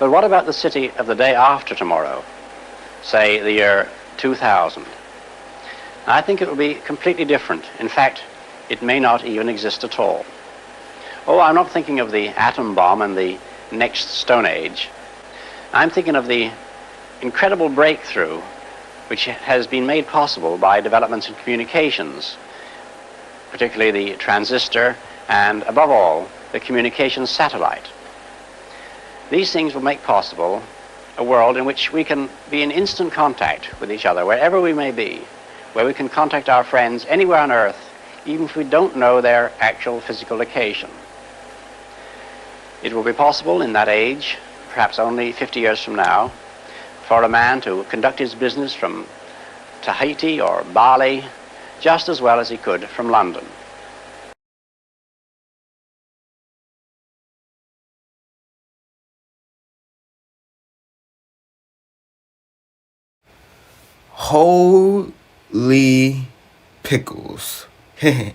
But what about the city of the day after tomorrow, say the year 2000? I think it will be completely different. In fact, it may not even exist at all. Oh, I'm not thinking of the atom bomb and the next Stone Age. I'm thinking of the incredible breakthrough which has been made possible by developments in communications, particularly the transistor and, above all, the communications satellite. These things will make possible a world in which we can be in instant contact with each other, wherever we may be, where we can contact our friends anywhere on Earth, even if we don't know their actual physical location. It will be possible in that age, perhaps only 50 years from now, for a man to conduct his business from Tahiti or Bali just as well as he could from London. Holy pickles. Hey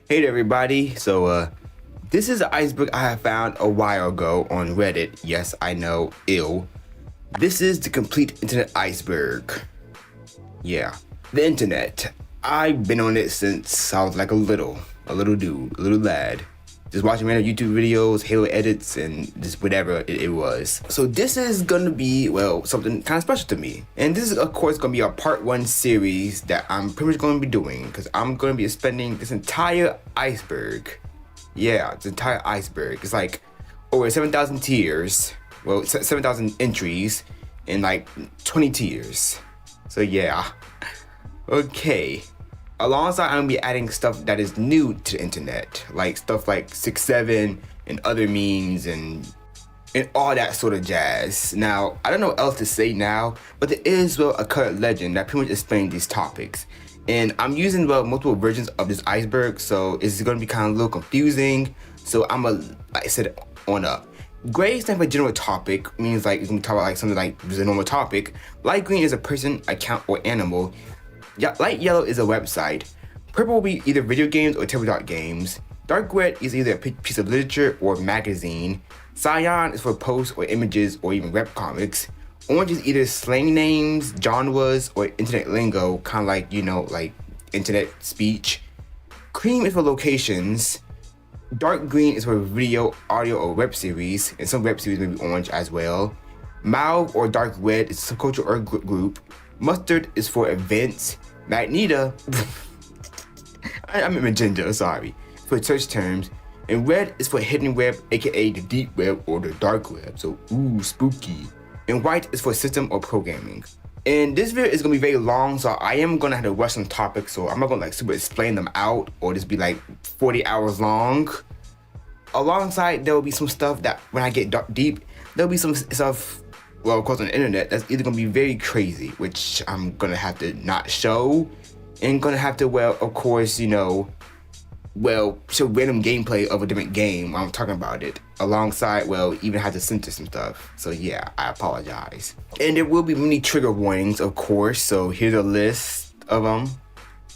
there, everybody. So this is an iceberg I have found a while ago on Reddit. Yes, I know, ill. This is the complete internet iceberg. Yeah, the internet. I've been on it since I was like a little dude, a little lad. Just watching random YouTube videos, Halo edits, and just whatever it was. So this is gonna be, well, something kind of special to me. And this is, of course, gonna be our part 1 series that I'm pretty much gonna be doing, because I'm gonna be spending this entire iceberg. Yeah, this entire iceberg. It's like over 7,000 tiers, well, 7,000 entries in like 20 tiers. So yeah, okay. Alongside, I'm gonna be adding stuff that is new to the internet, like stuff like 6-7 and other memes and all that sort of jazz. Now, I don't know what else to say now, but there is, well, a current legend that pretty much explains these topics. And I'm using, well, multiple versions of this iceberg, so it's gonna be kind of a little confusing. So I'm gonna, like I said, on up. Gray is like a general topic, means like you can talk about like something like just a normal topic. Light green is a person, account, or animal. Light yellow is a website. Purple will be either video games or tabletop games. Dark red is either a piece of literature or magazine. Cyan is for posts or images or even webcomics. Orange is either slang names, genres, or internet lingo, kind of like, you know, like internet speech. Cream is for locations. Dark green is for video, audio, or web series, and some web series may be orange as well. Mauve or dark red is a subculture or group. Mustard is for events. Magenta, I'm in magenta, sorry, for search terms. And red is for hidden web, aka the deep web or the dark web, so ooh, spooky. And white is for system or programming. And this video is gonna be very long, so I am gonna have to rush some topics, so I'm not gonna like super explain them out or just be like 40 hours long. Alongside, there will be some stuff that when I get deep, there'll be some stuff, well, of course, on the internet, that's either gonna be very crazy, which I'm gonna have to not show, and gonna have to, well, of course, you know, well, show random gameplay of a different game while I'm talking about it, alongside, well, even have to censor some stuff. So yeah, I apologize. And there will be many trigger warnings, of course, so here's a list of them.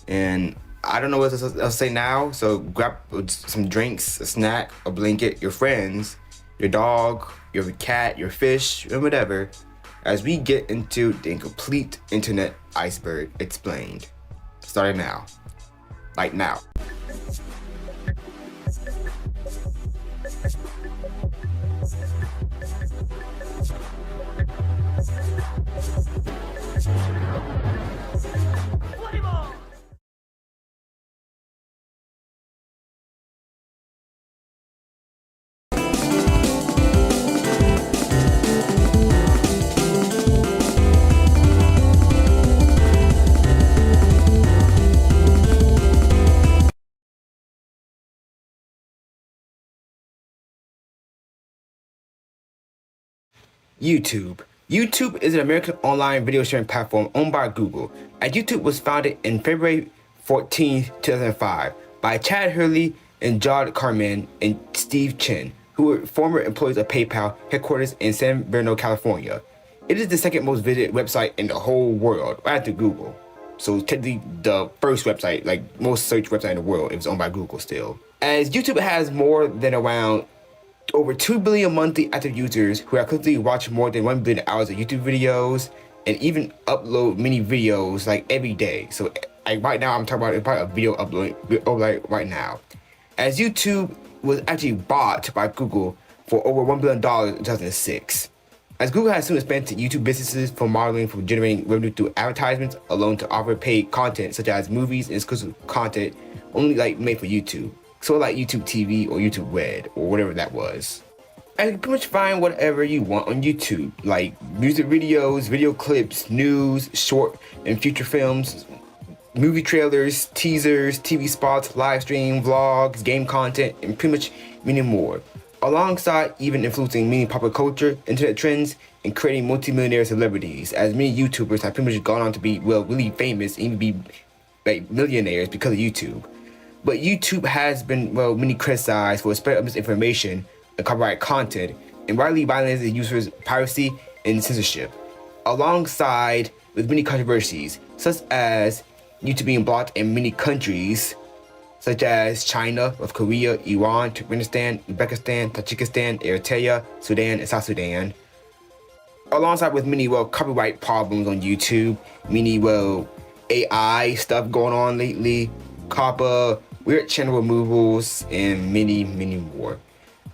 And I don't know what else to say now, so grab some drinks, a snack, a blanket, your friends, your dog, your cat, your fish, or whatever, as we get into the complete internet iceberg explained. Starting now. Like now. YouTube. YouTube is an American online video sharing platform owned by Google. And YouTube was founded in February 14, 2005 by Chad Hurley and Jod Carman and Steve Chen, who were former employees of PayPal headquarters in San Bernardino, California. It is the second most visited website in the whole world, right after Google. So technically the first website, like most search website in the world, it was owned by Google still. As YouTube has more than around over 2 billion monthly active users who actively watch more than 1 billion hours of YouTube videos and even upload many videos like every day. So like right now I'm talking about a video upload like right now. As YouTube was actually bought by Google for over $1 billion in 2006. As Google has soon expanded YouTube businesses from modeling from generating revenue through advertisements alone to offer paid content such as movies and exclusive content only like made for YouTube. So like YouTube TV or YouTube Red or whatever that was. And you can pretty much find whatever you want on YouTube, like music videos, video clips, news, short and feature films, movie trailers, teasers, TV spots, live stream, vlogs, game content, and pretty much many more. Alongside even influencing many popular culture, internet trends, and creating multi-millionaire celebrities, as many YouTubers have pretty much gone on to be, well, really famous and even be like millionaires because of YouTube. But YouTube has been, well, many criticized for spreading misinformation and copyright content, and widely violating users' privacy and censorship, alongside with many controversies, such as YouTube being blocked in many countries, such as China, North Korea, Iran, Turkmenistan, Uzbekistan, Tajikistan, Eritrea, Sudan, and South Sudan. Alongside with many, well, copyright problems on YouTube, many, well, AI stuff going on lately, COPPA, weird channel removals, and many, many more.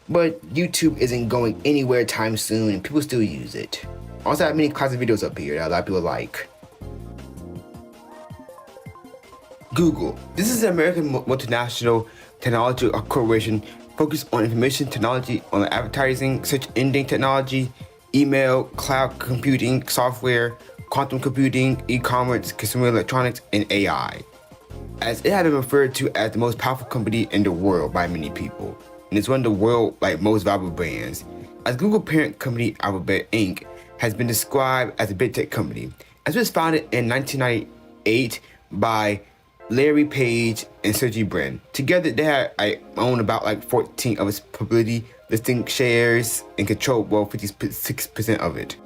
But YouTube isn't going anywhere time soon, and people still use it. I also have many classic videos up here that a lot of people like. Google. This is an American multinational technology corporation focused on information technology, on advertising, search engine technology, email, cloud computing, software, quantum computing, e-commerce, consumer electronics, and AI. As it has been referred to as the most powerful company in the world by many people, and it's one of the world's most valuable brands. As Google parent company Alphabet Inc. has been described as a big tech company. As it was founded in 1998 by Larry Page and Sergey Brin. Together, they own about 14 of its publicly listing shares and control 56% of it.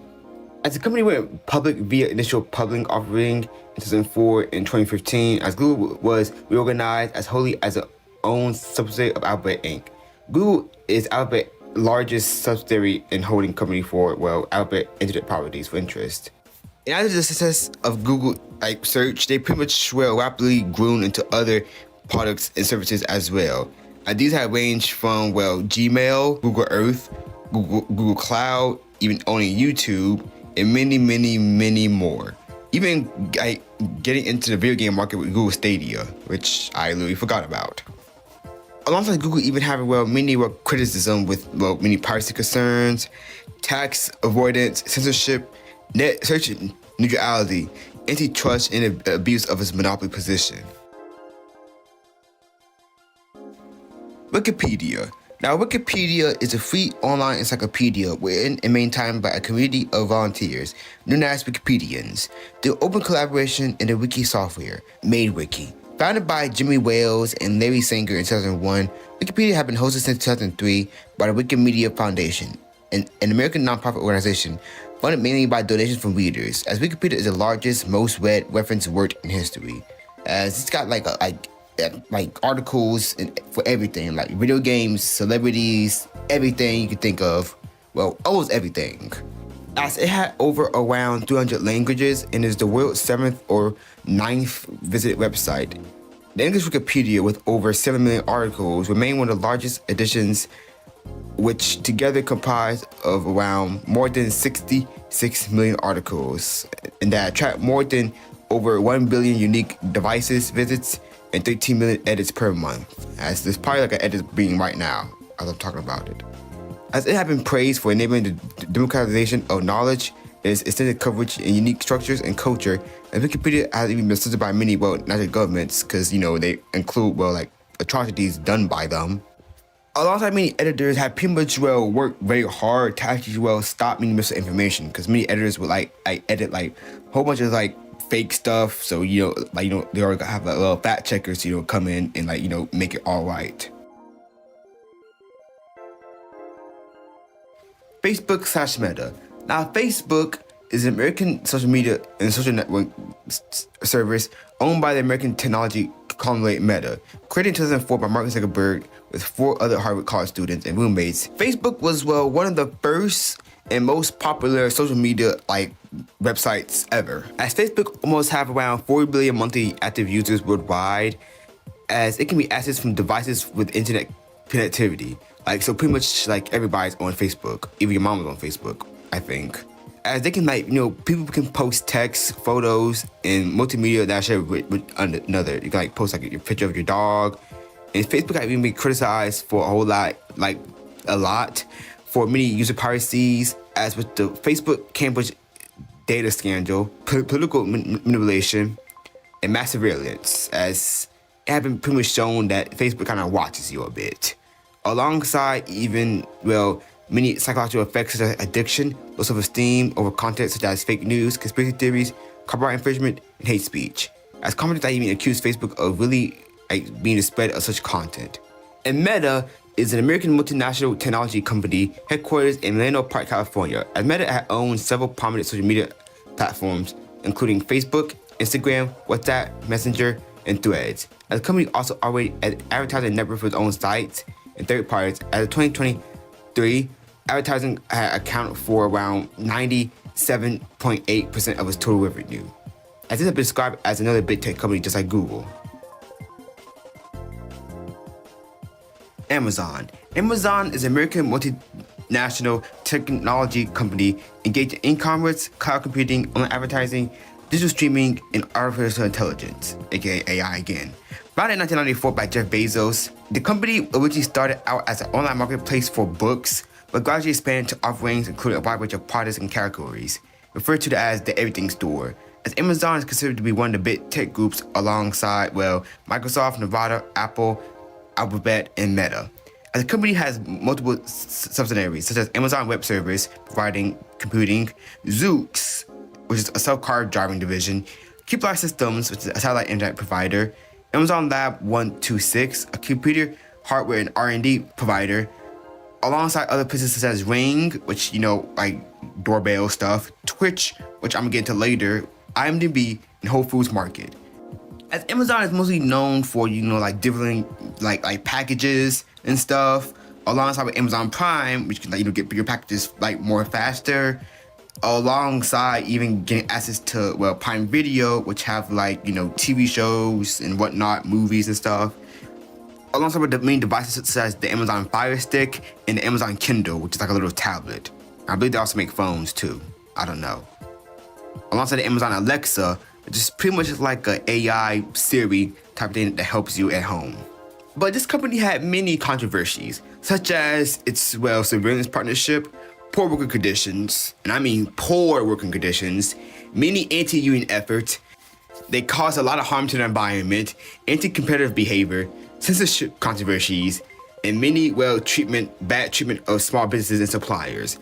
As the company went public via initial public offering in 2004 and 2015, as Google was reorganized as wholly as an own subsidiary of Alphabet Inc. Google is Alphabet's largest subsidiary and holding company for Alphabet Internet Properties for interest. And after the success of Google search, they pretty much rapidly grew into other products and services as well. And these have ranged from Gmail, Google Earth, Google Cloud, even owning YouTube, and many, many, many more. Even getting into the video game market with Google Stadia, which I literally forgot about. Alongside Google even having many criticism with many privacy concerns, tax avoidance, censorship, net search neutrality, antitrust, and abuse of its monopoly position. Wikipedia. Now, Wikipedia is a free online encyclopedia written and maintained by a community of volunteers known as Wikipedians. The open collaboration in the wiki software, MadeWiki. Founded by Jimmy Wales and Larry Sanger in 2001, Wikipedia has been hosted since 2003 by the Wikimedia Foundation, an American nonprofit organization funded mainly by donations from readers, as Wikipedia is the largest, most read reference work in history, as it's got articles for everything, like video games, celebrities, everything you can think of, almost everything. As it had over around 300 languages and is the world's 7th or 9th visited website. The English Wikipedia, with over 7 million articles, remain one of the largest editions, which together comprise of around more than 66 million articles, and that attract more than over 1 billion unique devices visits and 13 million edits per month, as there's probably an edit being right now as I'm talking about it. As it has been praised for enabling the democratization of knowledge, its extended coverage in unique structures and culture, and Wikipedia has even been censored by many national governments because they include atrocities done by them. Alongside many editors have pretty much worked very hard to actually stop many misinformation, because many editors would edit a whole bunch of fake stuff, so they already have little fact checkers come in and make it all right. Facebook/Meta. Now, Facebook is an American social media and social network service owned by the American technology conglomerate Meta, created in 2004 by Mark Zuckerberg with 4 other Harvard College students and roommates. Facebook was, well, one of the first and most popular social media websites ever, as Facebook almost have around 40 billion monthly active users worldwide, as it can be accessed from devices with internet connectivity. So pretty much everybody's on Facebook, even your mom was on Facebook, I think. As they can people can post text, photos, and multimedia that share with another. You can post your picture of your dog, and Facebook has even been criticized for a lot for many user piracies, as with the Facebook Cambridge data scandal, political manipulation, and mass surveillance, as it has been pretty much shown that Facebook kind of watches you a bit, alongside even many psychological effects such as addiction, low self-esteem over content such as fake news, conspiracy theories, copyright infringement, and hate speech, as companies that even accuse Facebook of really being the spread of such content. And Meta is an American multinational technology company headquartered in Menlo Park, California, as Meta had owned several prominent social media platforms, including Facebook, Instagram, WhatsApp, Messenger, and Threads. As the company also operated an advertising network for its own sites and third parties. As of 2023, advertising had accounted for around 97.8% of its total revenue, as this has been described as another big tech company just like Google. Amazon. Amazon is an American multinational technology company engaged in e-commerce, cloud computing, online advertising, digital streaming, and artificial intelligence, aka AI again. Founded in 1994 by Jeff Bezos, the company originally started out as an online marketplace for books, but gradually expanded to offerings including a wide range of products and categories, referred to as the Everything Store, as Amazon is considered to be one of the big tech groups alongside, Microsoft, Nevada, Apple, Alphabet, and Meta. As the company has multiple subsidiaries, such as Amazon Web Service, providing computing, Zoox, which is a self-car driving division, Keyfly Systems, which is a satellite internet provider, Amazon Lab 126, a computer, hardware, and R&D provider, alongside other businesses such as Ring, which, doorbell stuff, Twitch, which I'm gonna get into later, IMDb, and Whole Foods Market. As Amazon is mostly known for, delivering packages and stuff, alongside with Amazon Prime, which can get your packages more faster, alongside even getting access to Prime Video, which have TV shows and whatnot, movies and stuff, alongside with the main devices such as the Amazon Fire Stick and the Amazon Kindle, which is a little tablet. I believe they also make phones too. I don't know. Alongside the Amazon Alexa, which is pretty much like an AI Siri type of thing that helps you at home. But this company had many controversies, such as its surveillance partnership, poor working conditions, and I mean poor working conditions, many anti-union efforts. They caused a lot of harm to the environment, anti-competitive behavior, censorship controversies, and many bad treatment of small businesses and suppliers.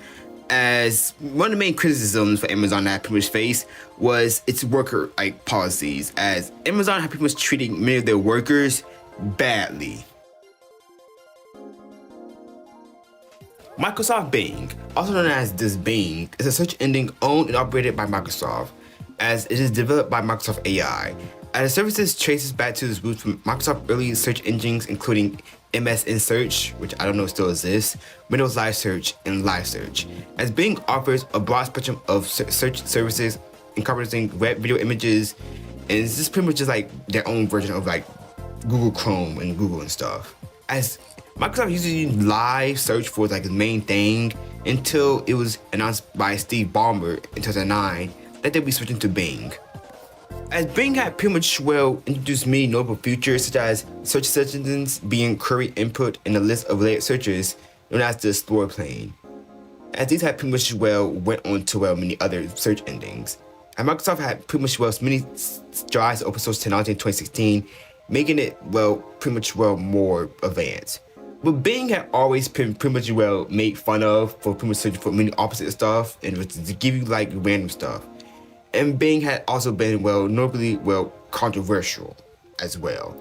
As one of the main criticisms for Amazon that pretty much faced was its worker policies, as Amazon had pretty much treating many of their workers badly. Microsoft Bing, also known as this Bing, is a search engine owned and operated by Microsoft, as it is developed by Microsoft AI. And the services traces back to its roots from Microsoft early search engines, including MSN Search, which I don't know still exists, Windows Live Search, and Live Search. As Bing offers a broad spectrum of search services encompassing web video images, and it's just pretty much just their own version of Google Chrome and Google and stuff. As Microsoft usually used Live Search for the main thing until it was announced by Steve Ballmer in 2009 that they'd be switching to Bing. As Bing had pretty much introduced many notable features such as search engines being query input in a list of related searches known as the Explorer pane. As these had pretty much went on to many other search engines. And Microsoft had pretty much many strides to open source technology in 2016, making it pretty much more advanced. But Bing had always been pretty much made fun of for pretty much searching for many opposite stuff and to give you random stuff. And Bing had also been notably controversial as well,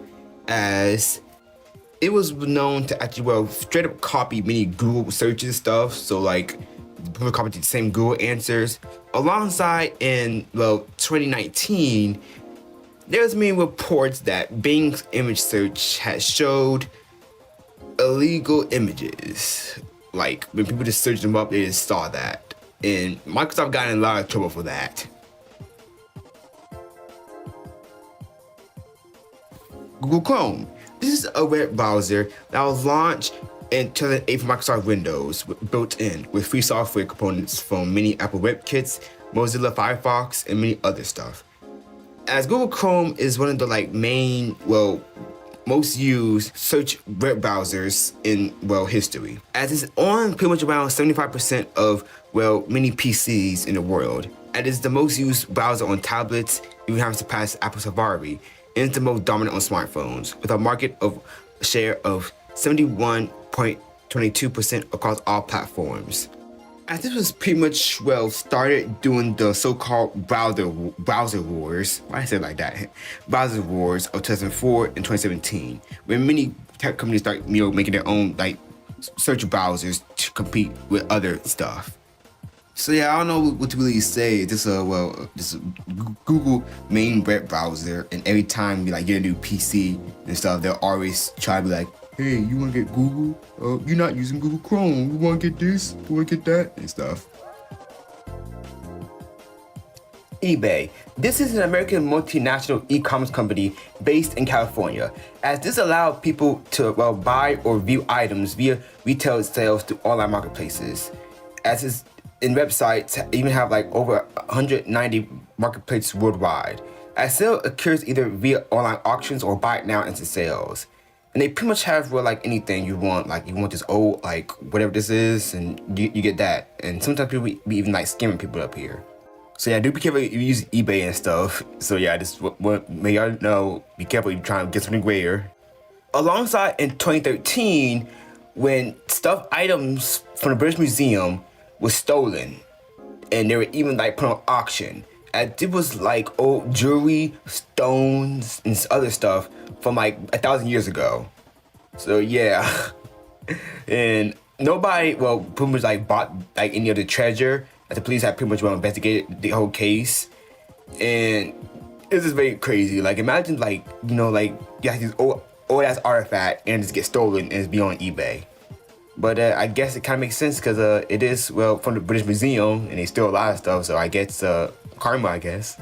as it was known to actually straight up copy many Google searches stuff. So copy the same Google answers. Alongside in 2019, There's many reports that Bing's image search has showed illegal images. Like when people just searched them up, they just saw that. And Microsoft got in a lot of trouble for that. Google Chrome. This is a web browser that was launched in 2008 for Microsoft Windows, built in with free software components from many Apple WebKits, Mozilla Firefox, and many other stuff. As Google Chrome is one of the main, most used search web browsers in history, as it's on pretty much around 75% of many PCs in the world, and it's the most used browser on tablets, even having surpassed Apple Safari, and it's the most dominant on smartphones, with a market share of 71.22% across all platforms. As this was pretty much started doing the so-called browser wars. Why I say it like that? Browser wars of 2004 and 2017, when many tech companies start making their own search browsers to compete with other stuff. So yeah, I don't know what to really say. This is Google main web browser, and every time you get a new PC and stuff, they'll always try to be like, hey, you wanna get Google? You're not using Google Chrome. You wanna get this? You wanna get that? And stuff. eBay. This is an American multinational e-commerce company based in California, as this allows people to buy or view items via retail sales through online marketplaces. As its in websites even have over 190 marketplaces worldwide. As sale occurs either via online auctions or buy it now into sales. And they pretty much have anything you want. You want this old whatever this is, and you get that. And sometimes people be even scamming people up here. So yeah, do be careful if you use eBay and stuff. So yeah, just may y'all know, be careful if you're trying to get something rare. Alongside in 2013, when stuffed items from the British Museum was stolen, and they were even put on auction. And it was old jewelry, stones, and other stuff from 1,000 years ago. So yeah, and nobody pretty much bought any of the treasure. As the police had pretty much investigated the whole case, and it's just very crazy. Imagine you have this old ass artifact and it just gets stolen and it's be on eBay. But I guess it kind of makes sense because it is from the British Museum and they steal a lot of stuff. So I guess karma, I guess.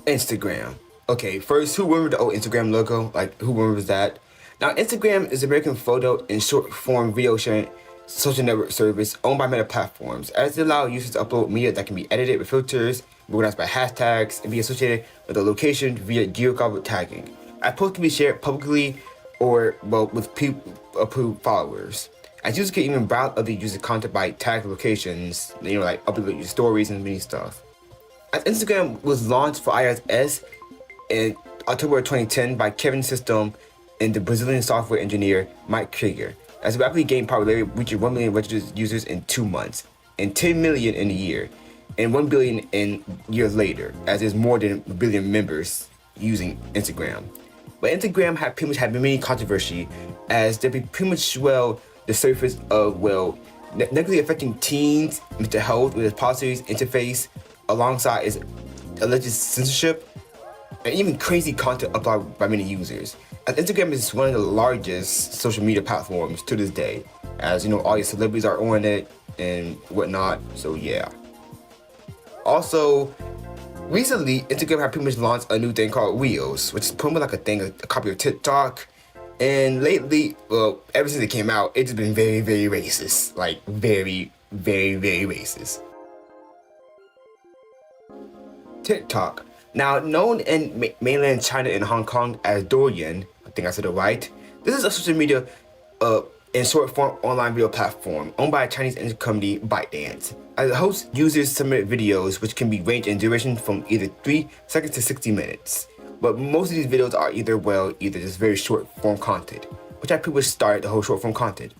Instagram. Okay, first, who remembers the old Instagram logo? Who remembers that? Now, Instagram is an American photo and short form video sharing social network service owned by Meta Platforms, as it allows users to upload media that can be edited with filters, organized by hashtags, and be associated with a location via geographic tagging. A post can be shared publicly or with approved followers. As users can even browse other users' content by tagged locations, upload your stories and many stuff. As Instagram was launched for iOS S in October 2010 by Kevin System and the Brazilian software engineer Mike Krieger, as it rapidly gained popularity, reaching 1 million registered users in 2 months, and 10 million in a year, and 1 billion in years later, as there's more than a billion members using Instagram. But Instagram had pretty much had many controversy, as there be pretty much the surface of negatively affecting teens' mental health with its policies interface, alongside its alleged censorship, and even crazy content uploaded by many users. As Instagram is one of the largest social media platforms to this day, as all your celebrities are on it and whatnot. So yeah. Also, recently, Instagram had pretty much launched a new thing called Reels, which is pretty much a copy of TikTok. And lately, ever since it came out, it's just been very, very racist. Very, very, very racist. TikTok. Now known in mainland China and Hong Kong as Douyin, I think I said it right. This is a social media in short form online video platform owned by a Chinese internet company ByteDance. As it hosts, users submit videos which can be ranged in duration from either 3 seconds to 60 minutes. But most of these videos are either just very short form content, which I pretty much started the whole short form content.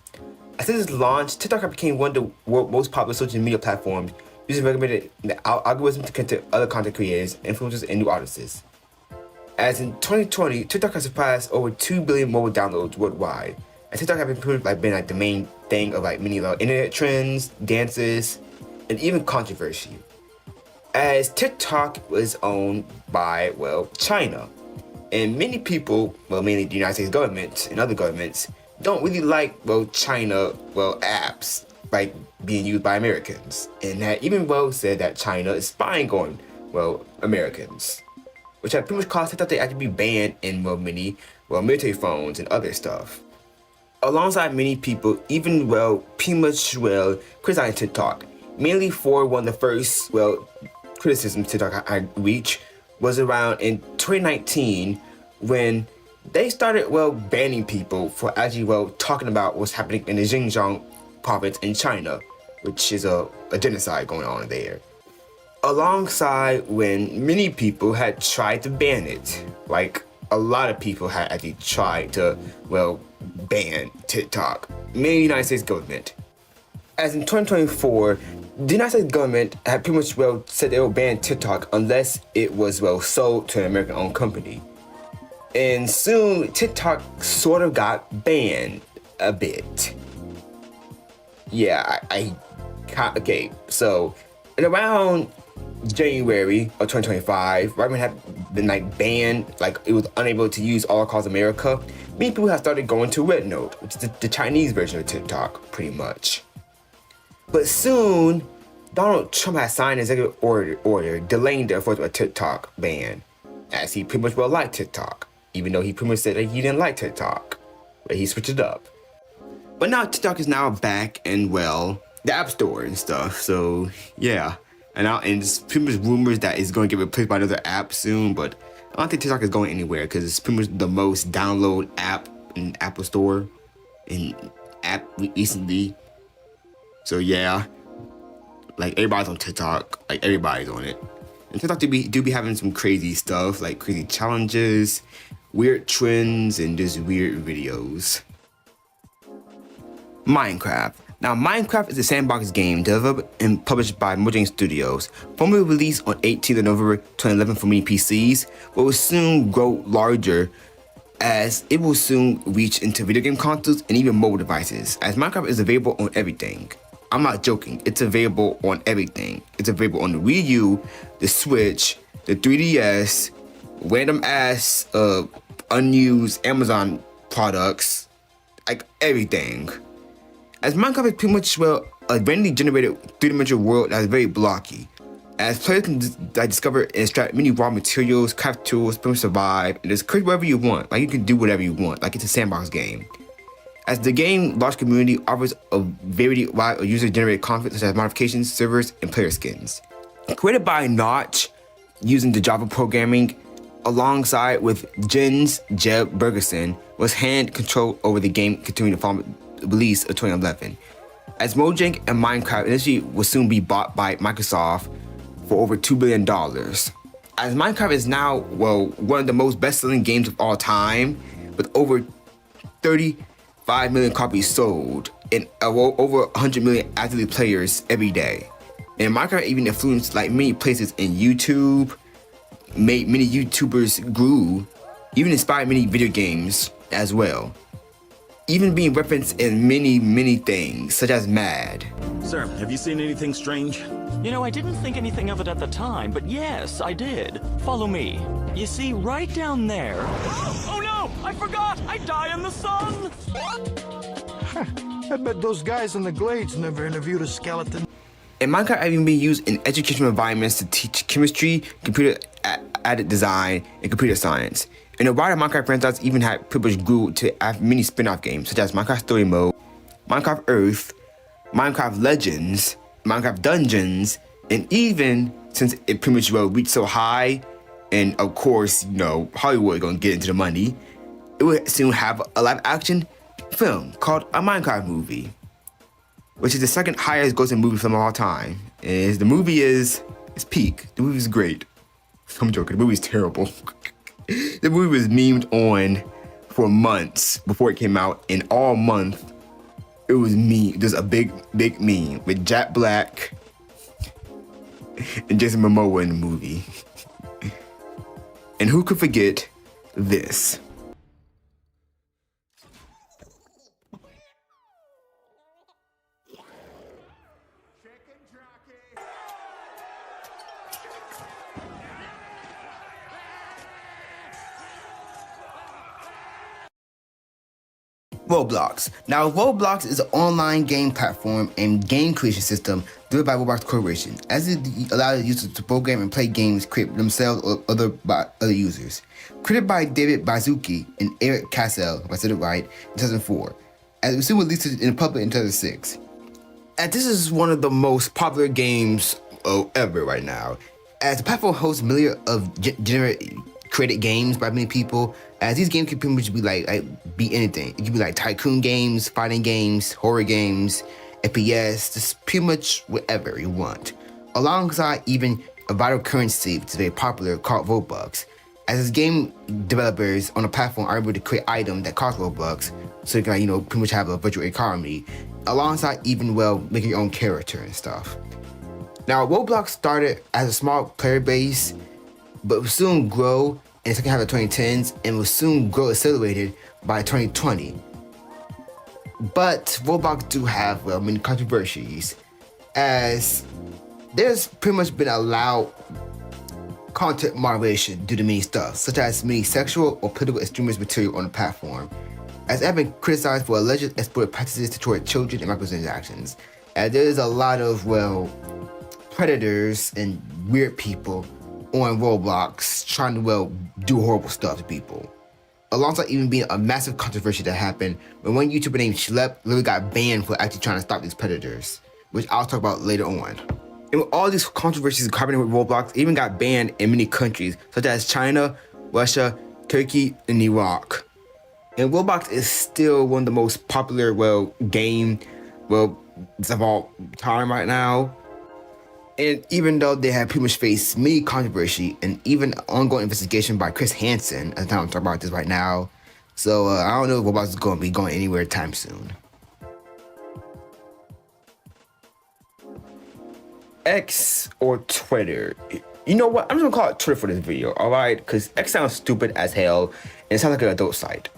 As since its launch, TikTok became one of the world's most popular social media platforms, using recommended the algorithm to connect to other content creators, influencers, and new artists. As in 2020, TikTok has surpassed over 2 billion mobile downloads worldwide. And TikTok has been the main thing of many internet trends, dances, and even controversy. as TikTok was owned by, well, China. And many people, well, mainly the United States government and other governments, don't really like, well, China, well, apps like being used by Americans. And that even, well, said that China is spying on, well, Americans. Which had pretty much caused TikTok to actually be banned in, well, many, well, military phones and other stuff. Alongside many people, even, well, pretty much, well, criticizing TikTok. Mainly for one of the first, well, criticisms TikTok I reached was around in 2019 when they started, well, banning people for actually, well, talking about what's happening in the Xinjiang province in China, which is a genocide going on there. Alongside when many people had tried to ban it, like a lot of people had actually tried to, well, ban TikTok, mainly the United States government. As in 2024, the United States government had pretty much, well, said they would ban TikTok unless it was, well, sold to an American-owned company. And soon, TikTok sort of got banned a bit. Yeah, okay, so at around January of 2025, right when it had been like banned, like it was unable to use all across America, many people have started going to Red Note, which is the Chinese version of TikTok, pretty much. But soon, Donald Trump has signed an executive order delaying the enforcement of TikTok ban, as he pretty much well liked TikTok, even though he pretty much said that he didn't like TikTok, but he switched it up. But now TikTok is now back in, well, the App Store and stuff, so yeah. And it's pretty much rumors that it's going to get replaced by another app soon, but I don't think TikTok is going anywhere because it's pretty much the most downloaded app in Apple Store and app recently. So yeah, like everybody's on TikTok, like everybody's on it. And TikTok do be having some crazy stuff, like crazy challenges, weird trends, and just weird videos. Minecraft. Now, Minecraft is a sandbox game developed and published by Mojang Studios, formerly released on 18th of November 2011 for many PCs, but will soon grow larger as it will soon reach into video game consoles and even mobile devices, as Minecraft is available on everything. I'm not joking, it's available on everything. It's available on the Wii U, the Switch, the 3DS, random ass unused Amazon products, like everything. As Minecraft is pretty much, well, a randomly generated three-dimensional world that is very blocky. As players can discover and extract many raw materials, craft tools, pretty much survive, and just create whatever you want. Like you can do whatever you want, like it's a sandbox game. As the game large community offers a very wide user-generated content such as modifications, servers, and player skins. Created by Notch using the Java programming, alongside with Jens Jeb Bergerson, was hand control over the game continuing to follow release of 2011. As Mojang and Minecraft initially will soon be bought by Microsoft for over $2 billion. As Minecraft is now, well, one of the most best-selling games of all time, with over 35 million copies sold and over 100 million active players every day. And Minecraft even influenced like many places in YouTube, made many YouTubers grew, even inspired many video games as well. Even being referenced in many things, such as Mad. Sir, have you seen anything strange? You know, I didn't think anything of it at the time, but yes, I did. Follow me. You see, right down there... Oh no! I forgot! I die in the sun! I bet those guys in the Glades never interviewed a skeleton. And Minecraft have even been used in educational environments to teach chemistry, computer-aided design, and computer science. And the wider Minecraft franchise even had pretty much grew to have many spin-off games such as Minecraft Story Mode, Minecraft Earth, Minecraft Legends, Minecraft Dungeons, and even since it pretty much reached so high, and of course, you know, Hollywood gonna get into the money, it would soon have a live-action film called a Minecraft movie, which is the second highest grossing movie film of all time. And the movie is peak. The movie is great. I'm joking. The movie is terrible. The movie was memed on for months before it came out, and all month it was just a big meme with Jack Black and Jason Momoa in the movie. And who could forget this? Roblox. Now, Roblox is an online game platform and game creation system developed by Roblox Corporation, as it allows users to program and play games created themselves or by other users. Created by David Baszucki and Eric Cassell, if I said it right, in 2004, as it was released in the public in 2006. And this is one of the most popular games ever right now, as the platform hosts millions of created games by many people, as these games can pretty much be be anything. It could be like tycoon games, fighting games, horror games, FPS, just pretty much whatever you want. Alongside even a vital currency, which is very popular, called Robux. As this game developers on the platform are able to create items that cost Robux, so you can pretty much have a virtual economy, alongside even making your own character and stuff. Now, Roblox started as a small player base, but will soon grow in the second half of the 2010s and will soon grow accelerated by 2020. But Roblox do have many controversies, as there's pretty much been allowed content moderation due to many stuff, such as many sexual or political extremist material on the platform, as it has been criticized for alleged exploitative practices toward children and microtransactions. As there is a lot of predators and weird people on Roblox trying to do horrible stuff to people. Alongside even being a massive controversy that happened when one YouTuber named Schlep literally got banned for actually trying to stop these predators, which I'll talk about later on. And with all these controversies happening with Roblox, it even got banned in many countries such as China, Russia, Turkey, and Iraq. And Roblox is still one of the most popular game of all time right now. And even though they have pretty much faced many controversy and even ongoing investigation by Chris Hansen, at the time I'm talking about this right now, so I don't know if Roblox is going to be going anywhere anytime soon. X or Twitter. You know what? I'm just gonna call it Twitter for this video, alright? Because X sounds stupid as hell and it sounds like an adult site.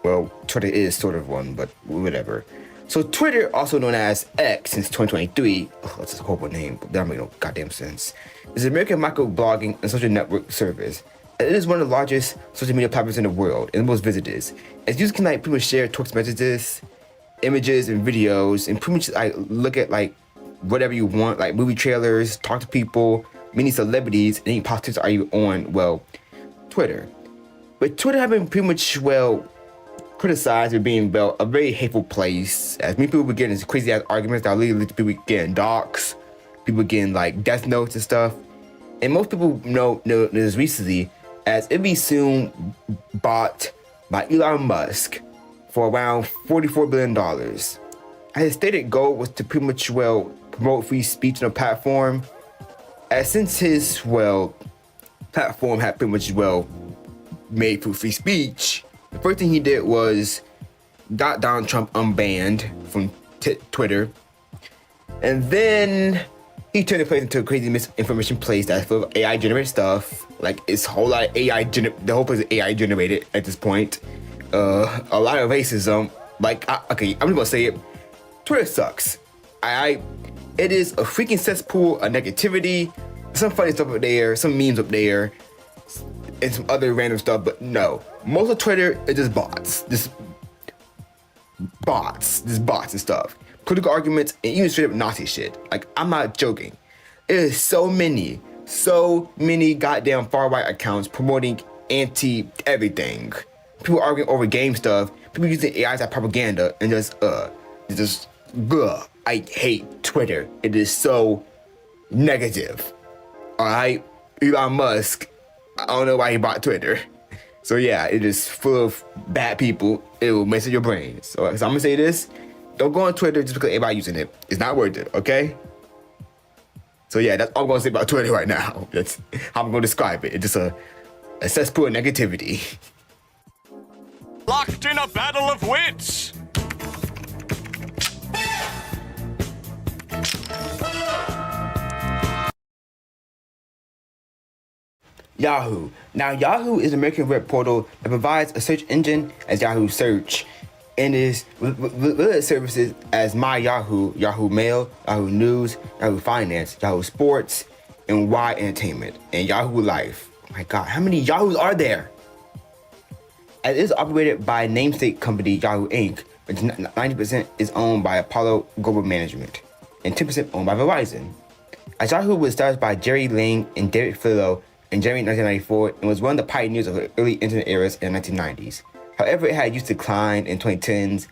Well, Twitter is sort of one, but whatever. So Twitter, also known as X since 2023, that's a horrible name, but that don't make no goddamn sense, is an American microblogging and social network service. It is one of the largest social media platforms in the world and the most visitors. As users can pretty much share text messages, images, and videos, and pretty much look at whatever you want, like movie trailers, talk to people, many celebrities, and any politics are you on, Twitter. But Twitter have been pretty much, criticized for being, a very hateful place, as many people were getting these crazy ass arguments that literally people getting doxxed, people getting death notes and stuff. And most people know this recently, as it be soon bought by Elon Musk for around $44 billion. And his stated goal was to pretty much, promote free speech on the platform. As since his, platform had pretty much, made for free speech, the first thing he did was got Donald Trump unbanned from Twitter. And then he turned the place into a crazy misinformation place that's full of AI generated stuff. It's a whole lot of the whole place is AI generated at this point. A lot of racism. Okay, I'm just gonna say it. Twitter sucks. It is a freaking cesspool of negativity. Some funny stuff up there, some memes up there, and some other random stuff, but no. Most of Twitter is just bots. Just bots and stuff. Political arguments and even straight up Nazi shit. I'm not joking. It is so many goddamn far-right accounts promoting anti-everything. People arguing over game stuff, people using AI as propaganda, and I hate Twitter. It is so negative. Alright? Elon Musk, I don't know why he bought Twitter. So yeah, it is full of bad people. It will mess with your brain. So I'm gonna say this, don't go on Twitter just because everybody's using it. It's not worth it, okay? So yeah, that's all I'm gonna say about Twitter right now. That's how I'm gonna describe it. It's just a cesspool of negativity. Locked in a battle of wits! Yahoo. Now, Yahoo is an American web portal that provides a search engine as Yahoo Search, and is related services as My Yahoo, Yahoo Mail, Yahoo News, Yahoo Finance, Yahoo Sports, and Y Entertainment, and Yahoo Life. Oh my God, how many Yahoos are there? It is operated by namesake company Yahoo Inc., which 90% is owned by Apollo Global Management and 10% owned by Verizon. As Yahoo was established by Jerry Lang and David Fillo in January 1994 and was one of the pioneers of the early internet eras in the 1990s. However, it had used to decline in 2010s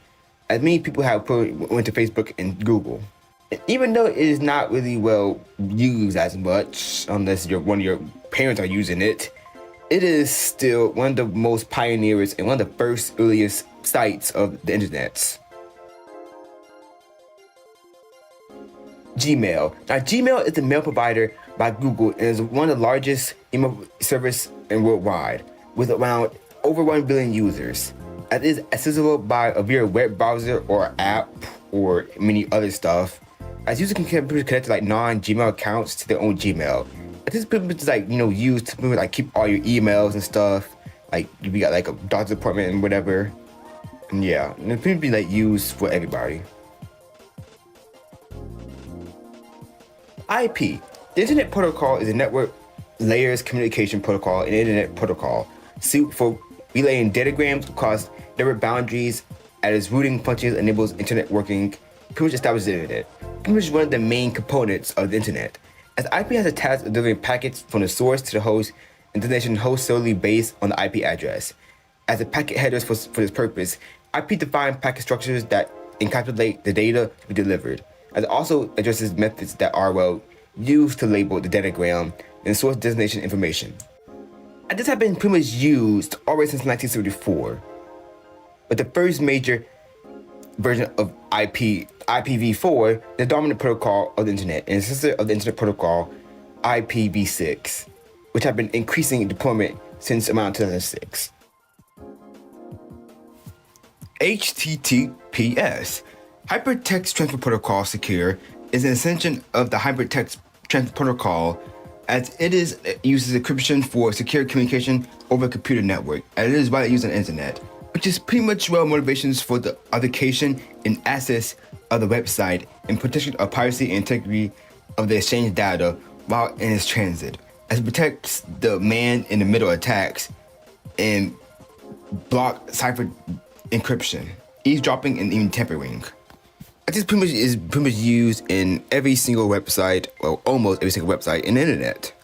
as many people have went to Facebook and Google. And even though it is not really well used as much, unless one of your parents are using it, it is still one of the most pioneers and one of the first earliest sites of the internet. Gmail. Now, Gmail is the mail provider by Google and is one of the largest email service worldwide, with around over 1 billion users. It is accessible by a web browser or app or many other stuff. As users can connect like non-Gmail accounts to their own Gmail. This is pretty much like, used to like keep all your emails and stuff. Like if you got like a doctor's appointment and whatever. And yeah, and it's pretty like used for everybody. IP. The Internet Protocol is a network layers communication protocol and internet protocol suited for relaying datagrams across network boundaries. At its rooting functions enables internet working, pretty much establishes the internet. Pretty much one of the main components of the internet. As IP has a task of delivering packets from the source to the host, and destination host solely based on the IP address. As the packet headers for this purpose, IP defines packet structures that encapsulate the data to be delivered. As it also addresses methods that are used to label the datagram and source destination information. And this has been pretty much used already since 1974. But the first major version of IPv4, the dominant protocol of the internet, and sister of the internet protocol, IPv6, which have been increasing in deployment since around 2006. HTTPS, Hypertext Transfer Protocol Secure, is an extension of the Hypertext Transfer Protocol, as it uses encryption for secure communication over a computer network, and it is widely used on the internet, which is pretty much motivations for the authentication and access of the website and protection of privacy and integrity of the exchange data while in its transit, as it protects the man-in-the-middle attacks and block cipher encryption, eavesdropping, and even tampering. This is pretty much used in every single website, well, almost every single website in the internet.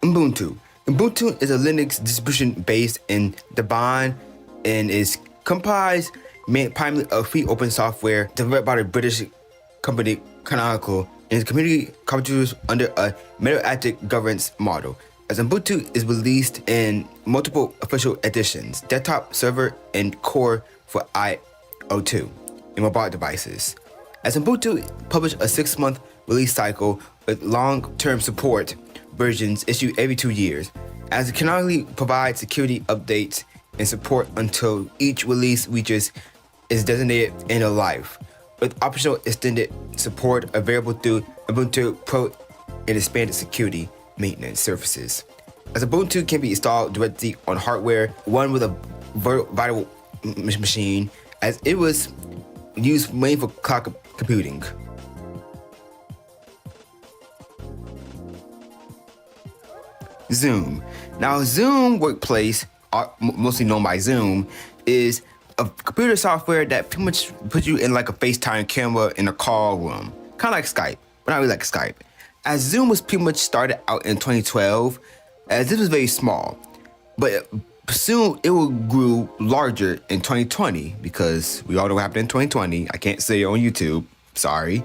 Ubuntu. Ubuntu is a Linux distribution based in Debian and is comprised primarily of free open software developed by the British company Canonical and its community contributors under a meritocratic governance model. As Ubuntu is released in multiple official editions, desktop, server, and core for IO2 and mobile devices. As Ubuntu published a 6-month release cycle with long-term support versions issued every 2 years, as it canonically provides security updates and support until each release reaches its designated end of life, with optional extended support available through Ubuntu Pro and expanded security maintenance services. As Ubuntu can be installed directly on hardware, one with a virtual machine, as it was used mainly for cloud computing. Zoom. Now, Zoom Workplace, mostly known by Zoom, is a computer software that pretty much puts you in like a FaceTime camera in a call room. Kind of like Skype, but not really like Skype. As Zoom was pretty much started out in 2012, as this was very small, but soon it will grew larger in 2020 because we all know what happened in 2020. I can't say it on YouTube, sorry.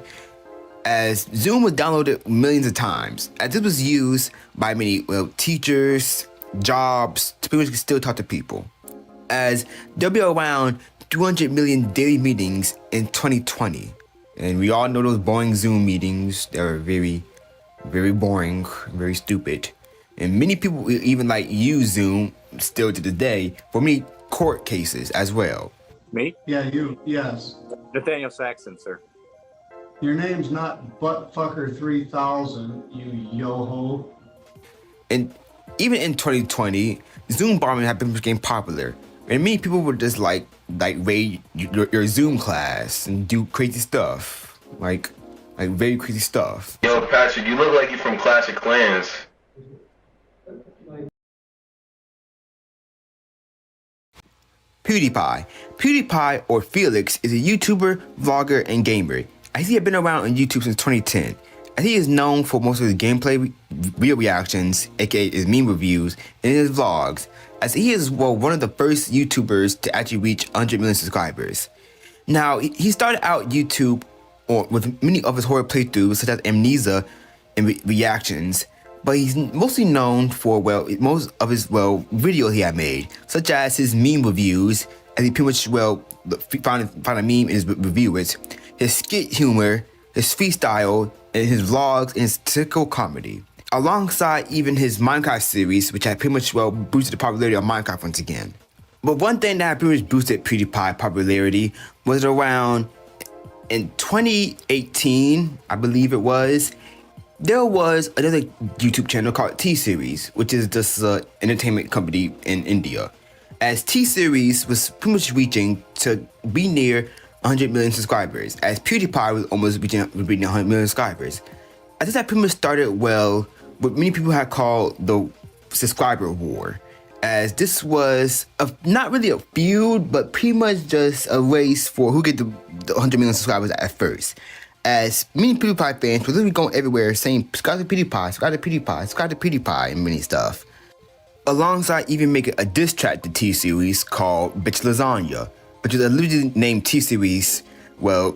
As Zoom was downloaded millions of times, as it was used by many teachers, jobs, to pretty much still talk to people. As there'll be around 200 million daily meetings in 2020. And we all know those boring Zoom meetings. They're very, very boring, very stupid. And many people even use Zoom still to this day for many court cases as well. Me? Yeah, you. Yes. Nathaniel Saxon, sir. Your name's not Buttfucker3000, you yo-ho. And even in 2020, Zoom bombing had became popular. And many people would just raid your Zoom class and do crazy stuff. Like very crazy stuff. Yo, Patrick, you look like you're from Clash of Clans. PewDiePie. PewDiePie, or Felix, is a YouTuber, vlogger, and gamer. As he had been around on YouTube since 2010. As he is known for most of his gameplay video reactions, aka his meme reviews, and his vlogs, as he is one of the first YouTubers to actually reach 100 million subscribers. Now, he started out YouTube with many of his horror playthroughs, such as Amnesia and reactions, but he's mostly known for, most of his, videos he had made, such as his meme reviews, as he pretty much, found a meme in his review, his skit humor, his freestyle, and his vlogs, and his typical comedy. Alongside even his Minecraft series, which had pretty much, boosted the popularity of Minecraft once again. But one thing that had pretty much boosted PewDiePie popularity was around in 2018, I believe it was, there was another YouTube channel called T-Series, which is this entertainment company in India. As T-Series was pretty much reaching to be near 100 million subscribers, as PewDiePie was almost reaching 100 million subscribers. I think that pretty much started, what many people had called the subscriber war, as this was not really a feud, but pretty much just a race for who get the 100 million subscribers at first. As many PewDiePie fans were literally going everywhere saying, subscribe to PewDiePie, subscribe to PewDiePie, subscribe to PewDiePie, and many stuff. Alongside even making a diss track to T-Series called Bitch Lasagna, which is literally named T-Series,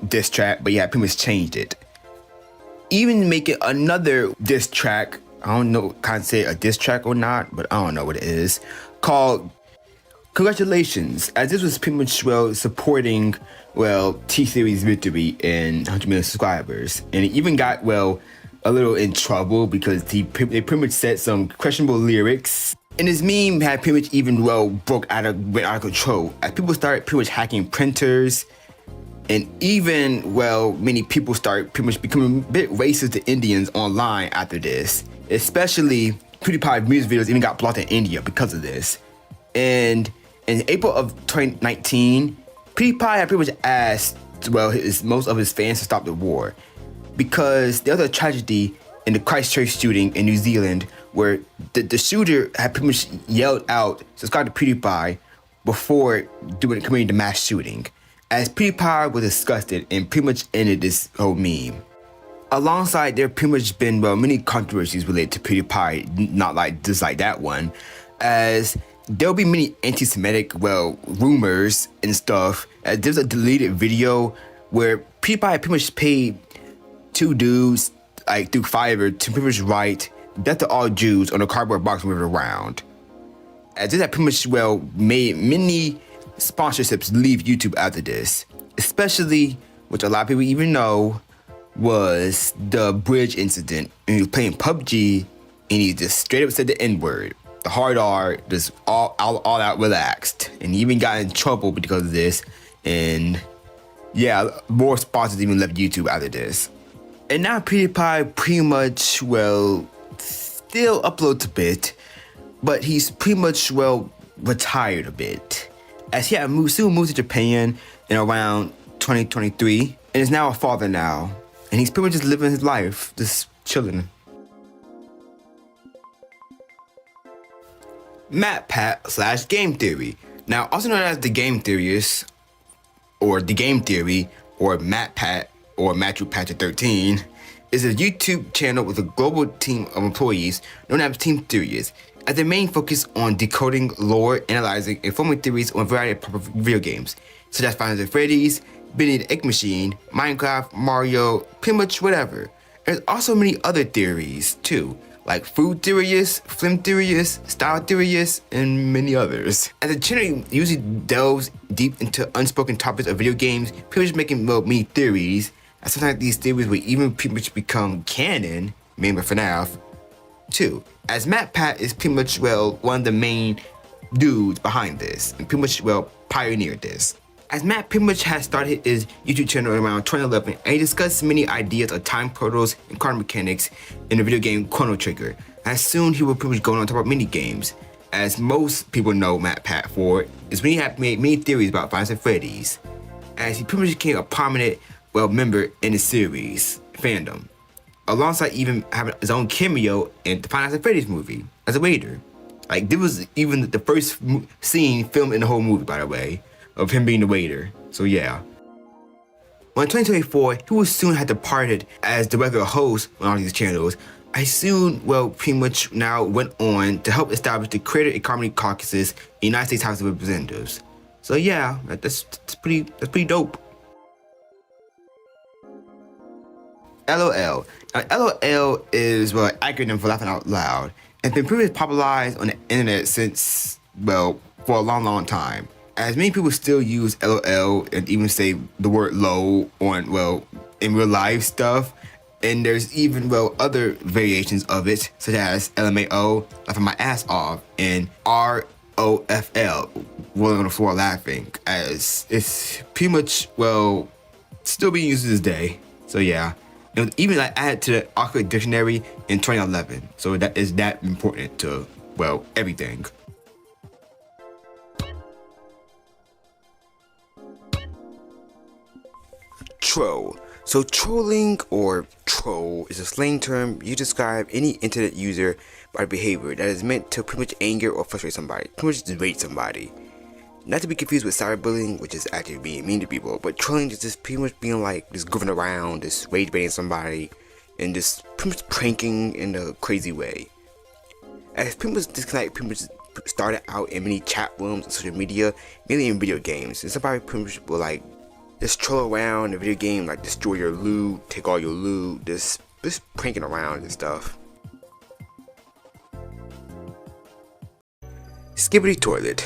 diss track, but yeah, pretty much changed it. Even making another diss track, I don't know, can't say a diss track or not, but I don't know what it is, called Congratulations, as this was pretty much, supporting, T-Series victory in 100 million subscribers. And it even got, a little in trouble because they pretty much said some questionable lyrics. And his meme had pretty much even, went out of control, as people started pretty much hacking printers. And even, many people started pretty much becoming a bit racist to Indians online after this. Especially, PewDiePie music videos even got blocked in India because of this. And in April of 2019, PewDiePie had pretty much asked, most of his fans to stop the war. Because there was a tragedy in the Christchurch shooting in New Zealand where the shooter had pretty much yelled out, subscribe to PewDiePie, before committing the mass shooting. As PewDiePie was disgusted and pretty much ended this whole meme. Alongside, there pretty much been, many controversies related to PewDiePie, not like just like that one, as there'll be many anti-Semitic, rumors and stuff. As there's a deleted video where PewDiePie pretty much paid two dudes, through Fiverr, to pretty much write "Death to all Jews" on a cardboard box moving around. As this had pretty much, made many sponsorships leave YouTube after this. Especially, which a lot of people even know, was the bridge incident. And he was playing PUBG, and he just straight up said the N-word. The hard R, just all out relaxed. And he even got in trouble because of this. And yeah, more sponsors even left YouTube after this. And now PewDiePie pretty much, still uploads a bit, but he's pretty much, retired a bit. As he had soon moved to Japan in around 2023, and is now a father now. And he's pretty much just living his life, just chilling. MatPat / Game Theory. Now, also known as the Game Theorist, or the Game Theory, or MatPat, or Matthew Patcher 13, is a YouTube channel with a global team of employees known as Team Theorist, as their main focus on decoding lore, analyzing, and forming theories on a variety of popular video games, such as Final Fantasy Freddy's, Billy the Egg Machine, Minecraft, Mario, pretty much whatever. There's also many other theories too, like food theorists, film theorists, style theorists, and many others. As the channel usually delves deep into unspoken topics of video games, pretty much making many theories, and sometimes these theories will even pretty much become canon, maybe for FNAF, too. As MatPat is pretty much, one of the main dudes behind this, and pretty much, pioneered this. As Matt pretty much has started his YouTube channel around 2011, and he discussed many ideas of time portals and card mechanics in the video game Chrono Trigger. As soon he will pretty much go on to talk about mini games, as most people know MatPat for, is when he had made many theories about Final Fantasy Freddy's, as he pretty much became a prominent, member in the series fandom, alongside even having his own cameo in the Final Fantasy Freddy's movie as a waiter. Like, this was even the first scene filmed in the whole movie, by the way, of him being the waiter. So yeah. Well, in 2024, he was soon had departed as the regular host on all these channels. I soon, well, pretty much now went on to help establish the Creator Economy Caucuses in the United States House of Representatives. So yeah, that's pretty dope. LOL. Now, LOL is, well, an acronym for laughing out loud, and been pretty popularized on the internet since, well, for a long time. As many people still use LOL and even say the word LOL on, well, in real life stuff. And there's even, well, other variations of it, such as LMAO, laughing my ass off, and ROFL, rolling on the floor laughing, as it's pretty much, well, still being used to this day. So yeah. It was even like added to the Oxford Dictionary in 2011. So that is that important to, well, everything. Troll. So trolling or troll is a slang term you describe any internet user by behavior that is meant to pretty much anger or frustrate somebody, pretty much derate somebody. Not to be confused with cyberbullying, which is actually being mean to people, but trolling is just pretty much being like just goofing around, just rage baiting somebody, and just pretty much pranking in a crazy way. As pretty much this kind of pretty much started out in many chat rooms on social media, mainly in video games, and somebody pretty much will like just troll around in a video game, like destroy your loot, take all your loot, just pranking around and stuff. Skibbity Toilet.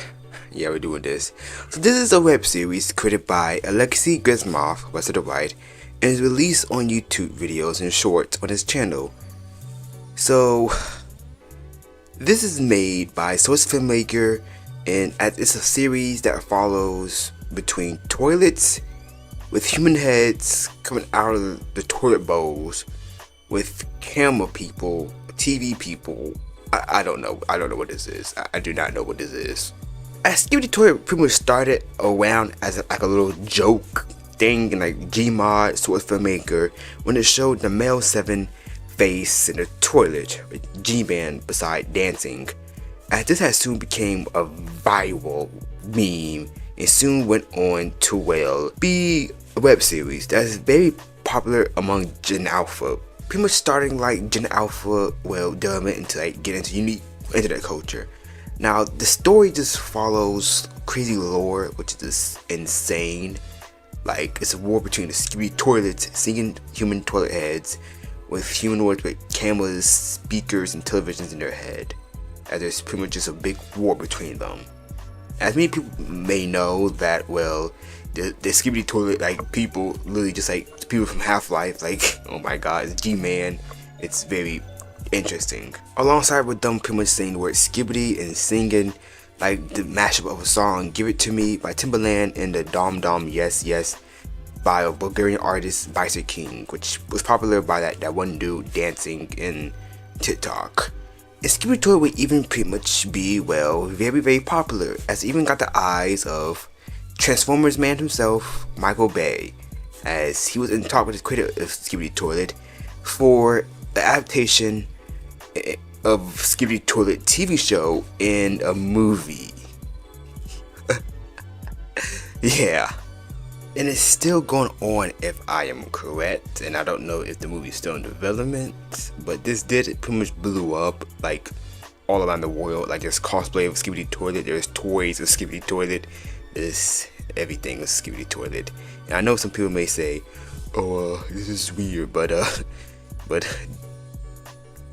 Yeah, we're doing this. So this is a web series created by Alexei Grismov, west of the right, and is released on YouTube videos and shorts on his channel. So this is made by Source Filmmaker, and it's a series that follows between toilets with human heads coming out of the toilet bowls, with camera people, TV people. I don't know what this is. I do not know what this is. Skibbity Toilet pretty much started around as like a little joke thing in like Gmod, Source Filmmaker, when it showed the male 7 face in the toilet with G-Man beside dancing. As this has soon became a viral meme and soon went on to, well, be a web series that is very popular among Gen Alpha. Pretty much starting like Gen Alpha, well, development into like get into unique internet culture. Now, the story just follows crazy lore, which is just insane. Like, it's a war between the Skibbity Toilets, singing human toilet heads, with humanoids with cameras, speakers, and televisions in their head. As there's pretty much just a big war between them. As many people may know that, well, the Skibbity Toilet, like, people, literally just like people from Half-Life, like, oh my god, it's G-Man. It's very interesting. Alongside with them pretty much saying the word skibbity and singing like the mashup of a song Give It To Me by Timbaland and the Dom Dom Yes Yes by a Bulgarian artist Bicep King, which was popular by that one dude dancing in TikTok. And Skibbity Toilet would even pretty much be, well, very popular, as it even got the eyes of Transformers man himself, Michael Bay, as he was in talk with the creator of Skibbity Toilet for the adaptation of Skibbity Toilet TV show in a movie. Yeah. And it's still going on if I am correct, and I don't know if the movie's still in development, but this did pretty much blew up like all around the world. Like there's cosplay of Skibbity Toilet, there's toys of Skibbity Toilet, there's everything of Skibbity Toilet. And I know some people may say, oh, this is weird, but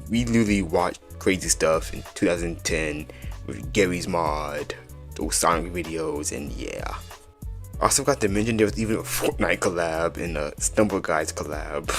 we literally watched crazy stuff in 2010 with Gary's Mod, those Sonic videos, and yeah. Also got to mention there was even a Fortnite collab and a Stumble Guys collab.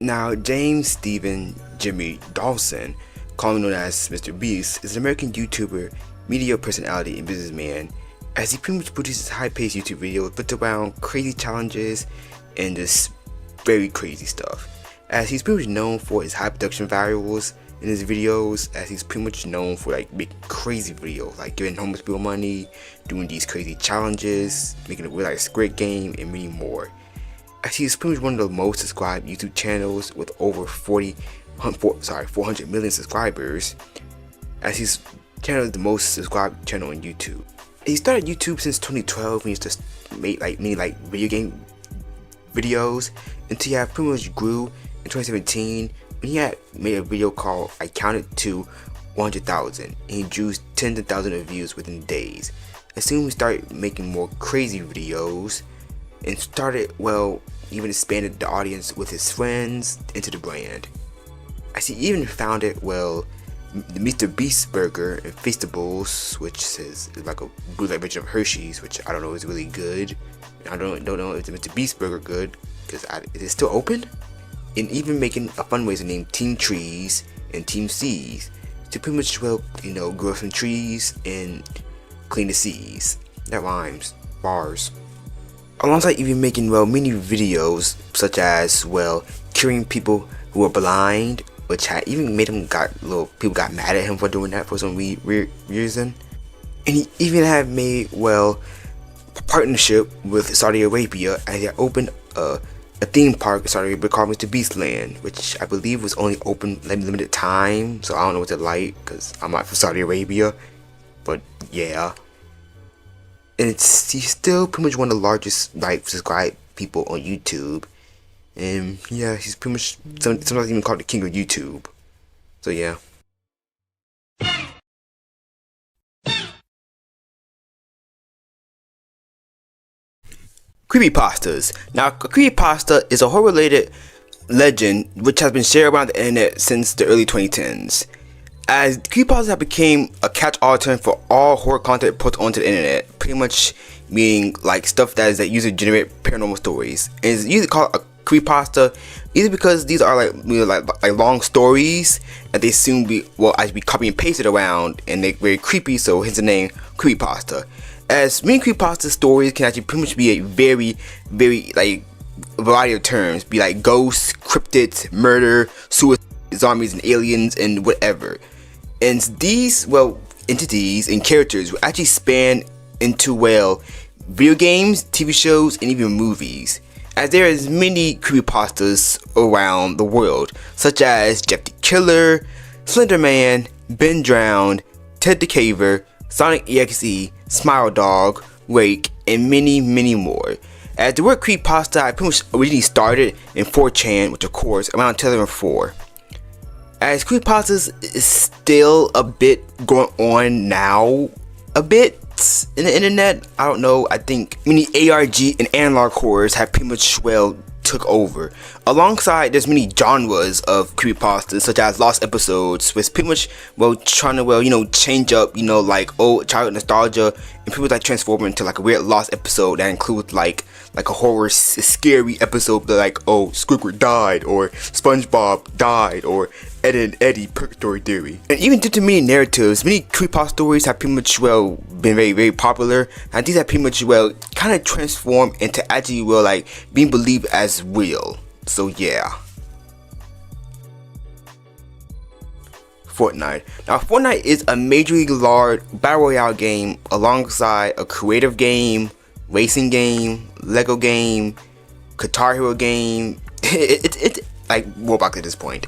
Now, James Stephen Jimmy Dawson, commonly known as Mr. Beast, is an American YouTuber, media personality, and businessman, as he pretty much produces high-paced YouTube videos built around crazy challenges and just very crazy stuff. As he's pretty much known for his high production values in his videos, as he's pretty much known for like making crazy videos, like giving homeless people money, doing these crazy challenges, making it look like a Squid Game, and many more. As he's pretty much one of the most subscribed YouTube channels with over 400 million subscribers, as his channel is the most subscribed channel on YouTube. He started YouTube since 2012 when he just made like many like video game videos, until he pretty much grew in 2017 when he had made a video called I Counted to 100,000, and he drew tens of thousands of views within days. And soon he started making more crazy videos and started, well, even expanded the audience with his friends into the brand. As he even founded, well, the Mr. Beast Burger and Feastables, which is like a bootleg version of Hershey's, which I don't know is really good. I don't know if the Mr. Beast Burger good, because is it still open? And even making a fundraiser named Team Trees and Team Seas to pretty much, well, you know, grow some trees and clean the seas. That rhymes. Bars. Alongside even making, well, many videos such as, well, curing people who are blind, which had even made him people got mad at him for doing that for some weird reason. And he even had made, well, a partnership with Saudi Arabia, and he had opened a theme park in Saudi Arabia called Mr. Beast Land, which I believe was only open limited time, so I don't know what it's like because I'm not from Saudi Arabia, but yeah. And he's still pretty much one of the largest like subscribed people on YouTube, and yeah, he's pretty much sometimes even called the king of YouTube. So yeah. Creepypastas. Now, a creepypasta is a horror-related legend which has been shared around the internet since the early 2010s. As creepypastas have become a catch-all term for all horror content put onto the internet, pretty much meaning like stuff that is that user-generated paranormal stories. And it's usually called a creepypasta either because these are like long stories that they soon be actually copy and pasted around, and they're very creepy, so hence the name creepypasta. As many creepypasta stories can actually pretty much be a very like variety of terms, be like ghosts, cryptids, murder, suicide, zombies, and aliens, and whatever. And these, well, entities and characters will actually span into, well, video games, TV shows, and even movies, as there is many creepypastas around the world, such as Jeff the Killer, Slender Man, Ben Drowned, Ted the Caver, Sonic EXE, Smile Dog, Wake, and many more. As the word creepypasta I pretty much originally started in 4chan, which of course around 2004. As creepypastas is still a bit going on now, a bit in the internet. I don't know, I think many ARG and analog horrors have pretty much, well, took over. Alongside, there's many genres of creepypastas, such as lost episodes, which pretty much, well, trying to, well, you know, change up, you know, like old childhood nostalgia, and people like transform it into like a weird lost episode that includes like a horror scary episode like, oh, Squidward died, or SpongeBob died, or Ed and Eddie Purgatory Theory. And even due to many narratives, many creepypasta stories have pretty much, well, been very popular, and these have pretty much, well, kind of transformed into actually, well, like being believed as real. So yeah. Fortnite. Now, Fortnite is a majorly large battle royale game alongside a creative game, racing game, Lego game, Guitar Hero game. It's like Roblox at this point.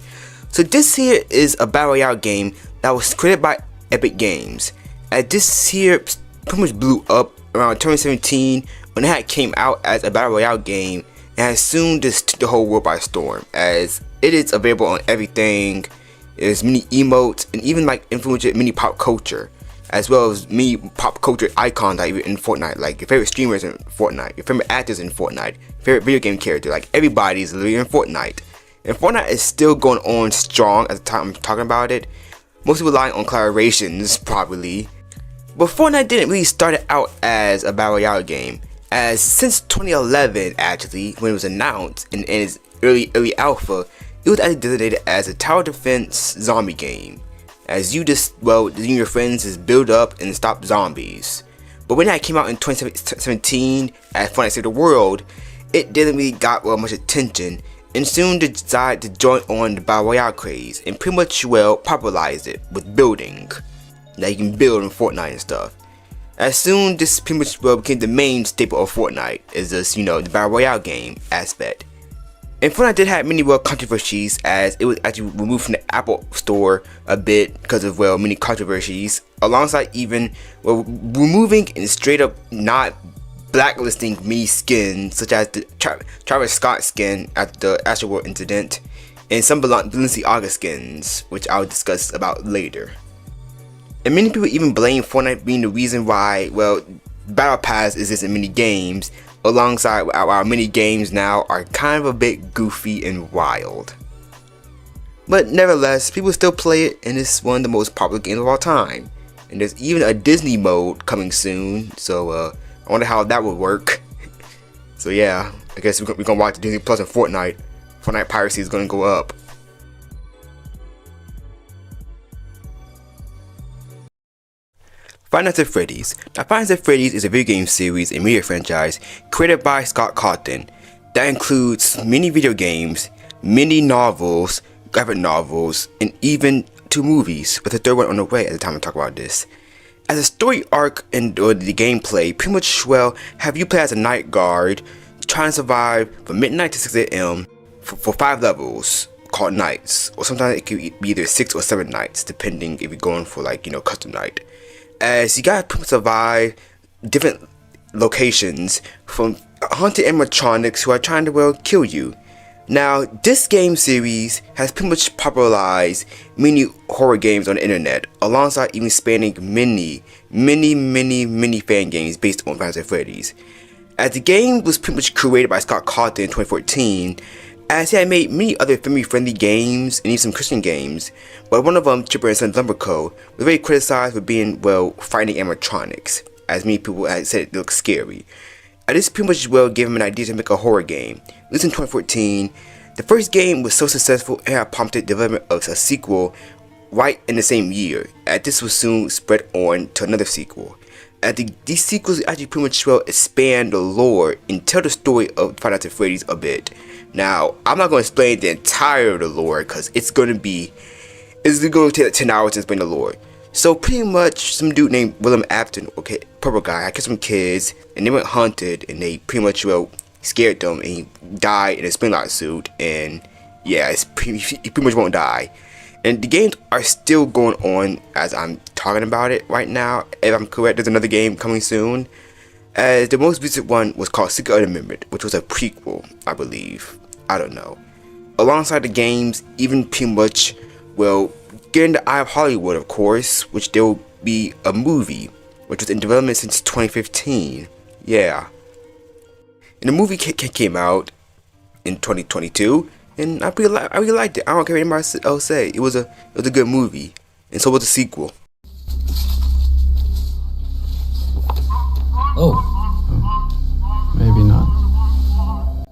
So this here is a battle royale game that was created by Epic Games. And this here pretty much blew up around 2017 when it came out as a battle royale game, and has soon just took the whole world by storm, as it is available on everything. There's many emotes and even like influenced many pop culture, as well as many pop culture icons that are in Fortnite, like your favorite streamers in Fortnite, your favorite actors in Fortnite, favorite video game character, like everybody's literally in Fortnite. And Fortnite is still going on strong at the time I'm talking about it, mostly relying on collaborations probably. But Fortnite didn't really start out as a battle royale game, as since 2011 actually, when it was announced in its early alpha, it was actually designated as a tower defense zombie game, as you just, well, you and your friends just build up and stop zombies. But when that came out in 2017 as Fortnite Saved the World, it didn't really got, well, much attention, and soon decided to join on the Battle Royale craze and pretty much, well, popularized it with building. Now you can build in Fortnite and stuff. As soon this pretty much, well, became the main staple of Fortnite, is this, you know, the Battle Royale game aspect. And Fortnite did have many, well, controversies, as it was actually removed from the Apple Store a bit because of, well, many controversies, alongside even, well, removing and straight up not blacklisting many skins, such as the Travis Scott skin after the Astroworld incident, and some Balenciaga skins, which I'll discuss about later. And many people even blame Fortnite being the reason why, well, Battle Pass exists in many games, alongside our many games now are kind of a bit goofy and wild. But nevertheless, people still play it, and it's one of the most popular games of all time. And there's even a Disney mode coming soon, so I wonder how that would work. So yeah, I guess we're gonna watch Disney Plus and Fortnite. Fortnite piracy is gonna go up. Five Nights at Freddy's. Now, Five Nights at Freddy's is a video game series and media franchise created by Scott Cawthon that includes many video games, many novels, graphic novels, and even 2 movies, with a 3rd one on the way at the time I talk about this. As a story arc and the gameplay, pretty much, well, have you play as a night guard, trying to survive from midnight to 6 a.m. for 5 levels called nights, or sometimes it could be either 6 or 7 nights, depending if you're going for, like, you know, custom night. As you gotta survive different locations from haunted animatronics who are trying to, well, kill you. Now, this game series has pretty much popularized many horror games on the internet, alongside even spanning many fan games based on Five Nights at Freddy's. As the game was pretty much created by Scott Cawthon in 2014, as he had made many other family-friendly games and even some Christian games, but one of them, Chipper and Son Lumber Co., was very criticized for being, well, fighting animatronics, as many people had said it looked scary. And this pretty much, well, gave him an idea to make a horror game. Released in 2014, the first game was so successful it had prompted development of a sequel right in the same year, and this was soon spread on to another sequel. And these sequels actually pretty much, well, expand the lore and tell the story of Five Nights at Freddy's a bit. Now, I'm not going to explain the entire of the lore, because it's going to take like 10 hours to explain the lore. So pretty much, some dude named William Afton, okay, purple guy, had killed some kids, and they went hunted, and they pretty much, well, scared them, and he died in a Spinlock suit, and yeah, he pretty much won't die. And the games are still going on as I'm talking about it right now. If I'm correct, there's another game coming soon. As the most recent one was called Secret of the Amendment, which was a prequel, I believe. I don't know. Alongside the games, even pretty much, well, getting the Eye of Hollywood, of course, which there will be a movie, which was in development since 2015. Yeah. And the movie came out in 2022, and I really liked it. I don't care what anybody else say. It was a good movie, and so was the sequel. Oh. Maybe not.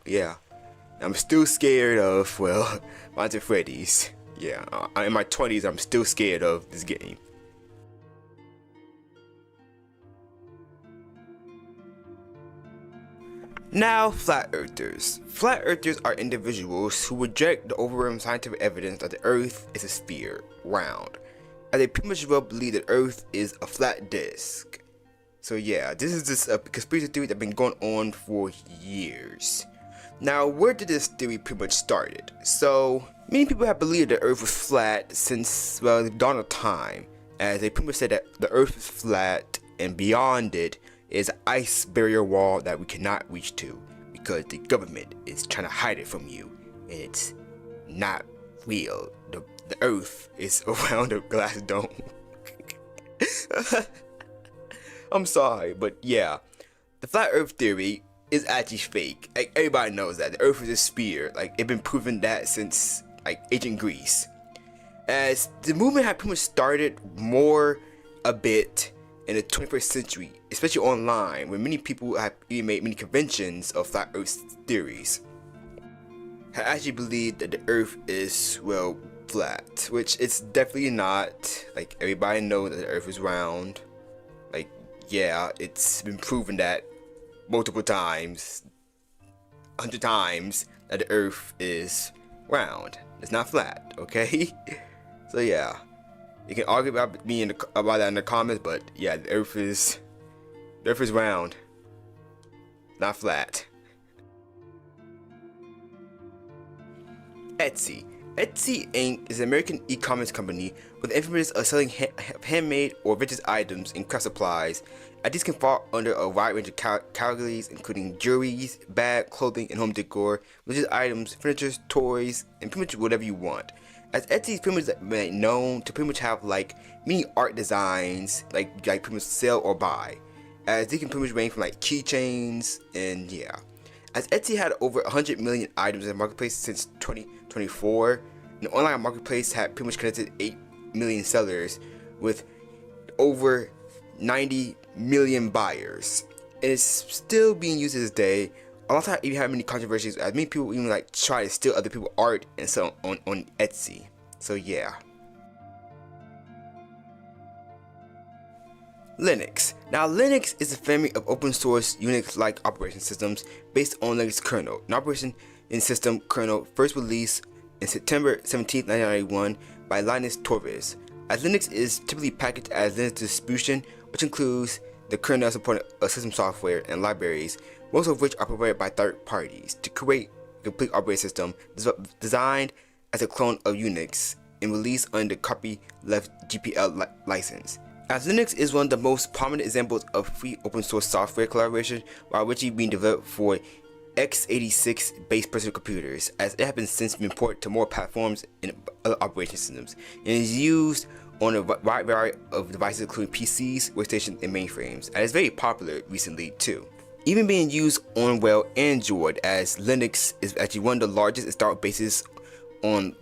Yeah. I'm still scared of, well, Five Nights at Freddy's. Yeah, in my 20s, I'm still scared of this game. Now, Flat Earthers. Flat Earthers are individuals who reject the overwhelming scientific evidence that the Earth is a sphere, round, and they pretty much well believe that Earth is a flat disc. So yeah, this is just a conspiracy theory that's been going on for years. Now, where did this theory pretty much started? So, many people have believed the Earth was flat since, well, the dawn of time, as they pretty much said that the Earth is flat, and beyond it is an ice barrier wall that we cannot reach to, because the government is trying to hide it from you, and it's not real. The Earth is around a glass dome. I'm sorry, but yeah, the flat Earth theory is actually fake. Like, everybody knows that the Earth is a sphere. Like, it's been proven that since, like, ancient Greece. As the movement had pretty much started more a bit in the 21st century, especially online, where many people have even made many conventions of flat Earth theories. I actually believe that the Earth is, well, flat, which it's definitely not. Like, everybody knows that the Earth is round. Like, yeah, it's been proven that multiple times, 100 times, that the Earth is round. It's not flat, okay? So yeah, you can argue about me about that in the comments, but yeah, the Earth is round, not flat. Etsy. Etsy Inc. is an American e-commerce company with the infamous of selling handmade or vintage items and craft supplies. Etsy can fall under a wide range of categories, including jewelry, bag, clothing, and home decor, religious items, furniture, toys, and pretty much whatever you want. As Etsy is pretty much known to pretty much have like many art designs, like pretty much sell or buy, as they can pretty much range from like keychains and yeah. As Etsy had over 100 million items in the marketplace since 2024, the online marketplace had pretty much connected 8 million sellers with over 90 million buyers. It is still being used to this day. Alongside even having many controversies, as many people even like try to steal other people's art and sell on Etsy. So yeah. Linux. Now Linux is a family of open source Unix-like operating systems based on Linux kernel. An operating system kernel first released in September 17, 1991 by Linus Torvalds. As Linux is typically packaged as Linux distribution, which includes the kernel supporting system software and libraries, most of which are provided by third parties, to create a complete operating system designed as a clone of Unix and released under copyleft GPL license. As Linux is one of the most prominent examples of free open source software collaboration, while which being developed for x86 based personal computers, as it has been since been ported to more platforms and other operating systems, and is used on a wide variety of devices including PCs, workstations, and mainframes, and is very popular recently too. Even being used on Android, as Linux is actually one of the largest installed bases on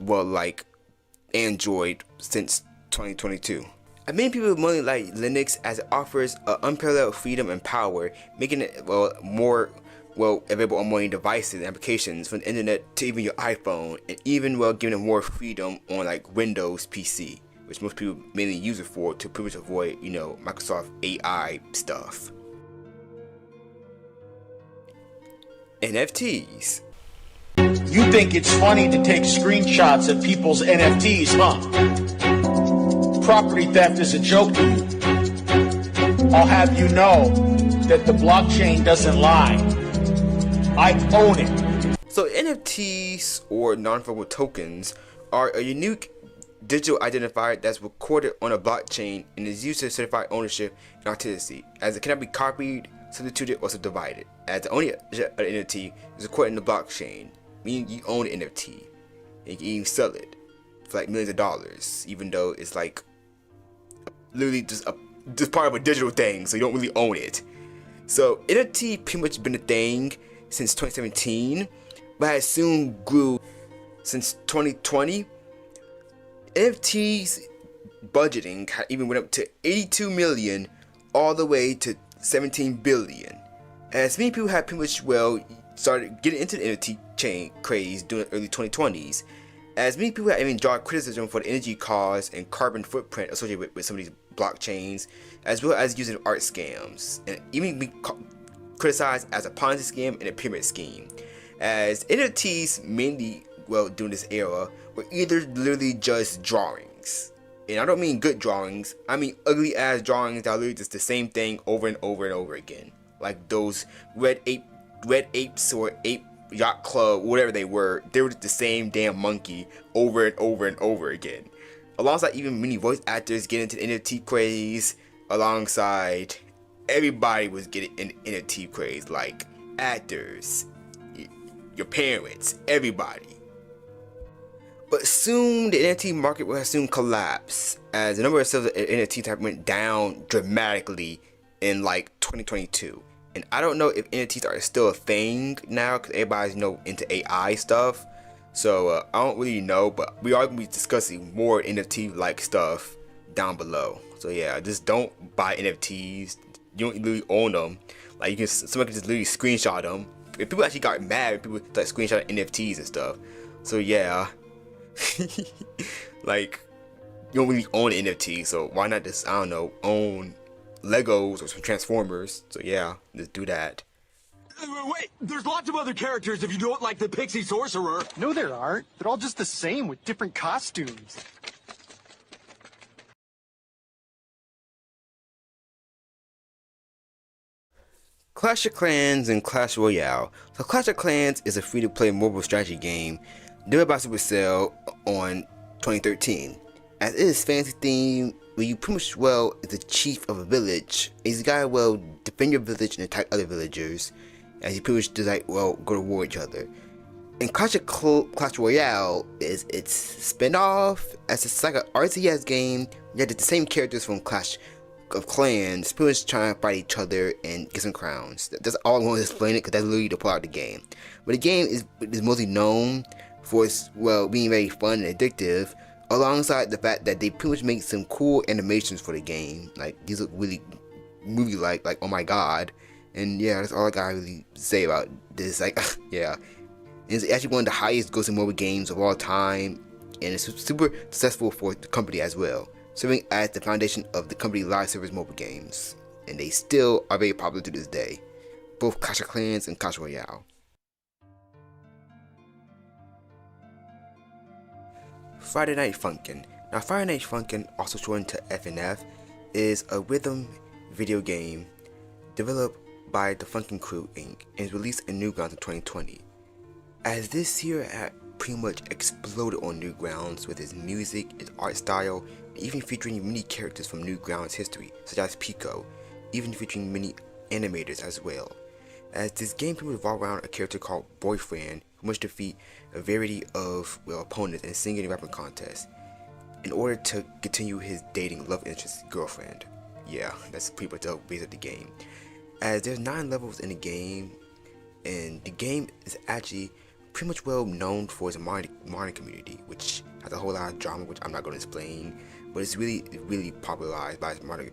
Android since 2022. And many people really like Linux as it offers unparalleled freedom and power, making it more available on more devices and applications, from the internet to even your iPhone, and even giving it more freedom on like Windows PC, which most people mainly use it for to pretty much avoid Microsoft AI stuff. NFTs. You think it's funny to take screenshots of people's NFTs, huh? Property theft is a joke to you. I'll have you know that the blockchain doesn't lie. I own it. So NFTs, or non-fungible tokens, are a unique digital identifier that's recorded on a blockchain and is used to certify ownership and authenticity, as it cannot be copied, substituted, or subdivided, as the owner of the NFT is recorded in the blockchain, meaning you own the NFT, and you can even sell it for like millions of dollars, even though it's like literally just part of a digital thing, so you don't really own it. So NFT pretty much been a thing since 2017, but has soon grew since 2020. NFTs budgeting even went up to 82 million all the way to 17 billion. As many people have pretty much started getting into the NFT chain craze during the early 2020s, as many people have even drawn criticism for the energy cost and carbon footprint associated with some of these blockchains, as well as using art scams, and even be criticized as a Ponzi scheme and a pyramid scheme, as NFTs mainly during this era were either literally just drawings, and I don't mean good drawings, I mean ugly ass drawings that are literally just the same thing over and over and over again, like those red apes or ape yacht club, whatever they were just the same damn monkey over and over and over again. Alongside even many voice actors getting into the NFT craze, alongside everybody was getting in NFT craze, like actors, your parents, everybody. But soon the NFT market will soon collapse, as the number of sales of NFT type went down dramatically in like 2022. And I don't know if NFTs are still a thing now, because everybody's into AI stuff. So I don't really know, but we are going to be discussing more NFT like stuff down below. So yeah, just don't buy NFTs. You don't literally own them. Like somebody can just literally screenshot them. If people actually got mad, people like screenshot NFTs and stuff. So yeah, like you don't really own an NFT. So why not just own Legos or some Transformers? So yeah, just do that. Wait, there's lots of other characters if you don't like the Pixie Sorcerer. No, there aren't. They're all just the same with different costumes. Clash of Clans and Clash Royale. So Clash of Clans is a free-to-play mobile strategy game developed by Supercell on 2013. As it is fantasy themed, where you pretty much, well, is the chief of a village, and you gotta, well, defend your village and attack other villagers, as you pretty much just like, well, go to war with each other. And Clash Royale is its spin-off, as it's like an RTS game, yet it's the same characters from Clash of Clans, pretty much trying to fight each other and get some crowns. That's all I want to explain it, because that's literally the plot of the game. But the game is mostly known for its, well, being very fun and addictive, alongside the fact that they pretty much make some cool animations for the game. Like, these look really movie-like, like, oh my god. And yeah, that's all I gotta really say about this. Like, yeah. And it's actually one of the highest grossing mobile games of all time, and it's super successful for the company as well, serving as the foundation of the company live service mobile games. And they still are very popular to this day, both Clash of Clans and Clash Royale. Friday Night Funkin'. Now, Friday Night Funkin', also shortened to FNF, is a rhythm video game developed by the Funkin' Crew Inc. and is released in Newgrounds in 2020. As this year had pretty much exploded on Newgrounds with its music, its art style, and even featuring many characters from Newgrounds history, such as Pico, even featuring many animators as well. As this game pretty much revolved around a character called Boyfriend, who must defeat a variety of, well, opponents in a singing and rapping contest in order to continue his dating love interest girlfriend. Yeah, that's pretty much the base of the game. As there's 9 levels in the game, and the game is actually pretty much well known for its modern community, which has a whole lot of drama, which I'm not going to explain, but it's really popularized by its modern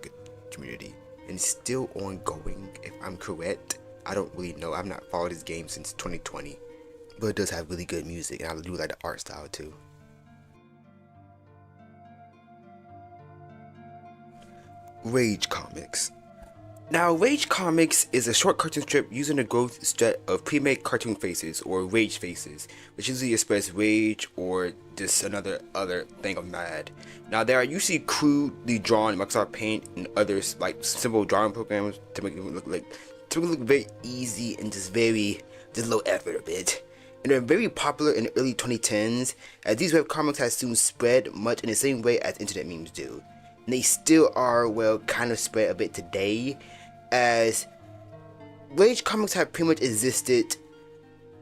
community, and it's still ongoing, if I'm correct. I don't really know. I've not followed this game since 2020, but it does have really good music, and I do like the art style too. Rage Comics. Now, Rage Comics is a short cartoon strip using the growth set of pre-made cartoon faces, or rage faces, which usually express rage or just other thing of mad. Now, they are usually crudely drawn in Microsoft Paint and others like simple drawing programs to make it look very easy and just low effort a bit. And they're very popular in the early 2010s, as these webcomics have soon spread much in the same way as internet memes do. And they still are, well, kind of spread a bit today, as Rage Comics have pretty much existed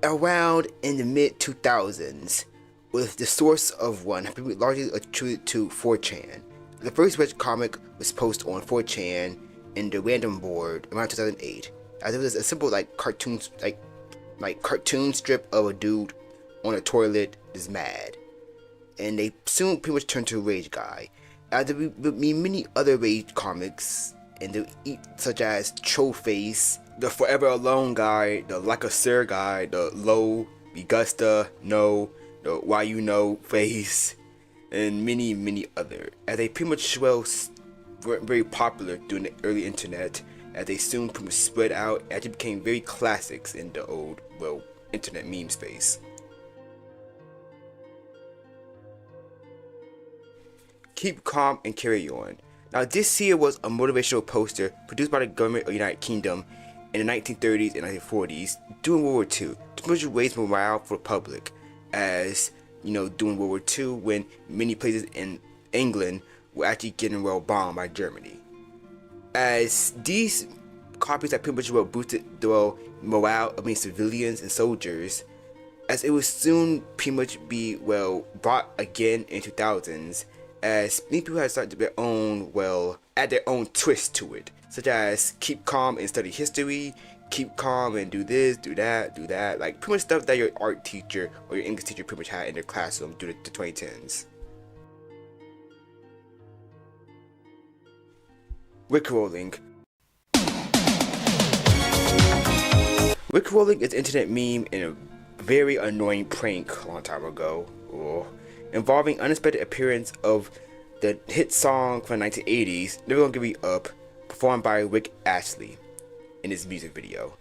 around in the mid 2000s, with the source of one largely attributed to 4chan. The first Rage comic was posted on 4chan in the random board around 2008, as it was a simple cartoon strip of a dude on a toilet is mad, and they soon pretty much turned to a Rage guy. As there will be many other Rage comics, and such as Trollface, the Forever Alone guy, the Like a Sir guy, the Low, Augusta, No, the Why You Know face, and many other. As they pretty much were very popular during the early internet, as they soon pretty much spread out and actually became very classics in the old, well, internet meme space. Keep Calm and Carry On. Now, this here was a motivational poster produced by the government of the United Kingdom in the 1930s and 1940s during World War II to pretty much raise morale for the public, as you know, during World War II when many places in England were actually getting well bombed by Germany. As these copies that pretty much well boosted the morale of many civilians and soldiers, as it would soon pretty much be well bought again in 2000s, as many people had started their own, well, add their own twist to it, such as keep calm and study history, keep calm and do this, do that, like pretty much stuff that your art teacher or your English teacher pretty much had in their classroom during the 2010s. Rickrolling. Rickrolling is an internet meme and a very annoying prank a long time ago, involving unexpected appearance of the hit song from the 1980s, Never Gonna Give Me Up, performed by Rick Astley in his music video.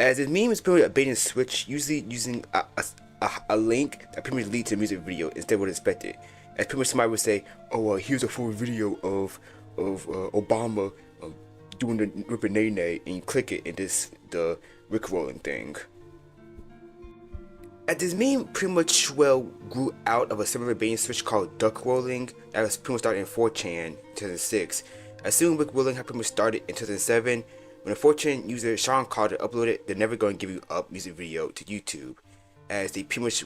as his meme is pretty much a bait and switch, usually using a link that pretty much leads to a music video instead of what expected. As pretty much somebody would say, oh, here's a full video of Obama doing the ripping nay nay, and you click it and this the rickrolling thing. As this meme pretty much grew out of a similar bait and switch called duck rolling that was pretty much started in 4chan 2006. As soon as rickrolling had pretty much started in 2007, when a 4chan user Sean Carter uploaded the Never Gonna Give You Up music video to YouTube, as they pretty much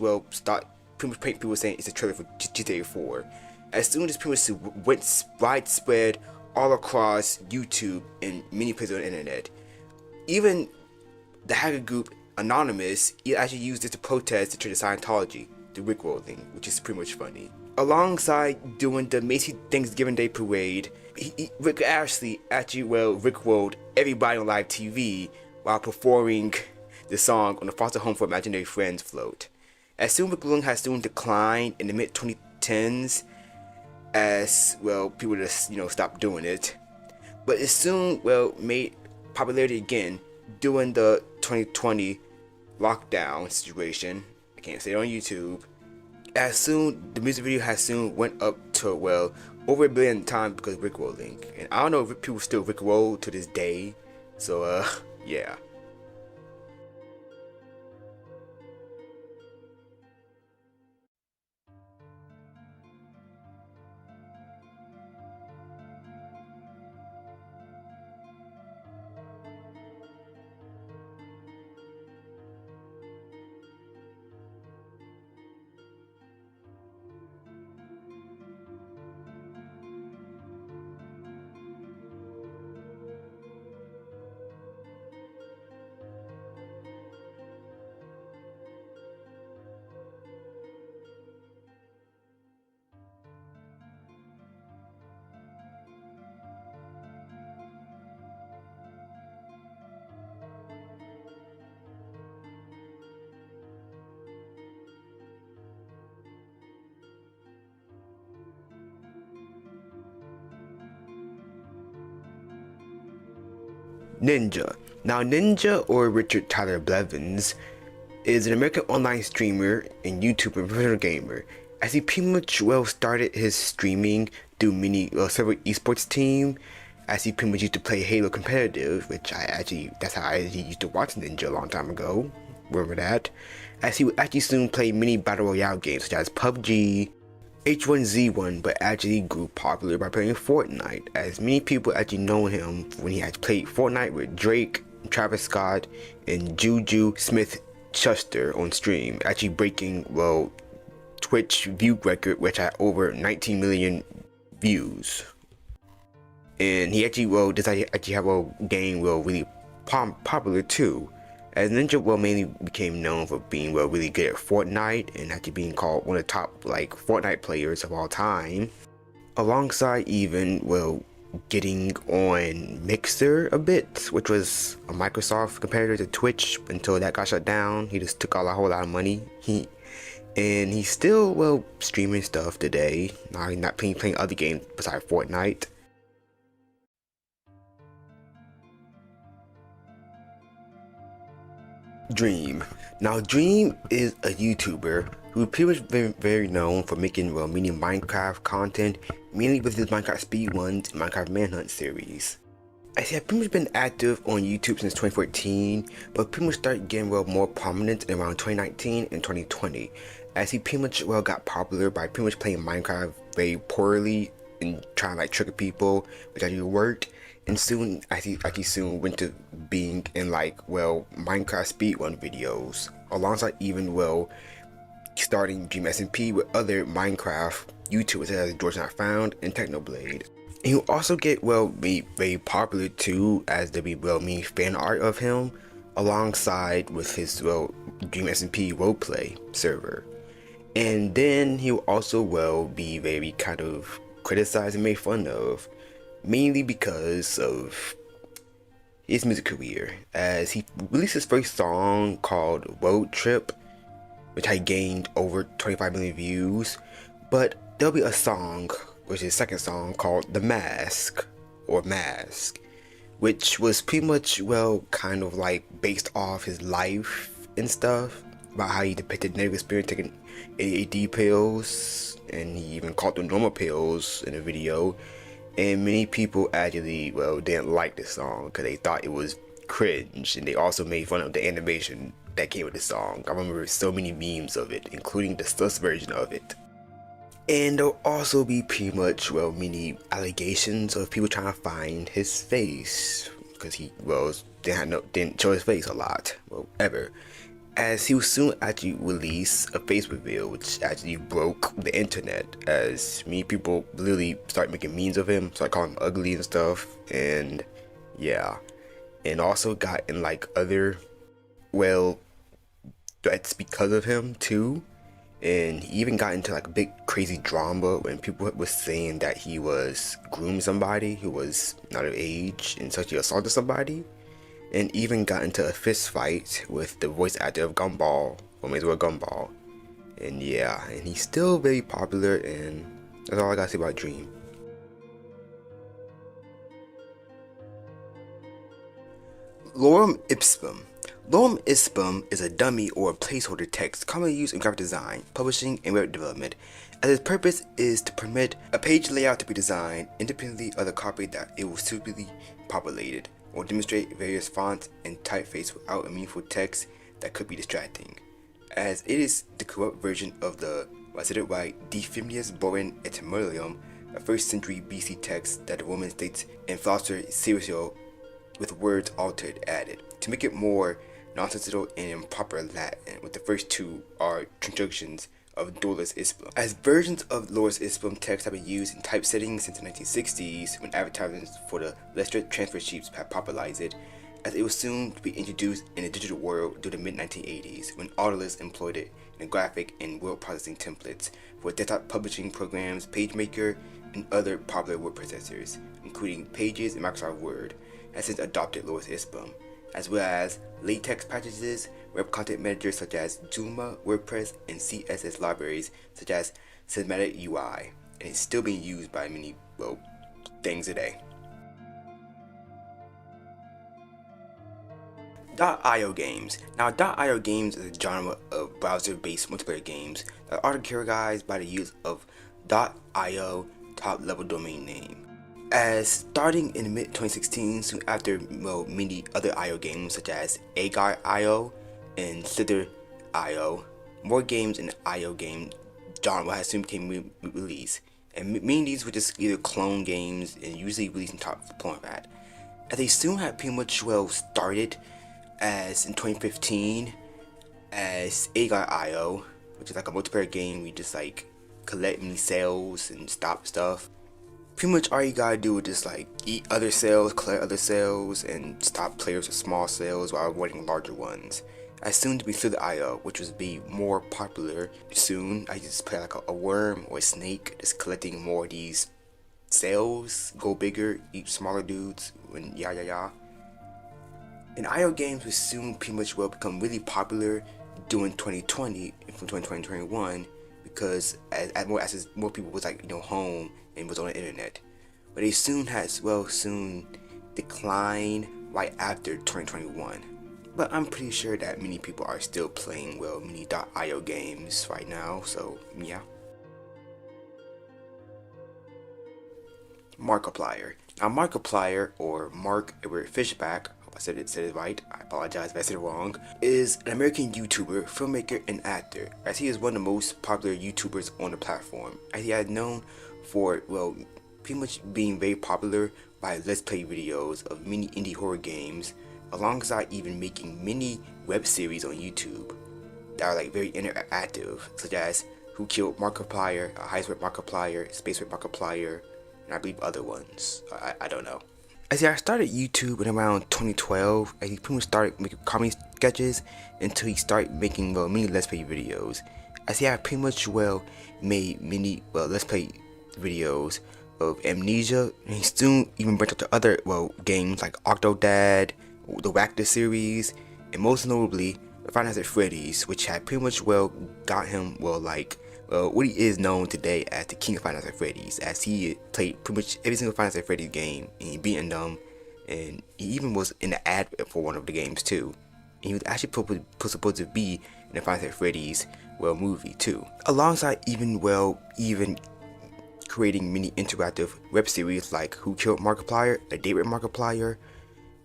paint people saying it's a trailer for GTA 4. As soon as pretty much went widespread all across YouTube and many places on the internet. Even the hacker group Anonymous actually used this to protest the Church of Scientology, the rickrolling, which is pretty much funny. Alongside doing the Macy's Thanksgiving Day Parade, Rick Ashley actually rickrolled everybody on live TV while performing the song on the Foster Home for Imaginary Friends float. As soon as rickrolling has soon declined in the mid 2010s, as people just stopped doing it, but it soon made popularity again during the 2020 lockdown situation. I can't say it on YouTube. As soon the music video has soon went up to over 1 billion times because of rickrolling, and I don't know if people still rickroll to this day. So yeah. Ninja. Now, Ninja, or Richard Tyler Blevins, is an American online streamer and YouTuber and professional gamer. As he pretty much started his streaming through several esports team, as he pretty much used to play Halo competitive, which that's how I used to watch Ninja a long time ago. Remember that? As he would actually soon play many battle royale games such as PUBG, H1Z1, but actually grew popular by playing Fortnite, as many people actually know him when he had played Fortnite with Drake, Travis Scott, and Juju Smith-Schuster on stream, actually breaking Twitch view record, which had over 19 million views. And he actually decided to actually have a game really popular too, as Ninja mainly became known for being really good at Fortnite and actually being called one of the top Fortnite players of all time, alongside even getting on Mixer a bit, which was a Microsoft competitor to Twitch until that got shut down. He just took a whole lot of money. And he's still streaming stuff today. Now he's not playing other games besides Fortnite. Dream. Now, Dream is a YouTuber who pretty much been very known for making many Minecraft content, mainly with his Minecraft Speedruns and Minecraft Manhunt series. As he had pretty much been active on YouTube since 2014, but pretty much started getting more prominent in around 2019 and 2020, as he pretty much got popular by pretty much playing Minecraft very poorly and trying to trick people, which actually worked. And soon, he soon went to being in Minecraft speedrun videos, alongside even starting Dream SMP with other Minecraft YouTubers such as George Not Found and Technoblade. And he'll also get be very popular too, as there be many fan art of him, alongside with his Dream SMP roleplay server. And then he'll also be very kind of criticized and made fun of, mainly because of his music career, as he released his first song called Road Trip, which had gained over 25 million views, but there'll be a song, which is his second song, called The Mask, or Mask, which was pretty much, well, kind of like based off his life and stuff, about how he depicted negative experience taking AAD pills, and he even called them normal pills in a video. And many people actually, well, didn't like this song because they thought it was cringe, and they also made fun of the animation that came with the song. I remember so many memes of it, including the Slush version of it. And there'll also be pretty much, well, many allegations of people trying to find his face, because he, well, didn't show his face a lot, well, ever. As he will soon actually release a face reveal, which actually broke the internet, as many people literally start making memes of him, start calling him ugly and stuff, and yeah. And also got in like other, well, threats because of him too. And he even got into like a big crazy drama when people were saying that he was grooming somebody who was not of age and sexually assaulted somebody. And even got into a fist fight with the voice actor of Gumball, or maybe Gumball. And yeah, and he's still very popular, and that's all I gotta say about Dream. Lorem Ipsum. Lorem Ipsum is a dummy or placeholder text commonly used in graphic design, publishing, and web development, as its purpose is to permit a page layout to be designed independently of the copy that it will suitably populated, or demonstrate various fonts and typeface without a meaningful text that could be distracting, as it is the corrupt version of the, was it right, Defimius Borin Etymologium, a 1st century BC text that the Roman states in Foster Sericio with words altered added, to make it more nonsensical and improper Latin, with the first two are transcriptions of Dolus Ispum. As versions of Dolus Ispum text have been used in typesetting since the 1960s, when advertisements for the Leicester transfer sheets have popularized it, as it was soon to be introduced in the digital world during the mid-1980s, when Autolus employed it in graphic and word processing templates for desktop publishing programs, PageMaker, and other popular word processors, including Pages and Microsoft Word, has since adopted Dolus Ispum, as well as latex packages, web content managers such as Joomla, WordPress, and CSS libraries such as Cinematic UI, and it's still being used by many, well, things today. .io games. Now, .io games is a genre of browser-based multiplayer games that are characterized by the use of .io top-level domain name. As starting in the mid-2016, soon after, well, many other IO games such as Agar.io and Slither.io, more games in the IO game genre has soon became released, and many of these were just either clone games and usually released in top format. As they soon had pretty much, well, started as in 2015 as Agar.io, which is like a multiplayer game where you just like collect mini cells and stop stuff. Pretty much all you gotta do is just like eat other cells, collect other cells, and stop players with small cells while avoiding larger ones. As soon to be Slither.io, which was be more popular soon. I just play like a worm or a snake, just collecting more of these cells, go bigger, eat smaller dudes, and yeah. And IO games would soon pretty much will become really popular during 2020 and from 2021, because as more people was like, home and was on the internet. But they soon declined right after 2021. But I'm pretty sure that many people are still playing, well, many .io games right now, so yeah. Markiplier. Now, Markiplier, or Mark Edward Fishback, I hope I said it right, I apologize if I said it wrong, is an American YouTuber, filmmaker, and actor, as he is one of the most popular YouTubers on the platform, as he is known for, well, pretty much being very popular by Let's Play videos of many indie horror games, alongside even making many web series on YouTube that are like very interactive, such as Who Killed Markiplier, Iceberg Markiplier, Spaceberg Markiplier, and I believe other ones. I don't know. As I started YouTube in around 2012, and he pretty much started making comedy sketches until he started making, well, many Let's Play videos. As he had pretty much, well, made many, well, Let's Play videos of Amnesia, and he soon even branched out to other, well, games like Octodad, the Whacker series, and most notably Five Nights at Freddy's, which had pretty much, well, got him, well, like, what he is known today as the King of Five Nights at Freddy's, as he played pretty much every single Five Nights at Freddy's game and he beaten them and he even was in the ad for one of the games too. And he was actually supposed to be in the Five Nights at Freddy's movie too, alongside even creating many interactive web series like Who Killed Markiplier, A Date with Markiplier,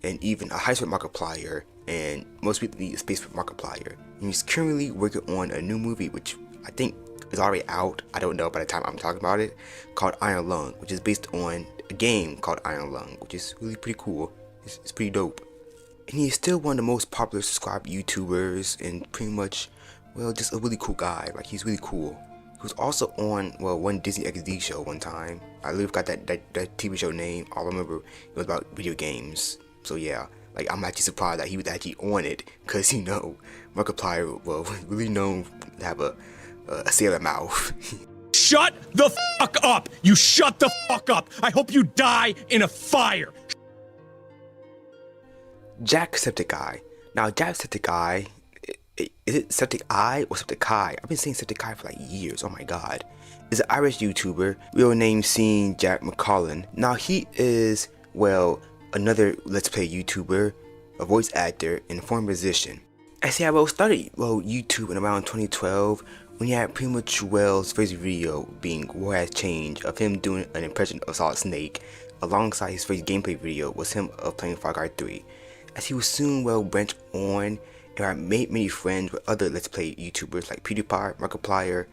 and even A Heist with Markiplier, and most recently A Space with Markiplier. And he's currently working on a new movie, which I think is already out, I don't know by the time I'm talking about it, called Iron Lung, which is based on a game called Iron Lung, which is really pretty cool. It's pretty dope. And he is still one of the most popular subscribed YouTubers, and pretty much, well, just a really cool guy. Like, he's really cool. He was also on, well, one Disney XD show one time. I literally forgot that TV show name. All I remember, it was about video games. So yeah, like, I'm actually surprised that he was actually on it, because, you know, Markiplier, well, really known to have a sailor mouth. Shut the fuck up! You shut the fuck up! I hope you die in a fire! Jacksepticeye. Now, Jacksepticeye, is it Septiceye or Septiceye? I've been saying Septiceye for like years, oh my god. Is an Irish YouTuber, real name Sean Jack McCollin. Now, he is, well, another Let's Play YouTuber, a voice actor, and a former musician. I see, I started YouTube in around 2012 when he had pretty much his first video being War Has Changed of him doing an impression of Solid Snake. Alongside his first gameplay video was him of playing Far Cry 3. As he was soon branched on and I made many friends with other Let's Play YouTubers like PewDiePie, Markiplier,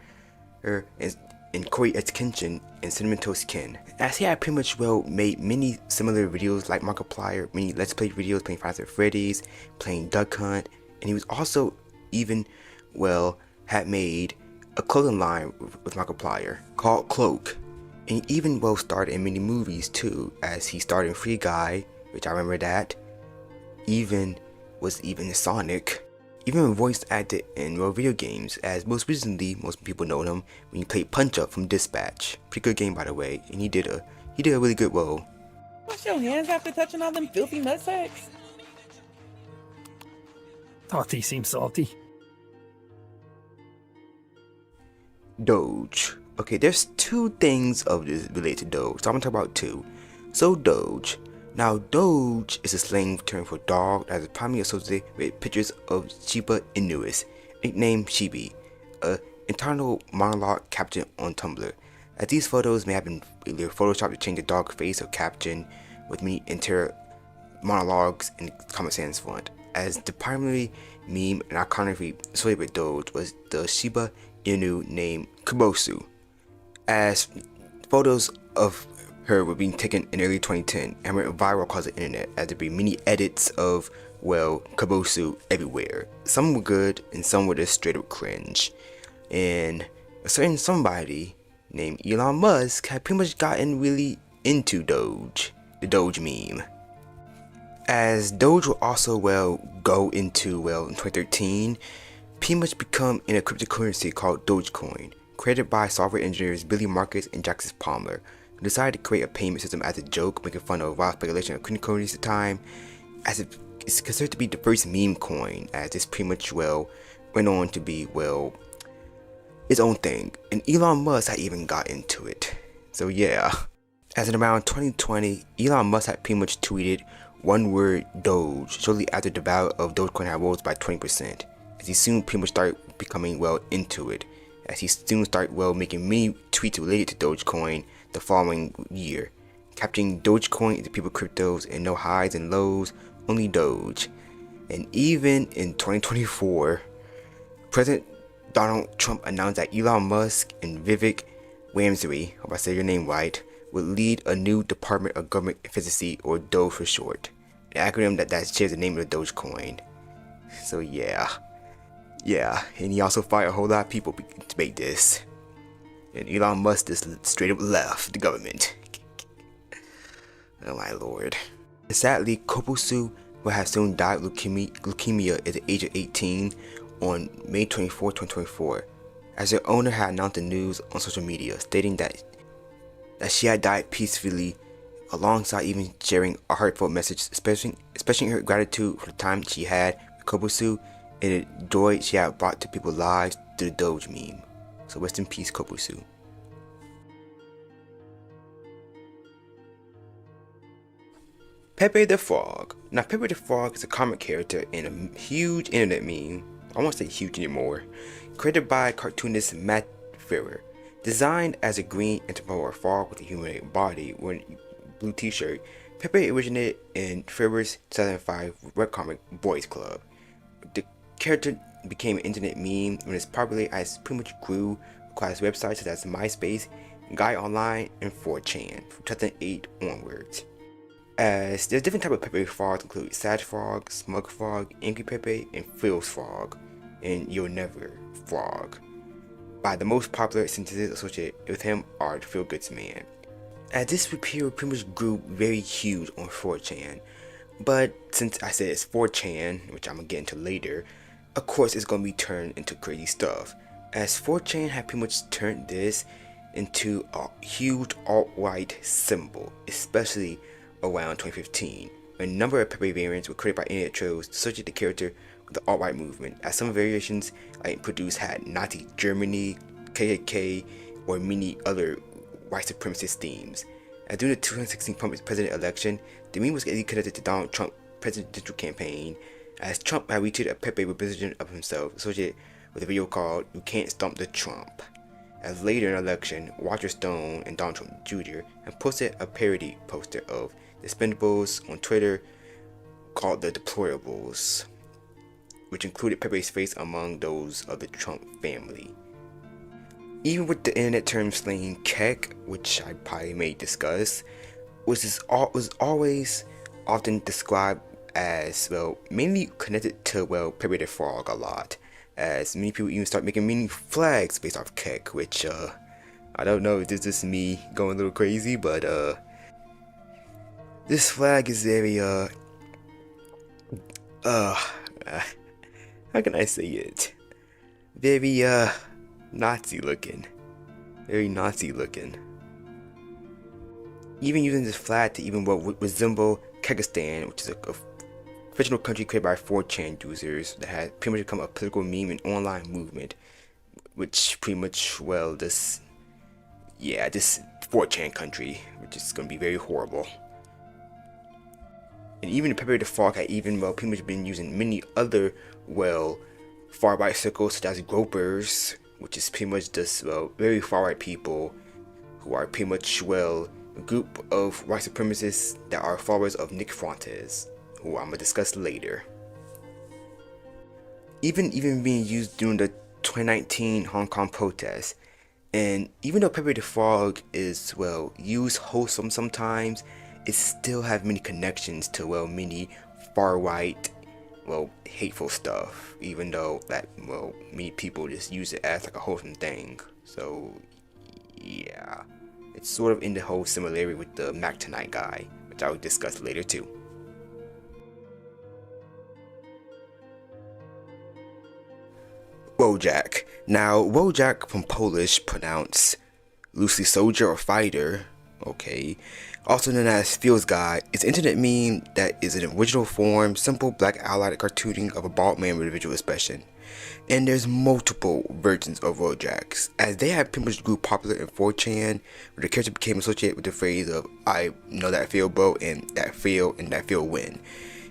and Corey Kenshin and Cinnamon Toast Ken. As he had pretty much made many similar videos like Markiplier, many Let's Play videos playing Five Nights at Freddy's, playing Duck Hunt, and he was also even had made a clothing line with Markiplier called Cloak. And he even starred in many movies too, as he starred in Free Guy, which I remember that. Even Sonic. Even voice acted in video games, as most recently most people know him when he played Punch Up from Dispatch. Pretty good game by the way, and he did a really good role. Wash your hands after touching all them filthy nutsacks. Thought he seemed salty. Doge. Okay, there's two things of this related to Doge, so I'm gonna talk about two. So Doge. Now Doge is a slang term for dog that is primarily associated with pictures of Shiba Inuus, nicknamed Shibi, a internal monologue caption on Tumblr. As these photos may have been either photoshopped to change the dog face or caption with many interior monologues and Comic Sans font. As the primary meme and iconography associated with Doge was the Shiba Inu named Kubosu, as photos of her were being taken in early 2010 and went viral across the internet, as there be many edits of Kubosu everywhere. Some were good and some were just straight up cringe. And a certain somebody named Elon Musk had pretty much gotten really into Doge, the Doge meme. As Doge will also go into in 2013 pretty much become in a cryptocurrency called Dogecoin, created by software engineers Billy Marcus and Jackson Palmer, who decided to create a payment system as a joke, making fun of wild speculation of cryptocurrencies at the time, as it's considered to be the first meme coin, as this pretty much went on to be its own thing, and Elon Musk had even got into it. So yeah, as in around 2020, Elon Musk had pretty much tweeted one word Doge shortly after the value of Dogecoin had rose by 20%, as he soon pretty much started becoming into it, as he soon started making many tweets related to Dogecoin the following year, capturing Dogecoin into people cryptos and no highs and lows, only Doge. And even in 2024, President Donald Trump announced that Elon Musk and Vivek Ramsey, hope I say your name right, would lead a new Department of Government Efficiency, or DOGE for short, the acronym that shares the name of the Dogecoin. So yeah, and he also fired a whole lot of people to make this. And Elon Musk just straight up left the government. Oh my lord. And sadly, Kobusu will have soon died of leukemia at the age of 18 on May 24, 2024, as her owner had announced the news on social media, stating that she had died peacefully, alongside even sharing a heartfelt message, expressing her gratitude for the time she had with Kobusu and the joy she had brought to people's lives through the Doge meme. So rest in peace, Kobusu. Pepe the Frog. Now, Pepe the Frog is a comic character in a huge internet meme. I won't say huge anymore. Created by cartoonist Matt Ferrer. Designed as a green anthropomorphic frog with a humanoid body wearing a blue t-shirt, Pepe originated in Ferrer's 2005 webcomic Boys Club. The character became an internet meme when its popularity as pretty much grew across websites such as MySpace, Guy Online, and 4chan from 2008 onwards. As there's different types of Pepe frogs include Sad Frog, Smug Frog, Angry Pepe, and Phil's Frog, and You'll Never Frog. By the most popular sentences associated with him are the Feel Goods Man. As this repeal pretty much grew very huge on 4chan, but since I said it's 4chan, which I'm gonna get into later, of course it's gonna be turned into crazy stuff, as 4chan had pretty much turned this into a huge alt-right symbol, especially around 2015. A number of Pepe variants were created by internet trolls to associate the character with the alt-right movement, as some variations like produced had Nazi Germany, KKK, or many other white supremacist themes. As during the 2016 president election, the meme was getting connected to Donald Trump's presidential campaign, as Trump had retweeted a Pepe representation of himself associated with a video called "You Can't Stomp the Trump." As later in the election, Roger Stone and Donald Trump Jr. had posted a parody poster of the Expendables on Twitter called the Deplorables, which included Pepe's face among those of the Trump family. Even with the internet term slang kek, which I probably may discuss, was always often described as, well, mainly connected to, well, Pepe the Frog a lot, as many people even start making mini flags based off kek, which, I don't know if this is me going a little crazy, but, this flag is very, how can I say it? Very, Nazi looking. Very Nazi looking. Even using this flag to even what resemble Kyrgyzstan, which is a fictional country created by 4chan users that had pretty much become a political meme and online movement, which pretty much, well, this 4chan country, which is going to be very horrible. And even the Pepe the Frog had even, well, pretty much been using many other, well, far right circles such as gropers, which is pretty much just, well, very far right people who are pretty much, well, a group of white supremacists that are followers of Nick Fuentes, who I'm gonna discuss later. Even being used during the 2019 Hong Kong protests, and even though Pepe the Frog is, well, used wholesome sometimes, it still have many connections to, well, many far right, well, hateful stuff, even though that, well, many people just use it as like a wholesome thing. So yeah, it's sort of in the whole similarity with the Mac Tonight guy, which I will discuss later too. Wojak. Now, Wojak from Polish, pronounced loosely soldier or fighter, okay, also known as Feels Guy, is an internet meme that is an original form, simple black outlined cartooning of a bald man with a visual expression. And there's multiple versions of Wojaks, as they have pretty much grew popular in 4chan, where the character became associated with the phrase of "I know that feel bro," and "that feel," and "that feel win."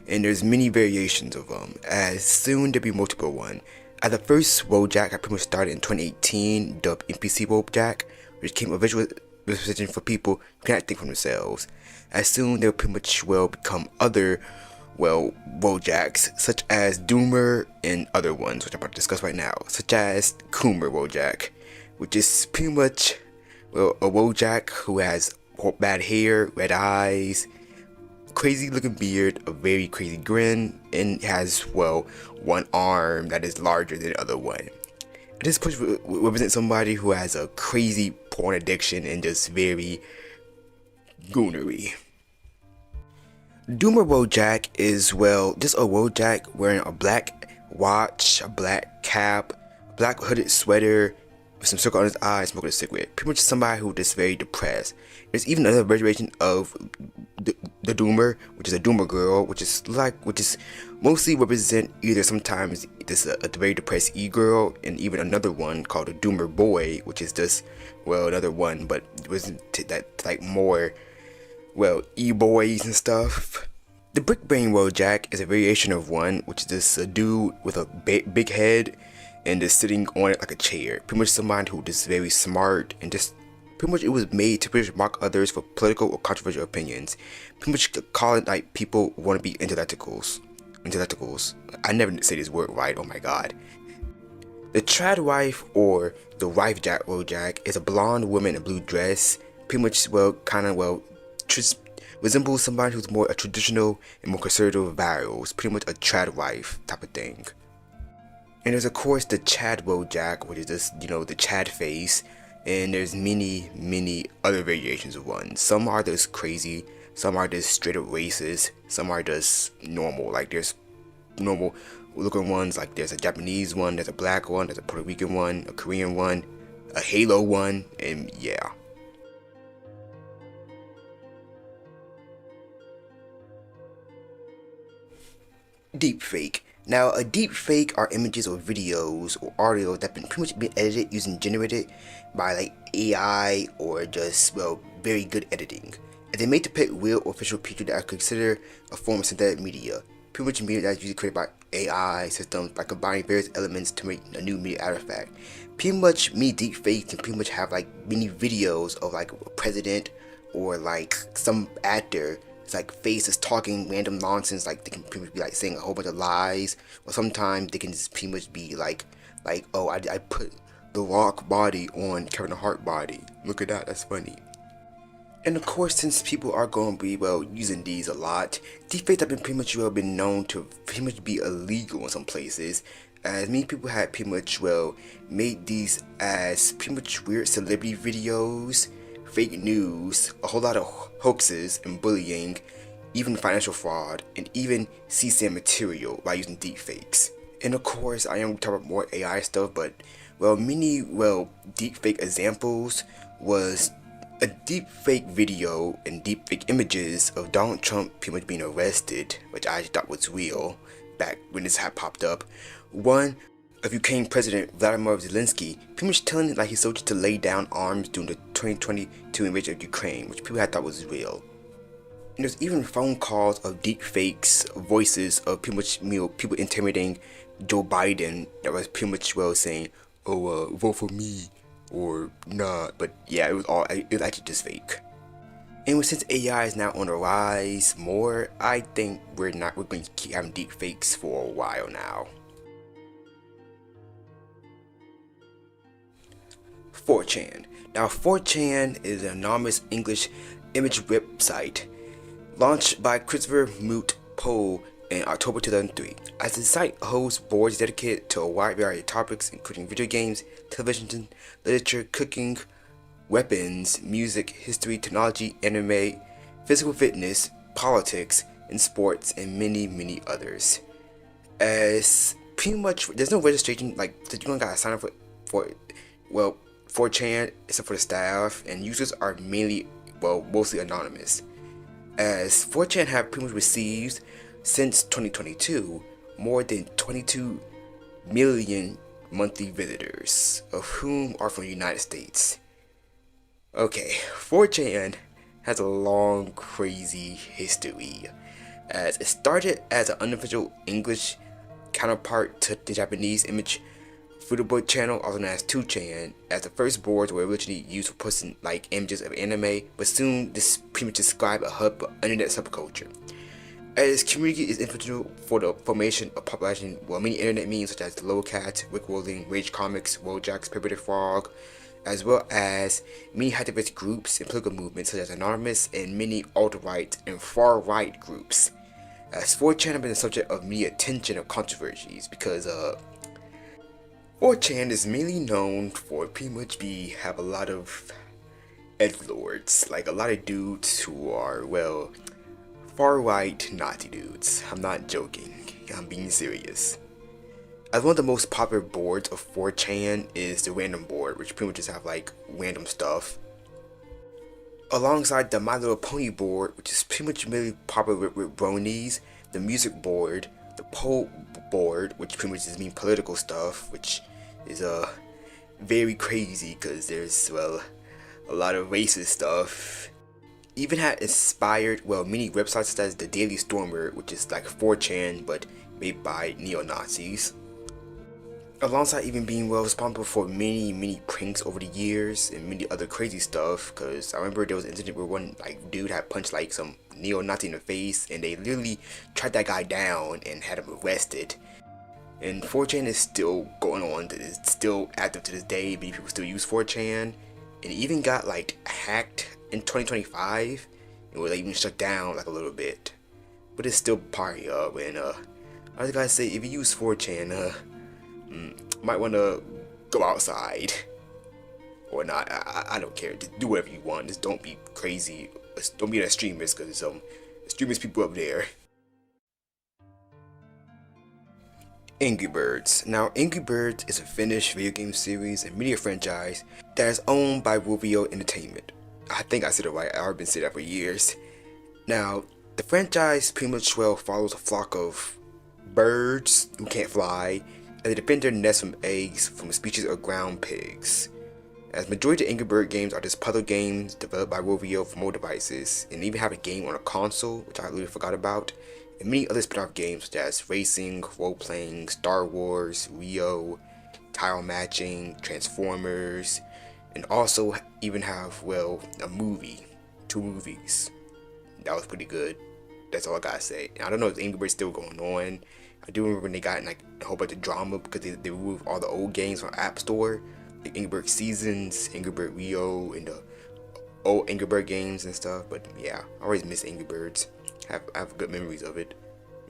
And there's many variations of them, as soon there'll be multiple one. As the first Wojak I pretty much started in 2018, dubbed NPC Wojak, which became a visual representation for people who cannot think for themselves. As soon they'll pretty much, well, become other, well, Wojaks, such as Doomer and other ones, which I'm about to discuss right now, such as Coomer Wojak, which is pretty much, well, a Wojak who has bad hair, red eyes, crazy looking beard, a very crazy grin, and has, well, one arm that is larger than the other one. This push represents somebody who has a crazy porn addiction and just very goonery. Doomer Wojak is, well, just a Wojak wearing a black watch, a black cap, a black hooded sweater with some circle on his eyes, smoking a cigarette. Pretty much somebody who is very depressed. There's even another variation of the Doomer, which is a Doomer girl, which is mostly represent either sometimes this a very depressed e-girl, and even another one called a Doomer boy, which is just, well, another one, but it wasn't that like more, well, e-boys and stuff. The brick brain Wojak is a variation of one, which is this a dude with a big head and just sitting on it like a chair. Pretty much somebody who is very smart and just pretty much it was made to pretty much mock others for political or controversial opinions. Pretty much calling like people who want to be intellectuals. I never say this word right, oh my god. The trad wife or the wife Jack Wojak is a blonde woman in a blue dress. Pretty much resembles somebody who's more a traditional and more conservative values. Pretty much a trad wife type of thing. And there's of course the Chad Wojak, which is this, the Chad face. And there's many other variations of one. Some are just crazy, some are just straight up racist, some are just normal. Like there's normal looking ones, like there's a Japanese one, there's a black one, there's a Puerto Rican one, a Korean one, a Halo one, and yeah. Deepfake. Now, a deepfake are images or videos or audio that pretty much been edited using generated by like AI or just very good editing. And they made to depict real or official people that are considered a form of synthetic media. Pretty much media that is usually created by AI systems by combining various elements to make a new media artifact. Pretty much deepfakes can pretty much have like many videos of like a president or like some actor. It's like face is talking random nonsense, like they can pretty much be like saying a whole bunch of lies, or sometimes they can just pretty much be like oh I put the Rock body on Kevin Hart body. Look at that, that's funny. And of course, since people are going to be using these a lot, deepfakes have been pretty much been known to pretty much be illegal in some places, as many people had pretty much made these as pretty much weird celebrity videos, fake news, a whole lot of hoaxes and bullying, even financial fraud, and even CSAM material by using deepfakes. And of course, I am talking about more AI stuff, but many deepfake examples was a deepfake video and deepfake images of Donald Trump pretty much being arrested, which I thought was real back when this had popped up. One of Ukraine President Vladimir Zelensky pretty much telling like his soldiers to lay down arms during the 2022 invasion of Ukraine, which people had thought was real. And there's even phone calls of deepfakes, voices of pretty much people intimidating Joe Biden that was pretty much saying, oh vote for me or not, but yeah, it was actually just fake. And since AI is now on the rise more, I think we're going to keep having deepfakes for a while now. 4chan. Now 4chan is an anonymous English image website launched by Christopher Moot Poe in October 2003. As the site hosts boards dedicated to a wide variety of topics including video games, television, literature, cooking, weapons, music, history, technology, anime, physical fitness, politics, and sports, and many others. As pretty much there's no registration, like you don't gotta sign up for 4chan except for the staff, and users are mainly mostly anonymous. As 4chan have pretty much received since 2022 more than 22 million monthly visitors, of whom are from the United States. Okay, 4chan has a long crazy history, as it started as an unofficial English counterpart to the Japanese image football channel, also known as 2chan, as the first boards were originally used for posting like images of anime, but soon this pretty much described a hub internet subculture. As community is influential for the formation of population, many internet memes such as the Lowcat, Wickwolling, Rage Comics, Wojaks, Paper the Frog, as well as many activist groups and political movements such as Anonymous and many alt-right and far-right groups. As 4chan have been the subject of media attention and controversies because 4chan is mainly known for pretty much have a lot of edgelords, like a lot of dudes who are far-right Nazi dudes. I'm not joking, I'm being serious. As one of the most popular boards of 4chan is the random board, which pretty much just have like random stuff. Alongside the My Little Pony board, which is pretty much really popular with bronies, the music board, the poll board, which pretty much just means political stuff, which is very crazy because there's a lot of racist stuff. even had inspired, well, many websites such as the Daily Stormer, which is like 4chan but made by neo-Nazis. Alongside even being well responsible for many pranks over the years and many other crazy stuff, because I remember there was an incident where one like dude had punched like some neo-Nazi in the face and they literally tracked that guy down and had him arrested. And 4chan is still going on, it's still active to this day, many people still use 4chan. It even got like hacked in 2025 and was even shut down like a little bit, but it's still party up. And I just gotta say, if you use 4chan, might want to go outside or not. I don't care. Just do whatever you want. Just don't be crazy. Don't be an extremist, because extremist people up there. Angry Birds. Now, Angry Birds is a Finnish video game series and media franchise that is owned by Rovio Entertainment. I think I said it right. I've been saying that for years. Now, the franchise pretty much follows a flock of birds who can't fly, and they defend their nest from eggs from a species of ground pigs. As majority of Angry Bird games are just puzzle games developed by Rovio for mobile devices, and even have a game on a console, which I really forgot about, and many other spin-off games such as racing, role-playing, Star Wars, Rio, tile matching, Transformers, and also even have, well, a movie, 2 movies. That was pretty good. That's all I gotta say. I don't know if Angry Birds still going on. I do remember when they got in like a whole bunch of drama because they removed all the old games from App Store, like Angry Bird Seasons, Angry Bird Rio, and the old Angry Bird games and stuff. But yeah, I always miss Angry Birds. I have good memories of it.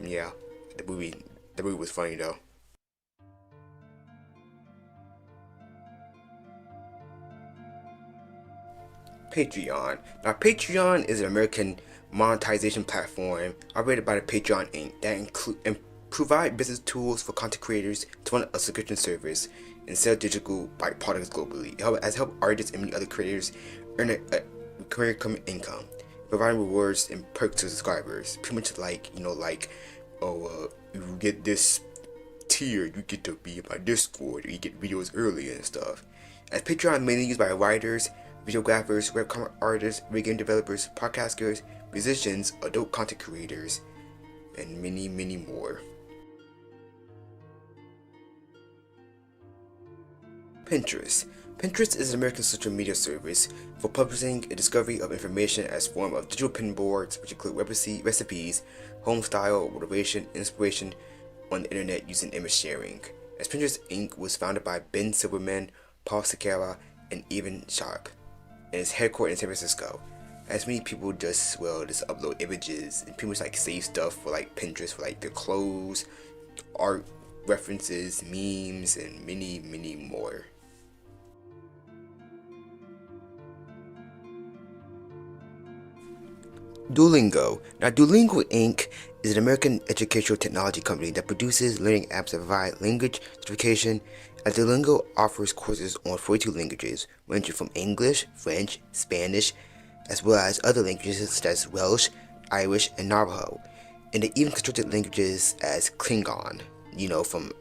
Yeah, the movie was funny though. Patreon. Now, Patreon is an American monetization platform operated by the Patreon Inc. that provide business tools for content creators to run a subscription service and sell digital products globally. It has helped artists and many other creators earn a recurring income, providing rewards and perks to subscribers. Pretty much like, you get this tier, you get to be in my Discord, or you get videos early and stuff. As Patreon is mainly used by writers, videographers, webcomic artists, video game developers, podcasters, musicians, adult content creators, and many more. Pinterest. Pinterest is an American social media service for publishing and discovery of information as form of digital pin boards, which include recipes, home style, motivation, inspiration on the internet using image sharing. As Pinterest Inc. was founded by Ben Silverman, Paul Sequeira, and Evan Sharp, and is headquartered in San Francisco. As many people just upload images and pretty much like save stuff for like Pinterest for like their clothes, art references, memes, and many more. Duolingo. Now, Duolingo Inc. is an American educational technology company that produces learning apps that provide language certification, and Duolingo offers courses on 42 languages, ranging from English, French, Spanish, as well as other languages such as Welsh, Irish, and Navajo. And they even constructed languages as Klingon, from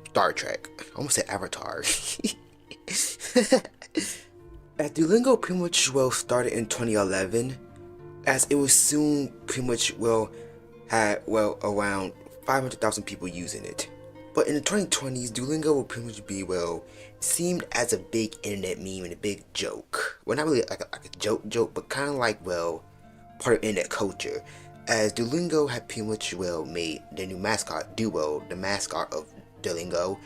Star Trek. I almost said Avatar. As Duolingo pretty much started in 2011, as it was soon pretty much had around 500,000 people using it. But in the 2020s, Duolingo will pretty much be seemed as a big internet meme and a big joke. Well, not really like a joke, but kind of like part of internet culture. As Duolingo had pretty much made their new mascot, Duo, the mascot of Duolingo,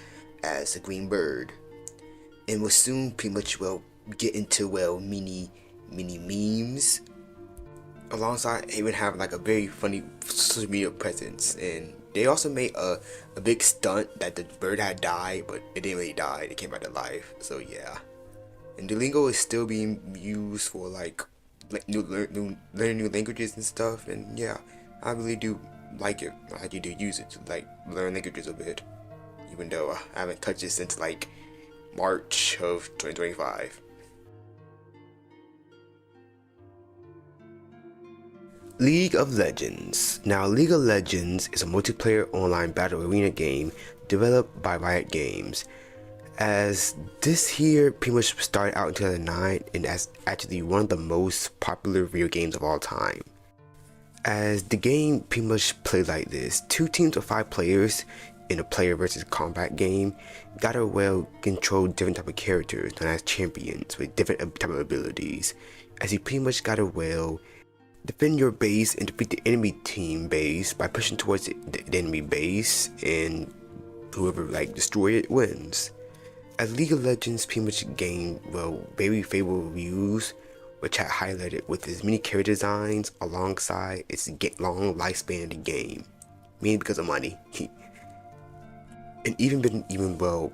as a green bird, and will soon pretty much get into mini memes. Alongside even having like a very funny social media presence, and they also made a big stunt that the bird had died, but it didn't really die. It came back to life. So yeah, and Duolingo is still being used for learning new languages and stuff. And yeah, I really do like it. I do use it to learn languages a bit, even though I haven't touched it since March of 2025. League of Legends. Now, League of Legends is a multiplayer online battle arena game developed by Riot Games. as this here pretty much started out in 2009 and as actually one of the most popular video games of all time. As the game pretty much played like this: 2 teams of 5 players in a player versus combat game gotta control different type of characters known as champions with different type of abilities, as you pretty much gotta defend your base and defeat the enemy team base by pushing towards the enemy base, and whoever destroy it wins. As League of Legends pretty much gained very favorable reviews, which had highlighted with its many character designs alongside its long lifespan of the game, mainly because of money. And even been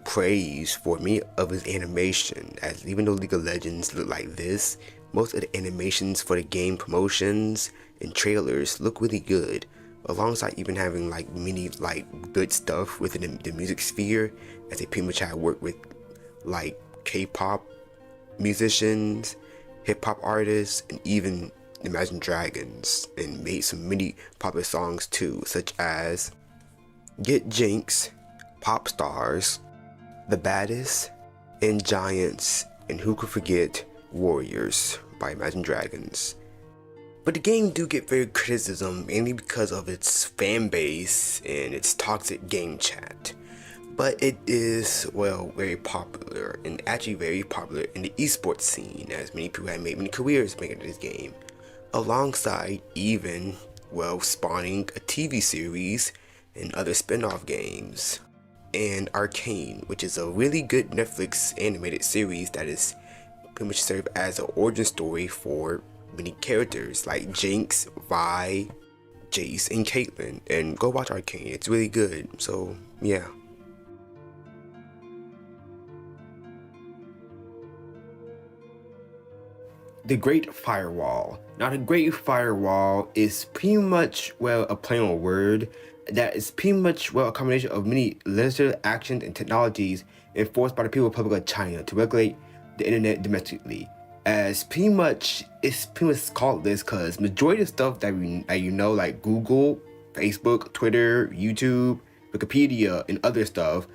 praised for many of its animation, as even though League of Legends look like this, most of the animations for the game promotions and trailers look really good, alongside even having many good stuff within the music sphere, as they pretty much had worked with K-pop musicians, hip-hop artists, and even Imagine Dragons, and made some many popular songs too, such as Get Jinx, Pop Stars, The Baddest, and Giants, and who could forget Warriors by Imagine Dragons. But the game do get very criticism, mainly because of its fan base and its toxic game chat. But it is, very popular, and actually very popular in the esports scene, as many people have made many careers making this game, alongside even, spawning a TV series and other spin-off games. And Arcane, which is a really good Netflix animated series that is pretty much served as an origin story for many characters like Jinx, Vi, Jace, and Caitlyn. And go watch Arcane, it's really good. So yeah. The Great Firewall. Now, the Great Firewall is pretty much, a play on word that is pretty much, a combination of many legislative actions and technologies enforced by the People's Republic of China to regulate the internet domestically. As it's pretty much called this because majority of stuff that like Google, Facebook, Twitter, YouTube, Wikipedia, and other stuff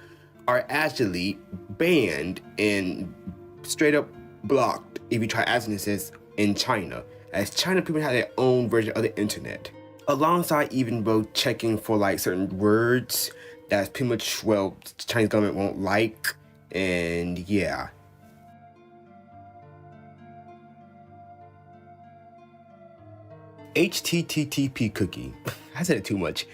are actually banned and straight up blocked if you try accessing this in China, as China people have their own version of the internet, alongside even checking for certain words that's pretty much the Chinese government won't like. And yeah, HTTP cookie. I said it too much.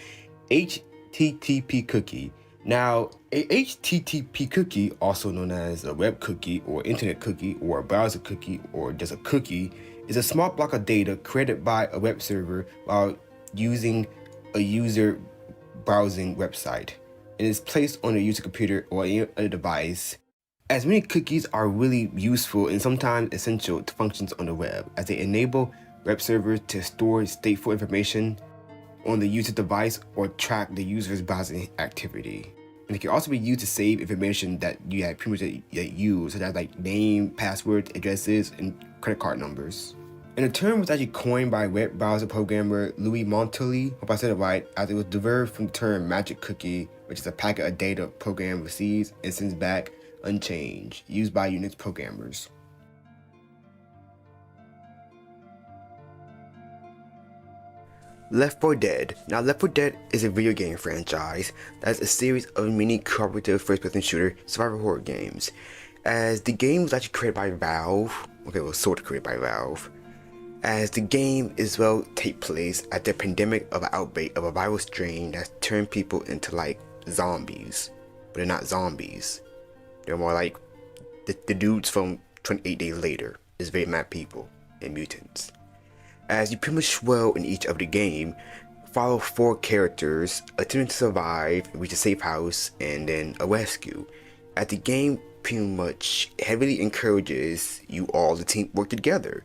HTTP cookie. Now, a HTTP cookie, also known as a web cookie or internet cookie or a browser cookie or just a cookie, is a small block of data created by a web server while using a user browsing website, and is placed on a user computer or any other device. As many cookies are really useful and sometimes essential to functions on the web, as they enable web servers to store stateful information on the user device or track the user's browsing activity. And it can also be used to save information that you have pretty much used, such as name, passwords, addresses, and credit card numbers. And the term was actually coined by web browser programmer Louis Montelli, hope I said it right, as it was derived from the term magic cookie, which is a packet of data a program receives and sends back unchanged, used by Unix programmers. Left 4 Dead. Now, Left 4 Dead is a video game franchise that is a series of mini cooperative first-person shooter survival horror games. As the game was actually created by Valve, sort of created by Valve, as the game take place at the pandemic of an outbreak of a viral strain that's turned people into zombies, but they're not zombies. They're more like the dudes from 28 Days Later. It's very mad people and mutants. As you pretty much in each of the game, follow 4 characters attempting to survive, reach a safe house, and then a rescue. As the game pretty much heavily encourages you all to team work together,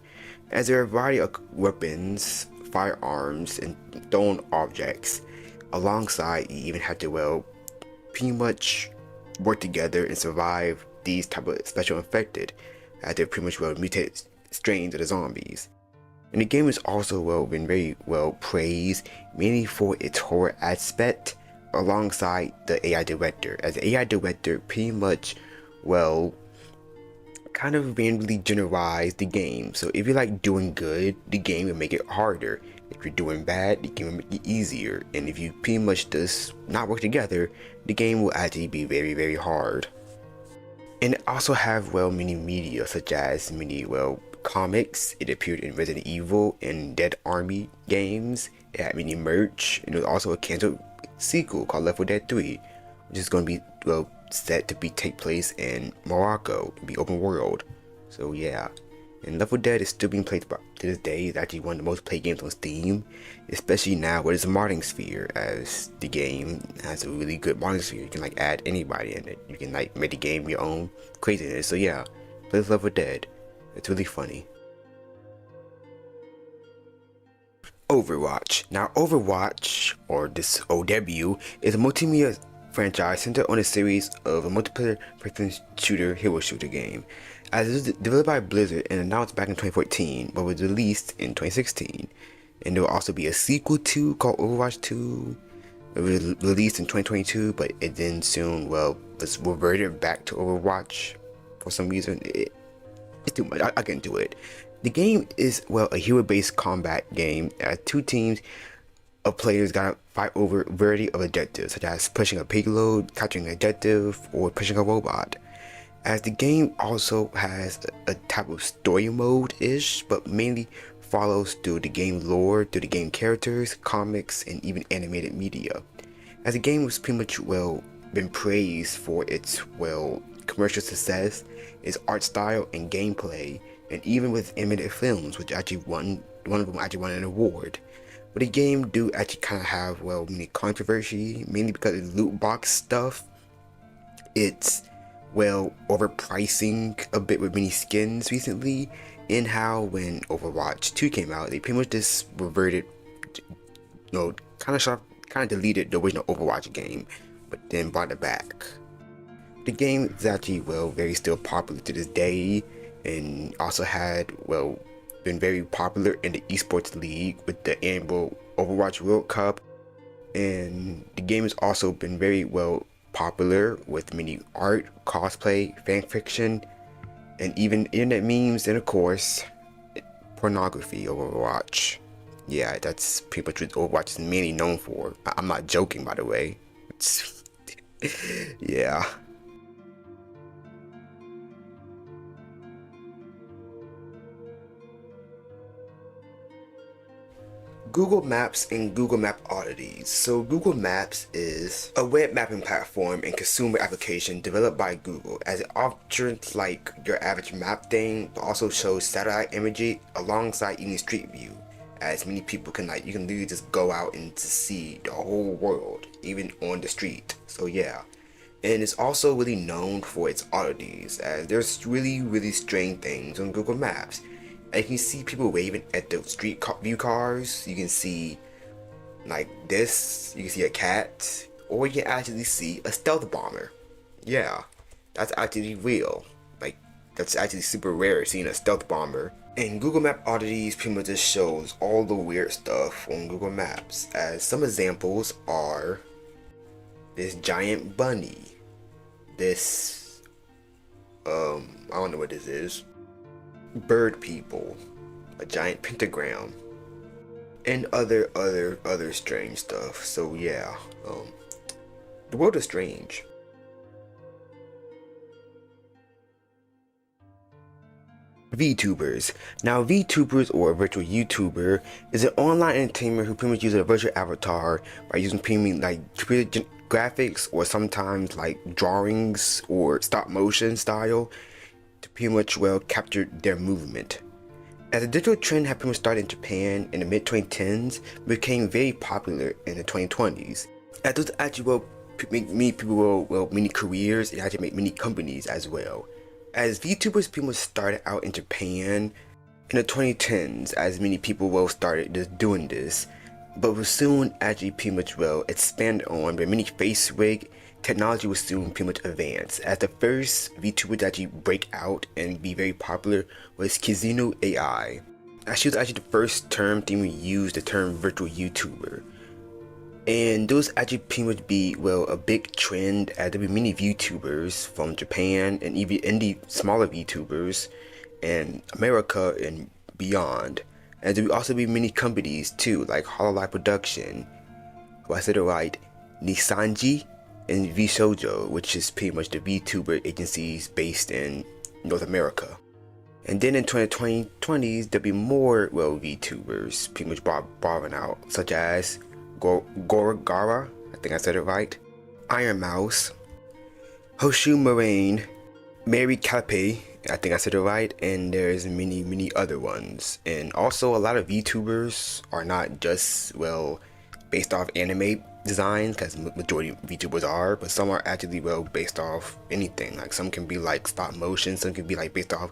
as there are a variety of weapons, firearms, and thrown objects. Alongside, you even have to pretty much work together and survive these type of special infected, as they're pretty much mutated strains of the zombies. And the game is also been very well praised, mainly for its horror aspect, alongside the AI director, as the AI director pretty much well, kind of randomly generalize the game. So if you're like doing good, the game will make it harder. If you're doing bad, the game will make it easier. And if you pretty much just not work together, the game will actually be very, very hard. And it also have, well, many media, such as many, well, comics. It appeared in Resident Evil and Dead Army games. It had many merch, and there was also a canceled sequel called Left 4 Dead 3, which is going to be, well, set to take place in Morocco and be open world. So yeah, and Left 4 Dead is still being played to this day. It's actually one of the most played games on Steam, especially now where there's a modding sphere, as the game has a really good modding sphere. You can like add anybody in it. You can like make the game your own craziness. So yeah, play Left 4 Dead. It's really funny. Overwatch. Now Overwatch, or this OW, is a multimedia franchise centered on a series of a multiplayer person shooter hero shooter game. As it was developed by Blizzard and announced back in 2014, but was released in 2016. And there will also be a sequel to called Overwatch 2. It was released in 2022, but it then soon, well, was reverted back to Overwatch for some reason. It's too much. I can do it. The game is, well, a hero-based combat game. Two teams of players gotta fight over a variety of objectives, such as pushing a payload, capturing an objective, or pushing a robot. As the game also has a type of story mode-ish, but mainly follows through the game lore, through the game characters, comics, and even animated media. As the game was pretty much, well, been praised for its, well, commercial success, its art style and gameplay, and even with animated films, which actually one of them actually won an award. But the game do actually kind of have, well, many controversy, mainly because of loot box stuff. It's, well, overpricing a bit with many skins recently, and how when Overwatch 2 came out, they pretty much just reverted, kind of deleted the original Overwatch game, but then brought it back. The game is actually, well, very still popular to this day, and also had, well, been very popular in the esports league with the annual Overwatch World Cup, and the game has also been very well popular with many art, cosplay, fan fiction, and even internet memes, and of course pornography. Overwatch, yeah, that's pretty much what Overwatch is mainly known for. I'm not joking, by the way. It's yeah. Google Maps and Google Map oddities. So Google Maps is a web mapping platform and consumer application developed by Google, as it options like your average map thing, but also shows satellite imagery alongside even street view, as many people can you can literally just go out and to see the whole world, even on the street. So yeah. And it's also really known for its oddities, as there's really strange things on Google Maps. And you can see people waving at the street view cars. You can see like this. You can see a cat, or you can actually see a stealth bomber. Yeah, that's actually real. Like, that's actually super rare, seeing a stealth bomber. And Google Map oddities pretty much just shows all the weird stuff on Google Maps. As some examples are this giant bunny, this I don't know what this is. Bird people, a giant pentagram, and other strange stuff. So yeah, the world is strange. VTubers. Now VTubers, or a virtual YouTuber, is an online entertainer who pretty much uses a virtual avatar by using premium like computer graphics, or sometimes like drawings or stop motion style to pretty much, well, capture their movement. As the digital trend had pretty much started in Japan in the mid 2010s, became very popular in the 2020s. As those actually, well, make many people, well, many careers, and actually make many companies as well. As VTubers pretty much started out in Japan in the 2010s, as many people, well, started just doing this, but was soon actually pretty much, well, expanded on by many face rig. Technology was soon pretty much advanced, as the first VTuber to actually break out and be very popular was Kizuna AI. As she was actually the first term to even use the term virtual YouTuber. And those actually pretty much be, well, a big trend as there be many VTubers from Japan and even indie smaller VTubers in America and beyond. And there will also be many companies too, like Hololive Production, if I said it right, Nisanji, and VShojo, which is pretty much the VTuber agencies based in North America. And then in 2020s, there'll be more, well, VTubers pretty much borrowing out, such as Gorgara, I think I said it right, Iron Mouse, Hoshu Moraine, Mary Cape, I think I said it right, and there's many other ones. And also a lot of VTubers are not just, well, based off anime designs, because majority of VTubers are, but some are actually, well, based off anything. Like some can be like stop motion, some can be like based off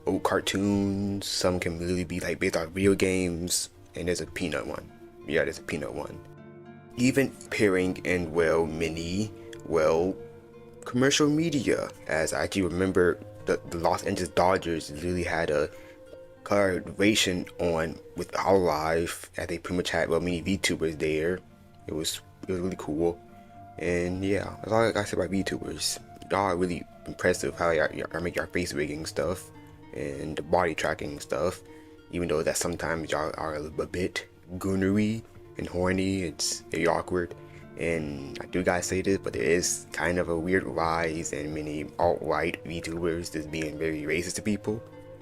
old cartoons, some can really be like based off video games, and there's a Peanut one. Yeah, there's a Peanut one. Even appearing in, well, many, well, commercial media, as I actually remember the Los Angeles Dodgers really had a collaboration on with Hololive, as they pretty much had, well, many VTubers there. It was really cool. And yeah, that's all I gotta say about VTubers. Y'all are really impressive how y'all make your face rigging stuff and the body tracking stuff, even though that sometimes y'all are a bit goonery and horny. It's very awkward, and I do gotta say this, but there is kind of a weird rise in many alt-right VTubers just being very racist to people.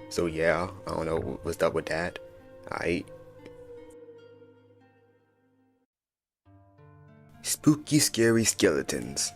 So yeah, I don't know what's up with that. Alright. Spooky Scary Skeletons.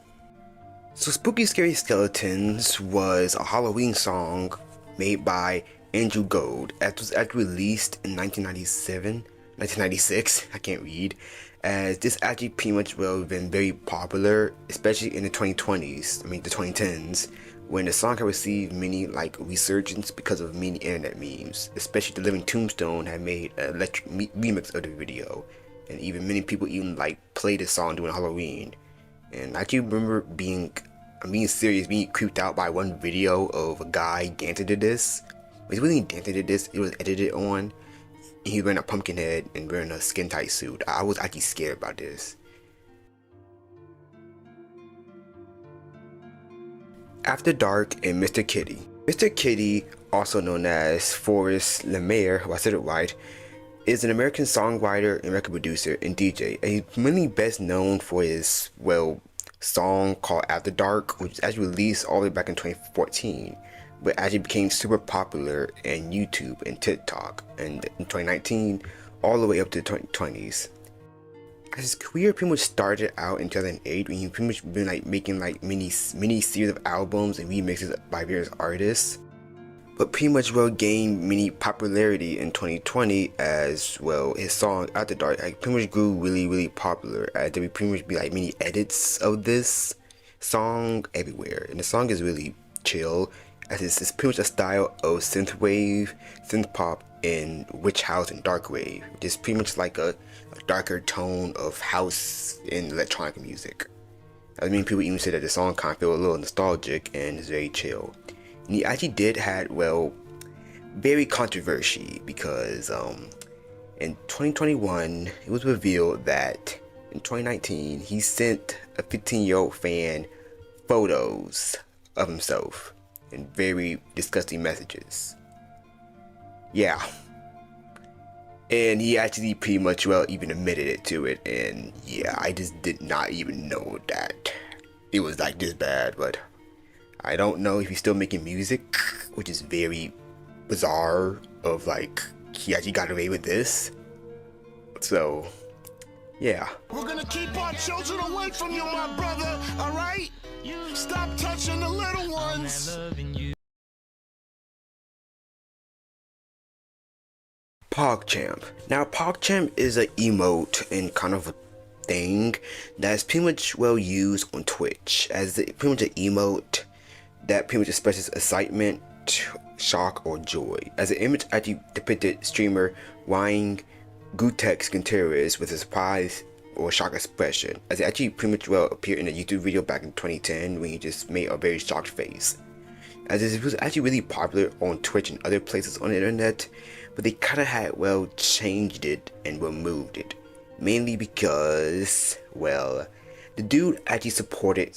So Spooky Scary Skeletons was a Halloween song made by Andrew Gold. It was actually released in 1996, I can't read, as this actually pretty much, well, been very popular, especially in the 2020s, the 2010s, when the song had received many like resurgence because of many internet memes, especially the Living Tombstone had made an electric remix of the video, and even many people even like played this song during Halloween. And I actually remember being creeped out by one video of a guy dancing to this. He really dancing to this, it was edited on. He was wearing a pumpkin head and wearing a skin tight suit. I was actually scared about this. After Dark and Mr. Kitty. Mr. Kitty, also known as Forrest Lemaire, if I said it right, is an American songwriter and record producer and DJ. And he's mainly best known for his, well, song called After Dark, which was actually released all the way back in 2014. But actually became super popular in YouTube and TikTok, and in 2019 all the way up to the 2020s. His career pretty much started out in 2008 when he pretty much been like making like mini series of albums and remixes by various artists, but pretty much well gained many popularity in 2020 as well. His song After Dark like pretty much grew really popular, as there would pretty much be like many edits of this song everywhere, and the song is really chill, as it's pretty much a style of synthwave, synth pop, and witch house and dark wave. Just pretty much like a darker tone of house and electronic music. I mean, people even say that the song kind of feel a little nostalgic and is very chill. And he actually did had, well, very controversy because in 2021 it was revealed that in 2019 he sent a 15-year-old fan photos of himself and very disgusting messages. Yeah. And he actually pretty much, well, even admitted it to it. And yeah, I just did not even know that it was like this bad. But I don't know if he's still making music, which is very bizarre of like, he actually got away with this. So, yeah. We're gonna keep our children away from you, my brother, alright? Stop touching the little ones. PogChamp. Now, PogChamp is an emote and kind of a thing that's pretty much well used on Twitch as pretty much an emote that pretty much expresses excitement, shock, or joy. As the image actually depicted streamer Wayne Gutex Gutierrez with a surprise or shock expression, as it actually pretty much well appeared in a YouTube video back in 2010 when he just made a very shocked face. As it was actually really popular on Twitch and other places on the internet, but they kind of had well changed it and removed it. mainly because, well, the dude actually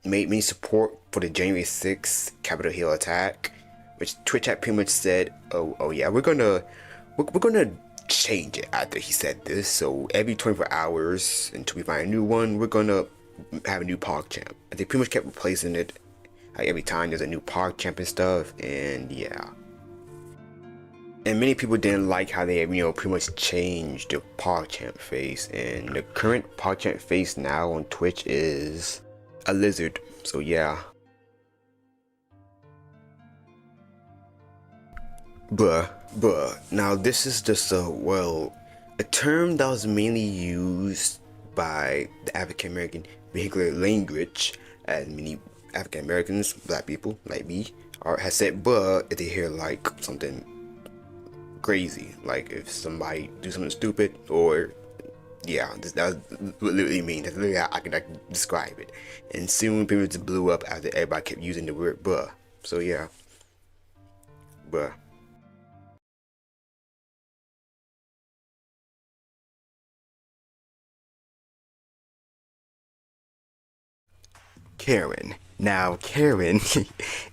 made me support for the January 6th Capitol Hill attack, which Twitch had pretty much said, oh yeah, we're gonna change it after he said this. So every 24 hours until we find a new one, we're gonna have a new Pog champ. And they pretty much kept replacing it. Like every time there's a new Pog champ and stuff, and yeah. And many people didn't like how they, pretty much changed the Pog champ face. And the current Pog champ face now on Twitch is a lizard. So yeah. Bruh. Now this is just a term that was mainly used by the African American vehicular language, as many African Americans, black people like me, has said bruh if they hear like something crazy, like if somebody do something stupid, or yeah, that's what literally means. That's literally how I can describe it. And soon people just blew up after everybody kept using the word bruh. So yeah, bruh. Karen. Now, Karen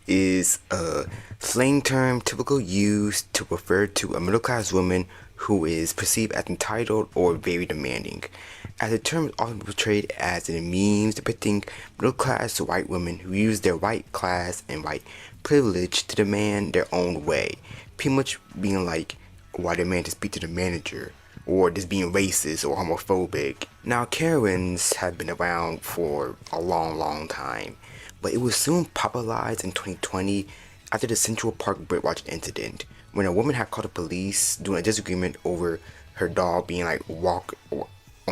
is a slang term typically used to refer to a middle-class woman who is perceived as entitled or very demanding. As the term is often portrayed as in memes depicting middle-class white women who use their white class and white privilege to demand their own way, pretty much being like a white man to speak to the manager, or just being racist or homophobic. Now, Karens have been around for a long time, but it was soon popularized in 2020 after the Central Park Birdwatch incident, when a woman had called the police during a disagreement over her dog being like walked on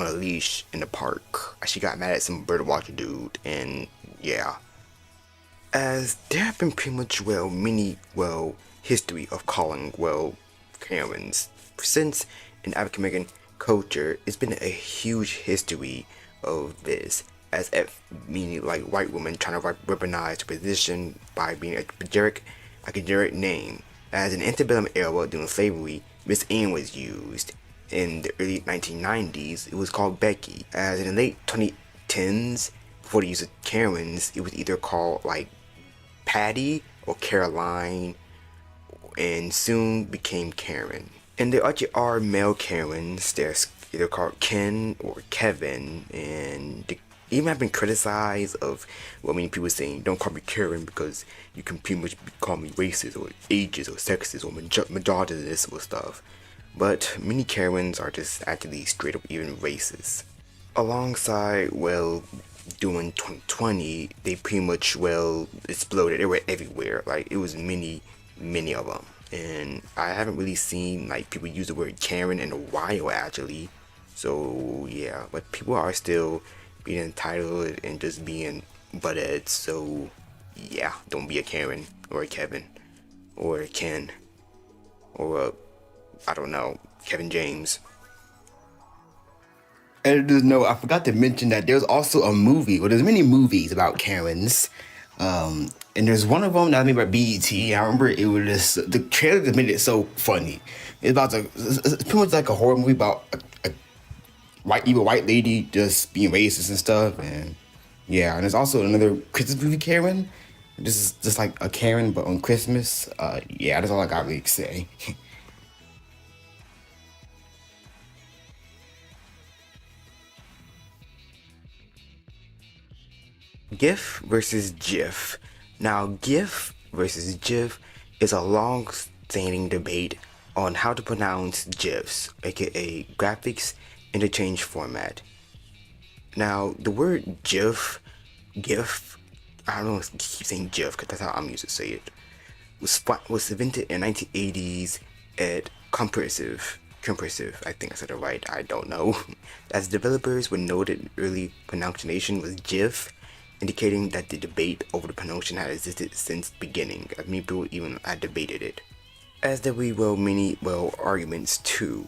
a leash in the park. She got mad at some birdwatcher dude, and yeah. As there have been pretty much history of calling Karens since in African American culture, it's been a huge history of this, as if meaning like white women trying to weaponize the position by being a generic name. As in antebellum era during slavery, Miss Ann was used. In the early 1990s, it was called Becky. As in the late 2010s, before the use of Karens, it was either called like Patty or Caroline, and soon became Karen. And there actually are male Karens. They're either called Ken or Kevin, and they even have been criticized of many people saying, don't call me Karen because you can pretty much call me racist or ageist or sexist or misogynist or stuff. But many Karens are just actually straight up even racist. Alongside, during 2020, they pretty much, exploded. They were everywhere. Like, it was many of them. And I haven't really seen like people use the word Karen in a while actually. So yeah, but people are still being entitled and just being buttheads. So yeah, don't be a Karen or a Kevin or a Ken or I don't know, Kevin James. Editors note, I forgot to mention that there's also a movie, there's many movies about Karens. And there's one of them that I made by BET. I remember it was just, the trailer that made it so funny. It's pretty much like a horror movie about a evil white lady just being racist and stuff. And yeah, and there's also another Christmas movie, Karen. This is just like a Karen, but on Christmas. Yeah, that's all I got really to say. GIF versus GIF. Now, GIF versus GIF is a long-standing debate on how to pronounce GIFs, aka graphics interchange format. Now, the word GIF, I don't know, keep saying GIF because that's how I'm used to say it, was invented in 1980s at Compressive, I think I said it right, I don't know. As developers were noted, early pronunciation was GIF, indicating that the debate over the pronunciation had existed since the beginning, as many people even had debated it. As there were many arguments too,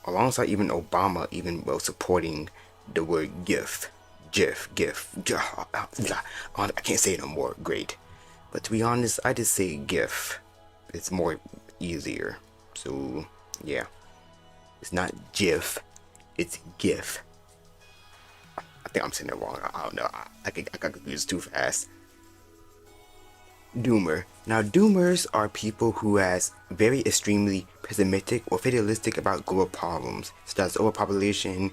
alongside even Obama supporting the word GIF. I can't say it no more, great. But to be honest, I just say GIF. It's more easier. So yeah, it's not GIF, It's GIF. I think I'm saying it wrong. I don't know. I got confused too fast. Doomer. Now, doomers are people who has very extremely pessimistic or fatalistic about global problems, such as overpopulation,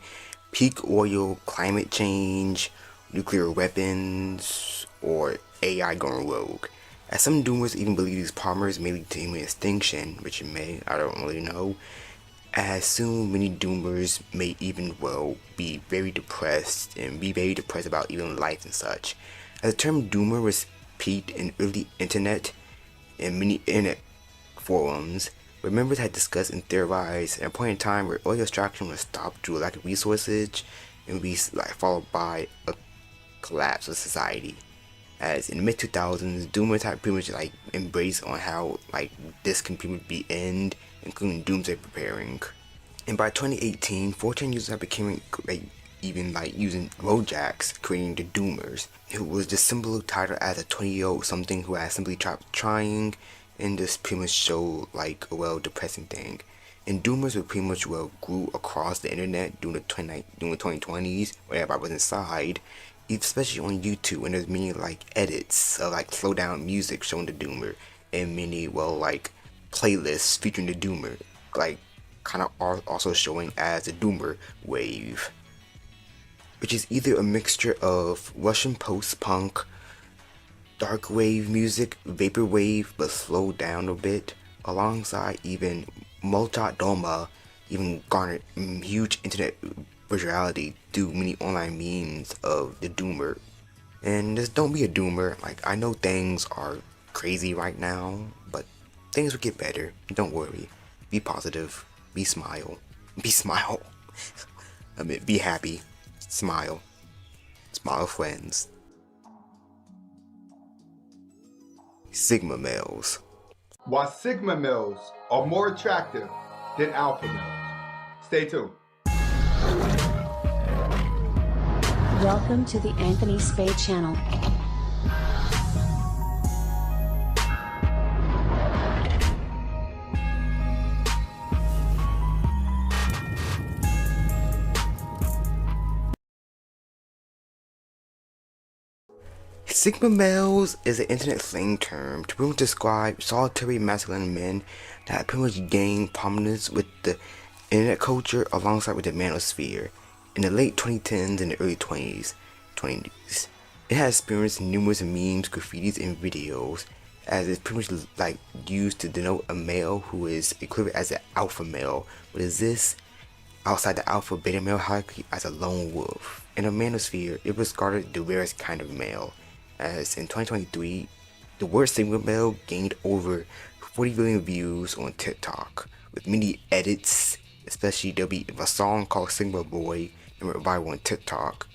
peak oil, climate change, nuclear weapons, or AI going rogue. As some doomers even believe these problems may lead to human extinction, which it may, I don't really know. As soon many doomers may even be very depressed about even life and such. As the term doomer was peaked in early internet and many internet forums, where members had discussed and theorized at a point in time where oil extraction was stopped due to lack of resources and be followed by a collapse of society. As in the mid 2000s, doomers had pretty much embraced on how this can pretty much be end, including doomsday preparing. And by 2018, 4chan users have become using Rojacks, creating the Doomers, who was the symbol titled as a 20-year-old something who had simply stopped trying, and this pretty much showed a depressing thing. And Doomers were pretty much grew across the internet during the 2020s, where everybody was inside, especially on YouTube, when there's many edits of slow down music showing the Doomer, and many playlists featuring the Doomer, kind of also showing as the Doomer wave, which is either a mixture of Russian post-punk, dark wave music, vaporwave, but slowed down a bit, alongside even Multidoma, even garnered huge internet virality through many online memes of the Doomer. And just don't be a Doomer. I know things are crazy right now, but things will get better. Don't worry. Be positive. Be smile. Be happy. Smile. Smile, friends. Sigma males. Why Sigma males are more attractive than alpha males. Stay tuned. Welcome to the Anthony Spade channel. Sigma males is an internet slang term to pretty much describe solitary masculine men that pretty much gained prominence with the internet culture alongside with the manosphere in the late 2010s and the early 20s. It has experienced numerous memes, graffitis, and videos, as it's pretty much used to denote a male who is equivalent as an alpha male, but exists outside the alpha beta male hierarchy as a lone wolf. In the manosphere, it was regarded the rarest kind of male, as in 2023, the word Sigma male gained over 40 million views on TikTok, with many edits, especially there'll be a song called Sigma Boy and went viral on TikTok.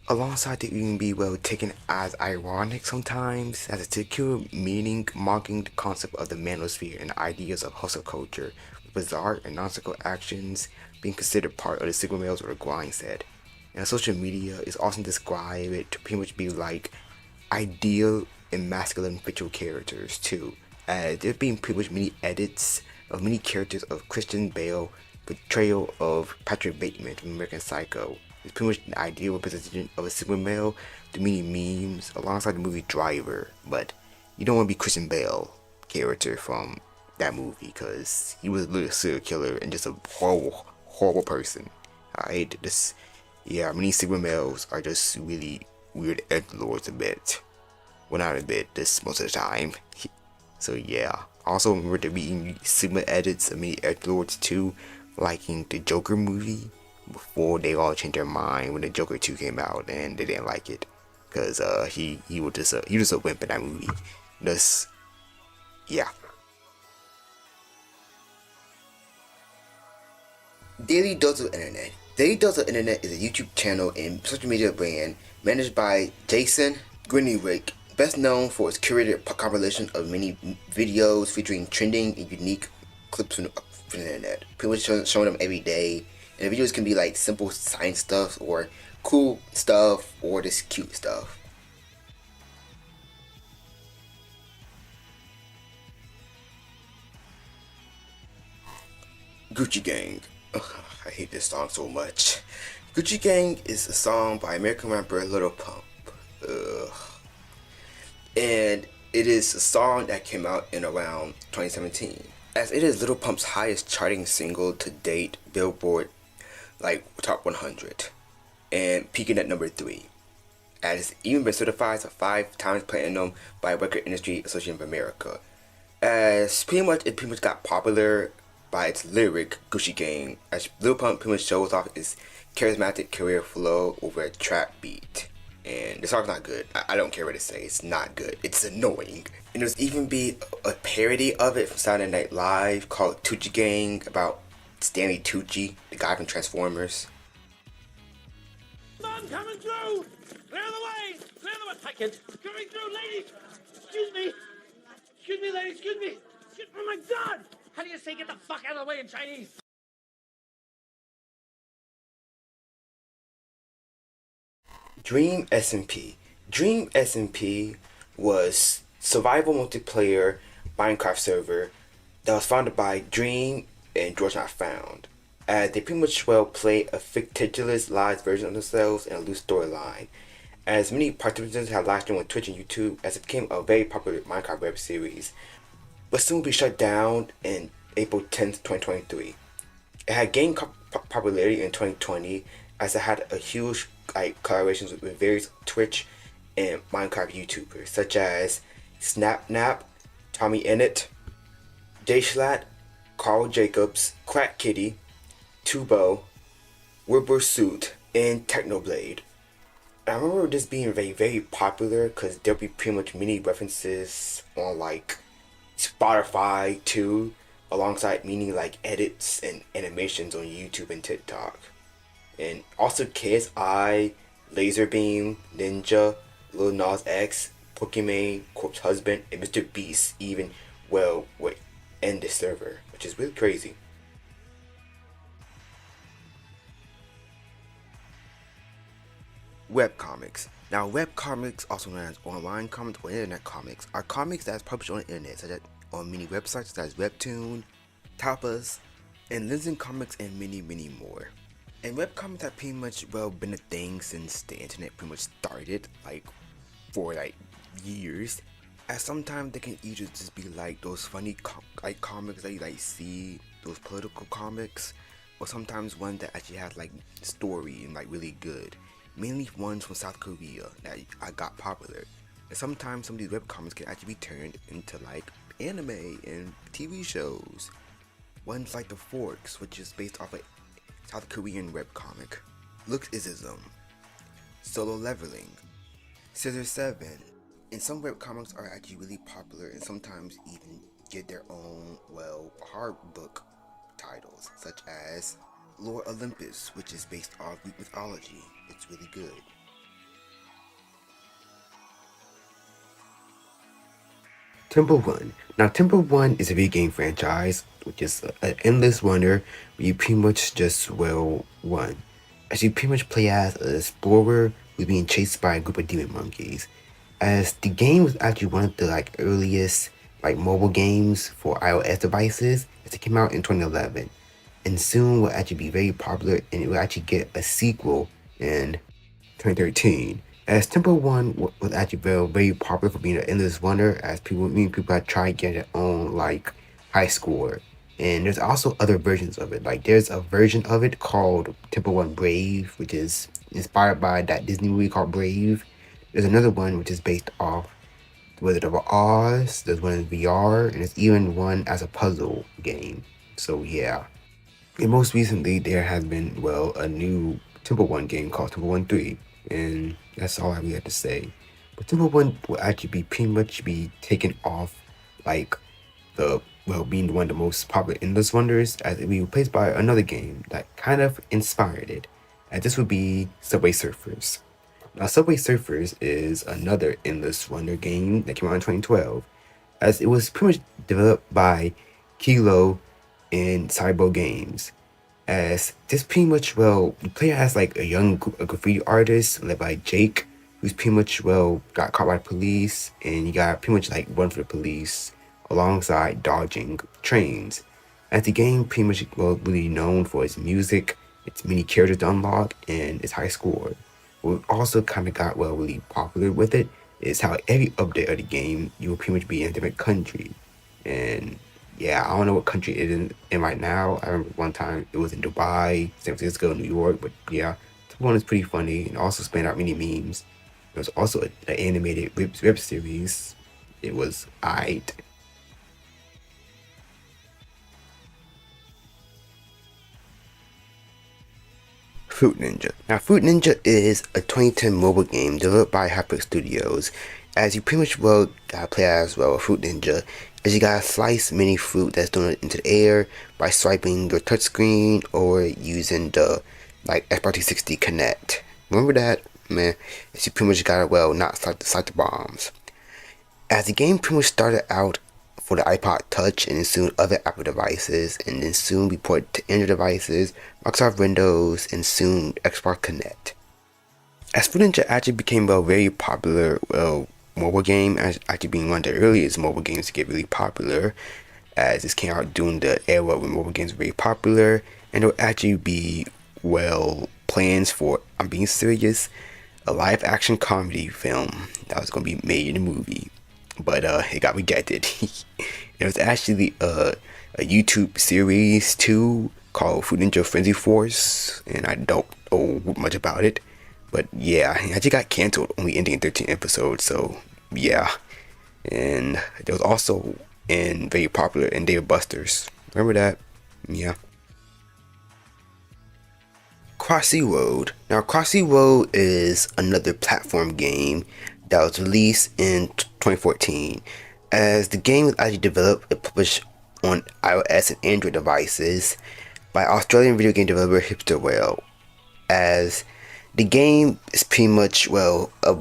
Alongside it even be taken as ironic sometimes, as a particular meaning mocking the concept of the manosphere and the ideas of hustle culture, with bizarre and nonsensical actions being considered part of the Sigma males or the grind set. And social media is often described to pretty much be ideal and masculine fictional characters too, as there being pretty much many edits of many characters of Christian Bale portrayal of Patrick Bateman from American Psycho. It's pretty much the ideal representation of a Sigma male through many memes alongside the movie Driver, but you don't want to be Christian Bale character from that movie because he was literally a serial killer and just a horrible person. Alright, many Sigma males are just really weird edgelords a bit. Well, not a bit, this most of the time. So yeah. Also remember to be Sigma edits of many edgelords too, liking the Joker movie before they all changed their mind when the Joker 2 came out and they didn't like it. Cause he was just a wimp in that movie. Yeah. Daily Dose of Internet. Daily Dose of Internet is a YouTube channel and social media brand managed by Jason Greenwick, best known for its curated compilation of many videos featuring trending and unique clips from the internet. Pretty much showing them every day, and the videos can be simple science stuff or cool stuff or just cute stuff. Gucci Gang. Ugh, I hate this song so much. Gucci Gang is a song by American rapper Little Pump. Ugh. And it is a song that came out in around 2017. As it is Little Pump's highest charting single to date, Billboard Top 100, and peaking at number 3. As it's even been certified as a 5 times platinum by Record Industry Association of America. As it pretty much got popular by its lyric, Gucci Gang, as Lil Pump pretty much shows off his charismatic career flow over a trap beat. And the song's not good. I don't care what it says. It's not good. It's annoying. And there's even be a parody of it from Saturday Night Live called Tucci Gang about Stanley Tucci, the guy from Transformers. I'm coming through! Clear the way! Clear the way! I can't. Coming through, ladies! Excuse me! Excuse me, ladies! Excuse me! Oh my God! How do you say get the fuck out of the way in Chinese? Dream SMP. Dream SMP was survival multiplayer Minecraft server that was founded by Dream and George Not Found. As they pretty much play a fictitious version of themselves and a loose storyline. As many participants have live streamed on Twitch and YouTube, as it became a very popular Minecraft web series, but soon will be shut down in April 10th, 2023. It had gained popularity in 2020 as it had a huge collaborations with various Twitch and Minecraft YouTubers such as SnapNap, Tommy Innit, Jschlat, Carl Jacobs, Crack Kitty, Tubo, Wilbur and Technoblade. And I remember this being very, very popular because there'll be pretty much many references on Spotify too, alongside meaning edits and animations on YouTube and TikTok. And also KSI, Laserbeam, Ninja, Lil Nas X, Pokimane, Corpse Husband, and Mr. Beast even would end the server, which is really crazy. Webcomics. Now, webcomics, also known as online comics or internet comics, are comics that is published on the internet, such as on many websites such as Webtoon, Tapas, and Linsen Comics, and many, many more. And webcomics have pretty much been a thing since the internet pretty much started, for years. As sometimes they can either just be those funny comics that you see, those political comics, or sometimes ones that actually have story and really good. Mainly ones from South Korea that I got popular. And sometimes some of these webcomics can actually be turned into anime and TV shows. Ones like The Forks, which is based off a South Korean webcomic. Looksism, Solo Leveling, Scissor 7, and some webcomics are actually really popular and sometimes even get their own, hard book titles, such as Lore Olympus, which is based off Greek mythology. It's really good. Temple Run. Now, Temple Run is a video game franchise, which is an endless runner where you pretty much just run. As you pretty much play as an explorer who's being chased by a group of demon monkeys. As the game was actually one of the earliest mobile games for iOS devices, as it came out in 2011. And soon will actually be very popular, and it will actually get a sequel in 2013. As Temple Run was actually very, very popular for being an endless runner, as many people had tried to get their own high score. And there's also other versions of it. There's a version of it called Temple Run Brave, which is inspired by that Disney movie called Brave. There's another one which is based off The Wizard of Oz. There's one in VR, and there's even one as a puzzle game. So yeah. And most recently, there has been, a new Temple Run game called Temple Run 3. And that's all I really have to say. But Temple Run will actually pretty much be taken off being one of the most popular endless wonders, as it will be replaced by another game that kind of inspired it. And this would be Subway Surfers. Now, Subway Surfers is another endless wonder game that came out in 2012, as it was pretty much developed by Kilo and Cybo Games. As this pretty much, the player has a young graffiti artist led by Jake, who's pretty much, got caught by police, and you got pretty much run for the police alongside dodging trains. as the game pretty much really known for its music, its many characters to unlock, and its high score. What also kind of got really popular with it is how every update of the game you will pretty much be in a different country. And yeah, I don't know what country it is in right now. I remember one time it was in Dubai, San Francisco, New York, but yeah, this one is pretty funny and also spanned out many memes. There was also an animated web series. It was aight. Fruit Ninja. Now, Fruit Ninja is a 2010 mobile game developed by Hyper Studios. As you pretty much gotta play as a Fruit Ninja, as you gotta slice mini fruit that's thrown into the air by swiping your touchscreen or using the Xbox 60 Connect. Remember that, man? As you pretty much gotta not slice the bombs. As the game pretty much started out for the iPod Touch and then soon other Apple devices, and then soon be ported to Android devices, Microsoft Windows, and soon Xbox Connect. As Fruit Ninja actually became a very popular mobile game, actually being one of the earliest mobile games to get really popular, as this came out during the era when mobile games were very popular, and there will actually be plans for, I'm being serious, a live action comedy film that was going to be made in a movie. But it got rejected. There was actually a YouTube series too called Fruit Ninja Frenzy Force, and I don't know much about it. But yeah, it actually got canceled, only ending in 13 episodes, so yeah. And there was also very popular in Dave Busters. Remember that? Yeah. Crossy Road. Now, Crossy Road is another platform game that was released in 2014. As the game was actually developed and published on iOS and Android devices by Australian video game developer Hipsterwell. As the game is pretty much a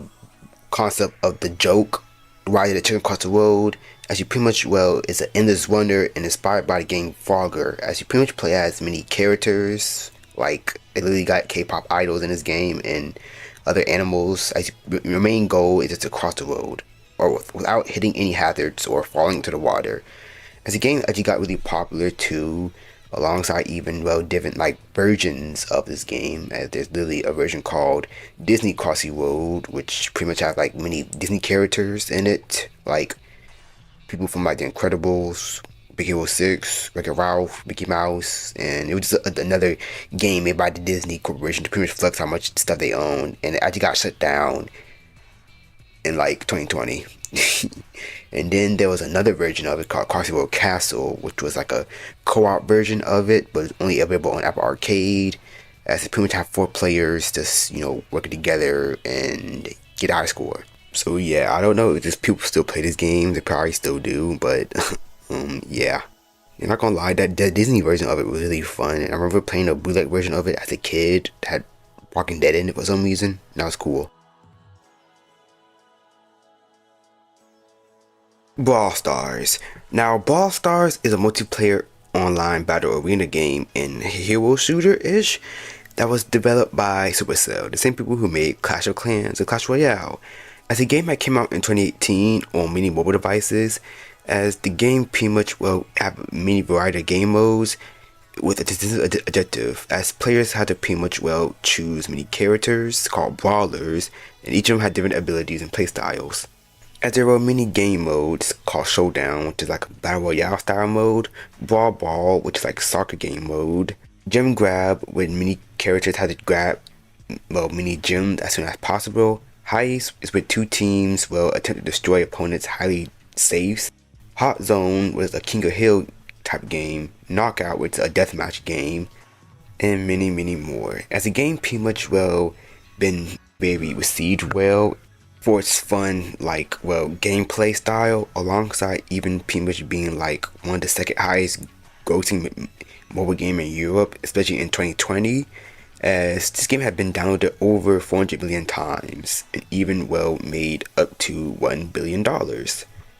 concept of the joke riding the chicken across the road, as you pretty much it's an endless wonder and inspired by the game Frogger, as you pretty much play as many characters, like it literally got K-pop idols in this game and other animals. As your main goal is just to cross the road or without hitting any hazards or falling into the water. As the game actually got really popular too, alongside even different versions of this game, as there's literally a version called Disney Crossy Road, which pretty much has many Disney characters in it, like people from The Incredibles, Big Hero 6, Wreck-It Ralph, Mickey Mouse, and it was just another game made by the Disney Corporation to pretty much flex how much stuff they own, and it actually got shut down in 2020. And then there was another version of it called Crossy Road Castle, which was a co-op version of it, but only available on Apple Arcade, as it pretty much have 4 players just working together and get a high score. So yeah, I don't know if just people still play this game. They probably still do, but yeah. I'm not gonna lie, that Disney version of it was really fun. And I remember playing a bootleg version of it as a kid that had Walking Dead in it for some reason. And that was cool. Brawl Stars. Now, Brawl Stars is a multiplayer online battle arena game and hero shooter-ish that was developed by Supercell, the same people who made Clash of Clans and Clash Royale. As the game had came out in 2018 on many mobile devices, as the game pretty much have many variety of game modes with a distinct objective, as players had to pretty much choose many characters called brawlers, and each of them had different abilities and playstyles. As there were many game modes called Showdown, which is a Battle Royale style mode, Brawl Ball, which is soccer game mode, Gem Grab, where many characters had to grab many gems as soon as possible, Heist is with 2 teams attempt to destroy opponents' highly safes, Hot Zone was a King of Hill type game, Knockout, which is a deathmatch game, and many, many more. As the game pretty much been very received for its fun gameplay style, alongside even pretty much being one of the second highest grossing mobile game in Europe, especially in 2020, as this game had been downloaded over 400 million times and even made up to $1 billion.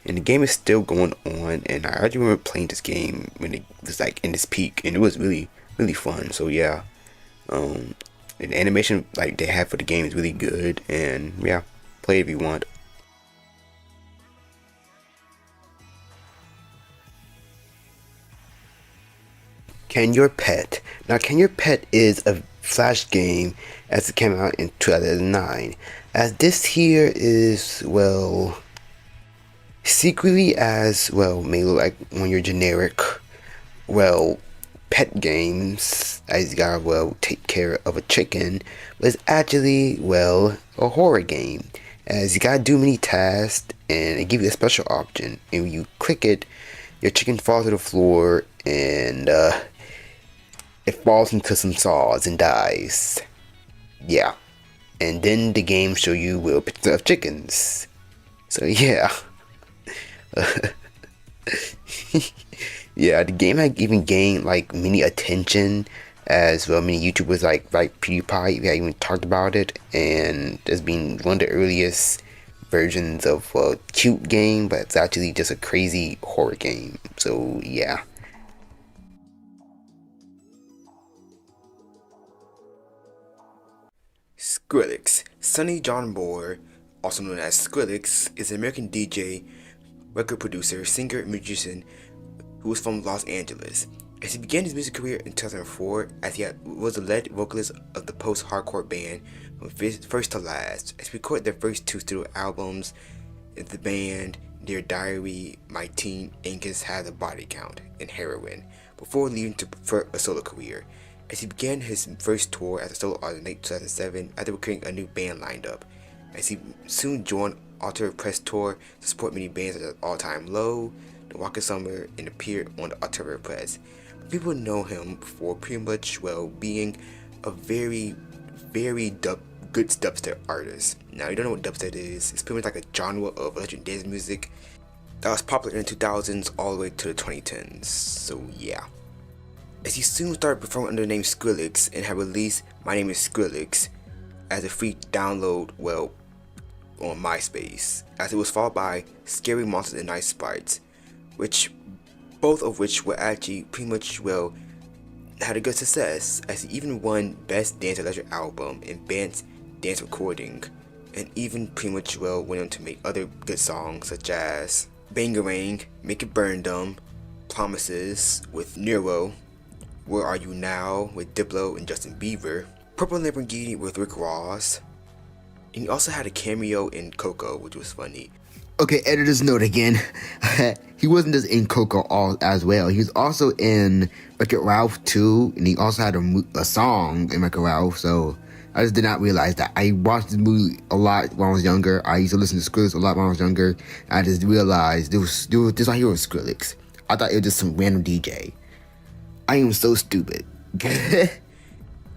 And the game is still going on, and I actually remember playing this game when it was in its peak, and it was really, really fun. So yeah, and the animation they have for the game is really good, and yeah, play if you want. Can Your Pet. Now, Can Your Pet is a Flash game as it came out in 2009. As this here is, well, secretly as, well, may look like one of your generic, well, pet games, as you gotta, well, take care of a chicken, but it's actually, well, a horror game, as you gotta do many tasks, and it gives you a special option, and when you click it, your chicken falls to the floor, and, it falls into some saws and dies. Yeah. And then the game show you, well, pictures of chickens. So, yeah. Yeah, the game had even gained like many attention as well. Many YouTubers like PewDiePie had even talked about it, and it's been one of the earliest versions of a cute game, but it's actually just a crazy horror game. So yeah. Skrillex. Sonny John Moore, also known as Skrillex, is an American DJ, record producer, singer, and musician who was from Los Angeles. As he began his music career in 2004, as he was the lead vocalist of the post-hardcore band from First to Last, as he recorded their first 2 studio albums, the band, Dear Diary, My Teen Angus Has a Body Count, and Heroin, before leaving to prefer a solo career. As he began his first tour as a solo artist in late 2007, after recruiting a new band lined up, as he soon joined Alter Press Tour to support many bands such as All Time Low, The Walker Summer, and appeared on the Alter Press. People know him for pretty much, well, being a very good dubstep artist. Now, you don't know what dubstep is. It's pretty much like a genre of electric dance music that was popular in the 2000s all the way to the 2010s. So yeah. As he soon started performing under the name Skrillex and had released My Name is Skrillex as a free download, well, on MySpace, as it was followed by Scary Monsters and Nice Sprites, both of which were actually pretty much, well, had a good success, as he even won Best Dance Electric Album and Best Dance Recording, and even pretty much, well, went on to make other good songs such as Bangarang, Make It Burn Them, Promises with Nero, Where Are You Now with Diplo and Justin Bieber, Purple Lamborghini with Rick Ross, and he also had a cameo in Coco, which was funny. Okay, editor's note again. He wasn't just in Coco as well. He was also in Wreck-It Ralph 2, and he also had a song in Wreck-It Ralph, so I just did not realize that. I watched this movie a lot when I was younger. I used to listen to Skrillex a lot when I was younger. I just realized this right here was Skrillex. I thought it was just some random DJ. I am so stupid.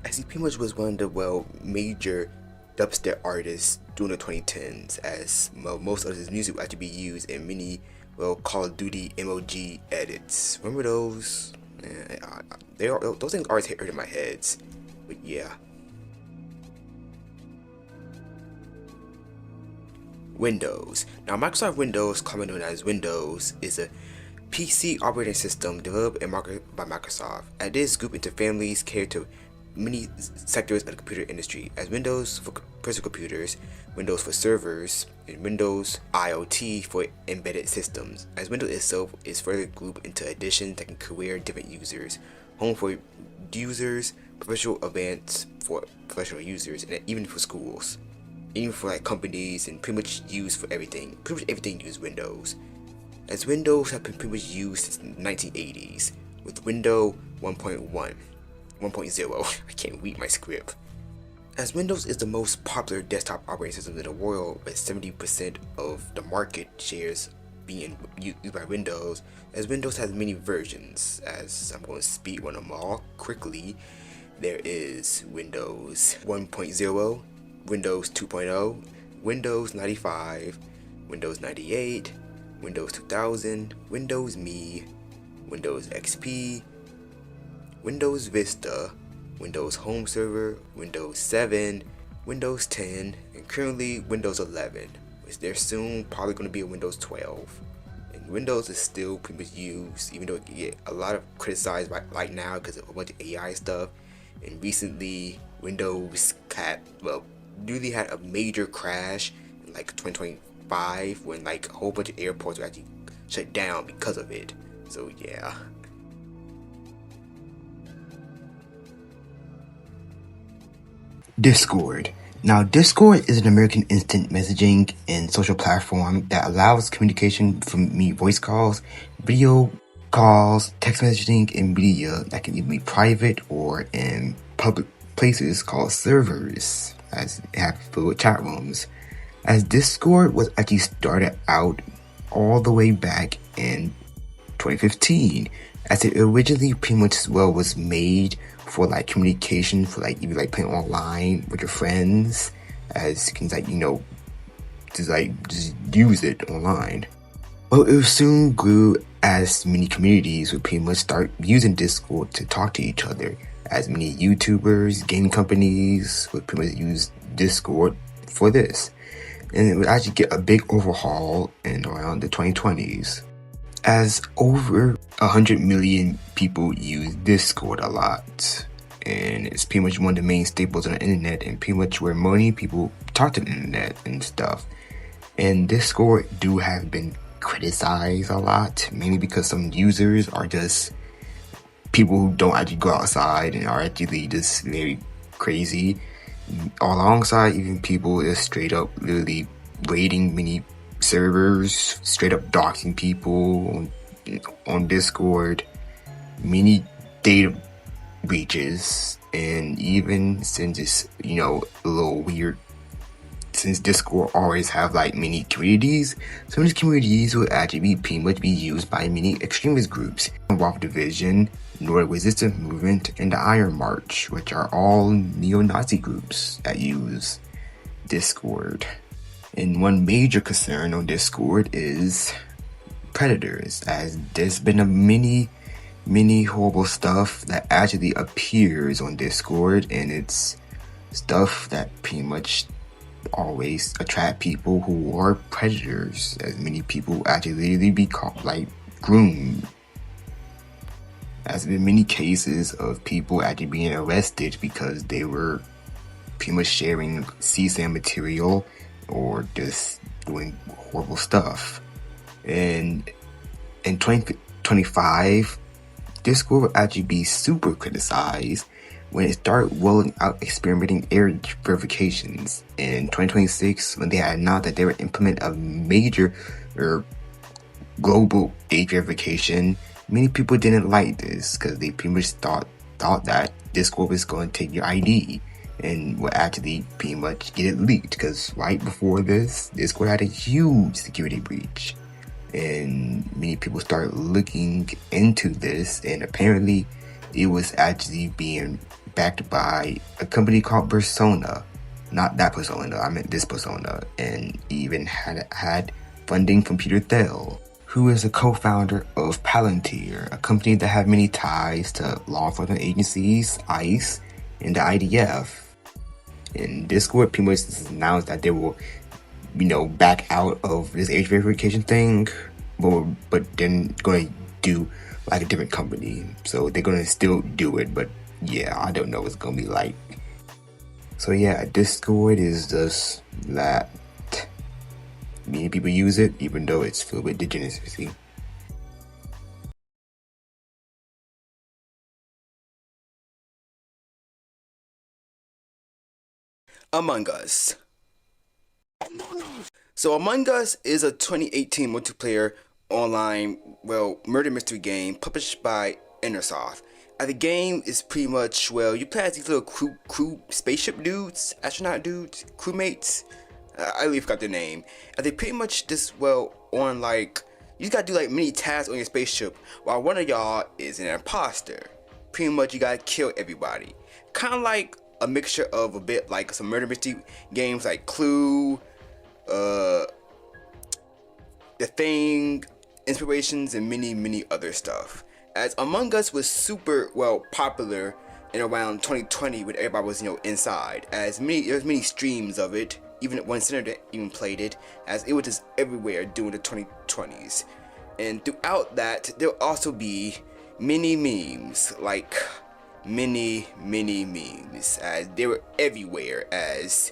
As he pretty much was one of the, well, major dubstep artists during the 2010s, as most of his music would actually be used in many, well, Call of Duty emoji edits. Remember those? Those things always hit in my heads. But yeah. Windows. Now, Microsoft Windows, commonly known as Windows, is a PC operating system developed and marketed by Microsoft. As this group into families cater to many sectors of the computer industry, as Windows for personal computers, Windows for servers, and Windows IoT for embedded systems. As Windows itself is further grouped into editions that can career different users, home for users, professional advanced for professional users, and even for schools, even for like companies, and pretty much used for everything. Pretty much everything uses Windows. As Windows have been pretty much used since the 1980s, with Windows 1.0, I can't read my script. As Windows is the most popular desktop operating system in the world, with 70% of the market shares being used by Windows, as Windows has many versions, as I'm going to speed one of them all quickly. There is Windows 1.0, Windows 2.0, Windows 95, Windows 98, Windows 2000, Windows Me, Windows XP, Windows Vista, Windows Home Server, Windows 7, Windows 10, and currently Windows 11, which there's soon probably going to be a Windows 12. And Windows is still pretty much used, even though it can get a lot of criticized right now because of a bunch of AI stuff. And recently, Windows newly had a major crash in like 2025 when like a whole bunch of airports were actually shut down because of it. So yeah. Discord. Now, Discord is an American instant messaging and social platform that allows communication from voice calls, video calls, text messaging, and media that can either be private or in public places called servers, as it happens with chat rooms. As Discord was actually started out all the way back in 2015, as it originally pretty much was made for like communication, for like even like playing online with your friends, as you can just use it online. Well, it soon grew as many communities would pretty much start using Discord to talk to each other, as many YouTubers, game companies would pretty much use Discord for this. And it would actually get a big overhaul in around the 2020s. As over 100 million people use Discord a lot. And it's pretty much one of the main staples on the internet and pretty much where many people talk to the internet and stuff. And Discord do have been criticized a lot, mainly because some users are just people who don't actually go outside and are actually just very crazy. Alongside even people just straight up literally raiding many servers, straight up doxing people on Discord, many data breaches, and even since it's a little weird, since Discord always have like many communities, some of these communities will actually pretty much be used by many extremist groups, Wolf Division, Nordic Resistance Movement, and the Iron March, which are all neo-Nazi groups that use Discord. And one major concern on Discord is predators, as there's been many horrible stuff that actually appears on Discord, and it's stuff that pretty much always attract people who are predators, as many people actually be caught like groomed. There's been many cases of people actually being arrested because they were pretty much sharing CSAM material or just doing horrible stuff. And in 2025, Discord will actually be super criticized when it started rolling out experimenting age verifications. In 2026, when they had announced that they would implement a major global age verification, many people didn't like this because they pretty much thought that Discord was going to take your ID and would actually pretty much get it leaked, because right before this, Discord had a huge security breach. And many people started looking into this, and apparently it was actually being backed by a company called Persona. Not that Persona, I meant this Persona. And even had funding from Peter Thiel, who is a co-founder of Palantir, a company that have many ties to law enforcement agencies, ICE, and the IDF. And Discord pretty much announced that they will, back out of this age verification thing, but then going to do like a different company. So they're going to still do it, but yeah, I don't know what it's going to be like. So yeah, Discord is just that many people use it, even though it's filled with degeneracy. Among Us. So Among Us is a 2018 multiplayer online, murder mystery game published by Innersoft. The game is pretty much, you play as these little crew spaceship dudes, astronaut dudes, crewmates. I really forgot their name. And they pretty much just, on like, you just gotta do like many tasks on your spaceship while one of y'all is an imposter. Pretty much you gotta kill everybody. Kind of like a mixture of a bit like some murder mystery games like Clue, The Thing, Inspirations, and many other stuff. As Among Us was super popular in around 2020 when everybody was inside, as there's many streams of it, even one senator even played it, as it was just everywhere during the 2020s. And throughout that, there'll also be many memes, like many memes, as they were everywhere. As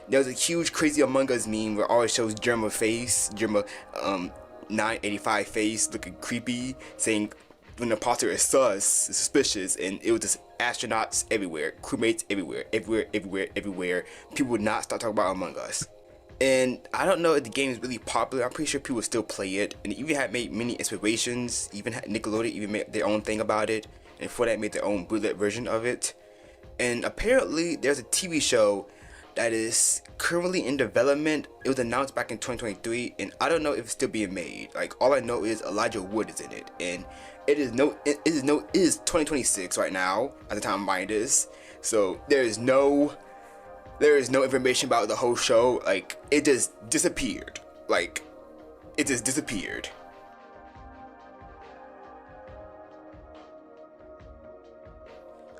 there was a huge crazy Among Us meme where it always shows Germa 985 face looking creepy, saying when the imposter is suspicious, and it was just astronauts everywhere, crewmates everywhere. People would not stop talking about Among Us. And I don't know if the game is really popular. I'm pretty sure people still play it, and it even had made many inspirations. Even had Nickelodeon even made their own thing about it, and for that made their own bootleg version of it. And apparently there's a TV show that is currently in development. It was announced back in 2023, and I don't know if it's still being made. Like, all I know is Elijah Wood is in it, and it is 2026 right now at the time I'm buying this. So there is no information about the whole show. Like, it just disappeared. Like, it just disappeared.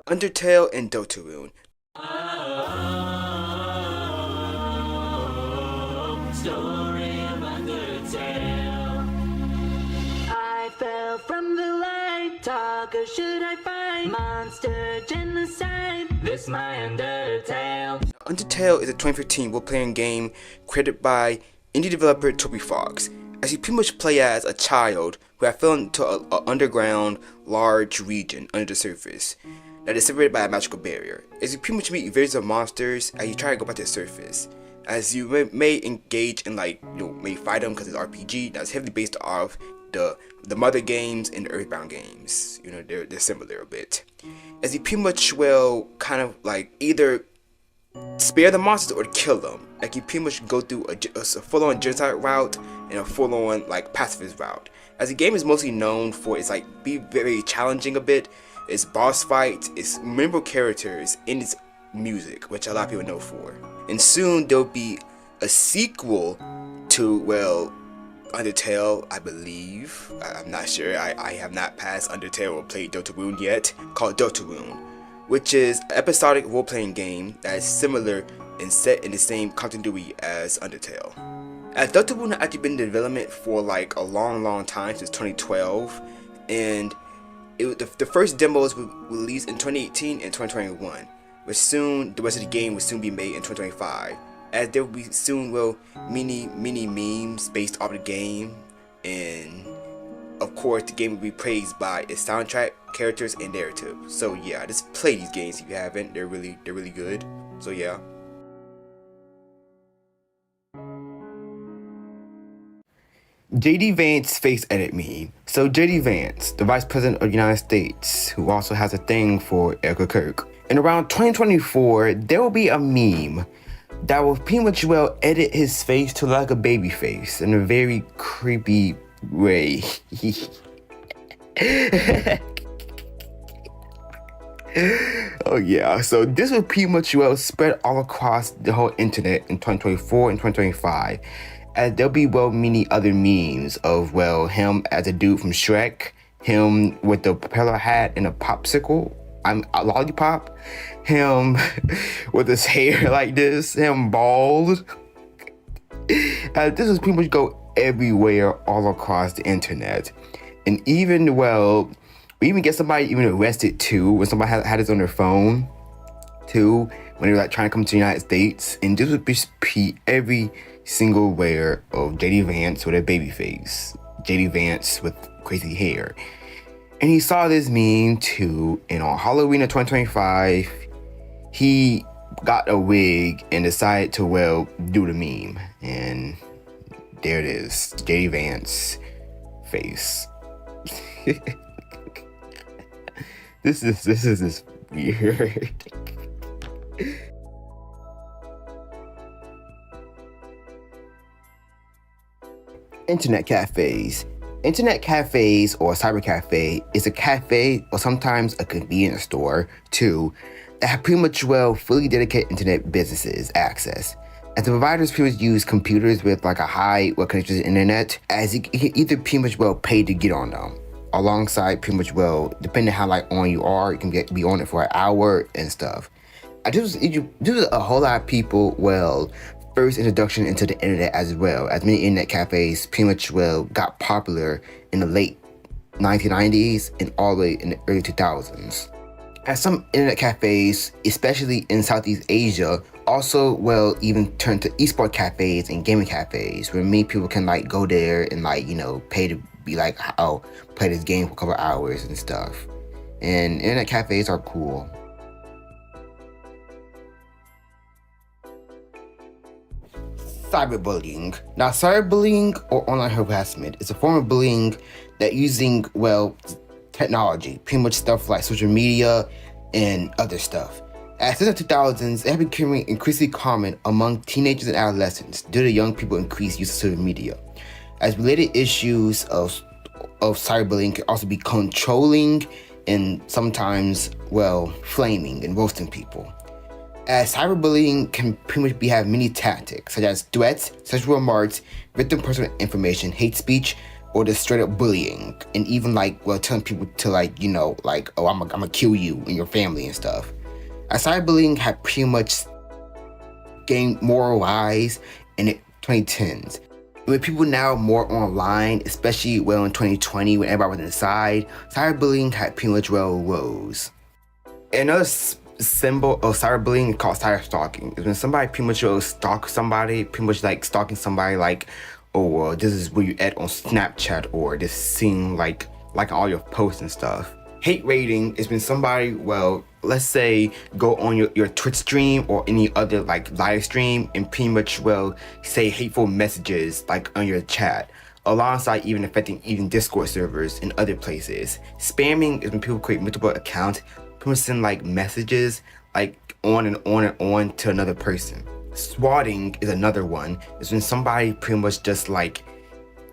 Undertale and Deltarune. Story of Undertale. I fell from the light. Talk or should I fight? Monster genocide. This my Undertale. Undertale is a 2015 role-playing game created by indie developer Toby Fox, as you pretty much play as a child who has fell into an underground large region under the surface that is separated by a magical barrier. As you pretty much meet various of monsters as you try to go back to the surface, as you may engage in, like, may fight them because it's RPG that's heavily based off the Mother games and the Earthbound games. They're similar a bit. As you pretty much kind of like either spare the monsters or kill them. Like, you pretty much go through a full-on genocide route and a full-on like pacifist route. As the game is mostly known for its be very challenging a bit. Its boss fights, its memorable characters, and its music, which a lot of people know for. And soon there'll be a sequel to, Undertale, I believe. I'm not sure. I have not passed Undertale or played Deltarune yet, called Deltarune, which is an episodic role-playing game that is similar and set in the same continuity as Undertale. As Deltarune has actually been in development for like a long time, since 2012, and the first demos were released in 2018 and 2021, but soon the rest of the game will soon be made in 2025, as there will be soon many memes based off the game, and of course the game will be praised by its soundtrack, characters, and narrative. So yeah, just play these games if you haven't. They're really good. So yeah. JD Vance face edit meme. So JD Vance, the Vice President of the United States, who also has a thing for Erica Kirk. In around 2024, there will be a meme that will pretty much edit his face to like a baby face in a very creepy way. Oh yeah, so this will pretty much spread all across the whole internet in 2024 and 2025. As there'll be many other memes of him as a dude from Shrek, him with the propeller hat and a popsicle, a lollipop, him with his hair like this, him bald. This is pretty much go everywhere all across the internet, and even we even get somebody even arrested too when somebody had this on their phone too when they were trying to come to the United States, and this would be every single wear of JD Vance with a baby face, JD Vance with crazy hair. And he saw this meme too, and on Halloween of 2025, he got a wig and decided to do the meme, and there it is, JD Vance face. This is weird. Internet cafes. Internet cafes, or cyber cafe, is a cafe or sometimes a convenience store too that have pretty much fully dedicated internet businesses access. As the providers pretty much use computers with a high connection to the internet, as you can either pretty much pay to get on them, alongside pretty much depending how on you are, you can be on it for an hour and stuff. This was a whole lot of people first introduction into the internet, as many internet cafes pretty much got popular in the late 1990s and all the way in the early 2000s. As some internet cafes, especially in Southeast Asia, also even turned to esports cafes and gaming cafes, where many people can go there and pay to be like, oh, play this game for a couple hours and stuff. And internet cafes are cool. Cyberbullying. Now, cyberbullying or online harassment is a form of bullying that using, well, technology, pretty much stuff like social media and other stuff. Since the 2000s, it has become increasingly common among teenagers and adolescents due to young people increased use of social media. As related issues of cyberbullying can also be controlling and sometimes, well, flaming and roasting people. As cyberbullying can pretty much have many tactics, such as threats, sexual remarks, victim personal information, hate speech, or just straight up bullying, and even like, well, telling people to like, you know, like, oh, I'm gonna kill you and your family and stuff. As cyberbullying had pretty much gained more rise in the 2010s. With people now more online, especially well in 2020 when everybody was inside, cyberbullying had pretty much well rose. Another symbol of cyberbullying is called cyberstalking. It's when somebody pretty much will stalk somebody, pretty much like stalking somebody like, oh, this is where you at on Snapchat, or this seeing like all your posts and stuff. Hate raiding is when somebody, well, let's say go on your Twitch stream or any other like live stream and pretty much, well, say hateful messages like on your chat, alongside even affecting even Discord servers and other places. Spamming is when people create multiple accounts, people send like messages like on and on and on to another person. Swatting is another one. It's when somebody pretty much just like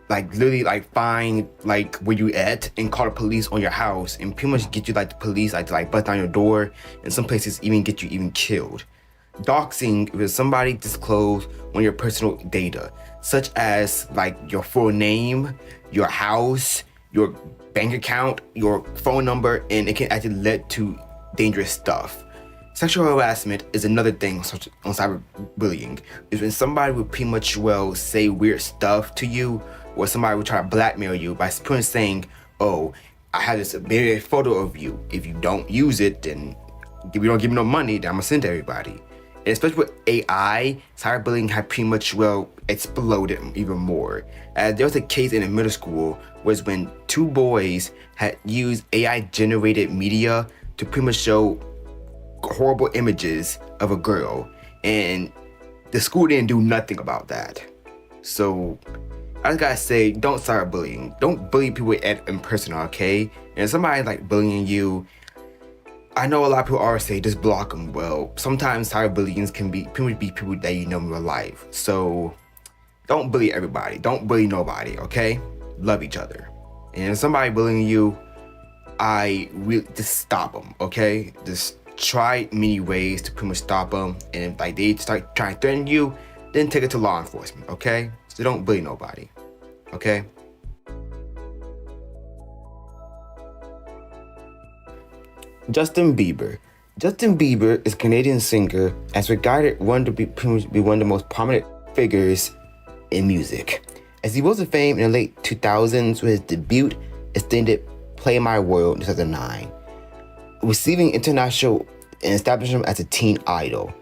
literally like find like where you at and call the police on your house and pretty much get you like the police like to like bust down your door, and some places even get you even killed. Doxing is somebody disclose on your personal data, such as like your full name, your house, your bank account, your phone number, and it can actually lead to dangerous stuff. Sexual harassment is another thing on cyberbullying. Is when somebody will pretty much, well, say weird stuff to you, or somebody will try to blackmail you by pretty much saying, oh, I have this very photo of you. If you don't use it, then if you don't give me no money, then I'm gonna send to everybody. And especially with AI, cyberbullying had pretty much, well, exploded even more. There was a case in a middle school was when two boys had used AI-generated media to pretty much show horrible images of a girl, and the school didn't do nothing about that. So I just gotta say, don't cyberbullying. Don't bully people in person, okay? And if somebody like bullying you, I know a lot of people always say just block them. Well, sometimes cyberbullying can be people that you know in real life. So don't bully everybody. Don't bully nobody, okay? Love each other. And if somebody bullying you, I really just stop them, okay? Just try many ways to pretty much stop them. And if like they start trying to threaten you, then take it to law enforcement, okay? So don't bully nobody, okay? Justin Bieber. Justin Bieber is a Canadian singer and is regarded one to be one of the most prominent figures in music. As he rose to fame in the late 2000s with his debut extended Play My World in 2009, receiving international and establishing him as a teen idol.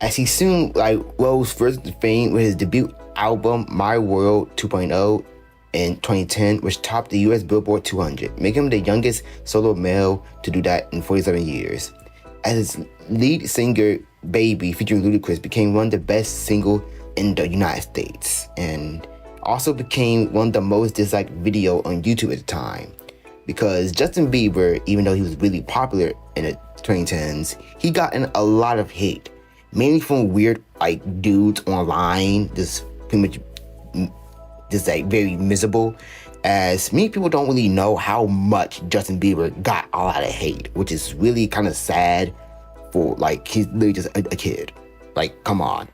As he soon rose further to fame with his debut album My World 2.0 in 2010, which topped the US Billboard 200, making him the youngest solo male to do that in 47 years. As his lead singer, Baby, featuring Ludacris, became one of the best singles in the United States, and also became one of the most disliked video on YouTube at the time. Because Justin Bieber, even though he was really popular in the 2010s, he got in a lot of hate, mainly from weird dudes online, just pretty much just very miserable, as many people don't really know how much Justin Bieber got a lot of hate, which is really kind of sad for he's literally just a kid. Come on.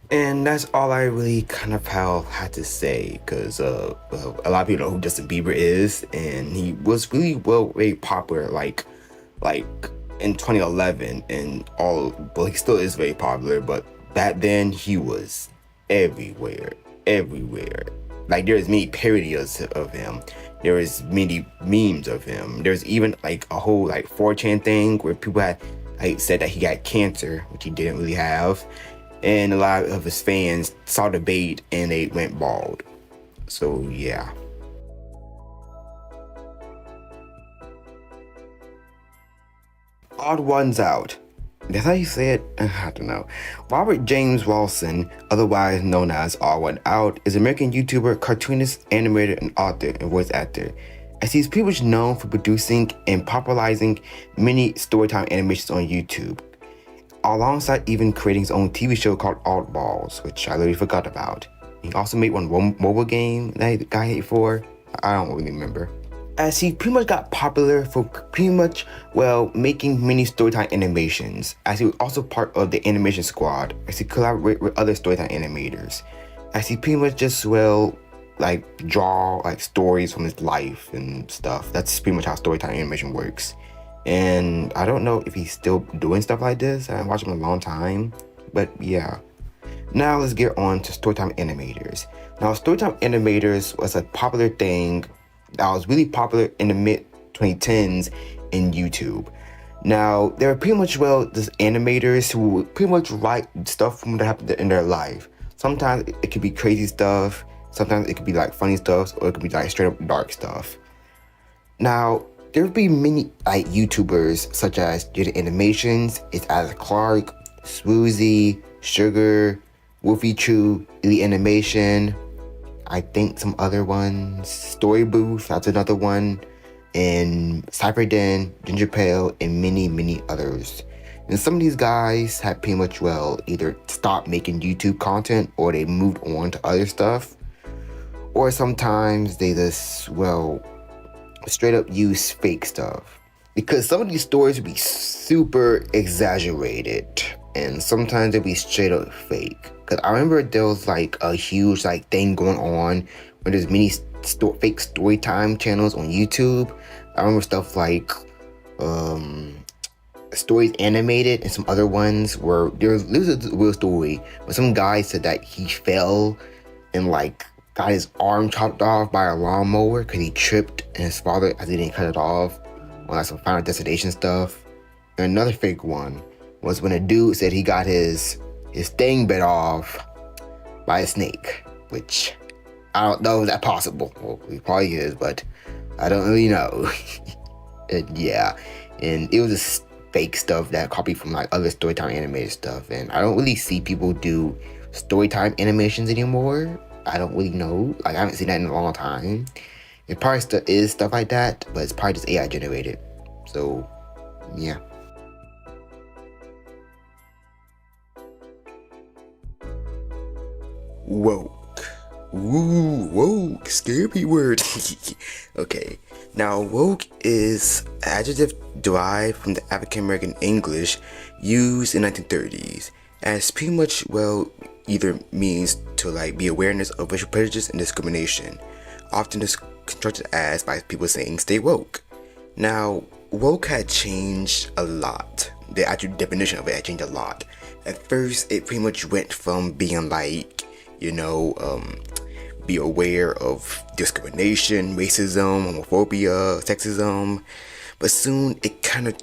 And that's all I really kind of had to say, because a lot of people know who Justin Bieber is, and he was really very popular in 2011 and all. Well, he still is very popular, but back then he was everywhere. There's many parodies of him. There is many memes of him. There's even a whole 4chan thing where people had said that he got cancer, which he didn't really have. And a lot of his fans saw the bait and they went bald. So yeah. odd ones out. That's how you say it? I don't know. Robert James Wilson, otherwise known as Odd One Out, is an American YouTuber, cartoonist, animator, and author and voice actor. As he's pretty much known for producing and popularizing many storytime animations on YouTube, alongside even creating his own TV show called Oddballs, which I literally forgot about. He also made one mobile game that the guy hate for. I don't really remember. As he pretty much got popular for pretty much, well, making many storytime animations, as he was also part of the animation squad, as he collaborated with other storytime animators, as he pretty much just, well, like draw like stories from his life and stuff. That's pretty much how storytime animation works. And I don't know if he's still doing stuff like this. I haven't watched him in a long time, but yeah. Now let's get on to storytime animators. Now, storytime animators was a popular thing that was really popular in the mid-2010s in YouTube. Now, there are pretty much, well, just animators who would pretty much write stuff from what happened in their life. Sometimes it could be crazy stuff, sometimes it could be like funny stuff, or it could be like straight up dark stuff. Now, there would be many like YouTubers such as Did Animations, It's Alex Clark, Swoozy, Sugar, Wolfie Chew, Elite Animation, I think some other ones, Story Booth, that's another one, and Cypher Den, Ginger Pale, and many others. And some of these guys have pretty much, well, either stopped making YouTube content or they moved on to other stuff. Or sometimes they just, well, straight up use fake stuff. Because some of these stories would be super exaggerated and sometimes they'd be straight up fake. Because I remember there was like a huge like thing going on where there's many fake storytime channels on YouTube. I remember stuff like Stories Animated and some other ones where there was a real story where some guy said that he fell and like got his arm chopped off by a lawnmower because he tripped and his father as he didn't cut it off on like some Final Destination stuff. And another fake one was when a dude said he got his thing bit off by a snake, which I don't know if that's possible. Well, it probably is, but I don't really know. And yeah, and it was just fake stuff that copied from like other storytime animated stuff, and I don't really see people do storytime animations anymore. I don't really know. Like, I haven't seen that in a long time. It probably still is stuff like that, but it's probably just AI generated. So, yeah. Woke. Ooh, woke. Scary word. Okay. Now, woke is an adjective derived from the African American English used in 1930s as pretty much, well, either means to like be awareness of racial prejudice and discrimination, often is constructed as by people saying stay woke. Now, woke had changed a lot. The actual definition of it had changed a lot. At first, it pretty much went from being like, you know, be aware of discrimination, racism, homophobia, sexism, but soon it kind of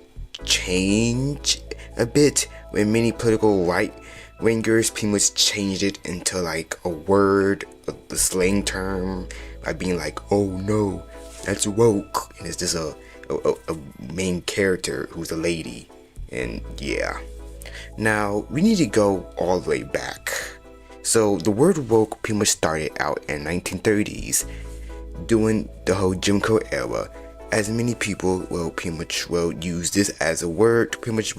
changed a bit when many political right-wingers pretty much changed it into like a word, the slang term, by being like, oh no, that's woke, and it's just a main character who's a lady. And yeah, now we need to go all the way back. So the word woke pretty much started out in 1930s during the whole Jim Crow era, as many people will pretty much use this as a word to pretty much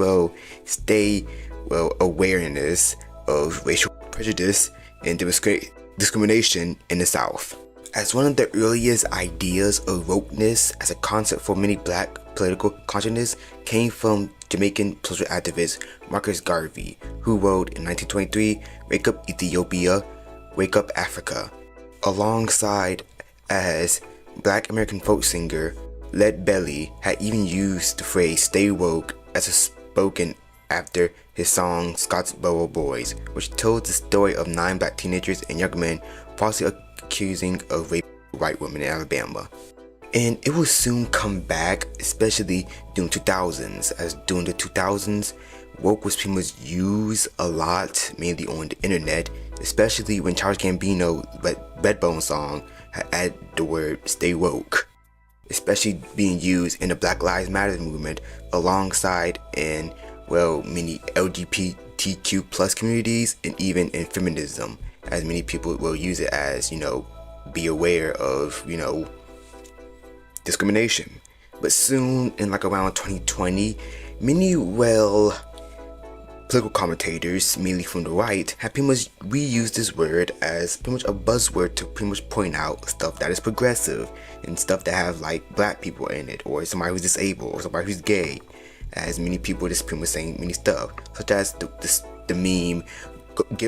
stay awareness of racial prejudice and discrimination in the South. As one of the earliest ideas of wokeness as a concept for many black political consciousness came from Jamaican social activist Marcus Garvey, who wrote in 1923, Wake Up Ethiopia, Wake Up Africa, alongside as black American folk singer Lead Belly had even used the phrase stay woke as a spoken after his song Scottsboro Boys, which told the story of 9 black teenagers and young men falsely accusing of raping white women in Alabama. And it will soon come back, especially during 2000s, as during the 2000s, woke was pretty much used a lot, mainly on the internet, especially when Charles Gambino's Redbone song had added the word stay woke. especially being used in the Black Lives Matter movement alongside in, well, many LGBTQ plus communities and even in feminism, as many people will use it as, be aware of, discrimination. But soon, in like around 2020, many, well, political commentators, mainly from the right, have pretty much reused this word as pretty much a buzzword to pretty much point out stuff that is progressive and stuff that have like black people in it, or somebody who's disabled, or somebody who's gay. As many people just pretty much saying many stuff, such as the meme,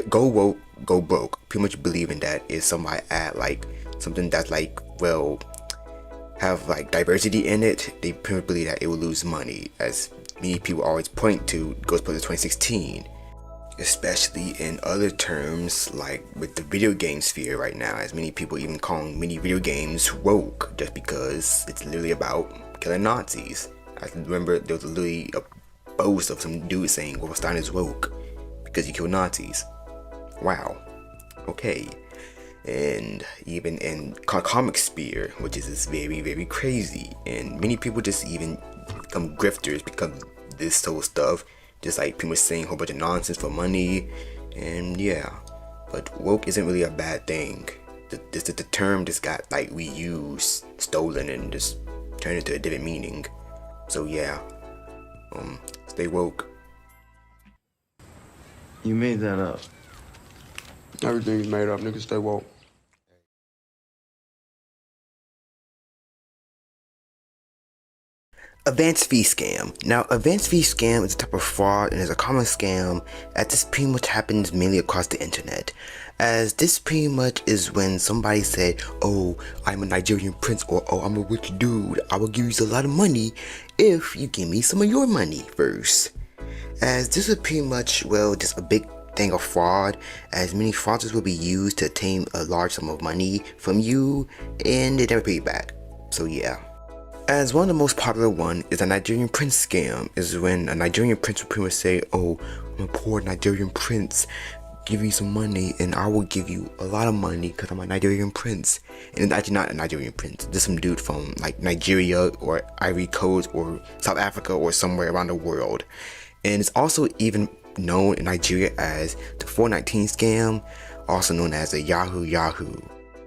go woke, go broke. Pretty much believing that is somebody add like something that's like, well, have like diversity in it. They pretty much believe that it will lose money, as many people always point to Ghostbusters 2016, especially in other terms like with the video game sphere right now, as many people even calling many video games woke just because it's literally about killing Nazis. I remember there was literally a post of some dude saying Wolfenstein is woke because you kill Nazis. Wow. Okay. And even in comic sphere, which is very, very crazy, and many people just even become grifters because this whole stuff, just like people saying a whole bunch of nonsense for money. And yeah, but woke isn't really a bad thing. The term just got like reused, stolen, and just turned into a different meaning. So yeah, stay woke. You made that up. Everything's made up, nigga, stay woke. Advance fee scam. Now, advance fee scam is a type of fraud and is a common scam, as this pretty much happens mainly across the internet. As this pretty much is when somebody said, oh, I'm a Nigerian prince, or oh, I'm a rich dude, I will give you a lot of money if you give me some of your money first. As this is pretty much, well, just a big thing of fraud, as many fraudsters will be used to obtain a large sum of money from you and they never pay you back. So yeah. As one of the most popular one is a Nigerian prince scam, is when a Nigerian prince will pretty much say, oh, I'm a poor Nigerian prince, give me some money and I will give you a lot of money because I'm a Nigerian prince. And it's actually not a Nigerian prince, just some dude from like Nigeria or Ivory Coast or South Africa or somewhere around the world. And it's also even known in Nigeria as the 419 scam, also known as the Yahoo Yahoo,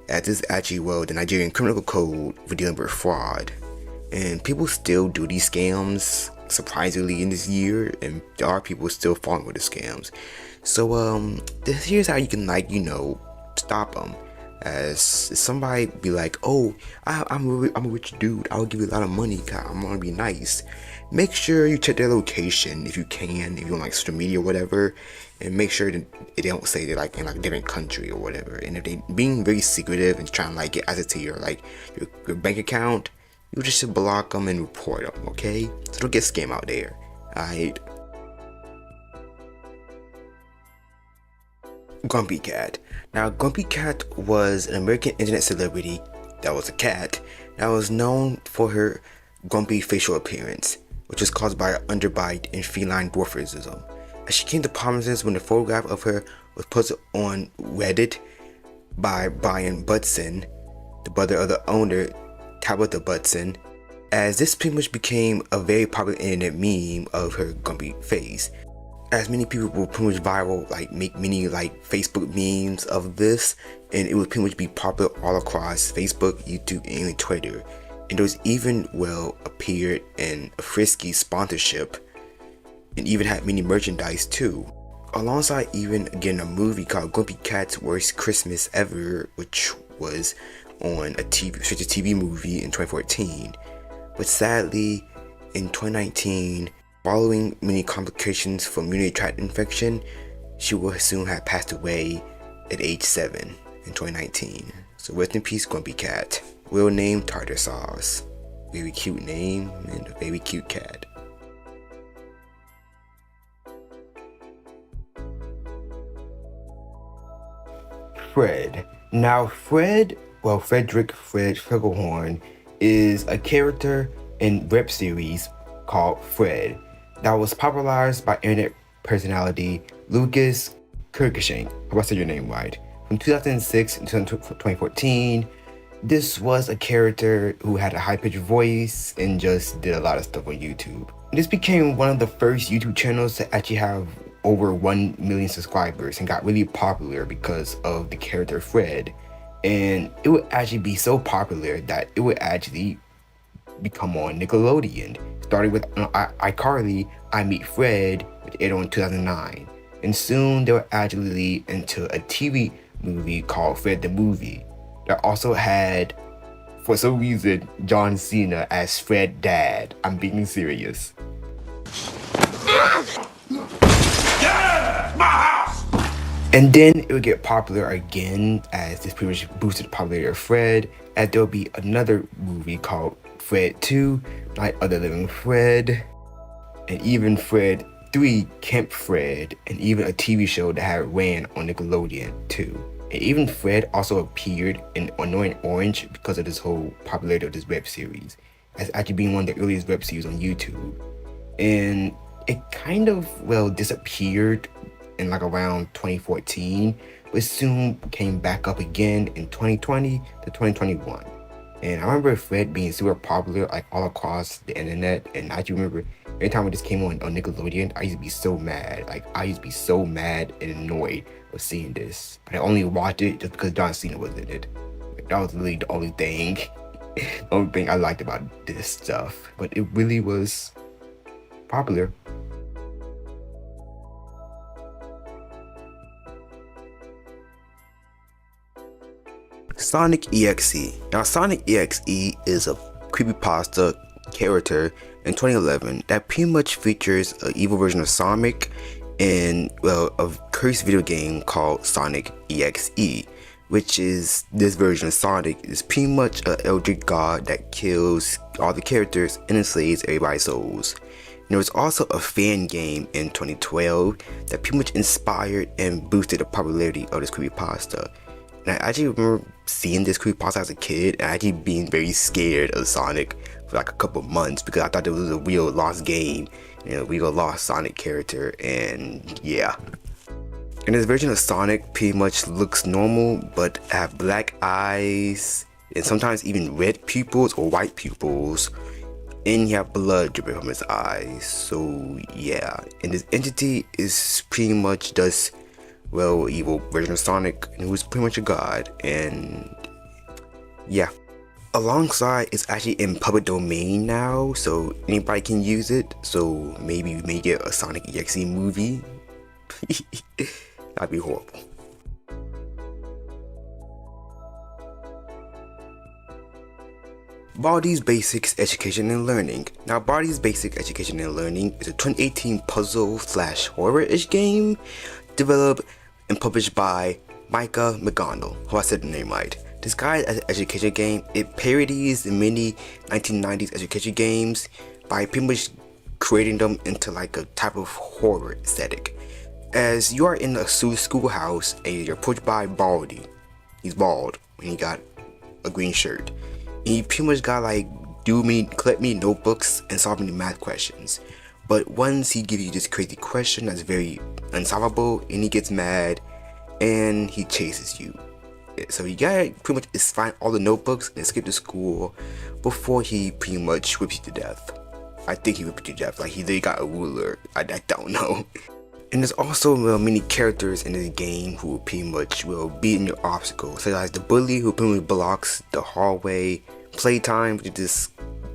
as this is actually, well, the Nigerian criminal code for dealing with fraud. And people still do these scams, surprisingly, in this year, and there are people still falling with the scams. So here's how you can, like, stop them. As somebody be like, oh, I'm a rich dude, I'll give you a lot of money because I'm gonna be nice. Make sure you check their location if you can, if you don't like social media or whatever, and make sure that they don't say they're like in like a different country or whatever. And if they being very secretive and trying to like get access to your like your bank account, you just should block them and report them, okay? So don't get scammed out there, alright? Grumpy Cat. Now, Grumpy Cat was an American internet celebrity that was a cat that was known for her grumpy facial appearance, which was caused by her underbite and feline dwarfism. As she came to prominence when the photograph of her was posted on Reddit by Brian Butson, the brother of the owner, Tabitha Butson, as this pretty much became a very popular internet meme of her grumpy face. As many people will pretty much viral, like make many like Facebook memes of this, and it would pretty much be popular all across Facebook, YouTube, and even Twitter. And there was even, well, appeared in a Frisky sponsorship, and even had many merchandise too. Alongside even again a movie called Grumpy Cat's Worst Christmas Ever, which was on a straight to TV movie in 2014. But sadly, in 2019, following many complications from urinary tract infection, she will soon have passed away at age 7 in 2019. So rest in peace, Grumpy Cat. Real name, Tartar Sauce. Very cute name and a very cute cat. Fred. Now Frederick Fred Figglehorn is a character in web series called Fred that was popularized by internet personality Lucas Kirkishank. I hope I said your name right. From 2006 until 2014, This was a character who had a high-pitched voice and just did a lot of stuff on YouTube. This became one of the first YouTube channels to actually have over 1 million subscribers and got really popular because of the character Fred. And it would actually be so popular that it would actually become on Nickelodeon. Started with iCarly, I Meet Fred, which aired on 2009. And soon they were actually lead into a TV movie called Fred the Movie that also had, for some reason, John Cena as Fred Dad. I'm being serious. And then it would get popular again as this pretty much boosted the popularity of Fred, as there'll be another movie called Fred 2, Night of the Living Fred, and even Fred 3, Camp Fred, and even a TV show that had ran on Nickelodeon too. And even Fred also appeared in Annoying Orange because of this whole popularity of this web series, as actually being one of the earliest web series on YouTube. And it kind of, well, disappeared in like around 2014, but soon came back up again in 2020 to 2021. And I remember Fred being super popular like all across the internet, and I actually remember every time it just came on Nickelodeon, I used to be so mad. Like, I used to be so mad and annoyed of seeing this. But I only watched it just because John Cena was in it. Like, that was really the only thing, the only thing I liked about this stuff. But it really was popular. Sonic EXE. Now, Sonic EXE is a creepypasta character in 2011 that pretty much features an evil version of Sonic in, well, a cursed video game called Sonic EXE, which is this version of Sonic is pretty much an eldritch god that kills all the characters and enslaves everybody's souls. And there was also a fan game in 2012 that pretty much inspired and boosted the popularity of this creepypasta. And I actually remember seeing this creepypasta as a kid and actually being very scared of Sonic for like a couple months because I thought it was a real lost game, you know, real lost Sonic character, and yeah. And this version of Sonic pretty much looks normal but have black eyes and sometimes even red pupils or white pupils, and you have blood dripping from his eyes. So yeah, and this entity is pretty much just, well, evil version of Sonic, and who's pretty much a god, and yeah. Alongside, it's actually in public domain now, so anybody can use it, so maybe we may get a Sonic EXE movie. That'd be horrible. Baldi's Basics Education and Learning. Now, Baldi's Basic Education and Learning is a 2018 puzzle/horror-ish game developed and published by Micah McGonnell. Hope I said the name right. This guide as an education game, it parodies the many 1990s education games by pretty much creating them into like a type of horror aesthetic. As you are in a schoolhouse and you're approached by Baldi. He's bald and he got a green shirt. And you pretty much got like collect me notebooks and solve me math questions. But once he gives you this crazy question that's very unsolvable, and he gets mad and he chases you. So you gotta pretty much just find all the notebooks and escape to school before he pretty much whips you to death. I think he whipped you to death, like he literally got a ruler. I don't know. And there's also many characters in this game who pretty much will beat in your obstacles, such as the bully who pretty much blocks the hallway, playtime, which is this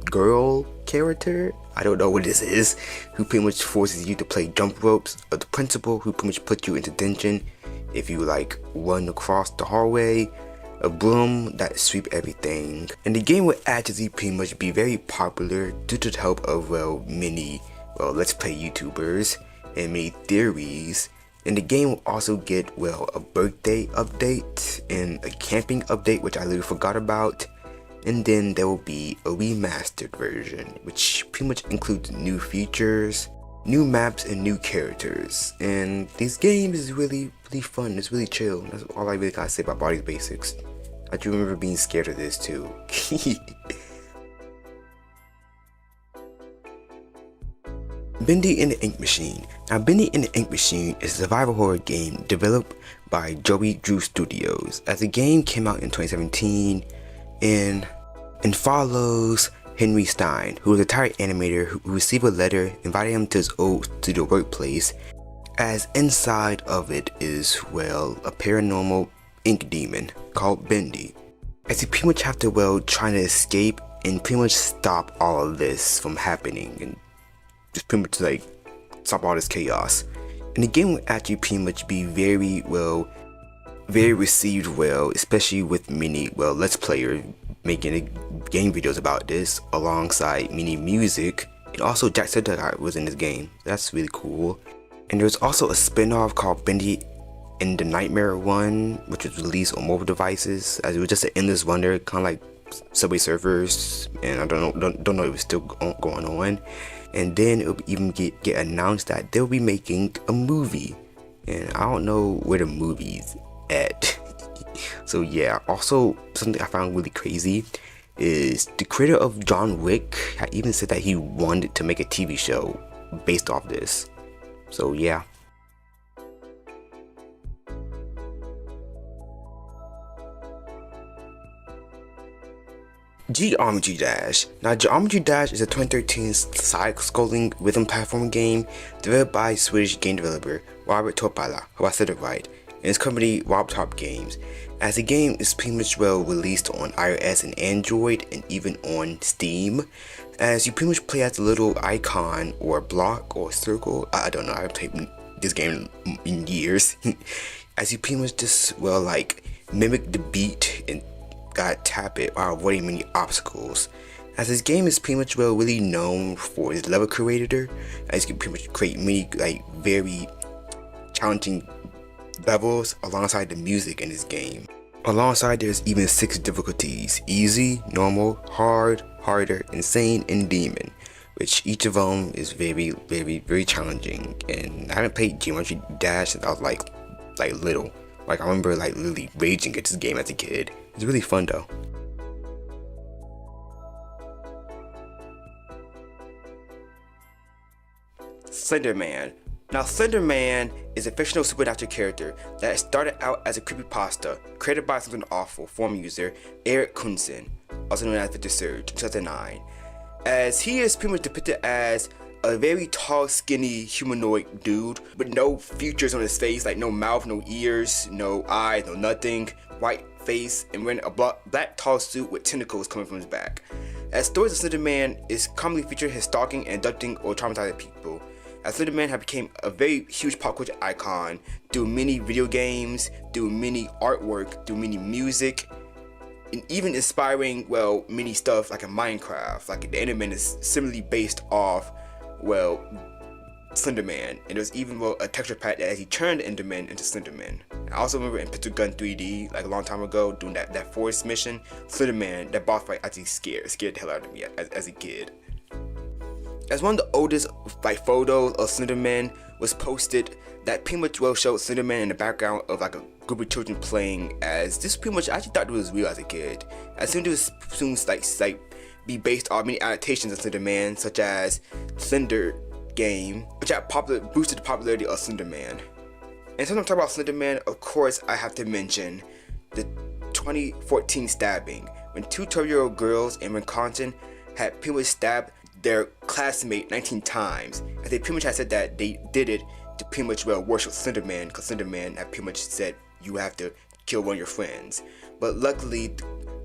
girl character, I don't know what this is, who pretty much forces you to play jump ropes, or the principal who pretty much puts you into detention if you like run across the hallway, a broom that sweep everything. And the game will actually pretty much be very popular due to the help of many let's play YouTubers and many theories. And the game will also get a birthday update and a camping update, which I literally forgot about. And then there will be a remastered version, which pretty much includes new features, new maps, and new characters. And this game is really fun. It's really chill. That's all I really gotta say about Baldi's Basics. I do remember being scared of this too. Bendy and the Ink Machine. Now, Bendy and the Ink Machine is a survival horror game developed by Joey Drew Studios. As the game came out in 2017, and follows Henry Stein, who is a retired animator who received a letter inviting him to his old studio workplace, as inside of it is, well, a paranormal ink demon called Bendy. As he pretty much have to, well, trying to escape and pretty much stop all of this from happening and just pretty much like stop all this chaos. And the game will actually pretty much be very received well, especially with many, well, Let's Players making game videos about this alongside many music, and also Jacksepticeye was in this game. That's really cool. And there's also a spin-off called Bendy and the Nightmare one, which was released on mobile devices, as it was just an endless wonder, kind of like Subway Surfers, and I don't know if it was still going on. And then it will even get announced that they'll be making a movie, and I don't know where the movie's at. So yeah, also something I found really crazy is the creator of John Wick had even said that he wanted to make a TV show based off this. So yeah. Geometry Dash. Now, Geometry Dash is a 2013 side-scrolling rhythm platform game developed by Swedish game developer Robert Topala, who I said it right, and his company RobTop Games. As the game is pretty much well released on iOS and Android, and even on Steam, as you pretty much play as a little icon or block or circle. I don't know, I haven't played this game in years. As you pretty much just, well, like mimic the beat and gotta tap it while avoiding many obstacles. As this game is pretty much well really known for its level creator, as you can pretty much create many like very challenging levels alongside the music in this game. Alongside, there's even 6 difficulties: easy, normal, hard, harder, insane, and demon, which each of them is very challenging. And I haven't played Geometry Dash since I was like little. Like, I remember like literally raging at this game as a kid. It's really fun though. Slender Man. Now, Slender Man is a fictional supernatural character that started out as a creepypasta created by something awful forum user Eric Kunsen, also known as Victor Surge, in 2009. As he is pretty much depicted as a very tall, skinny, humanoid dude with no features on his face, like no mouth, no ears, no eyes, no nothing, white face, and wearing a black tall suit with tentacles coming from his back. As stories of Slender Man is commonly featured his stalking and abducting or traumatizing people, as Slender Man have become a very huge pop culture icon through many video games, through many artwork, through many music, and even inspiring, well, many stuff like in Minecraft. Like the Enderman is similarly based off, well, Slender Man, and there's even, well, a texture pack that he turned Enderman into Slender Man. I also remember in Pistol Gun 3D, like a long time ago, doing that forest mission, Slender Man, that boss fight actually scared the hell out of me as a kid. As one of the oldest like photos of Slender Man was posted, that pretty much well showed Slender Man in the background of like a group of children playing, as this pretty much I actually thought it was real as a kid. As soon as it was soon like be based on many adaptations of Slender Man, such as Slender Game, which had boosted the popularity of Slender Man. And since I'm talking about Slender Man, of course I have to mention the 2014 stabbing, when 2 12-year-old girls in Wisconsin had pretty much stabbed their classmate 19 times, and they pretty much had said that they did it to pretty much well worship Slender Man, because Slender Man had pretty much said you have to kill one of your friends. But luckily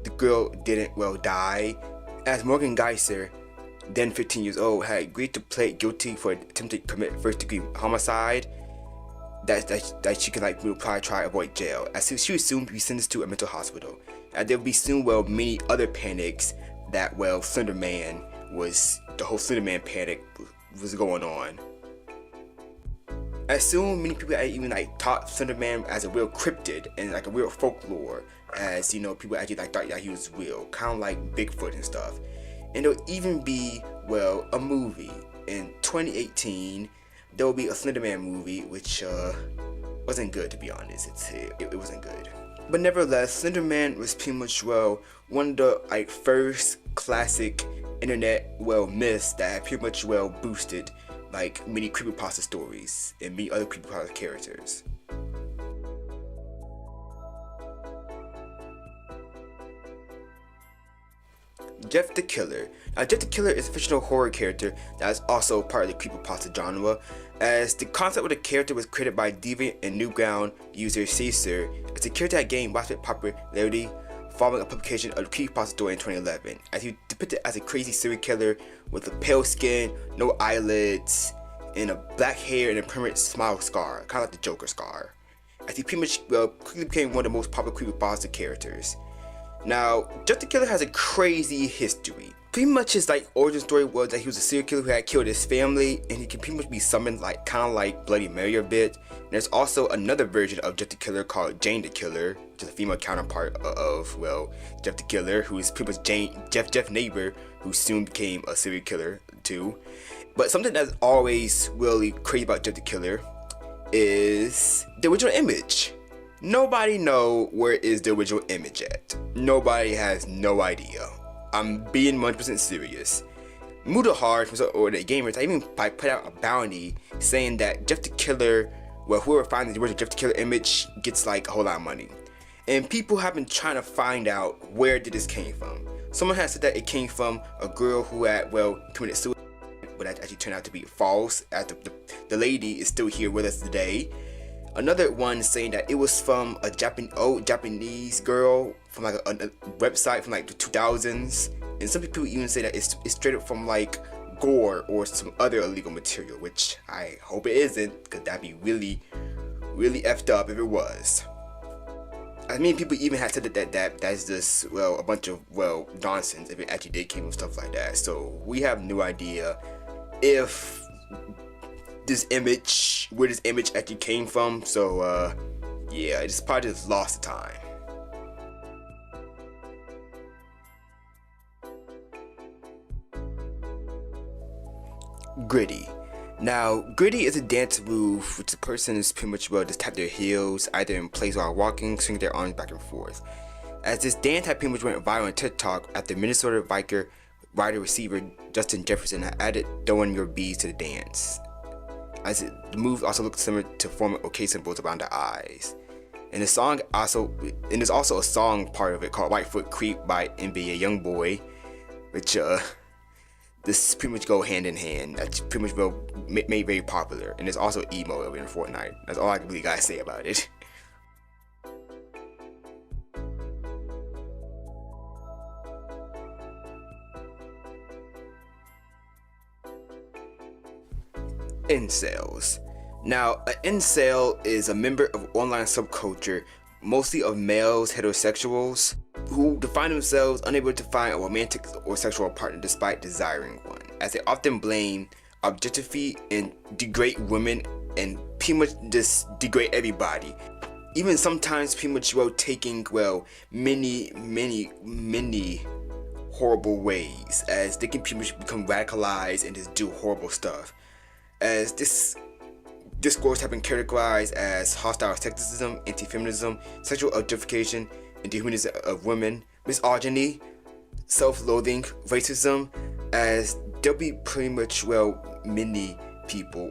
the girl didn't well die, as Morgan Geiser, then 15 years old, had agreed to plead guilty for attempted to commit first-degree homicide, that she can like probably try to avoid jail, as she would soon be sentenced to a mental hospital. And there would be soon well many other panics that well Slender Man was, the whole Slender Man panic was going on. As soon many people even like taught Slender Man as a real cryptid and like a real folklore, as you know, people actually like thought that he was real, kind of like Bigfoot and stuff. And there'll even be, well, a movie in 2018. There will be a Slender Man movie, which wasn't good, to be honest. It wasn't good. But nevertheless, Slender Man was pretty much well one of the like first classic internet well myths that pretty much well boosted like many creepypasta stories and many other creepypasta characters. Jeff the Killer. Now, Jeff the Killer is a fictional horror character that is also part of the creepypasta genre, as the concept of the character was created by Deviant and Newground user Caesar. It's a character that gained widespread popularity following a publication of the creepypasta story in 2011, as he depicted as a crazy serial killer with a pale skin, no eyelids, and a black hair and a permanent smile scar, kind of like the Joker scar, as he pretty much quickly became one of the most popular creepypasta characters. Now, Jeff the Killer has a crazy history. Pretty much his origin story was that he was a serial killer who had killed his family, and he can pretty much be summoned kind of like Bloody Mary a bit. And there's also another version of Jeff the Killer called Jane the Killer, which is a female counterpart of, well, Jeff the Killer, who is pretty much Jeff neighbor, who soon became a serial killer too. But something that's always really crazy about Jeff the Killer is the original image. Nobody know where is the original image at. Nobody has no idea. I'm being 100% serious. Mudahar or the gamers, I even put out a bounty saying that Jeff the Killer, well, whoever finds the original Jeff the Killer image gets a whole lot of money. And people have been trying to find out where did this came from. Someone has said that it came from a girl who had, well, committed suicide, but that actually turned out to be false, as the lady is still here with us today. Another one saying that it was from a Japanese girl from a website from the 2000s, and some people even say that it's straight up from gore or some other illegal material, which I hope it isn't, because that'd be really, really effed up if it was. I mean, people even had said that's just, well, a bunch of, well, nonsense if it actually did came from stuff like that. So we have no idea if where this image actually came from. So yeah, it's probably just lost the time. Gritty. Now, gritty is a dance move which the person is pretty much, well, just tap their heels either in place while walking, swing their arms back and forth. As this dance had pretty much went viral on TikTok after Minnesota biker wide receiver Justin Jefferson had added throwing your bees to the dance. As the move also looks similar to forming OK symbols around the eyes. And there's also a song part of it called Whitefoot Creep by NBA Youngboy, which this pretty much go hand in hand. That's pretty much made very popular. And there's also emo over in Fortnite. That's all I really gotta say about it. Incels. Now, an incel is a member of online subculture, mostly of males, heterosexuals, who define themselves unable to find a romantic or sexual partner despite desiring one, as they often blame, objectify, and degrade women, and pretty much just degrade everybody. Even sometimes pretty much, well, taking, well, many horrible ways, as they can pretty much become radicalized and just do horrible stuff. As this discourse have been characterized as hostile sexism, anti-feminism, sexual objectification, and dehumanization of women, misogyny, self-loathing, racism, as there'll be pretty much, well, many people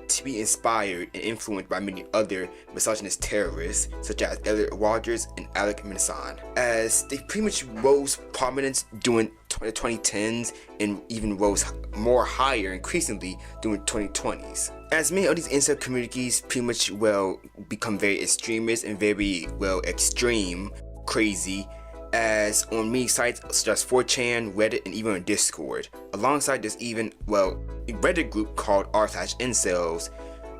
to be inspired and influenced by many other misogynist terrorists such as Elliot Rodgers and Alec Minson, as they pretty much rose prominence during the 2010s and even rose more higher increasingly during 2020s. As many of these incel communities pretty much, well, become very extremist and very, well, extreme, crazy, as on many sites such as 4chan, Reddit, and even on Discord. Alongside this even, well, a Reddit group callr/incels,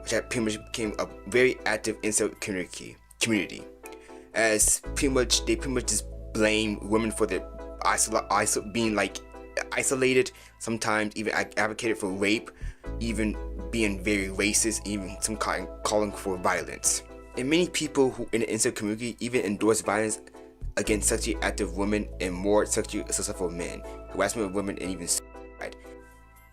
which had pretty much became a very active incel community. As they pretty much just blame women for their being isolated, sometimes even advocated for rape, even being very racist, even some kind calling for violence. And many people who in the incel community even endorse violence against sexually active women and more sexually successful men, harassment of women, and even suicide.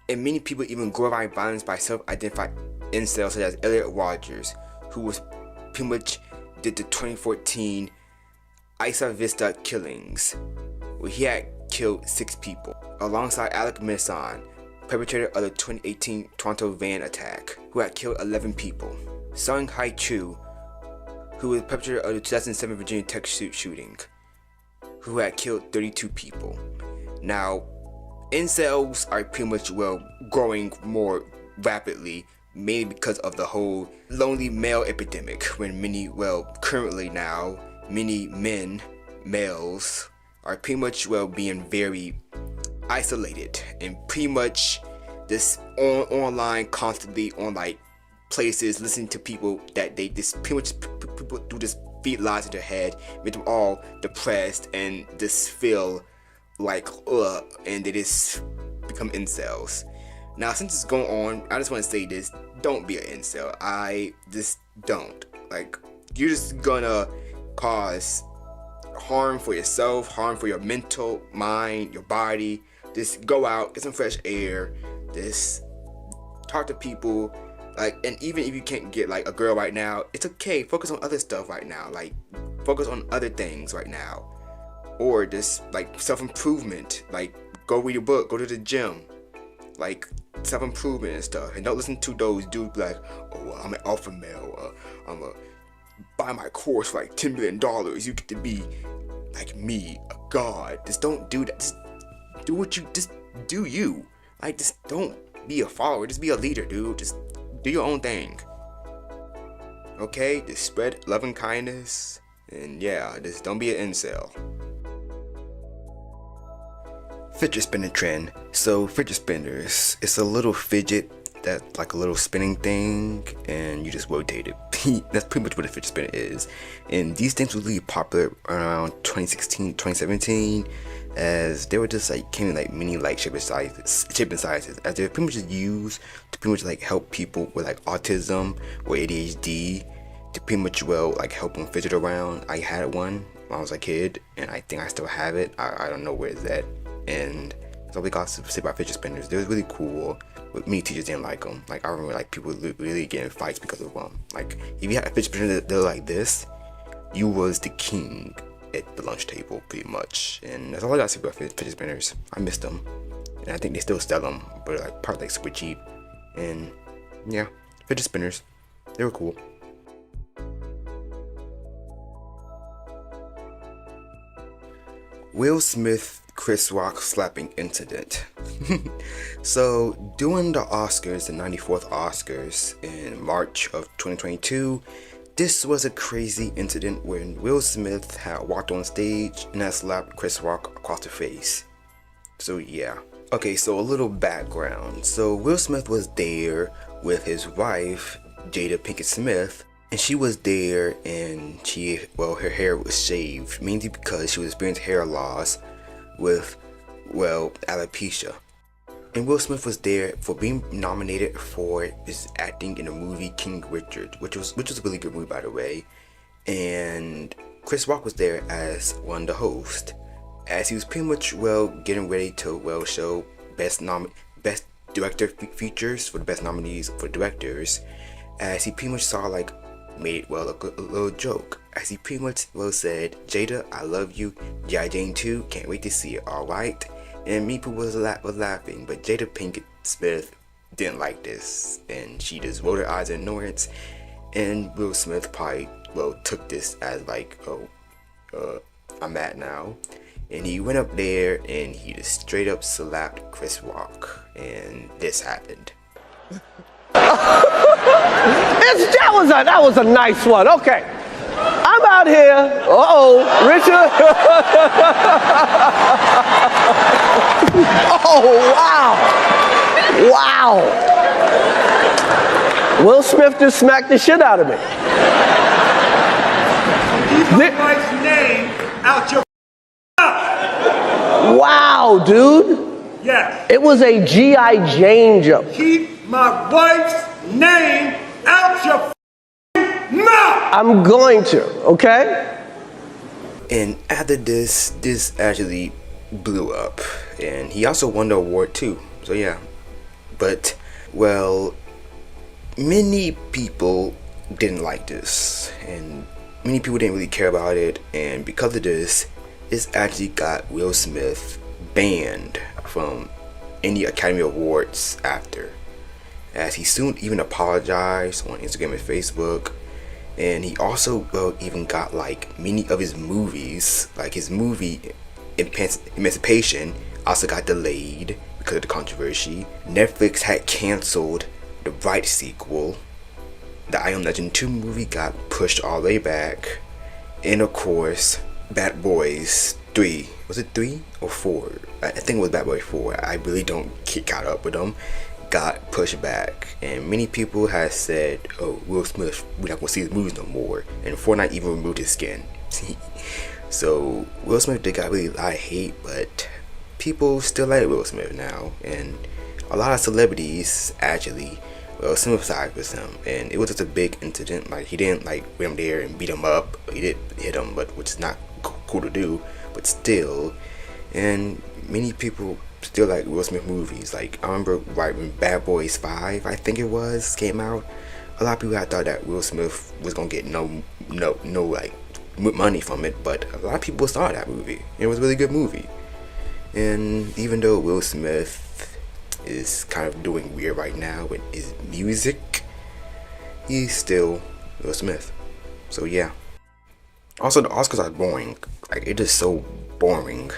And many people even glorify violence by self-identified incels such as Elliot Rodgers, who was pretty much did the 2014 Isa Vista killings, where he had killed 6 people, alongside Alec Minson, perpetrator of the 2018 Toronto van attack, who had killed 11 people. Sung Hai Chu, who was the perpetrator of the 2007 Virginia Tech shooting, who had killed 32 people. Now, incels are pretty much, well, growing more rapidly, mainly because of the whole lonely male epidemic, when many, well, currently now, many males, are pretty much, well, being very isolated and pretty much just online, constantly on like places, listening to people that they just pretty much people do this feed lies in their head, make them all depressed and just feel like and they just become incels. Now, since it's going on, I just want to say this: don't be an incel. I just don't. Like, you're just gonna cause harm for yourself, harm for your mental mind, your body. Just go out, get some fresh air, just talk to people. Like, and even if you can't get like a girl right now, it's okay. Focus on other stuff right now. Like, focus on other things right now. Or just like self-improvement. Like, go read a book, go to the gym. Like, self-improvement and stuff. And don't listen to those dudes like, oh, well, I'm an alpha male. I'm a buy my course for like $10 million. You get to be like me, a god. Just don't do that. Just do what you, just do you. Like, just don't be a follower. Just be a leader, dude. Just do your own thing. Okay? Just spread love and kindness. And yeah, just don't be an incel. Fidget spinner trend. So fidget spinners, it's a little fidget that's like a little spinning thing, and you just rotate it. That's pretty much what a fidget spinner is. And these things were really popular around 2016, 2017, as they were just like came in like mini like shape and sizes, as they're pretty much just used to pretty much like help people with like autism or ADHD, to pretty much, well, like help them fidget around. I had one when I was a kid, and I think I still have it. I don't know where it's at. And that's all we got to say about fidget spinners. They was really cool, but me teachers didn't like them. Like, I remember like people really getting fights because of them. Like, if you had a fidget spinner that like this, you was the king at the lunch table, pretty much. And that's all I got to say about fidget spinners. I missed them, and I think they still sell them, but like probably like super cheap. And yeah, fidget spinners, they were cool. Will Smith Chris Rock slapping incident. So during the Oscars, the 94th Oscars in March of 2022, this was a crazy incident when Will Smith had walked on stage and had slapped Chris Rock across the face. So yeah. Okay, so a little background. So Will Smith was there with his wife, Jada Pinkett Smith, and she was there, and her hair was shaved, mainly because she was experiencing hair loss with, alopecia. And Will Smith was there for being nominated for his acting in the movie King Richard, which was a really good movie, by the way. And Chris Rock was there as one of the hosts, as he was pretty much, getting ready to, show best director features for the best nominees for directors, as he pretty much saw made a little joke, as he pretty much said, "Jada, I love you. G.I. Jane 2, can't wait to see it, alright?" And people was laughing, but Jada Pinkett Smith didn't like this, and she just rolled her eyes in annoyance. And Will Smith probably took this as I'm mad now. And he went up there and he just straight up slapped Chris Rock, and this happened. That was a nice one. Okay, I'm out here. Richard. Oh, wow. Will Smith just smacked the shit out of me. Keep my wife's name out your Wow, dude. Yes. It was a G.I. Jane joke. Keep my wife's name out your mouth. I'm going to, okay? And after this actually blew up, and he also won the award too. So yeah, but many people didn't like this, and many people didn't really care about it, and because of this actually got Will Smith banned from any Academy Awards after, as he soon even apologized on Instagram and Facebook. And he also even got many of his movies, like his movie Emancipation, also got delayed because of the controversy. Netflix had canceled the Bright sequel. The I Am Legend 2 movie got pushed all the way back. And of course, Bad Boys 3. Was it 3 or 4? I think it was Bad Boys 4. I really don't get caught up with them. Got pushed back. And many people have said, oh, Will Smith, we're not going to see his movies no more. And Fortnite even removed his skin. So, Will Smith did got really a lot of hate, but people still like Will Smith now. And a lot of celebrities actually sympathize with him, and it was just a big incident. Like, he didn't like went him there and beat him up. He did hit him, but which is not cool to do, but still. And many people still like Will Smith movies. Like, I remember right when Bad Boys 5, I think it was, came out, a lot of people had thought that Will Smith was gonna get no like money from it, but a lot of people saw that movie. It was a really good movie. And even though Will Smith is kind of doing weird right now with his music, he's still Will Smith. So yeah. Also, the Oscars are boring. Like, it is so boring.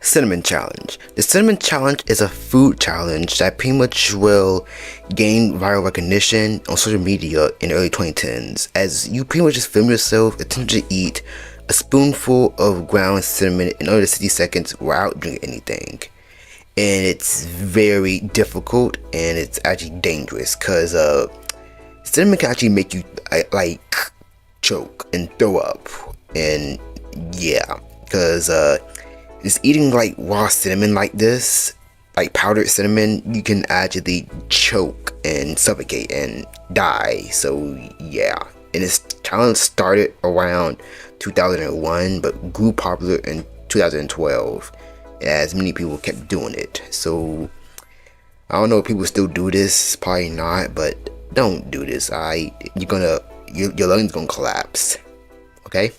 Cinnamon Challenge. The Cinnamon Challenge is a food challenge that pretty much will gain viral recognition on social media in the early 2010s, as you pretty much just film yourself attempting to eat a spoonful of ground cinnamon in under 60 seconds without drinking anything. And it's very difficult, and it's actually dangerous, because cinnamon can actually make you like choke and throw up. And yeah, because just eating like raw cinnamon like this, like powdered cinnamon, you can actually choke and suffocate and die. So yeah. And this challenge started around 2001, but grew popular in 2012 as many people kept doing it. So I don't know if people still do this, probably not, but don't do this. Your lungs gonna collapse. Okay?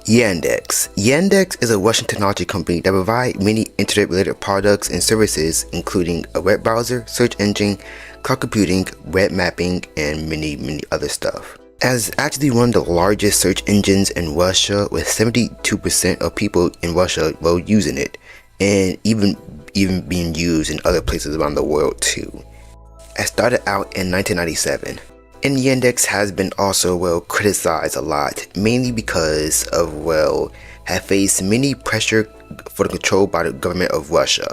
Yandex. Yandex is a Russian technology company that provides many internet-related products and services, including a web browser, search engine, cloud computing, web mapping, and many other stuff. As actually one of the largest search engines in Russia, with 72% of people in Russia using it, and even being used in other places around the world too. It started out in 1997. And Yandex has been also criticized a lot, mainly because of have faced many pressure for the control by the government of Russia,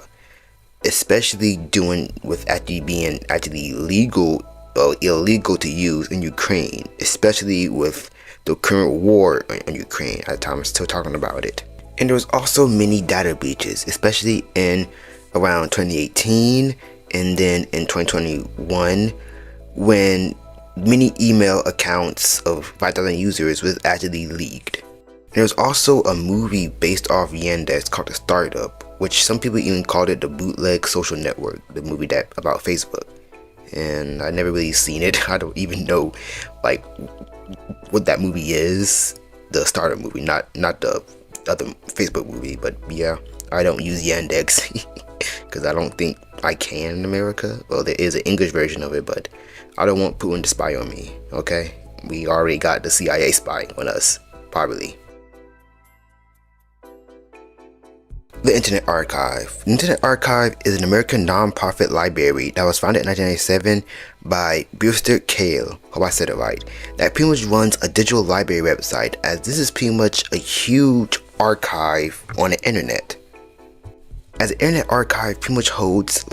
especially doing with actually being illegal to use in Ukraine, especially with the current war in Ukraine. At the time, I'm still talking about it. And there was also many data breaches, especially in around 2018 and then in 2021, when many email accounts of 5,000 users was actually leaked. There was also a movie based off Yandex called The Startup, which some people even called it the bootleg social network, the movie about Facebook. And I never really seen it. I don't even know like what that movie is. The Startup movie, not the other Facebook movie. But yeah, I don't use Yandex because I don't think I can in America. Well, there is an English version of it, but I don't want Putin to spy on me, okay? We already got the CIA spy on us, probably. The Internet Archive. The Internet Archive is an American non-profit library that was founded in 1997 by Brewster Kahle, hope I said it right, that pretty much runs a digital library website, as this is pretty much a huge archive on the internet. As the Internet Archive pretty much holds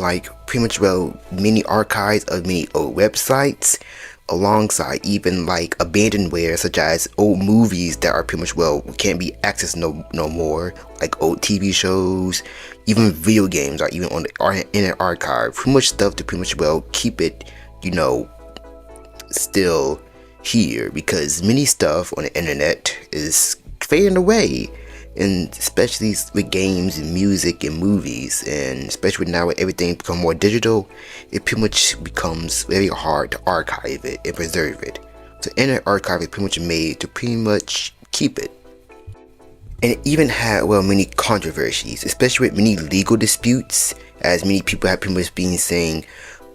many archives of many old websites, alongside even like abandonware such as old movies that are pretty much can't be accessed no more, like old TV shows, even video games are even on the Internet Archive. Pretty much stuff to pretty much keep it, still here, because many stuff on the internet is fading away. And especially with games and music and movies, and especially now with everything become more digital, it pretty much becomes very hard to archive it and preserve it. So Internet Archive is pretty much made to pretty much keep it. And it even had many controversies, especially with many legal disputes, as many people have pretty much been saying,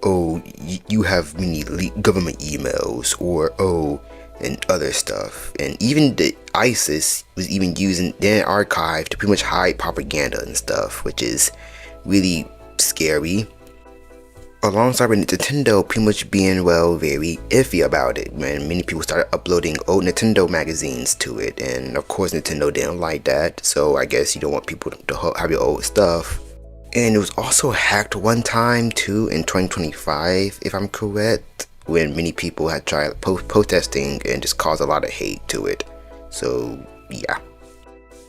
oh, you have many government emails, or oh, and other stuff. And even the ISIS was even using their archive to pretty much hide propaganda and stuff, which is really scary. Alongside with Nintendo pretty much being, well, very iffy about it, when many people started uploading old Nintendo magazines to it, and of course Nintendo didn't like that, so I guess you don't want people to have your old stuff. And it was also hacked one time too in 2025, if I'm correct, when many people had tried protesting and just caused a lot of hate to it. So yeah.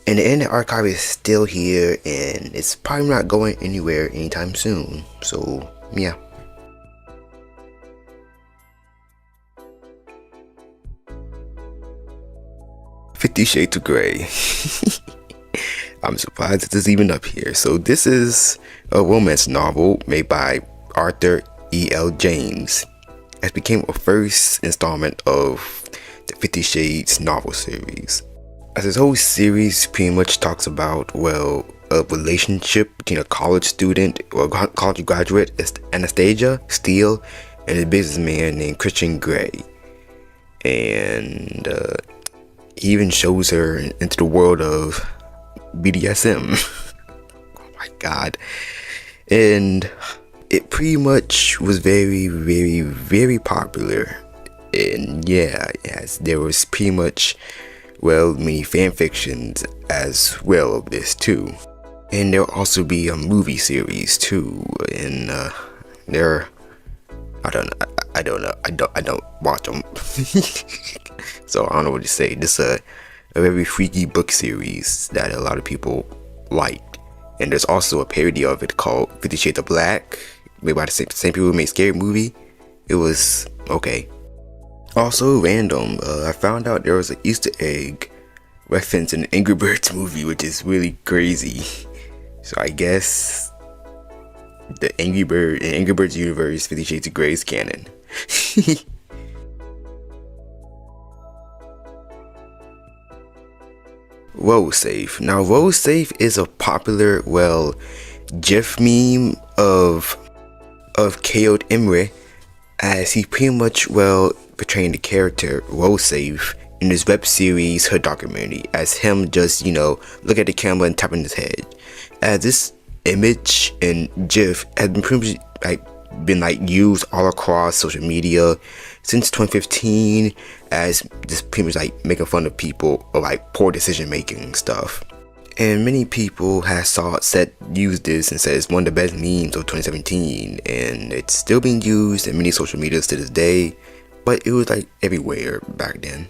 And the Internet Archive is still here, and it's probably not going anywhere anytime soon. So yeah. $50 Shades of Grey. I'm surprised it is even up here. So this is a romance novel made by Arthur E.L. James. It became a first installment of the 50 Shades novel series. As this whole series pretty much talks about, well, a relationship between a college student or a college graduate, Anastasia Steele, and a businessman named Christian Grey. And he even shows her into the world of BDSM. Oh my god. And it pretty much was very, very, very popular. And yeah, yes, there was pretty much, well, many fan fictions as well of this too. And there'll also be a movie series too. And I don't watch them. So I don't know what to say. This is a very freaky book series that a lot of people like. And there's also a parody of it called 50 Shades of Black, made by the same people who made Scary Movie. It was okay. Also random, I found out there was an Easter egg reference in the Angry Birds movie, which is really crazy. So I guess the Angry Birds universe, 50 Shades of Grey is canon. Road Safe. Now Road Safe is a popular, well, GIF meme of K.O. Imre, as he pretty much, well, portraying the character Road Safe in his web series Hood documentary, as him just, you know, look at the camera and tapping his head. As this image and GIF has been pretty much used all across social media since 2015, as just pretty much making fun of people of poor decision making stuff. And many people have used this and said it's one of the best memes of 2017, and it's still being used in many social medias to this day, but it was everywhere back then.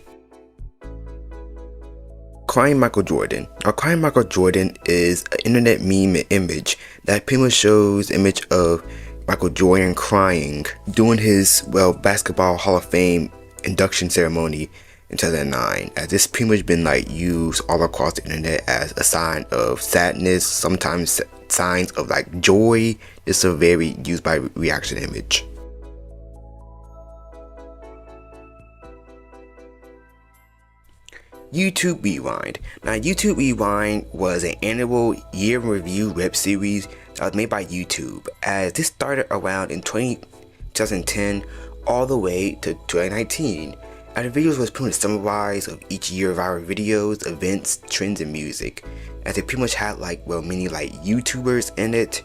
Crying Michael Jordan. Now, Crying Michael Jordan is an internet meme image that pretty much shows image of Michael Jordan crying during his, well, Basketball Hall of Fame induction ceremony in 2009, as this pretty much been used all across the internet as a sign of sadness, sometimes signs of joy. It's a very used by reaction image. YouTube Rewind. Now, YouTube Rewind was an annual year in review web series that was made by YouTube, as this started around in 2010 all the way to 2019. And the videos was pretty much summarized of each year of our videos, events, trends, and music, as it pretty much had many YouTubers in it,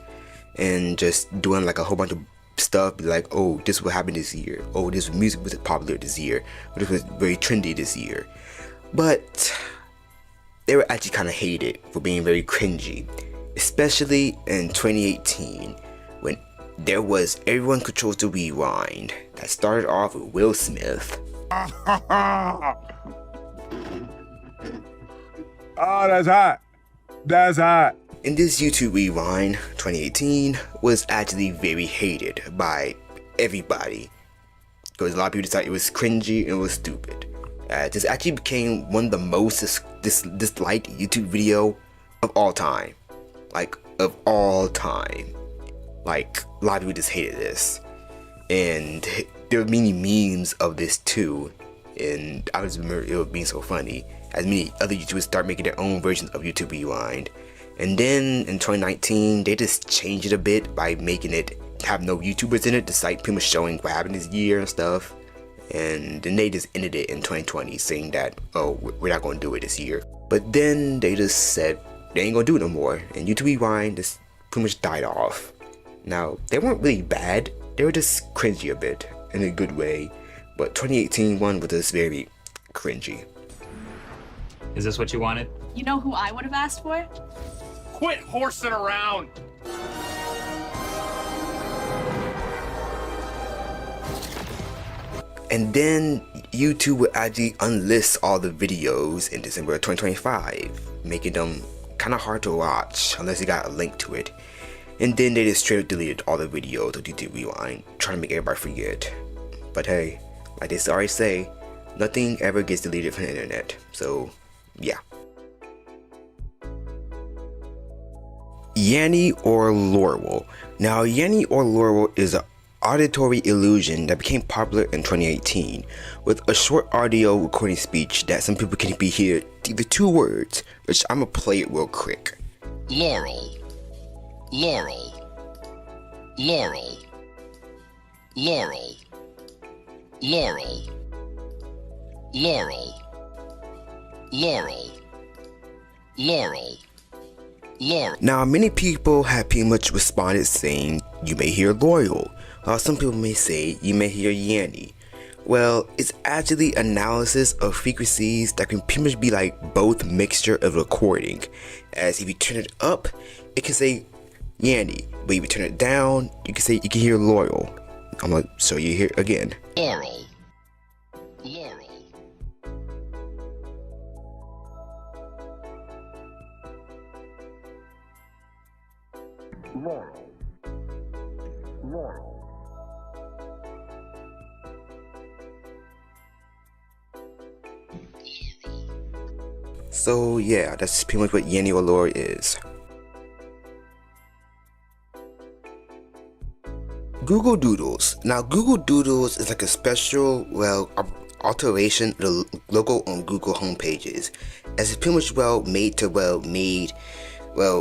and just doing a whole bunch of stuff, oh, this is what happened this year, oh, this music was popular this year, or this was very trendy this year. But they were actually kind of hated for being very cringy, especially in 2018 when there was Everyone Controls the Rewind that started off with Will Smith. Oh, that's hot. That's hot. And this YouTube Rewind 2018 was actually very hated by everybody, because a lot of people thought it was cringy and it was stupid. This actually became one of the most disliked YouTube video of all time. Of all time. A lot of people just hated this. And there were many memes of this too. And I just remember it being so funny, as many other YouTubers start making their own versions of YouTube Rewind. And then in 2019, they just changed it a bit by making it have no YouTubers in it, the site pretty much showing what happened this year and stuff. And then they just ended it in 2020 saying that, oh, we're not going to do it this year. But then they just said they ain't going to do it no more. And YouTube Rewind just pretty much died off. Now, they weren't really bad. They were just cringy a bit in a good way. But 2018 one was just very cringy. Is this what you wanted? You know who I would have asked for? Quit horsing around! And then YouTube would actually unlist all the videos in December of 2025, making them kind of hard to watch unless you got a link to it. And then they just straight up deleted all the videos of YouTube Rewind, trying to make everybody forget. But hey, like they always say, nothing ever gets deleted from the internet. So yeah. Yanny or Laurel. Now Yanny or Laurel is an auditory illusion that became popular in 2018 with a short audio recording speech that some people can be hear the two words, which I'm gonna play it real quick. Laurel, Laurel, Laurel, Laurel, Laurel, Laurel, Laurel, Laurel, Laurel. Now many people have pretty much responded saying you may hear Laurel, while some people may say you may hear Yanny. Well, it's actually analysis of frequencies that can pretty much be like both mixture of recording. As if you turn it up, it can say Yanny, but if you turn it down, you can say you can hear Laurel. I'm gonna show you here again. Laurel, Laurel. Laurel, Laurel. So yeah, that's pretty much what Yanny or Laurel is. Google Doodles. Now Google Doodles is like a special, alteration of the logo on Google homepages, as it's pretty much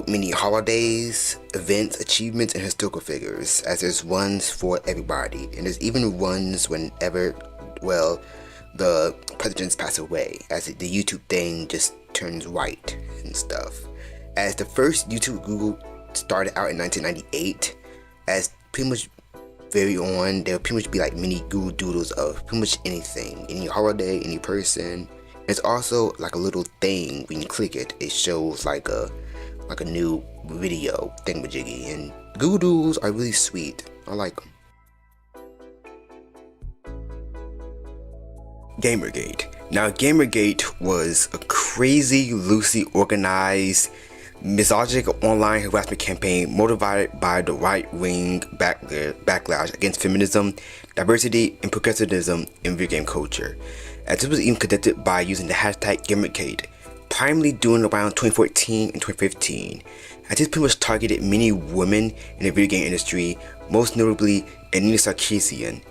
many holidays, events, achievements, and historical figures, as there's ones for everybody, and there's even ones whenever, the presidents pass away, as the YouTube thing just turns white and stuff. As the first YouTube Google started out in 1998, as pretty much very on, there would pretty much be like mini Google Doodles of pretty much anything, any holiday, any person. It's also like a little thing, when you click it, it shows like a new video thingamajiggy, and Google Doodles are really sweet. I like them. Gamergate. Now Gamergate was a crazy, loosely organized, misogynistic online harassment campaign motivated by the right-wing backlash against feminism, diversity, and progressivism in video game culture. As this was even conducted by using the hashtag Gamergate, primarily during around 2014 and 2015. As this pretty much targeted many women in the video game industry, most notably Anita Sarkeesian.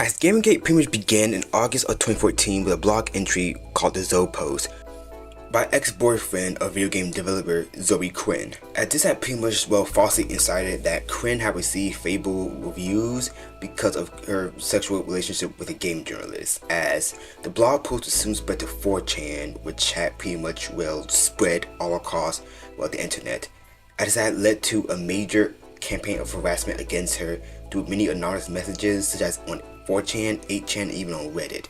As Gamergate pretty much began in August of 2014 with a blog entry called the Zoe Post by ex-boyfriend of video game developer Zoe Quinn. As this had pretty much falsely incited that Quinn had received favorable reviews because of her sexual relationship with a game journalist, as the blog post was soon spread to 4chan, which had pretty much spread all across the internet, as this had led to a major campaign of harassment against her through many anonymous messages, such as on 4chan, 8chan, and even on Reddit.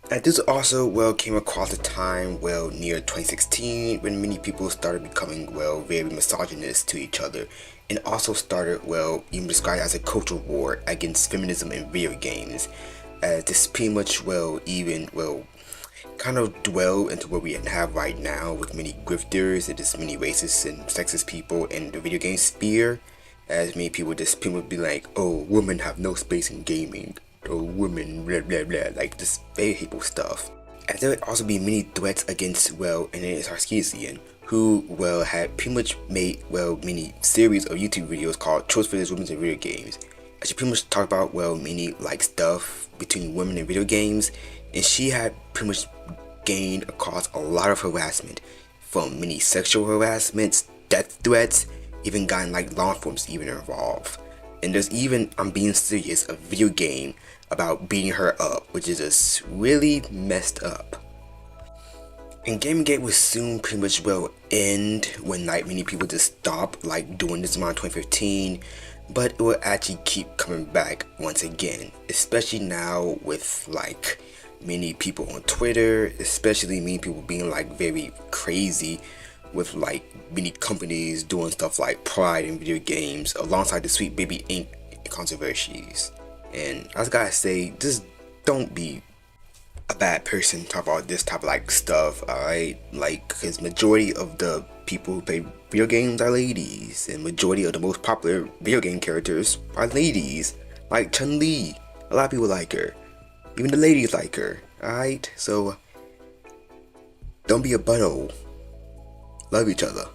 And this also came across a time near 2016 when many people started becoming very misogynist to each other, and also started even described as a cultural war against feminism in video games, as this pretty much kind of dwell into what we have right now with many grifters and just many racist and sexist people in the video game sphere, as many people just pretty much be like, oh, women have no space in gaming. Or women, blah blah blah, like this very hateful stuff. As there would also be many threats against Anita Sarkeesian, who had pretty much made many series of YouTube videos called Choice for Women in Video Games. She pretty much talked about many stuff between women and video games, and she had pretty much gained across a lot of harassment, from many sexual harassments, death threats, even gotten law enforcement even involved. And there's even, I'm being serious, a video game about beating her up, which is just really messed up. And Gamergate will soon pretty much will end when like many people just stop like doing this around 2015, but it will actually keep coming back once again, especially now with like many people on Twitter, especially many people being like very crazy with like many companies doing stuff like Pride in video games alongside the Sweet Baby Inc. controversies. And I just gotta say, just don't be a bad person talk about this type of like stuff, alright? Like, because majority of the people who play video games are ladies, and majority of the most popular video game characters are ladies, like Chun-Li. A lot of people like her, even the ladies like her, alright? So don't be a butthole. Love each other.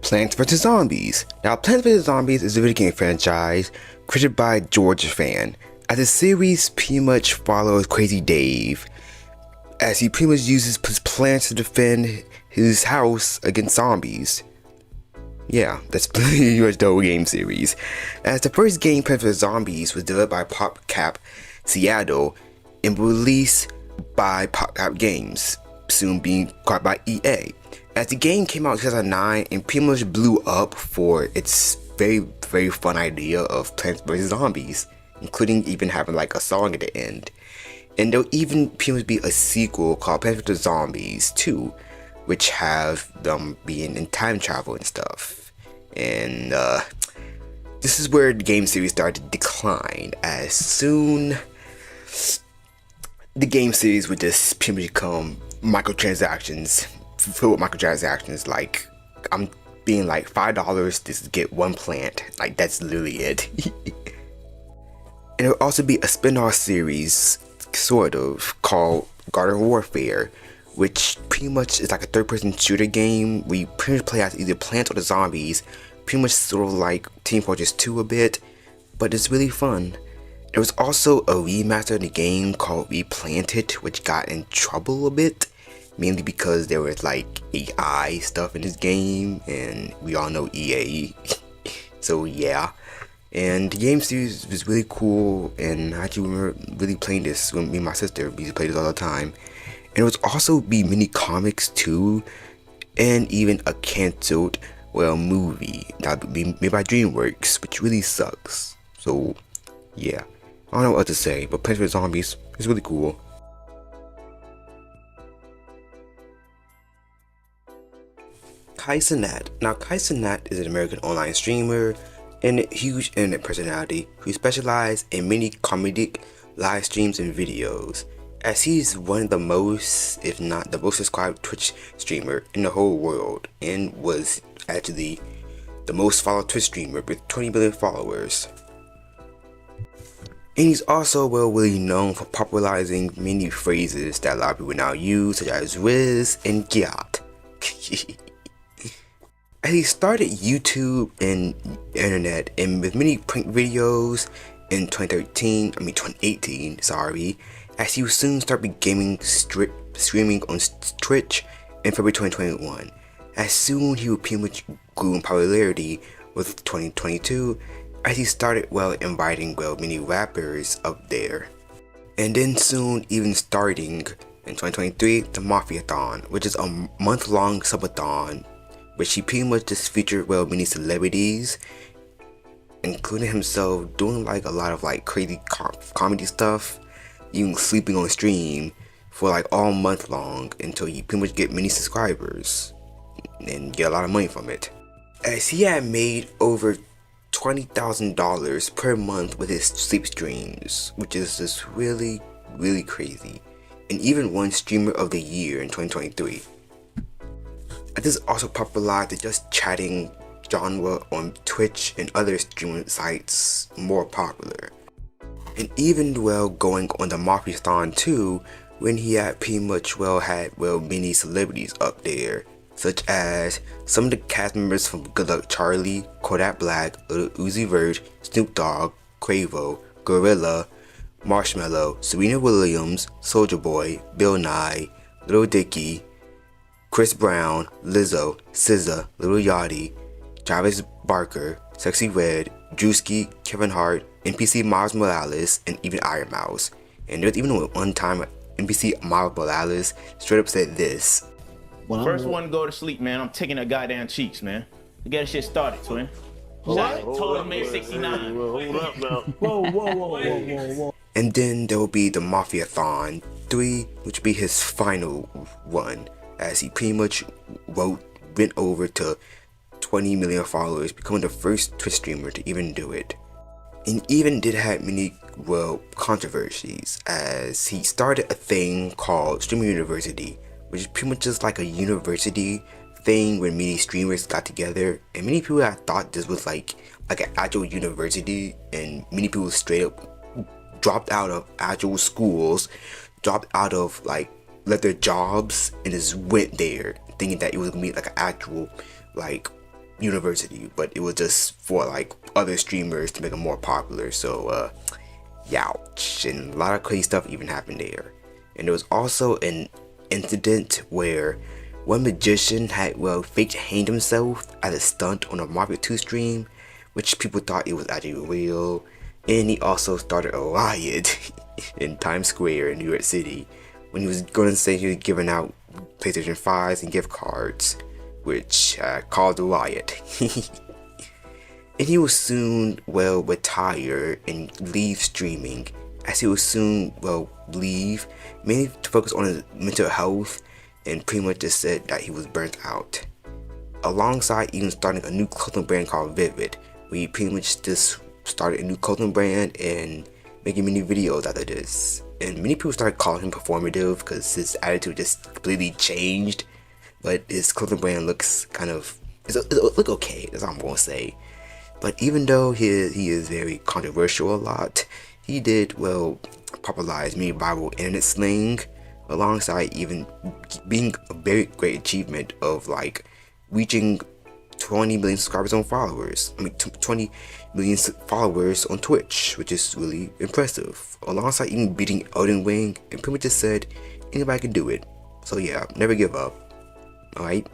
Plants vs. Zombies. Now, Plants vs. Zombies is a video game franchise created by George Fan, as the series pretty much follows Crazy Dave, as he pretty much uses his plants to defend his house against zombies. Yeah, that's pretty much the whole game series. As the first game, Plants vs. Zombies, was developed by PopCap Seattle and released by PopCap Games, soon being acquired by EA. As the game came out in 2009 and pretty much blew up for its very, very fun idea of Plants vs. Zombies, including even having like a song at the end. And there'll even pretty much be a sequel called Plants vs. Zombies 2, which have them being in time travel and stuff. And this is where the game series started to decline, as soon the game series would just pretty much become microtransactions, filled with microtransactions. Like, I'm being like $5 to get one plant, like that's literally it. And there'll also be a spin-off series, sort of, called Garden Warfare, which pretty much is like a third-person shooter game where you pretty much play as either plants or the zombies, pretty much sort of like Team Fortress 2 a bit, but it's really fun. There was also a remaster of the game called Replanted, which got in trouble a bit, mainly because there was like AI stuff in this game, and we all know EA. So yeah. And the game series was really cool, and I actually remember really playing this when me and my sister used to play this all the time. And there was also be mini comics too, and even a canceled, movie that would be made by DreamWorks, which really sucks. So yeah, I don't know what to say, but Plants vs. Zombies is really cool. Kai Cenat. Now, Kai Cenat is an American online streamer and a huge internet personality who specializes in many comedic live streams and videos, as he's one of the most, if not the most subscribed Twitch streamer in the whole world, and was actually the most followed Twitch streamer with 20 million followers. And he's also really known for popularizing many phrases that a lot of people now use, such as Riz and Gyat. As he started YouTube and internet, and with many prank videos in 2018, as he would soon start beginning streaming on Twitch in February 2021. As soon he would pretty much grew in popularity with 2022, as he started inviting many rappers up there. And then soon even starting in 2023 the Mafiathon, which is a month-long subathon, which he pretty much just featured many celebrities, including himself, doing like a lot of like crazy comedy stuff, even sleeping on stream for like all month long until he pretty much get many subscribers and get a lot of money from it. As he had made over $20,000 per month with his sleep streams, which is just really, really crazy, and even won Streamer of the Year in 2023. And this also popularized the just chatting genre on Twitch and other streaming sites more popular. And even going on the Mafiathon too, when he had pretty much had many celebrities up there, such as some of the cast members from Good Luck Charlie, Kodak Black, Lil Uzi Vert, Snoop Dogg, Quavo, Gorilla, Marshmello, Serena Williams, Soulja Boy, Bill Nye, Lil Dicky, Chris Brown, Lizzo, SZA, Lil Yachty, Travis Barker, Sexy Red, Drewski, Kevin Hart, NPC Miles Morales, and even Iron Mouse. And there's even one time NPC Miles Morales straight up said this. First one to go to sleep, man. I'm taking her goddamn cheeks, man. To get that shit started, twin. Shot told him May 69. Hold up now. Whoa. And then there will be the Mafia-thon 3, which will be his final one, as he pretty much went over to 20 million followers, becoming the first Twitch streamer to even do it. And even did have many, controversies, as he started a thing called Streamer University, which is pretty much just like a university thing where many streamers got together, and many people had thought this was like an actual university, and many people straight up dropped out of actual schools, dropped out of left their jobs, and just went there thinking that it was gonna be like an actual university, but it was just for other streamers to make it more popular. So youch, and a lot of crazy stuff even happened there. And there was also an incident where one magician had faked hanged himself as a stunt on a Mario 2 stream, which people thought it was actually real. And he also started a riot in Times Square in New York City when he was going to say he was giving out PlayStation 5s and gift cards, which caused a riot. And he will soon retire and leave streaming, as he will soon leave mainly to focus on his mental health, and pretty much just said that he was burnt out, alongside even starting a new clothing brand called Vivid, where he pretty much just started a new clothing brand and making many videos out of this. And many people started calling him performative because his attitude just completely changed, but his clothing brand looks look okay, that's all I'm gonna say. But even though he is very controversial a lot, he did popularize many viral internet slang, alongside even being a very great achievement of reaching 20 million subscribers on followers. 20 million followers on Twitch, which is really impressive. Alongside even beating Elden Ring, and pretty much just said anybody can do it. So yeah, never give up. Alright?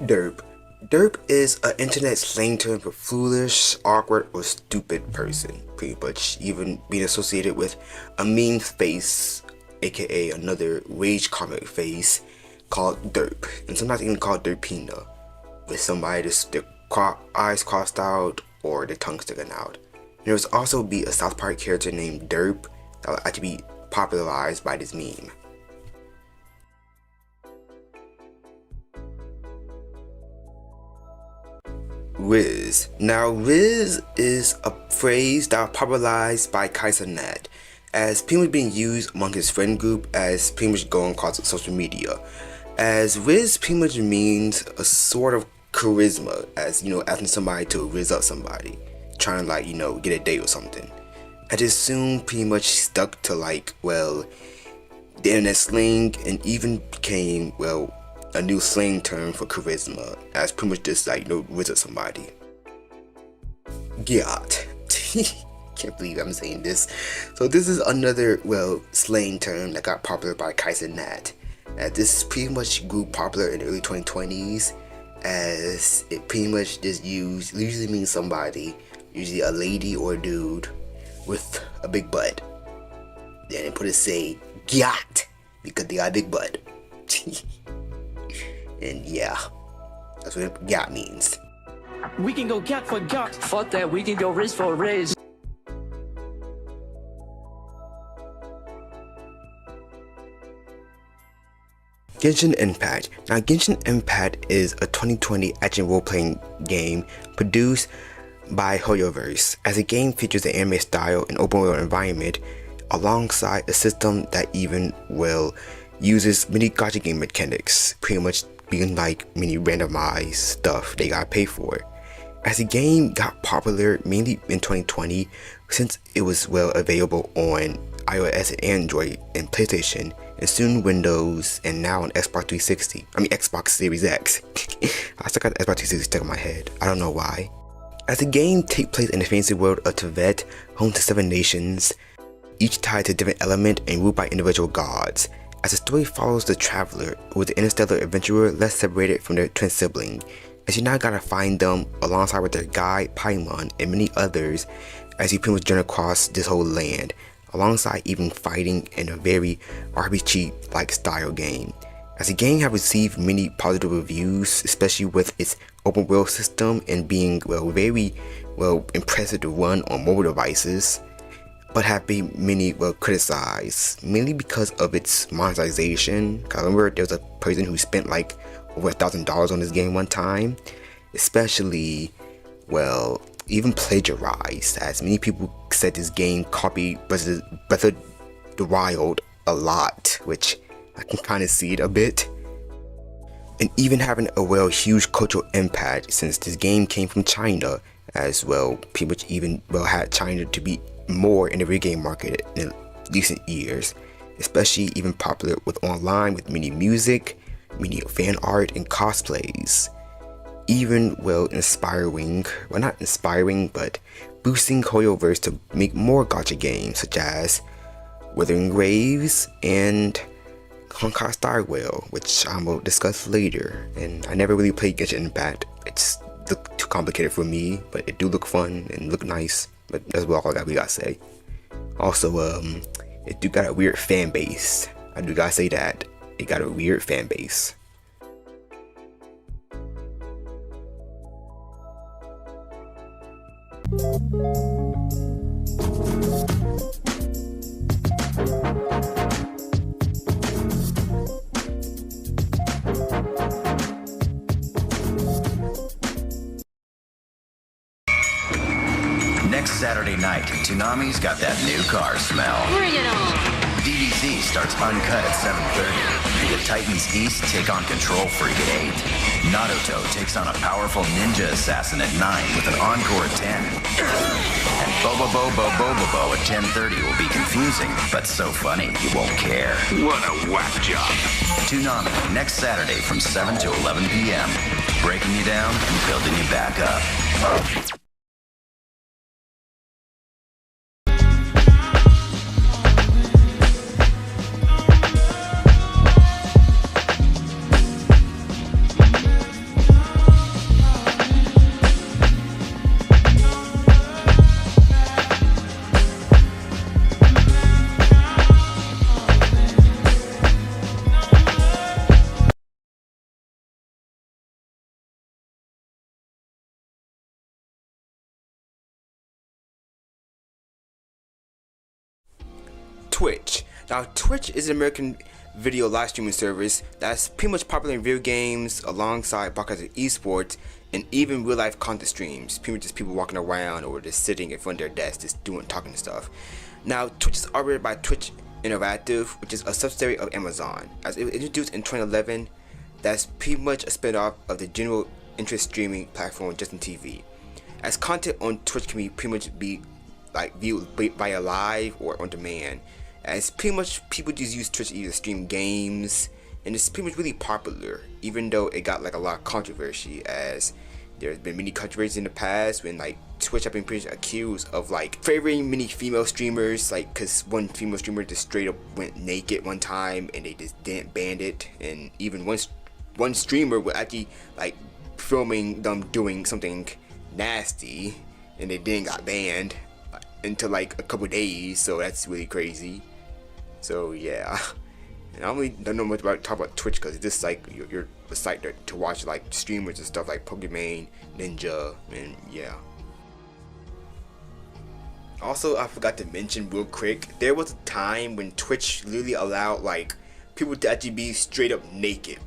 Derp. Derp is an internet slang term for foolish, awkward, or stupid person, pretty much, even being associated with a meme face, aka another rage comic face, called Derp, and sometimes even called Derpina, with somebody just their eyes crossed out or their tongue sticking out. And there was also be a South Park character named Derp that would actually be popularized by this meme. Riz. Now, Riz is a phrase that was popularized by Kaiser Nat, as pretty much being used among his friend group as pretty much going across social media. As Riz pretty much means a sort of charisma, as asking somebody to riz up somebody, trying to get a date or something. And it soon pretty much stuck to the internet slang, and even became a new slang term for charisma, as pretty much just riz up somebody. Gyat. Can't believe I'm saying this. So this is another slang term that got popular by Kaiser Nat. This pretty much grew popular in the early 2020s, as it pretty much just usually means somebody, usually a lady or a dude, with a big butt. Then they put it say gyat because they got a big butt. And yeah, that's what gyat means. We can go gat for gat. Fuck that, we can go riz for riz. Genshin Impact. Now, Genshin Impact is a 2020 action role-playing game produced by Hoyoverse, as the game features an anime style and open world environment, alongside a system that even uses many gacha game mechanics, pretty much being many randomized stuff they gotta pay for. As the game got popular mainly in 2020, since it was available on iOS and Android and PlayStation, and soon Windows, and now on Xbox 360. Xbox Series X. I still got the Xbox 360 stuck in my head. I don't know why. As the game takes place in the fantasy world of Tibet, home to 7 nations, each tied to a different element and ruled by individual gods, as the story follows the traveler, who is the interstellar adventurer less separated from their twin sibling, as you now gotta find them alongside with their guide Paimon and many others as you pretty much journey across this whole land, alongside even fighting in a very RPG-like style game. As the game has received many positive reviews, especially with its open world system and being very impressive to run on mobile devices, but have been many criticized, mainly because of its monetization. I remember there was a person who spent like over $1,000 on this game one time, especially even plagiarized, as many people said this game copied Breath of the Wild a lot, which I can kind of see it a bit. And even having a huge cultural impact, since this game came from China as well. People even had China to be more in the video game market in recent years, especially even popular with online with many music, many fan art and cosplays. Even inspiring, not inspiring, but boosting Hoyoverse to make more gacha games such as Wuthering Waves and Honkai Star Rail, which I will discuss later. And I never really played Genshin Impact. It's looked too complicated for me, but it do look fun and look nice. But that's all we gotta say. Also, it do got a weird fan base. I do gotta say that. It got a weird fan base. Next Saturday night, Toonami's got that new car smell. Bring it on! DDC starts uncut at 7:30. The Titans East take on Control Freak at 8. Naruto takes on a powerful ninja assassin at 9 with an encore at 10. And Bobobo at 10:30 will be confusing, but so funny you won't care. What a whack job. Toonami, next Saturday from 7 to 11 p.m. Breaking you down and building you back up. Twitch. Now, Twitch is an American video live streaming service that's pretty much popular in video games alongside broadcasting esports and even real life content streams. Pretty much just people walking around or just sitting in front of their desk just talking and stuff. Now, Twitch is operated by Twitch Interactive, which is a subsidiary of Amazon. As it was introduced in 2011, that's pretty much a spin-off of the general interest streaming platform Justin TV. As content on Twitch can be pretty much be viewed via live or on demand, as pretty much people just use Twitch to either stream games, and it's pretty much really popular, even though it got a lot of controversy, as there's been many controversies in the past when Twitch have been pretty much accused of favoring many female streamers, cause one female streamer just straight up went naked one time and they just didn't ban it, and even one streamer was actually filming them doing something nasty and they then got banned until a couple days, so that's really crazy. So yeah, and I really don't know much about talk about Twitch because it's just you're a site to watch streamers and stuff like Pokemon, Ninja, and yeah. Also, I forgot to mention real quick, there was a time when Twitch literally allowed people to actually be straight up naked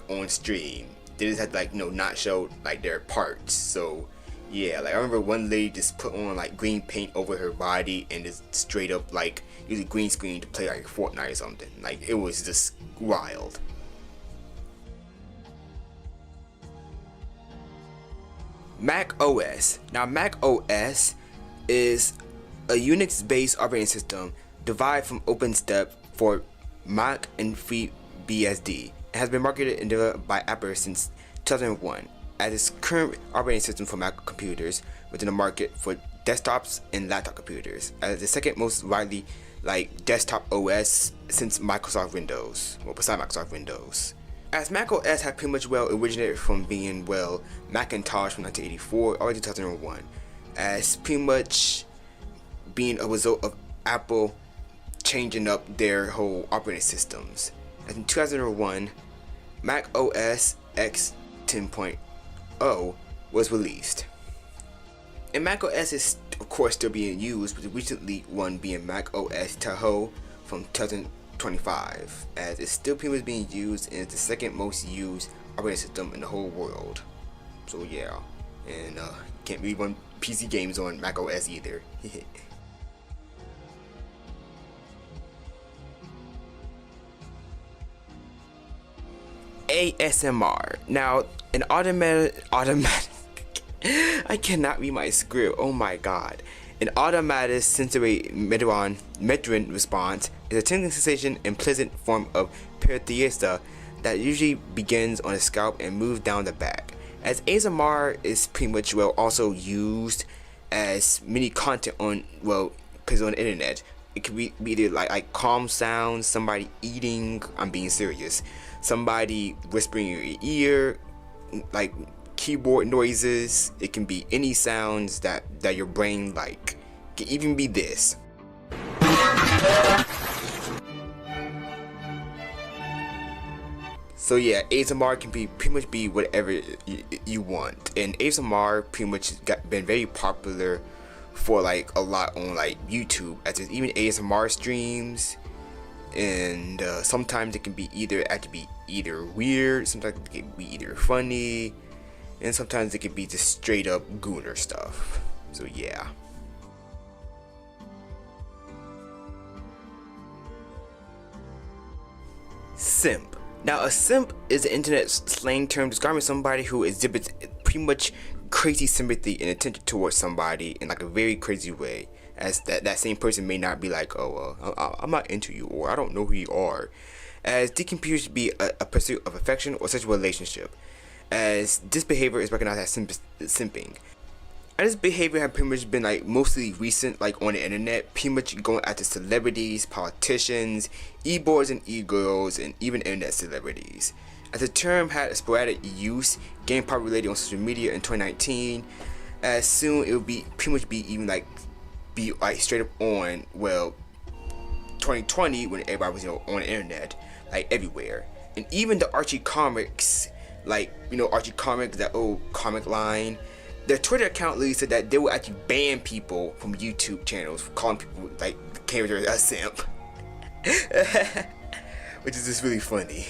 on stream. They just had to not show their parts. So yeah, I remember one lady just put on green paint over her body and just straight up use a green screen to play Fortnite or something. It was just wild. Mac OS. Now, Mac OS is a Unix-based operating system derived from OpenStep for Mac and FreeBSD. It has been marketed and developed by Apple since 2001. As its current operating system for Mac computers within the market for desktops and laptop computers, as the second most widely like desktop OS since Microsoft Windows, well, beside Microsoft Windows. As Mac OS had pretty much originated from being Macintosh from 1984 all the way to 2001, as pretty much being a result of Apple changing up their whole operating systems. As in 2001, Mac OS X 10.0 was released. And Mac OS is of course still being used, with the recently one being Mac OS Tahoe from 2025, as it's still pretty much being used and it's the second most used operating system in the whole world. So yeah, and can't really run PC games on Mac OS either. ASMR. Now, an automatic I cannot read my script. Oh my god. An automatic sensory measuring response is a tingling sensation and pleasant form of paresthesia that usually begins on the scalp and moves down the back. As ASMR is pretty much also used as many content on because on the internet. It could be either like calm sounds, somebody eating, I'm being serious, somebody whispering in your ear, like keyboard noises. It can be any sounds that your brain like. It can even be this. So yeah, ASMR can be pretty much be whatever you want, and ASMR pretty much been very popular for like a lot on like YouTube, as there's even ASMR streams, and sometimes it can be either weird, sometimes it can be either funny, and sometimes it can be just straight up gooner stuff. So yeah. Simp. Now, a simp is an internet slang term describing somebody who exhibits pretty much crazy sympathy and attention towards somebody in like a very crazy way, as that same person may not be like, I'm not into you, or I don't know who you are, as this can be a pursuit of affection or sexual relationship, as this behavior is recognized as simping. And this behavior has pretty much been like mostly recent, like on the internet, pretty much going after celebrities, politicians, e-boys and e-girls, and even internet celebrities. As the term had a sporadic use, gained popularity on social media in 2019, as soon it would be pretty much be straight up on 2020, when everybody was on the internet, like everywhere. And even the Archie comics, Archie comics, that old comic line, their Twitter account literally said that they will actually ban people from YouTube channels for calling people like the character a simp, which is just really funny.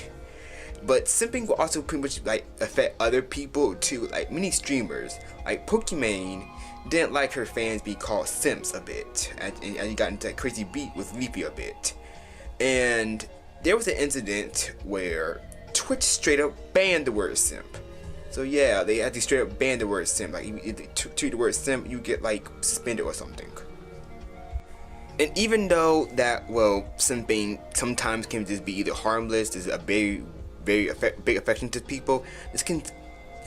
But simping will also pretty much like affect other people too. Like many streamers, like Pokimane, didn't like her fans be called simps a bit, and he got into a crazy beat with Leafy a bit. And there was an incident where Twitch straight up banned the word simp. So yeah, they actually straight up banned the word simp. Like, if you tweet the word simp, you get like suspended or something. And even though that, simping sometimes can just be either harmless, there's a big affection to people, this can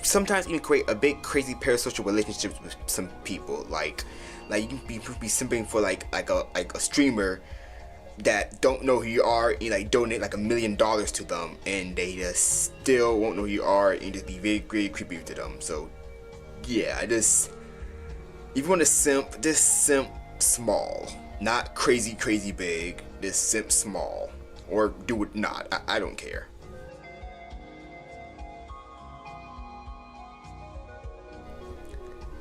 sometimes even create a big crazy parasocial relationships with some people. Like you can be simping for like a streamer that don't know who you are, and like donate like $1 million to them, and they just still won't know who you are, and just be very, very creepy to them. So yeah, if you want to simp, just simp small, not crazy big. Just simp small, or do it not. I don't care.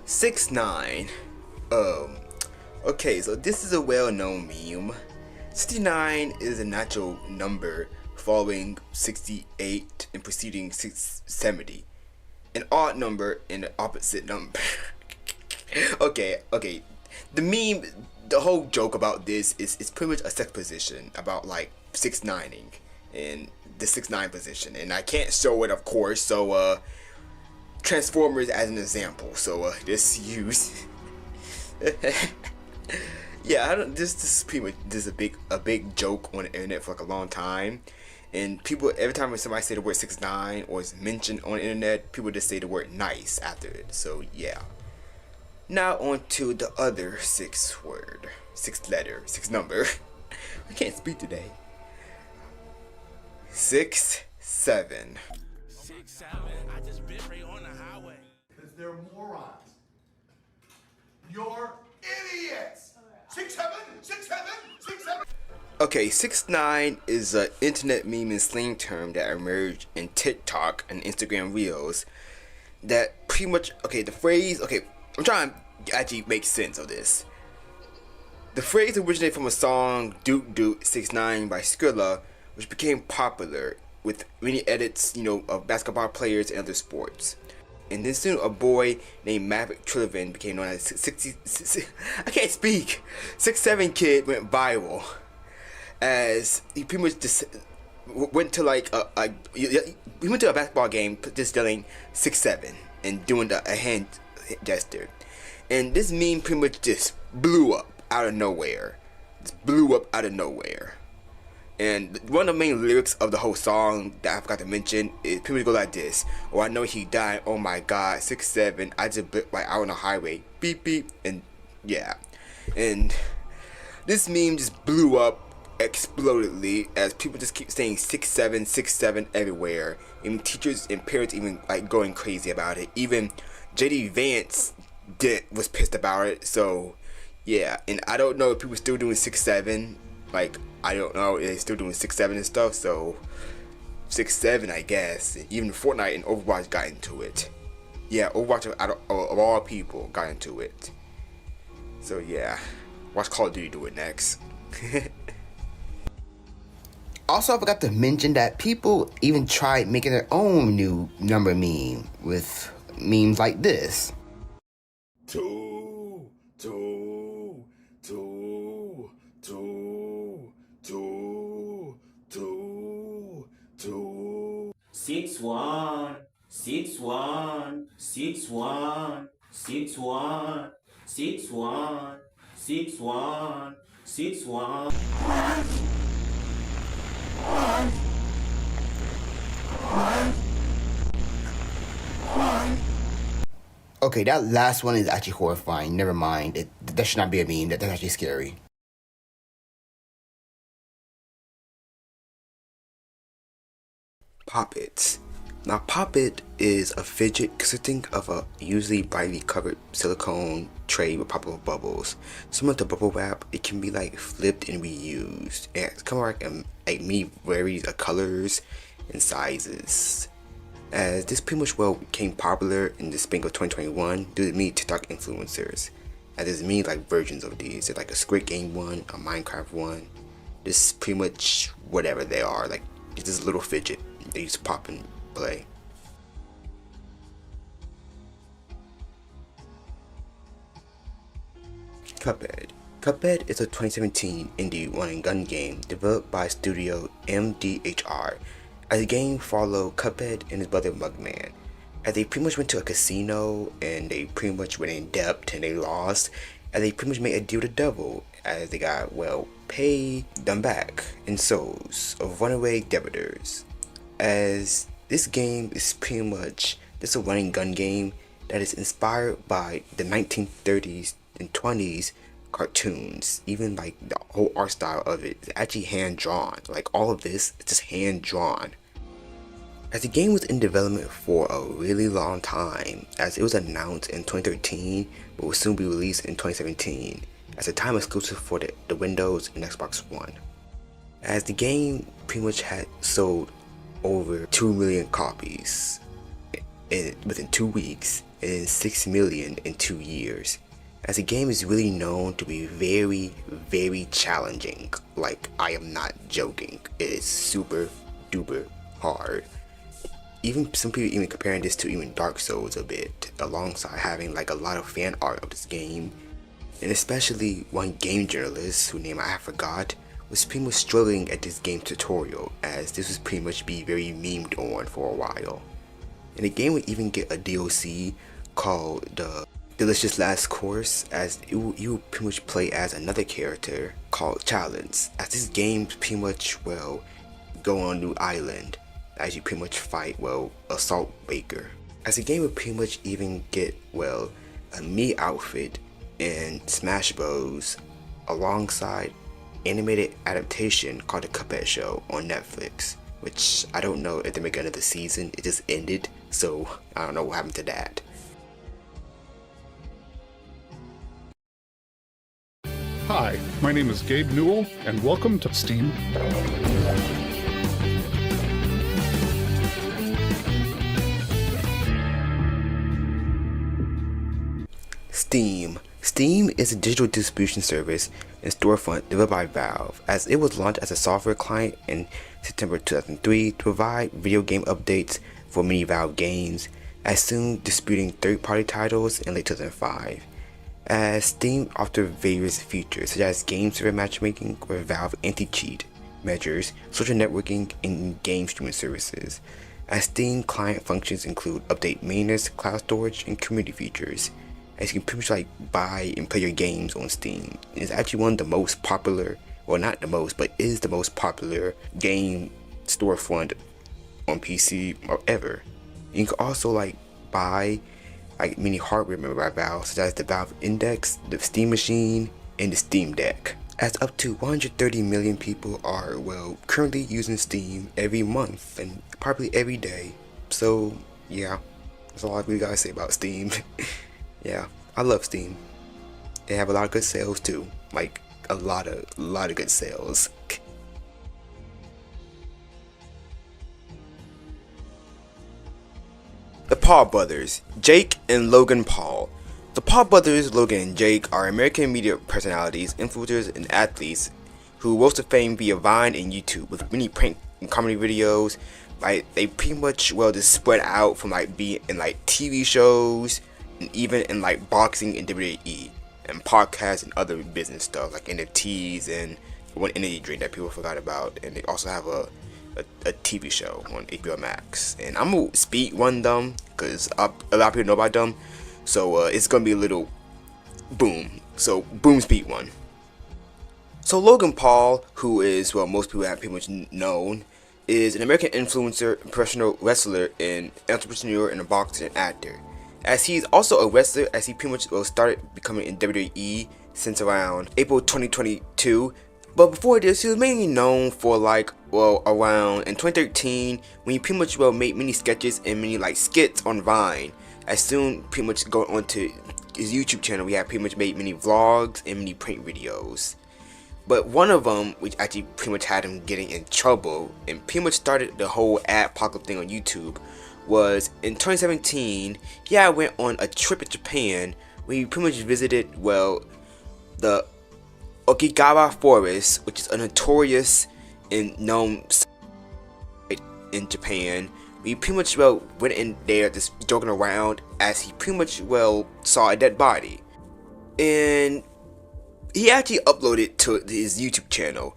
(6'9). Okay, so this is a well-known meme. 69 is a natural number following 68 and preceding 70. An odd number and an opposite number. Okay. The meme, the whole joke about this is pretty much a sex position about like 6'9"ing and the 6'9" position. And I can't show it, of course, so Transformers as an example. So just use. Yeah, this is pretty much a big joke on the internet for like a long time, and people, every time when somebody say the word 6'9" or is mentioned on the internet, people just say the word nice after it. So yeah. Now on to the other 6 number. I can't speak today. 6, 7. 6, 7. I just bit right on the highway. Because they're morons. You're idiots. 6, 7, 6, 7, 6, 7. Okay, 6ix9ine is an internet meme and slang term that emerged in TikTok and Instagram Reels. That pretty much, okay, the phrase, okay, I'm trying to actually make sense of this. The phrase originated from a song Doot Doot 6ix9ine by Skrilla, which became popular with many edits, of basketball players and other sports. And then soon a boy named Maverick Trillivan became known as 6'7" kid went viral, as he pretty much just went to he went to a basketball game just yelling 6'7" and doing a hand gesture. And this meme pretty much just blew up out of nowhere. And one of the main lyrics of the whole song that I forgot to mention is pretty much go like this. Oh, I know he died, oh my god, 6'7", I just bit right out on the highway, beep beep, and yeah. And this meme just blew up explodedly as people just keep saying 6'7", 6'7" everywhere. Even teachers and parents even going crazy about it. Even JD Vance was pissed about it. So yeah, and I don't know if people still doing 6'7". I don't know if they're still doing 6'7" and stuff. So 6'7", I guess. Even Fortnite and Overwatch got into it. Yeah, Overwatch of all people got into it. So yeah, watch Call of Duty do it next. Also, I forgot to mention that people even tried making their own new number meme with memes like this. 2, 2, 2, 2, 2, 2, 2. 6 1 6 1 6 1 6 1 6 1 6 1 6 1. Okay, that last one is actually horrifying. Never mind. That should not be a meme. That's actually scary. Poppets. Now, Poppet is a fidget consisting of a usually brightly covered silicone tray with poppable bubbles. Similar to bubble wrap, it can be flipped and reused. And it's kind of like many varied colors and sizes. As this pretty much became popular in the spring of 2021 due to many TikTok influencers. And there's many versions of these. There's a Squid Game one, a Minecraft one. This is pretty much whatever they are. It's this little fidget they used to pop and play. Cuphead. Cuphead is a 2017 indie run and gun game developed by studio MDHR. As the game followed Cuphead and his brother Mugman, as they pretty much went to a casino and they pretty much went in debt and they lost, as they pretty much made a deal with the devil, as they got paid them back in souls of runaway debtors. As this game is pretty much just a running gun game that is inspired by the 1930s and 20s cartoons. Even the whole art style of it is actually hand drawn. All of this is just hand drawn. As the game was in development for a really long time, as it was announced in 2013 but will soon be released in 2017 as a time exclusive for the Windows and Xbox One. As the game pretty much had sold over 2 million copies within 2 weeks and 6 million in 2 years. As the game is really known to be very, very challenging. I am not joking. It is super duper hard. Even some people even comparing this to even Dark Souls a bit, alongside having a lot of fan art of this game. And especially one game journalist, whose name I forgot, was pretty much struggling at this game tutorial, as this was pretty much be very memed on for a while. And the game would even get a DLC called the Delicious Last Course, as you pretty much play as another character called Challenge, as this game pretty much go on a new island as you pretty much fight a salt baker. As the game would pretty much even get a me outfit and Smash Bros alongside animated adaptation called The Cuphead Show on Netflix, which I don't know if they make another season. It just ended, so I don't know what happened to that. Hi, my name is Gabe Newell, and welcome to Steam. Steam is a digital distribution service and storefront developed by Valve, as it was launched as a software client in September 2003 to provide video game updates for many Valve games, as soon distributing third-party titles in late 2005. As Steam offered various features such as game server matchmaking or Valve anti-cheat measures, social networking, and game streaming services. As Steam client functions include update maintenance, cloud storage, and community features. As you can pretty much like buy and play your games on Steam. It's actually one of the most popular, well not the most, but is the most popular game storefront on PC or ever. You can also like buy like many hardware made by Valve, such as the Valve Index, the Steam Machine, and the Steam Deck. As up to 130 million people are, well, currently using Steam every month and probably every day. So yeah, that's all I really gotta say about Steam. Yeah, I love Steam. They have a lot of good sales too, like a lot of good sales. The Paul brothers, Jake and Logan Paul. The Paul brothers, Logan and Jake, are American media personalities, influencers, and athletes who rose to fame via Vine and YouTube with many prank and comedy videos. Like they pretty much just spread out from like being in like TV shows, and even in like boxing and WWE, and podcasts and other business stuff like NFTs and one energy drink that people forgot about. And they also have a TV show on HBO Max. And I'm gonna speed run them because a lot of people know about them, so it's gonna be a little boom. So boom, speed one. So Logan Paul, who is, well, most people have pretty much known, is an American influencer, professional wrestler, and entrepreneur, and a boxer and actor. As he's also a wrestler, as he pretty much started becoming in WWE since around April 2022. But before this, he was mainly known for around in 2013 when he pretty much made many sketches and many like skits on Vine. As soon pretty much going on to his YouTube channel, we have pretty much made many vlogs and many prank videos. But one of them, which actually pretty much had him getting in trouble and pretty much started the whole apocalypse thing on YouTube, was in 2017. He went on a trip to Japan where he pretty much visited, the Okinawa Forest, which is a notorious and known site in Japan. We pretty much went in there just joking around as he pretty much saw a dead body, and he actually uploaded to his YouTube channel.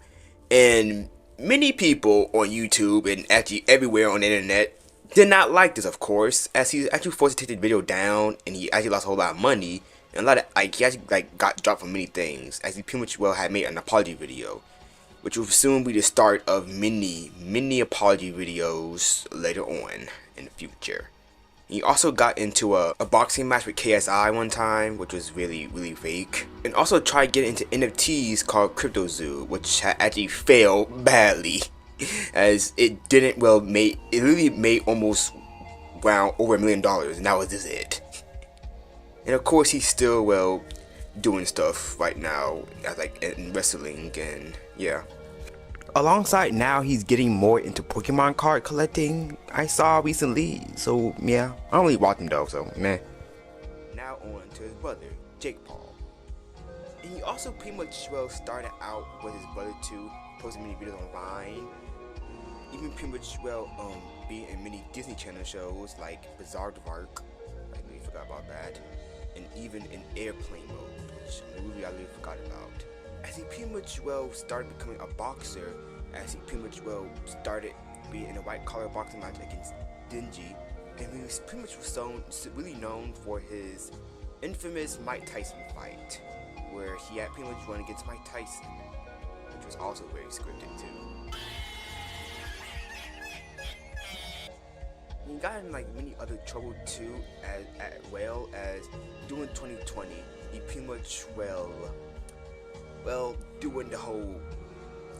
And many people on YouTube and actually everywhere on the internet did not like this, of course, as he was actually forced to take the video down, and he actually lost a whole lot of money, and a lot of he actually got dropped from many things, as he pretty much had made an apology video, which will soon be the start of many apology videos later on in the future. He also got into a boxing match with KSI one time, which was really fake, and also tried getting into NFTs called CryptoZoo, which actually failed badly, as it didn't it really made almost around over $1 million, and that was just it. And of course, he's still doing stuff right now, in wrestling, and yeah. Alongside now, he's getting more into Pokemon card collecting, I saw recently, so yeah. I don't really watch him though, so meh. Now on to his brother, Jake Paul. And he also pretty much started out with his brother too, posting many videos on Vine. Even pretty much being in many Disney Channel shows like Bizarre Dark, I really forgot about that. And even in Airplane Mode, which is a movie I really forgot about. As he pretty much started becoming a boxer, as he pretty much started being in a white collar boxing match against Dingy, and he was pretty much really known for his infamous Mike Tyson fight, where he had pretty much run against Mike Tyson, which was also very scripted too. He got in many other trouble too, as well as during 2020, he pretty much well, doing the whole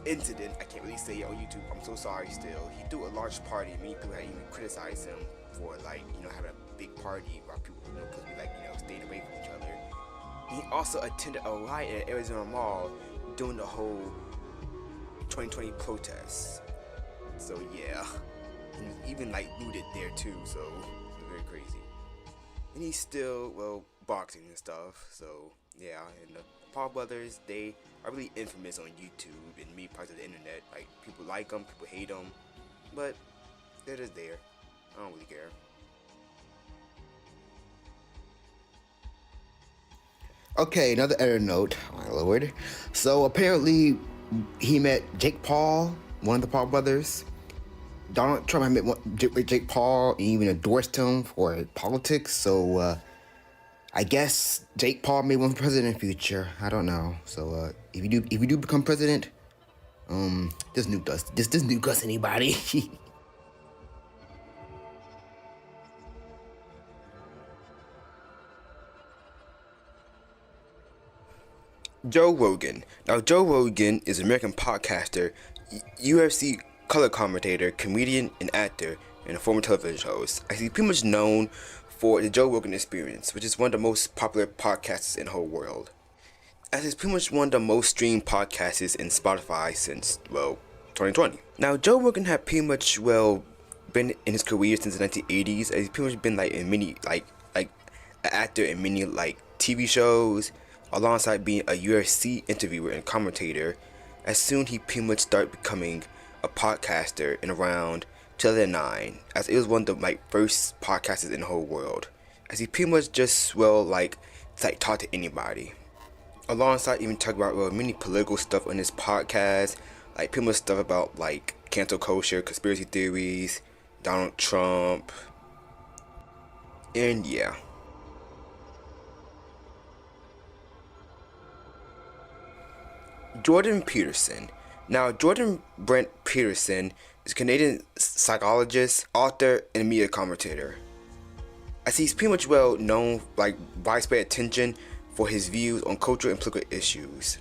incident, I can't really say it on YouTube, I'm so sorry still, he threw a large party. Many people had even criticized him for, like, you know, having a big party while people, you know, supposed to be, like, you know, staying away from each other. He also attended a riot at Arizona Mall during the whole 2020 protests. So yeah, he even like looted there too, so it's very crazy. And he's still, well, boxing and stuff, so yeah. And the Paul brothers, they are really infamous on YouTube and many parts of the internet. Like, people like them, people hate them, but they're just there. I don't really care. Okay, another editor note, my lord. So apparently he met Jake Paul, one of the Paul brothers. Donald Trump had met Jake Paul and even endorsed him for politics. So I guess Jake Paul may run for president in the future. I don't know. So if you do become president, just nuke us. Just nuke us, anybody. Joe Rogan. Now, Joe Rogan is an American podcaster, UFC color commentator, comedian, and actor, and a former television host. He's pretty much known for the Joe Rogan Experience, which is one of the most popular podcasts in the whole world. As it's pretty much one of the most streamed podcasts in Spotify since, well, 2020. Now, Joe Rogan had pretty much, well, been in his career since the 1980s. He's pretty much been like in many, like an actor in many like TV shows, alongside being a UFC interviewer and commentator. As soon he pretty much started becoming a podcaster in around 2009, as it was one of the like first podcasters in the whole world. As he pretty much just, well, like talk to anybody. Alongside even talk about, well, many political stuff on his podcast, like pretty much stuff about like cancel culture, conspiracy theories, Donald Trump, and yeah. Jordan Peterson. Now, Jordan Brent Peterson is a Canadian psychologist, author, and media commentator. As he's pretty much well known, like widespread attention for his views on cultural and political issues.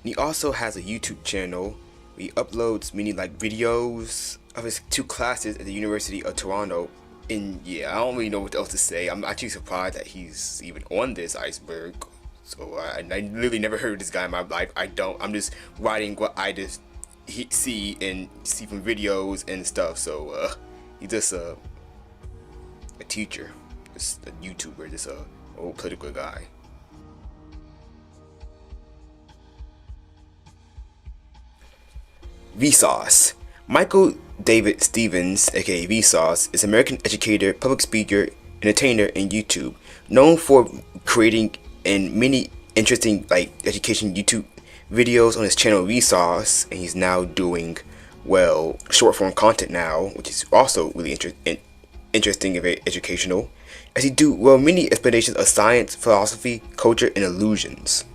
And he also has a YouTube channel where he uploads many like videos of his 2 classes at the University of Toronto. And yeah, I don't really know what else to say. I'm actually surprised that he's even on this Iceberg. So I literally never heard of this guy in my life. I'm just writing what I just see from videos and stuff. So he's just a teacher, just a YouTuber, just a old political guy. Vsauce. Michael David Stevens, aka Vsauce, is an American educator, public speaker, entertainer, and YouTube, known for creating and many interesting like education YouTube videos on his channel Vsauce, and he's now doing, well, short form content now, which is also really interesting and very educational, as he do, well, many explanations of science, philosophy, culture, and illusions.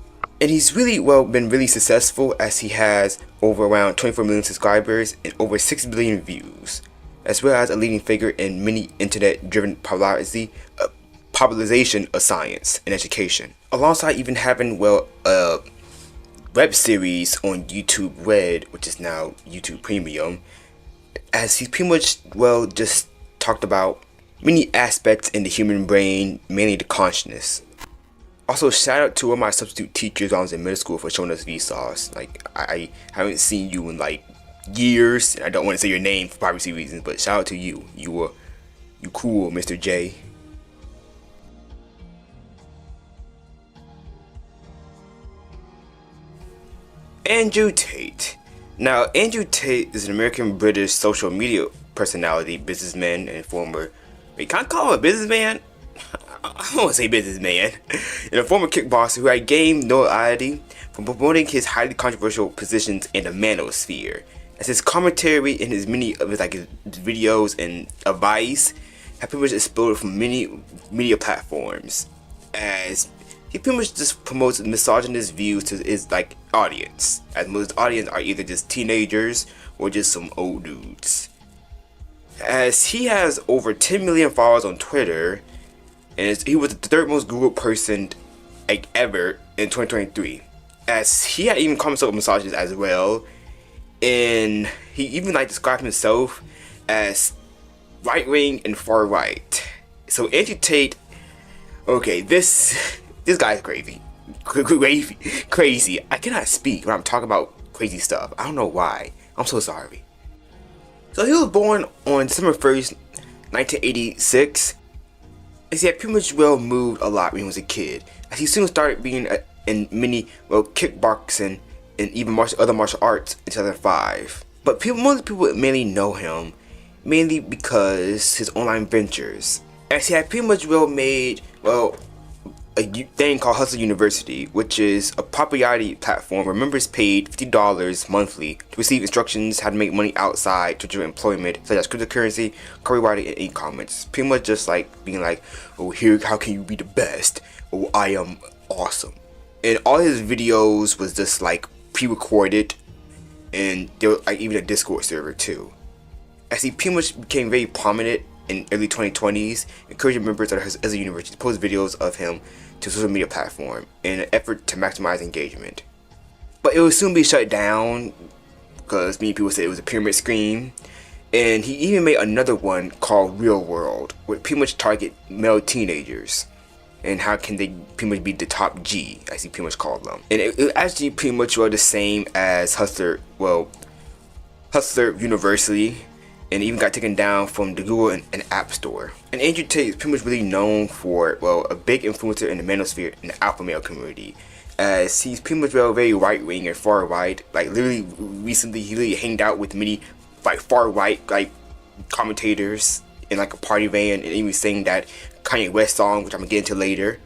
And he's really, well, been really successful, as he has over around 24 million subscribers and over 6 billion views, as well as a leading figure in many internet driven popularization of science and education, alongside even having, well, a web series on YouTube Red, which is now YouTube Premium, as he pretty much, well, just talked about many aspects in the human brain, mainly the consciousness. Also, shout out to one of my substitute teachers when I was in middle school for showing us Vsauce. Like, I haven't seen you in like years, and I don't want to say your name for privacy reasons, but shout out to you. You cool, Mr. J. Andrew Tate. Now, Andrew Tate is an American-British social media personality, businessman, and former... Wait, can I call him a businessman? I don't want to say businessman. And a former kickboxer who had gained notoriety from promoting his highly controversial positions in the manosphere. As his commentary in his many of his videos and advice have pretty much exploded from many media platforms, as he pretty much just promotes misogynist views to his like audience, as most audience are either just teenagers or just some old dudes. As he has over 10 million followers on Twitter, and he was the 3rd most Googled person like ever in 2023. as he had even called himself a misogynist as well, and he even like described himself as right wing and far right. So Andrew Tate, okay, this guy's crazy. Crazy. I cannot speak when I'm talking about crazy stuff. I don't know why. I'm so sorry. So he was born on December 1st, 1986. As he had pretty much moved a lot when he was a kid. As he soon started being in many kickboxing and even other martial arts in 2005. But most people mainly know him mainly because his online ventures. As he had pretty much made a thing called Hustle University, which is a popularity platform where members paid $50 monthly to receive instructions how to make money outside traditional employment, such as cryptocurrency, copywriting, and e-commerce. Pretty much just like being like, oh, here, how can you be the best? Oh, I am awesome. And all his videos was just like pre-recorded, and there was like even a Discord server too. As he pretty much became very prominent in early 2020s, encouraging members of his university to post videos of him to social media platform in an effort to maximize engagement. But it would soon be shut down because many people said it was a pyramid scheme. And he even made another one called Real World, which pretty much target male teenagers and how can they pretty much be the top G, as he pretty much called them. And it actually pretty much the same as Hustler University, and even got taken down from the Google and App Store. And Andrew Tate is pretty much really known for, a big influencer in the manosphere and the alpha male community, as he's pretty much very right wing and far right. Like literally recently, he really hanged out with many far right commentators in a party van, and even sang that Kanye West song, which I'm gonna get into later.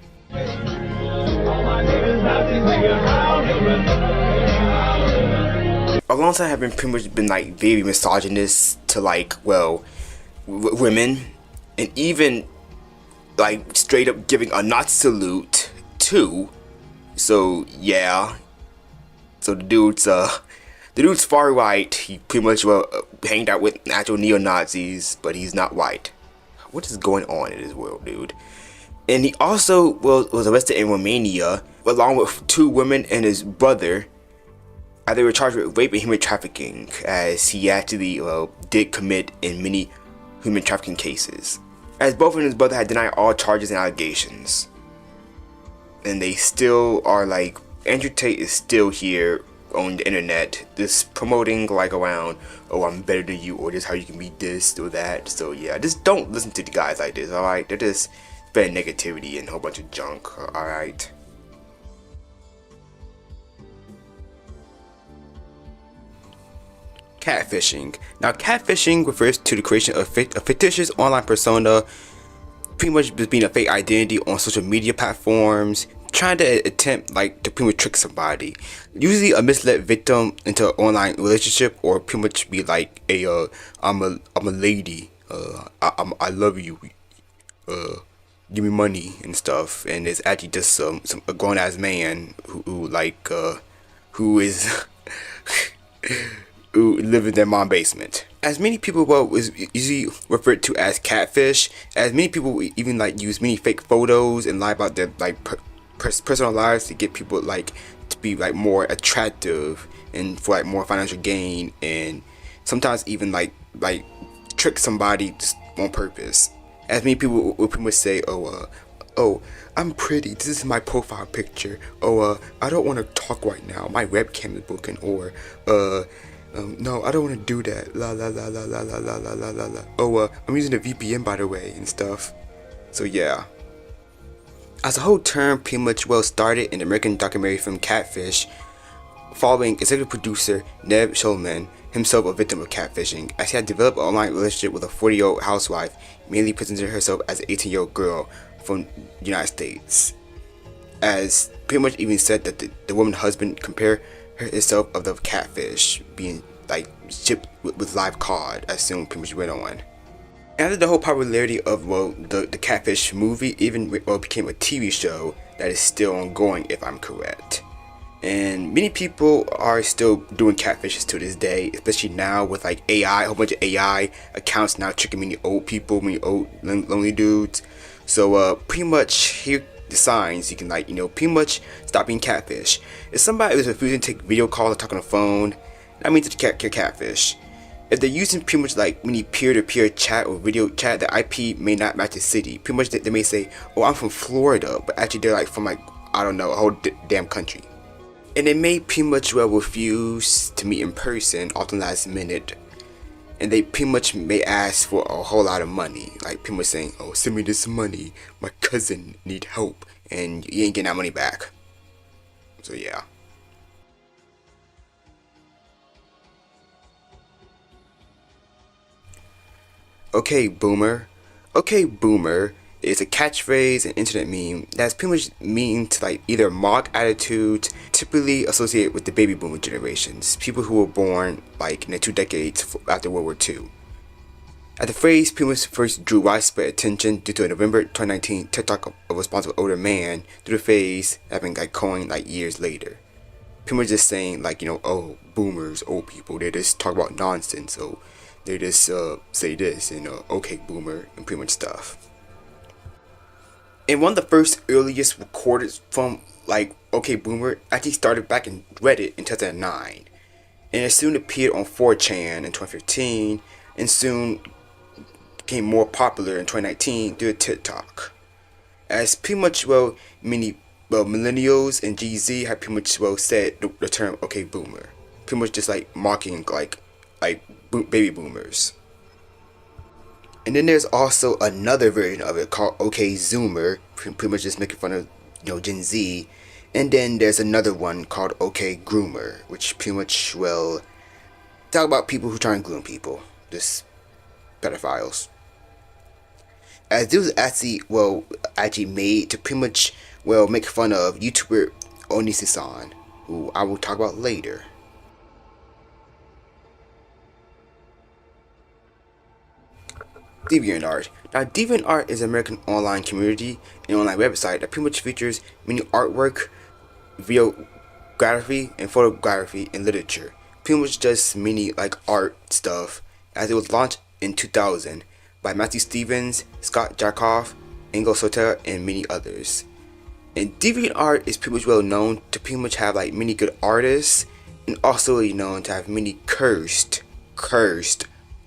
Alongside having pretty much been very misogynist to women, and even straight up giving a Nazi salute too. So yeah, so the dude's far right. He pretty much hanged out with actual neo-Nazis, but he's not white. What is going on in this world, dude? And he also was arrested in Romania along with 2 women and his brother. They were charged with rape and human trafficking, as he actually did commit in many human trafficking cases. As both and his brother had denied all charges and allegations. And they still are Andrew Tate is still here on the internet, just promoting around, oh, I'm better than you, or this is how you can be this or that. So yeah, just don't listen to the guys like this, alright? They're just spreading negativity and a whole bunch of junk, alright? Catfishing. Now, catfishing refers to the creation of a fictitious online persona, pretty much just being a fake identity on social media platforms, trying to attempt to pretty much trick somebody. Usually a misled victim into an online relationship, or pretty much be I'm a lady, I love you, give me money and stuff, and it's actually just a grown ass man who is who live in their mom's basement. As many people is usually referred to as catfish, as many people even use many fake photos and lie about their personal lives to get people to be more attractive and for more financial gain, and sometimes even trick somebody just on purpose. As many people will pretty much say, oh, I'm pretty, this is my profile picture, I don't want to talk right now, my webcam is broken, or no, I don't want to do that, la la la la la la la la la la la. Oh, I'm using a VPN by the way and stuff. So yeah. As a whole term pretty much started in the American documentary film Catfish, following executive producer Neb Schulman, himself a victim of catfishing, as he had developed an online relationship with a 40-year-old housewife, mainly presented herself as an 18-year-old girl from the United States. As pretty much even said that the woman's husband compared herself of the catfish being shipped with live cod, as soon pretty much went on. After the whole popularity of the Catfish movie, even became a TV show that is still ongoing, if I'm correct. And many people are still doing catfishes to this day, especially now with AI, a whole bunch of AI accounts now tricking many old people, many old lonely dudes. So pretty much here the signs you can like, pretty much stop being catfish. If somebody is refusing to take video call or talk on the phone, that means it's catfish. If they're using pretty much like many peer-to-peer chat or video chat, the IP may not match the city. Pretty much they may say, oh, I'm from Florida, but actually they're like from like, I don't know, a whole damn country. And they may pretty much well refuse to meet in person, often last minute. And they pretty much may ask for a whole lot of money. Like pretty much saying, oh, send me this money, my cousin need help. And you ain't getting that money back. So yeah. Okay, boomer. Okay, boomer is a catchphrase and internet meme that's pretty much mean to like either mock attitudes typically associated with the baby boomer generations, people who were born like in the 2 decades after World War II. As the phrase pretty much first drew widespread attention due to a November 2019 TikTok of a responsible older man through the phrase having like coined like years later. Pretty much just saying like, oh, boomers, old people, they just talk about nonsense, so they just say this and okay boomer and pretty much stuff. And one of the first earliest recorded from like okay boomer actually started back in Reddit in 2009, and it soon appeared on 4chan in 2015 and soon became more popular in 2019 due to TikTok. As pretty much many millennials and GZ have pretty much said the term okay boomer, pretty much just like mocking like baby boomers. And then there's also another version of it called okay zoomer, pretty much just making fun of Gen Z. And then there's another one called okay groomer, which pretty much talk about people who try and groom people, just pedophiles. As this was actually made to pretty much make fun of YouTuber Onisi-san, who I will talk about later. DeviantArt. Now, DeviantArt is an American online community and online website that pretty much features many artwork, videography, and photography and literature. Pretty much just many like art stuff, as it was launched in 2000 by Matthew Stevens, Scott Jakoff, Ingo Sotera, and many others. And DeviantArt is pretty much well known to pretty much have like many good artists, and also known to have many cursed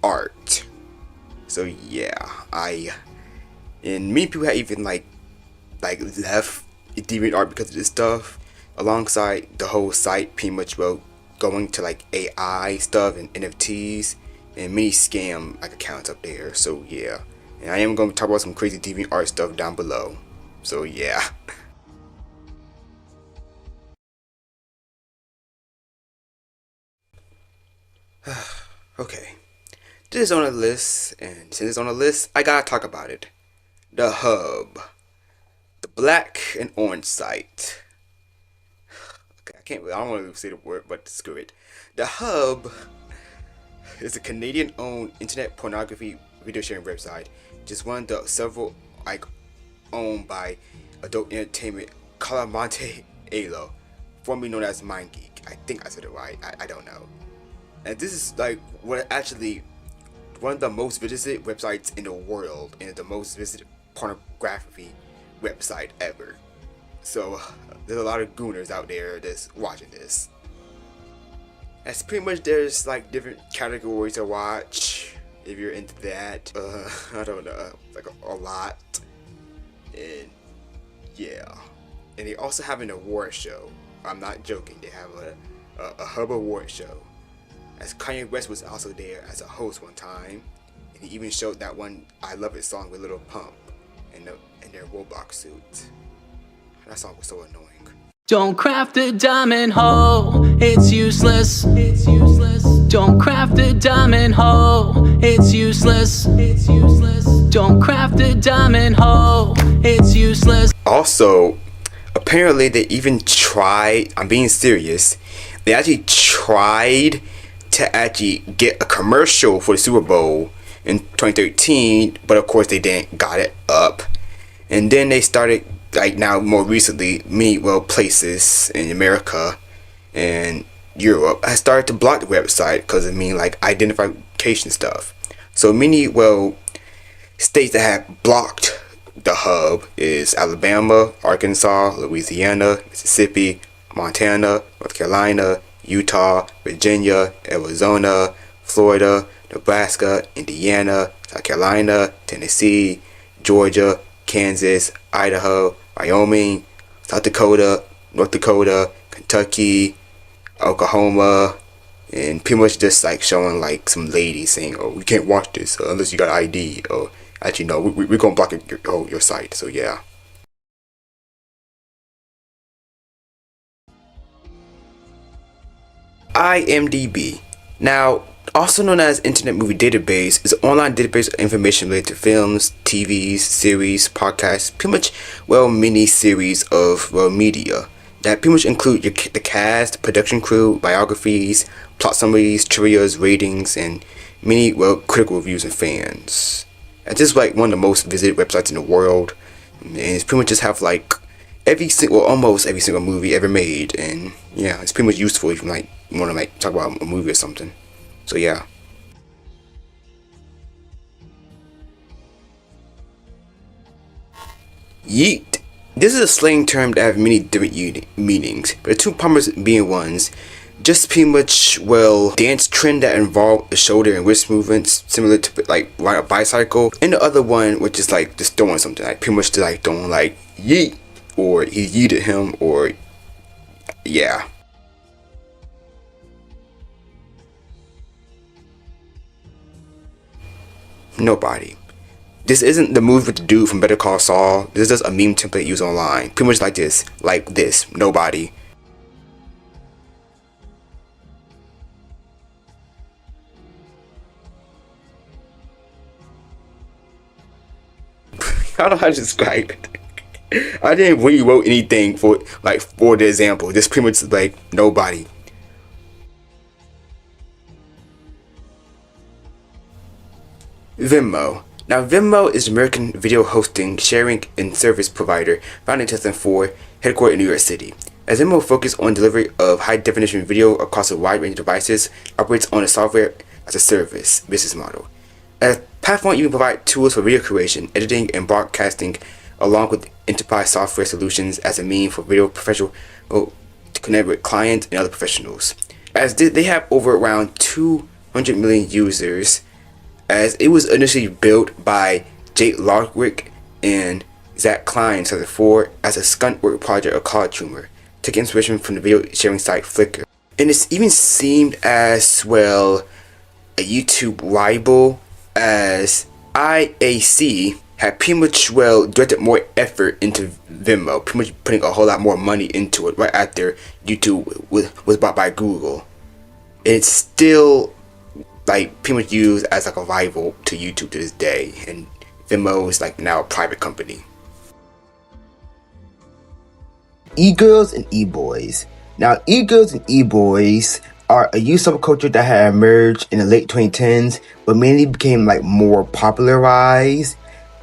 art. So yeah, and many people have even like left DeviantArt because of this stuff, alongside the whole site pretty much going to like AI stuff and NFTs and many scam like accounts up there. So yeah, and I am going to talk about some crazy DeviantArt stuff down below. So yeah. Okay. This is on the list, and since it's on the list, I gotta talk about it. The Hub. The black and orange site. Okay, I don't want to say the word, but screw it. The Hub is a Canadian-owned internet pornography video sharing website. Just one of the several owned by adult entertainment Calamonte Alo, formerly known as MindGeek. I think I said it right. I don't know. And this is one of the most visited websites in the world, and the most visited pornography website ever. So there's a lot of gooners out there that's watching this. As pretty much there's like different categories to watch if you're into that. I don't know, like a lot. And yeah, and they also have an award show. I'm not joking. They have a Hub award show. As Kanye West was also there as a host one time, and he even showed that one I Love It song with Lil Pump in their Roblox suit. That song was so annoying. Don't craft a diamond hoe, it's useless. It's useless. Don't craft a diamond hoe, it's useless. It's useless. Don't craft a diamond hoe, it's useless. Also, apparently they even tried, I'm being serious, they actually tried to actually get a commercial for the Super Bowl in 2013, but of course they didn't got it up. And then they started, like now more recently, many places in America and Europe has started to block the website because of identification stuff. So many states that have blocked the hub is Alabama, Arkansas, Louisiana, Mississippi, Montana, North Carolina, Utah, Virginia, Arizona, Florida, Nebraska, Indiana, South Carolina, Tennessee, Georgia, Kansas, Idaho, Wyoming, South Dakota, North Dakota, Kentucky, Oklahoma, and pretty much just like showing like some ladies saying, "Oh, you can't watch this unless you got ID." Or actually, no, we're gonna block your site. So yeah. IMDb. Now, also known as Internet Movie Database, is an online database of information related to films, TVs, series, podcasts, pretty much, well, mini-series of, well, media that pretty much include the cast, production crew, biographies, plot summaries, trivias, ratings, and many, well, critical reviews and fans. And this is like one of the most visited websites in the world, and it's pretty much just have like almost every single movie ever made, and yeah, it's pretty much useful if you like want to like talk about a movie or something. So yeah. Yeet. This is a slang term that have many different meanings, but the two prominent being ones, just pretty much, well, dance trend that involve the shoulder and wrist movements similar to like ride a bicycle, and the other one which is like just throwing something, like pretty much just like throwing like yeet, or he yeeted him, or yeah. Nobody. This isn't the movie with the dude from Better Call Saul. This is just a meme template used online. Pretty much like this. Nobody. How do I describe it? I didn't really wrote anything for the example. This pretty much like nobody. Venmo. Now, Venmo is an American video hosting, sharing, and service provider founded in 2004, headquartered in New York City. As Venmo focuses on delivery of high-definition video across a wide range of devices, operates on a software as a service business model. As a platform, you can provide tools for video creation, editing, and broadcasting, along with enterprise software solutions as a means for video professionals to connect with clients and other professionals. As they have over around 200 million users, as it was initially built by Jake Lodwick and Zach Klein in 2004 as a stunt work project of college humor, took inspiration from the video sharing site Flickr. And it's even seemed as well a YouTube rival, as IAC had pretty much directed more effort into Venmo, pretty much putting a whole lot more money into it right after YouTube was bought by Google. It's still like pretty much used as like a rival to YouTube to this day, and Venmo is like now a private company. E-girls and e-boys. Now, e-girls and e-boys are a youth subculture that had emerged in the late 2010s, but mainly became like more popularized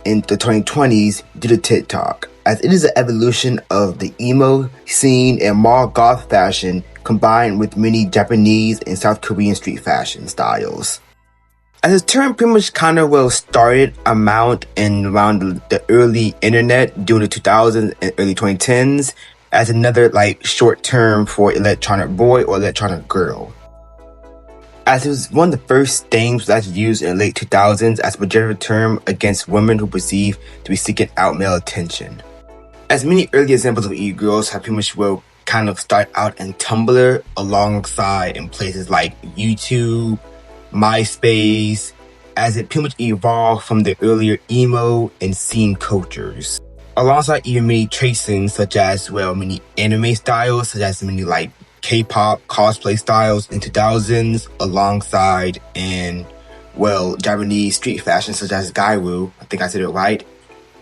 in the 2020s due to TikTok, as it is an evolution of the emo scene and mall goth fashion combined with many Japanese and South Korean street fashion styles. As the term pretty much kind of started around the early internet during the 2000s and early 2010s as another like short term for electronic boy or electronic girl. As it was one of the first things that was used in the late 2000s as a pejorative term against women who perceived to be seeking out male attention. As many early examples of e-girls have pretty much kind of start out in Tumblr alongside in places like YouTube, MySpace, as it pretty much evolved from the earlier emo and scene cultures. Alongside even many tracings such as, many anime styles, such as many like K-pop cosplay styles in 2000s, alongside Japanese street fashion such as Gairu, I think I said it right,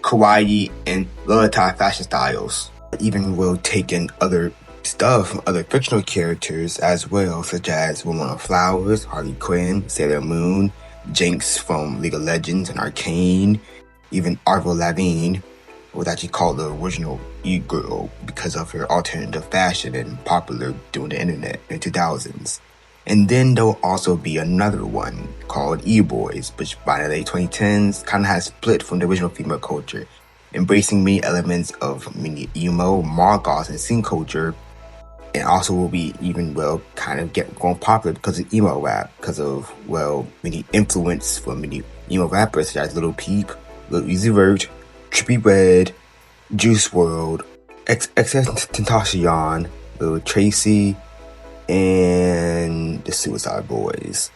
kawaii, and lolita fashion styles. Even taking other stuff from other fictional characters as well, such as Ramona Flowers, Harley Quinn, Sailor Moon, Jinx from League of Legends and Arcane, even Avril Lavigne was actually called the original e-girl because of her alternative fashion and popular during the internet in the 2000s. And then there'll also be another one called e-boys, which by the late 2010s kind of has split from the original female culture embracing many elements of mini emo, margos, and scene culture, and also will be even, well, kind of going popular because of emo rap, because of, well, many influence from many emo rappers such as Lil Peep, Lil Uzi Vert, Trippie Redd, Juice WRLD, XXXTentacion, Lil Tracy, and the Suicide Boys.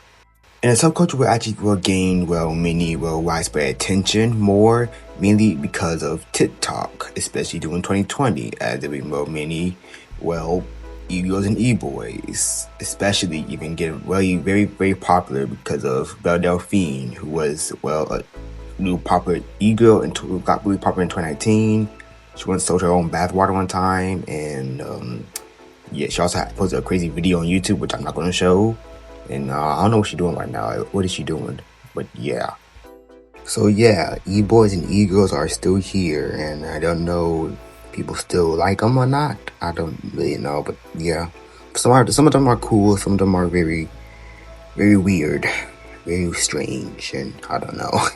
And the subculture will actually gain, well, many, well, widespread attention more, mainly because of TikTok, especially during 2020, as there will be more many, well, e-girls and e-boys, especially even getting very, very, very popular because of Belle Delphine, who was, well, a new popular e-girl and got really popular in 2019. She once sold her own bathwater one time, and yeah, she also posted a crazy video on YouTube, which I'm not going to show. And I don't know what she's doing right now. What is she doing? But yeah. So yeah, e-boys and e-girls are still here, and I don't know if people still like them or not. I don't really know, but yeah. Some of them are cool. Some of them are very, very weird, very strange, and I don't know.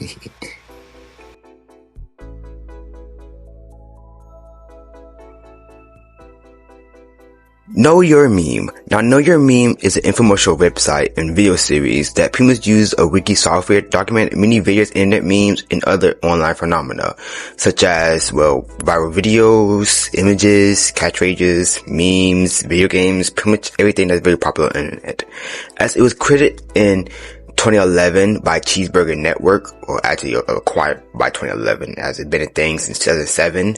Know Your Meme. Now, Know Your Meme is an infomercial website and video series that pretty much use a wiki software to document many various internet memes and other online phenomena, such as, well, viral videos, images, catchphrases, memes, video games, pretty much everything that's very popular on the internet. As it was created in 2011 by Cheeseburger Network, or actually acquired by 2011, as it's been a thing since 2007.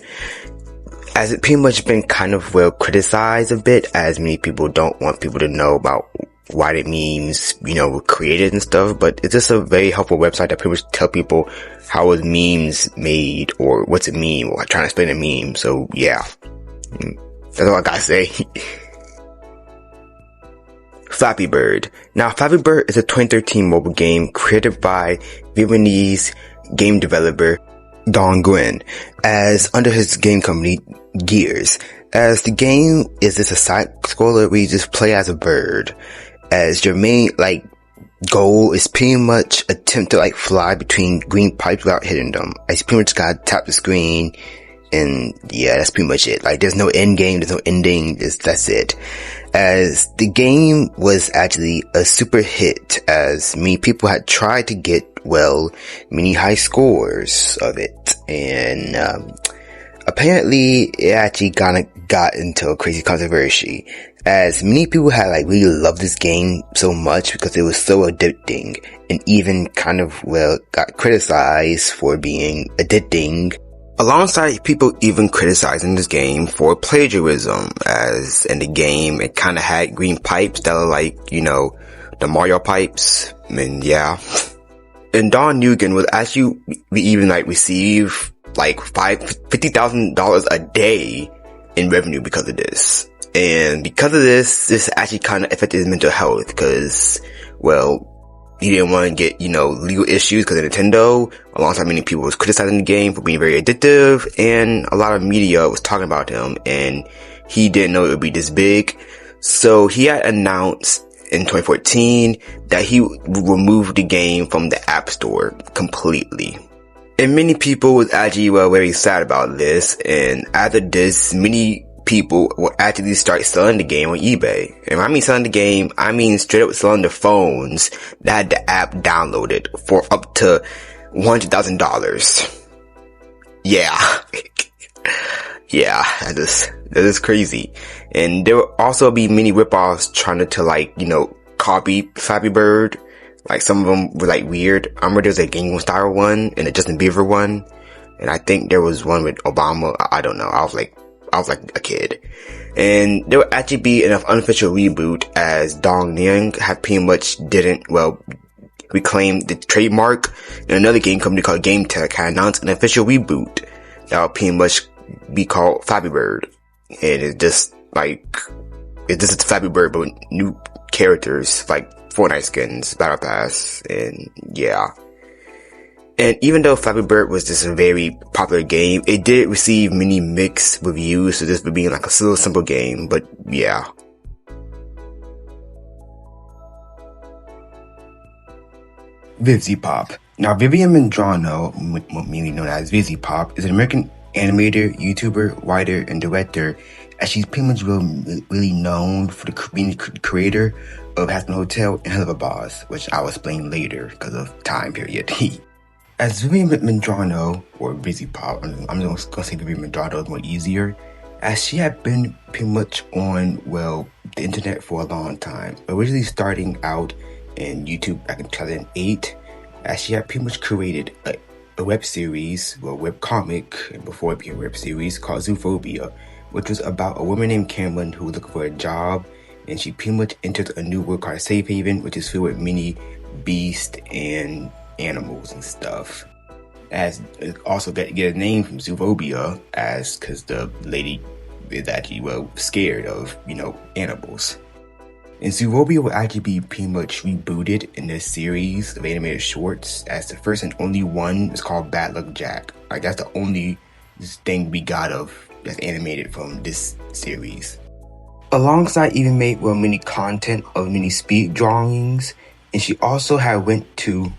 As it pretty much been kind of, well, criticized a bit, as many people don't want people to know about why the memes, were created and stuff, but it's just a very helpful website that pretty much tell people how was memes made, or what's a meme, or trying to explain a meme. So yeah, that's all I gotta say. Flappy Bird. Now, Flappy Bird is a 2013 mobile game created by Vietnamese game developer Don Nguyen, as under his game company Gears. As the game is just a side scroller where you just play as a bird, as your main goal is pretty much attempt to fly between green pipes without hitting them. As you pretty much gotta tap the screen, and yeah, that's pretty much it. There's no end game, there's no ending, that's it. As the game was actually a super hit, as many people had tried to get, well, many high scores of it, and apparently it actually got into a crazy controversy, as many people had really loved this game so much because it was so addicting, and even kind of, well, got criticized for being addicting. Alongside people even criticizing this game for plagiarism, as in the game it kind of had green pipes that are the Mario pipes, and yeah. And Don Nguyen was actually even receive $50,000 a day in revenue because of this. And because of this actually kind of affected his mental health, because, well, he didn't want to get, legal issues because of Nintendo. Alongside many people was criticizing the game for being very addictive, and a lot of media was talking about him, and he didn't know it would be this big. So he had announced in 2014 that he would remove the game from the App Store completely. And many people was actually, well, very sad about this, and after this, many people will actually start selling the game on eBay. And when I mean selling the game, I mean straight up selling the phones that had the app downloaded for up to $100,000. Yeah. Yeah, that is crazy. And there will also be many ripoffs trying to copy Flappy Bird. Some of them were weird. I remember there was a Gangnam Style one and a Justin Bieber one. And I think there was one with Obama. I don't know. I was like a kid. And there would actually be an unofficial reboot, as Dong Nguyen had pretty much didn't, well, reclaim the trademark. And another game company called Game Tech had announced an official reboot that would pretty much be called Flappy Bird. And it's just it's Flappy Bird, but with new characters, Fortnite skins, Battle Pass, and yeah. And even though Flappy Bird was just a very popular game, it did receive many mixed reviews, so this would be a little simple game, but yeah. Vivzy Pop. Now, Vivian Mandrano, mainly known as Vizzy Pop, is an American animator, YouTuber, writer, and director, as she's pretty much really known for being the creator of Has Been Hotel and Hell of a Boss, which I'll explain later because of time period. As Vivian Mandrano, or Vizzy Pop, I'm just going to say Vivian Mandrano is more easier, as she had been pretty much on, well, the internet for a long time, originally starting out in YouTube back in 2008, as she had pretty much created a web series, well, web comic, before it became a web series, called Zoophobia, which was about a woman named Cameron who was looking for a job, and she pretty much entered a new world called Safe Haven, which is filled with many beasts and animals and stuff. As it also get a name from Zoophobia, as because the lady is actually, well, scared of, animals. And Zoophobia will actually be pretty much rebooted in this series of animated shorts, as the first and only one is called Bad Luck Jack. Like, that's the only thing we got that's animated from this series. Alongside even made, well, many content of many speed drawings, and she also had went to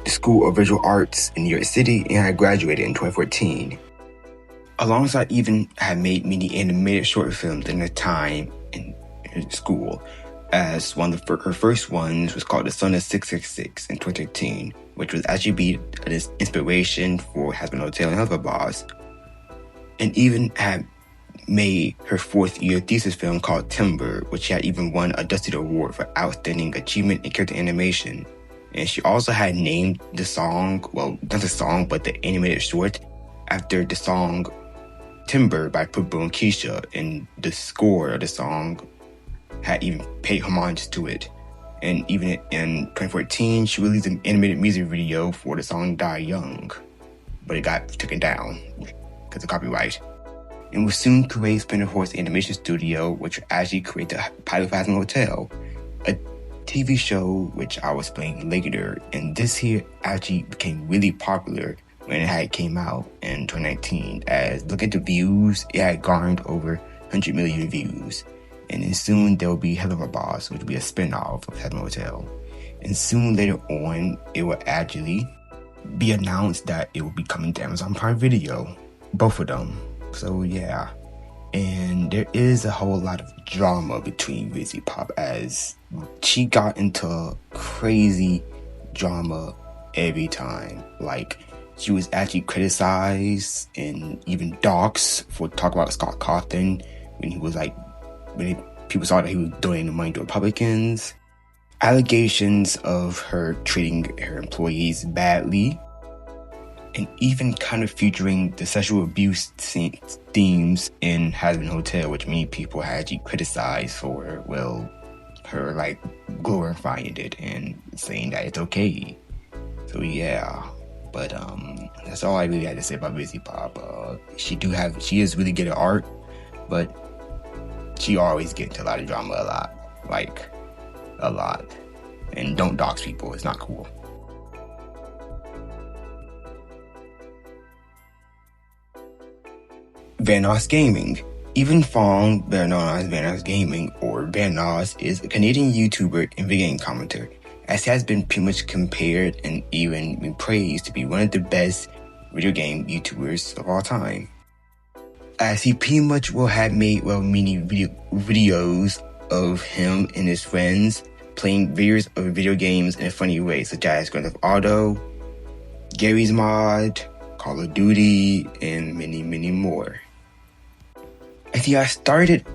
the School of Visual Arts in New York City and had graduated in 2014. Alongside even had made many animated short films in her time in school, as one of her first ones was called The Son of 666 in 2013, which was actually be an inspiration for Has Been Hotel and Hell of a Boss, and even had made her fourth year thesis film called Timber, which had even won a Dusty Award for Outstanding Achievement in Character Animation. And she also had named the song, well, not the song, but the animated short, after the song Timber by Pitbull and Keisha, and the score of the song had even paid homage to it. And even in 2014, she released an animated music video for the song Die Young, but it got taken down because of copyright. And will soon create Spinner Horse Animation Studio, which will actually create the pilot for Has Been Hotel, a TV show which I will explain later. And this here actually became really popular when it came out in 2019, as look at the views, it had garnered over 100 million views. And then soon there will be Hell of a Boss, which will be a spin-off of Has Been Hotel. And soon later on, it will actually be announced that it will be coming to Amazon Prime Video, both of them. So yeah, and there is a whole lot of drama between Vizzy Pop, as she got into crazy drama every time. Like, she was actually criticized and even doxxed for talking about Scott Cawthon when he was like, people saw that he was donating money to Republicans. Allegations of her treating her employees badly, and even kind of featuring the sexual abuse themes in Has Been Hotel, which many people had actually criticized for, well, her like glorifying it and saying that it's okay. So yeah, but that's all I really had to say about Vizzy Pop. She is really good at art, but she always gets into a lot of drama a lot. And don't dox people, it's not cool. Vanos Gaming. Evan Fong, better known as Vanos Gaming, or Vanos, is a Canadian YouTuber and video game commentator, as he has been pretty much compared and even been praised to be one of the best video game YouTubers of all time. As he pretty much will have made, well, many videos of him and his friends playing videos of video games in a funny way, such as Grand Theft Auto, Gary's Mod, Call of Duty, and many, many more. As he had started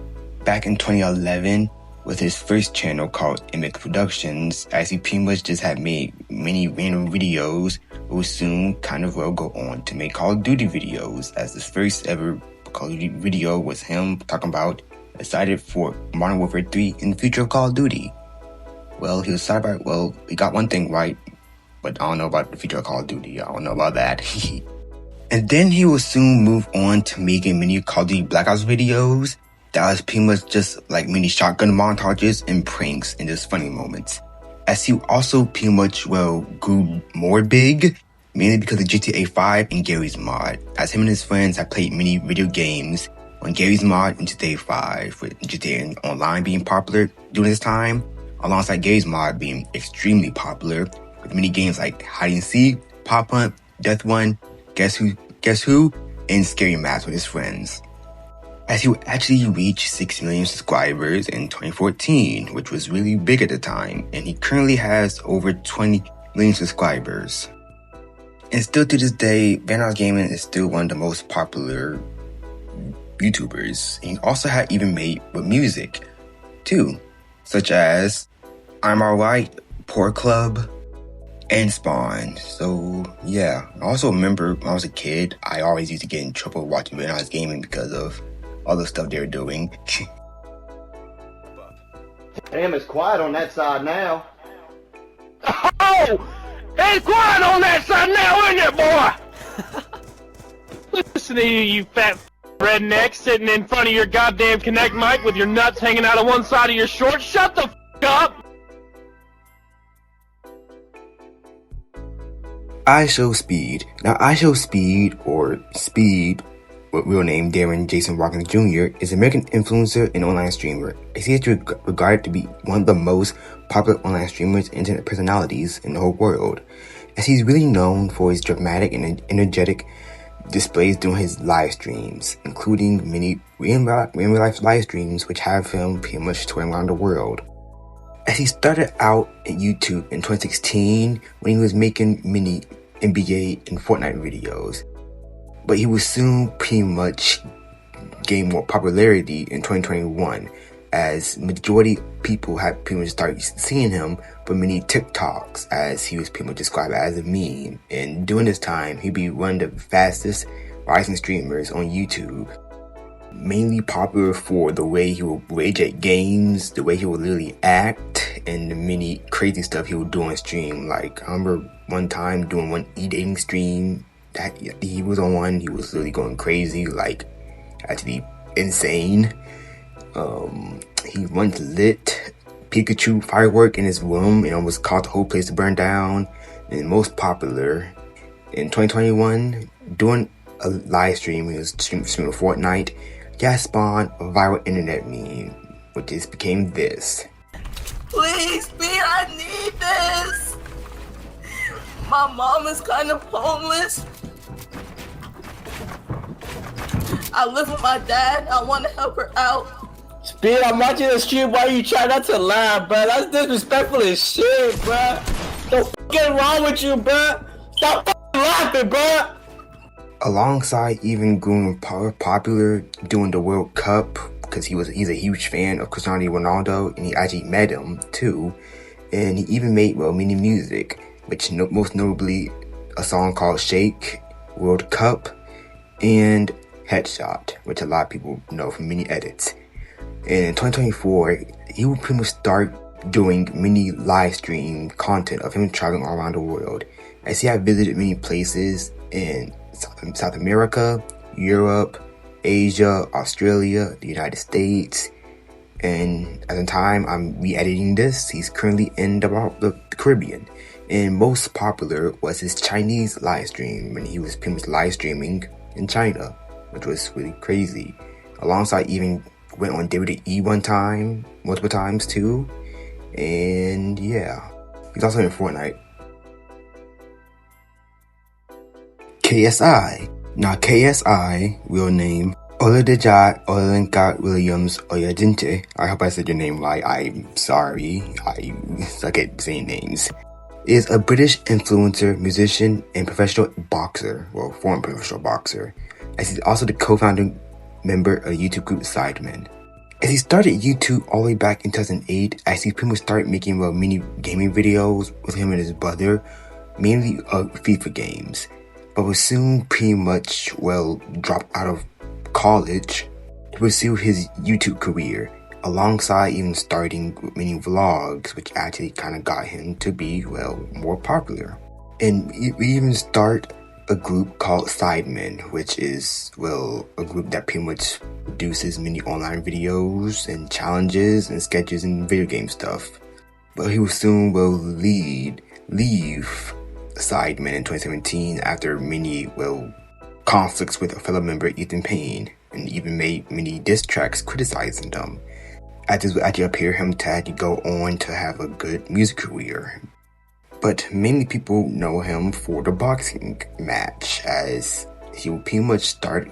back in 2011 with his first channel called Immic Productions, as he pretty much just had made many random videos, but would soon kind of well go on to make Call of Duty videos, as his first ever Call of Duty video was him talking about excited for Modern Warfare 3 in the future of Call of Duty. Well, he was excited about, well, he got one thing right, but I don't know about the future of Call of Duty. I don't know about that. And then he will soon move on to making many Call of Duty Black Ops videos that was pretty much just like mini shotgun montages and pranks and just funny moments. As he also pretty much, well, grew more big, mainly because of GTA 5 and Gary's Mod, as him and his friends have played many video games on Gary's Mod and GTA 5, with GTA Online being popular during this time, alongside Gary's Mod being extremely popular, with mini games like Hide and Seek, Pop Hunt, Death One, Guess Who, and Scary Maps with his friends. As he actually reached 6 million subscribers in 2014, which was really big at the time, and he currently has over 20 million subscribers. And still to this day, Vandals Gaming is still one of the most popular YouTubers. And he also had even made with music too, such as I'm Alright, Poor Club, and Spawn. So yeah, I also remember when I was a kid, I always used to get in trouble watching Vandals Gaming because of all the stuff they were doing. Damn, it's quiet on that side now. Oh! It's quiet on that side now, isn't it, boy? Listen to you fat redneck sitting in front of your goddamn Connect mic with your nuts hanging out of one side of your shorts. Shut the f*** up! iShowSpeed. Now, iShowSpeed, or Speed, with real name Darren Jason Watkins Jr., is an American influencer and online streamer. He is regarded to be one of the most popular online streamers and internet personalities in the whole world, as he's really known for his dramatic and energetic displays during his live streams, including many real-life live streams which have him pretty much touring around the world. As he started out at YouTube in 2016 when he was making mini NBA and Fortnite videos, but he would soon pretty much gain more popularity in 2021 as majority people had pretty much started seeing him for many TikToks, as he was pretty much described as a meme. And during this time, he'd be one of the fastest rising streamers on YouTube, mainly popular for the way he would rage at games, the way he would literally act, and the many crazy stuff he would do on stream. Like, I remember one time doing one eating stream that he was on, he was literally going crazy, like actually insane. He once lit Pikachu firework in his room and almost caused the whole place to burn down. And most popular in 2021, doing a live stream, he was streaming Fortnite, he spawned a viral internet meme, which just became this. Please, me, I need this. My mom is kind of homeless. I live with my dad. I want to help her out. Speed, I'm watching the stream while you try not to laugh, bro. That's disrespectful as shit, bro. The f*** is wrong with you, bro? Stop laughing, bro. Alongside even growing popular during the World Cup, because he's a huge fan of Cristiano Ronaldo, and he actually met him too. And he even made mini music, which most notably a song called Shake, World Cup, and Headshot, which a lot of people know from many edits. And in 2024, he would pretty much start doing many live stream content of him traveling all around the world, as he had visited many places in South America, Europe, Asia, Australia, the United States, and at the time I'm re-editing this, he's currently in the Caribbean. And most popular was his Chinese live stream, when he was pretty much live streaming in China, which was really crazy. Alongside even went on WWE multiple times too, and yeah, he's also in Fortnite. KSI. Now KSI, real name Oludejai Olenka Williams Oyedinte. I hope I said your name right. I'm sorry, I suck at saying names. Is a British influencer, musician, and professional boxer. Well, former professional boxer. As he's also the co-founding member of the YouTube group Sidemen. As he started YouTube all the way back in 2008, as he pretty much started making mini gaming videos with him and his brother, mainly FIFA games, but was soon pretty much dropped out of college to pursue his YouTube career, alongside even starting many vlogs, which actually kind of got him to be more popular. And we even start a group called Sidemen, which is a group that pretty much produces many online videos and challenges and sketches and video game stuff. But he will soon leave Sidemen in 2017 after many conflicts with a fellow member, Ethan Payne, and even made many diss tracks criticizing them. This would actually appear him to actually go on to have a good music career. but mainly people know him for the boxing match, as he would pretty much start,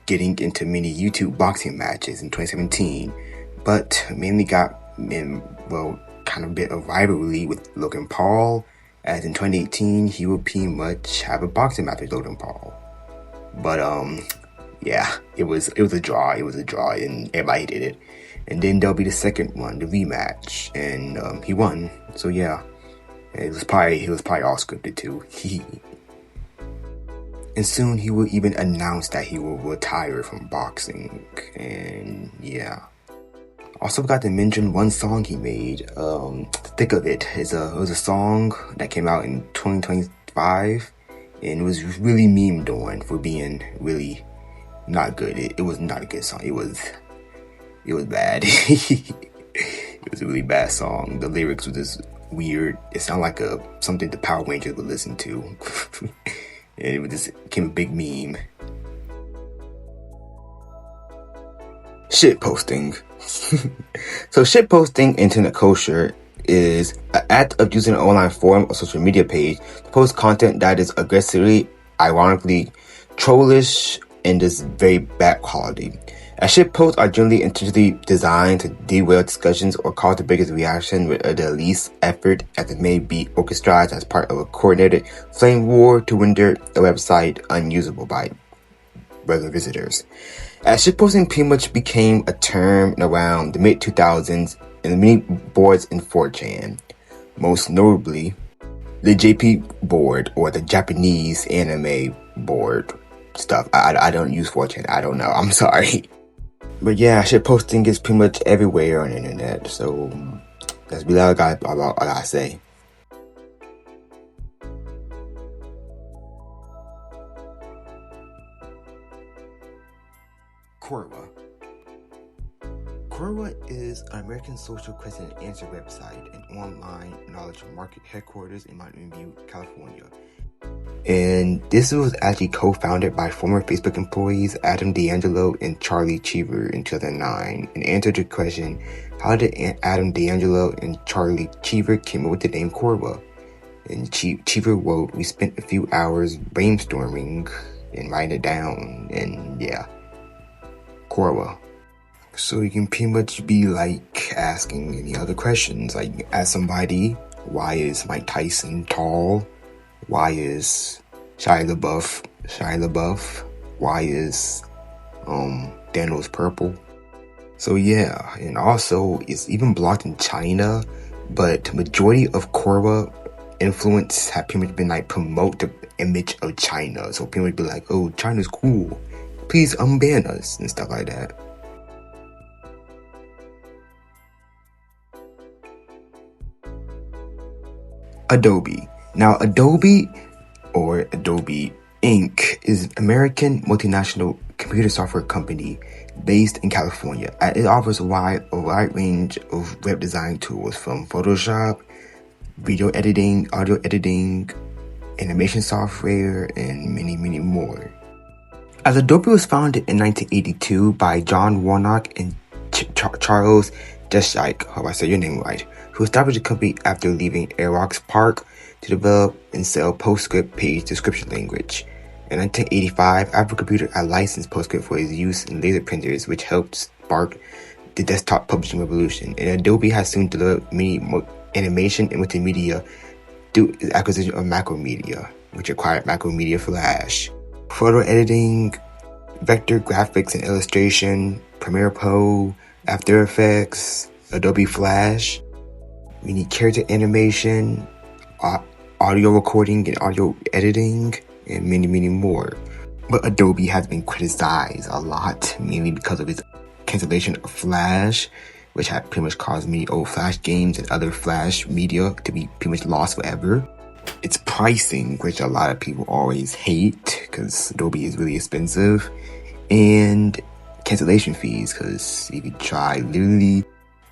getting into many YouTube boxing matches in 2017, but mainly got in, kind of a bit of rivalry with Logan Paul, as in 2018, he would pretty much have a boxing match with Logan Paul. But, yeah, it was a draw, and everybody did it. And then there'll be the second one, the rematch, and he won. So yeah, it was probably all scripted too. And soon he will even announce that he will retire from boxing. And yeah, also got to mention one song he made. Thick of It is it was a song that came out in 2025, and it was really memed on for being really not good. It was not a good song. It was bad. It was a really bad song. The lyrics were just weird. It sounded like something the Power Rangers would listen to. And it just became a big meme. Shitposting. So shitposting internet culture is an act of using an online forum or social media page to post content that is aggressively, ironically, trollish, and is very bad quality. As shitposts are generally intentionally designed to derail discussions or cause the biggest reaction with the least effort, as it may be orchestrated as part of a coordinated flame war to render the website unusable by regular visitors. As shitposting pretty much became a term around the mid-2000s in the many boards in 4chan, most notably the JP board, or the Japanese anime board stuff. I don't use 4chan, I don't know, I'm sorry. But yeah, shitposting is pretty much everywhere on the internet, so that's really all I gotta say. Quora. Quora is an American social question and answer website and online knowledge market headquarters in Mountain View, California. And this was actually co-founded by former Facebook employees Adam D'Angelo and Charlie Cheever in 2009, and answered the question, how did Adam D'Angelo and Charlie Cheever came up with the name Quora? And Cheever wrote, we spent a few hours brainstorming and writing it down, and yeah, Quora. So you can pretty much be like asking any other questions, like ask somebody, why is Mike Tyson tall? Why is Shia LaBeouf? Why is Thanos purple? So yeah, and also it's even blocked in China, but the majority of Quora influence have pretty much been like promote the image of China. So people would be like, oh, China's cool, please unban us and stuff like that. Adobe. Now, Adobe, or Adobe Inc., is an American multinational computer software company based in California. It offers a wide range of web design tools, from Photoshop, video editing, audio editing, animation software, and many, many more. As Adobe was founded in 1982 by John Warnock and Charles Deschike, hope I said your name right, who established the company after leaving Xerox PARC to develop and sell PostScript page description language. In 1985, Apple Computer had licensed PostScript for its use in laser printers, which helped spark the desktop publishing revolution. And Adobe has soon delivered many animation and multimedia through the acquisition of Macromedia, which acquired Macromedia Flash. Photo editing, vector graphics and illustration, Premiere Pro, After Effects, Adobe Flash. We need character animation, audio recording and audio editing, and many, many more. But Adobe has been criticized a lot, mainly because of its cancellation of Flash, which had pretty much caused many old Flash games and other Flash media to be pretty much lost forever. Its pricing, which a lot of people always hate, because Adobe is really expensive, and cancellation fees, because if you try literally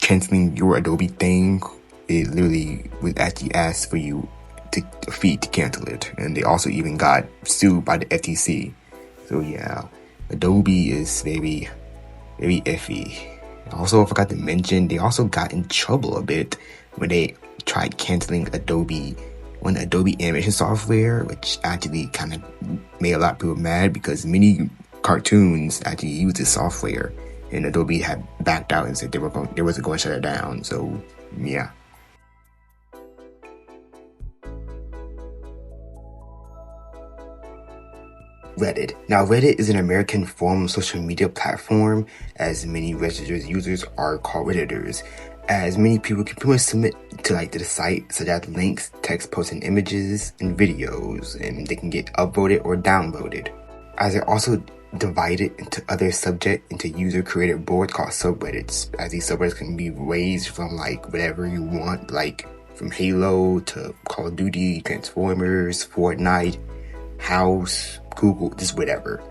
canceling your Adobe thing, it literally would actually ask for you a fee to cancel it. And they also even got sued by the FTC. So yeah, Adobe is very, very iffy. Also, I forgot to mention, they also got in trouble a bit when they tried canceling one Adobe animation software, which actually kind of made a lot of people mad because many cartoons actually use this software, and Adobe had backed out and said they wasn't going to shut it down. So yeah. Reddit. Now, Reddit is an American form of social media platform, as many registered users are called Redditors, as many people can pretty much submit to the site, such as links, text posts, and images, and videos, and they can get upvoted or downvoted. As they're also divided into user-created boards called subreddits, as these subreddits can be raised from whatever you want, from Halo to Call of Duty, Transformers, Fortnite, House, Google, just whatever.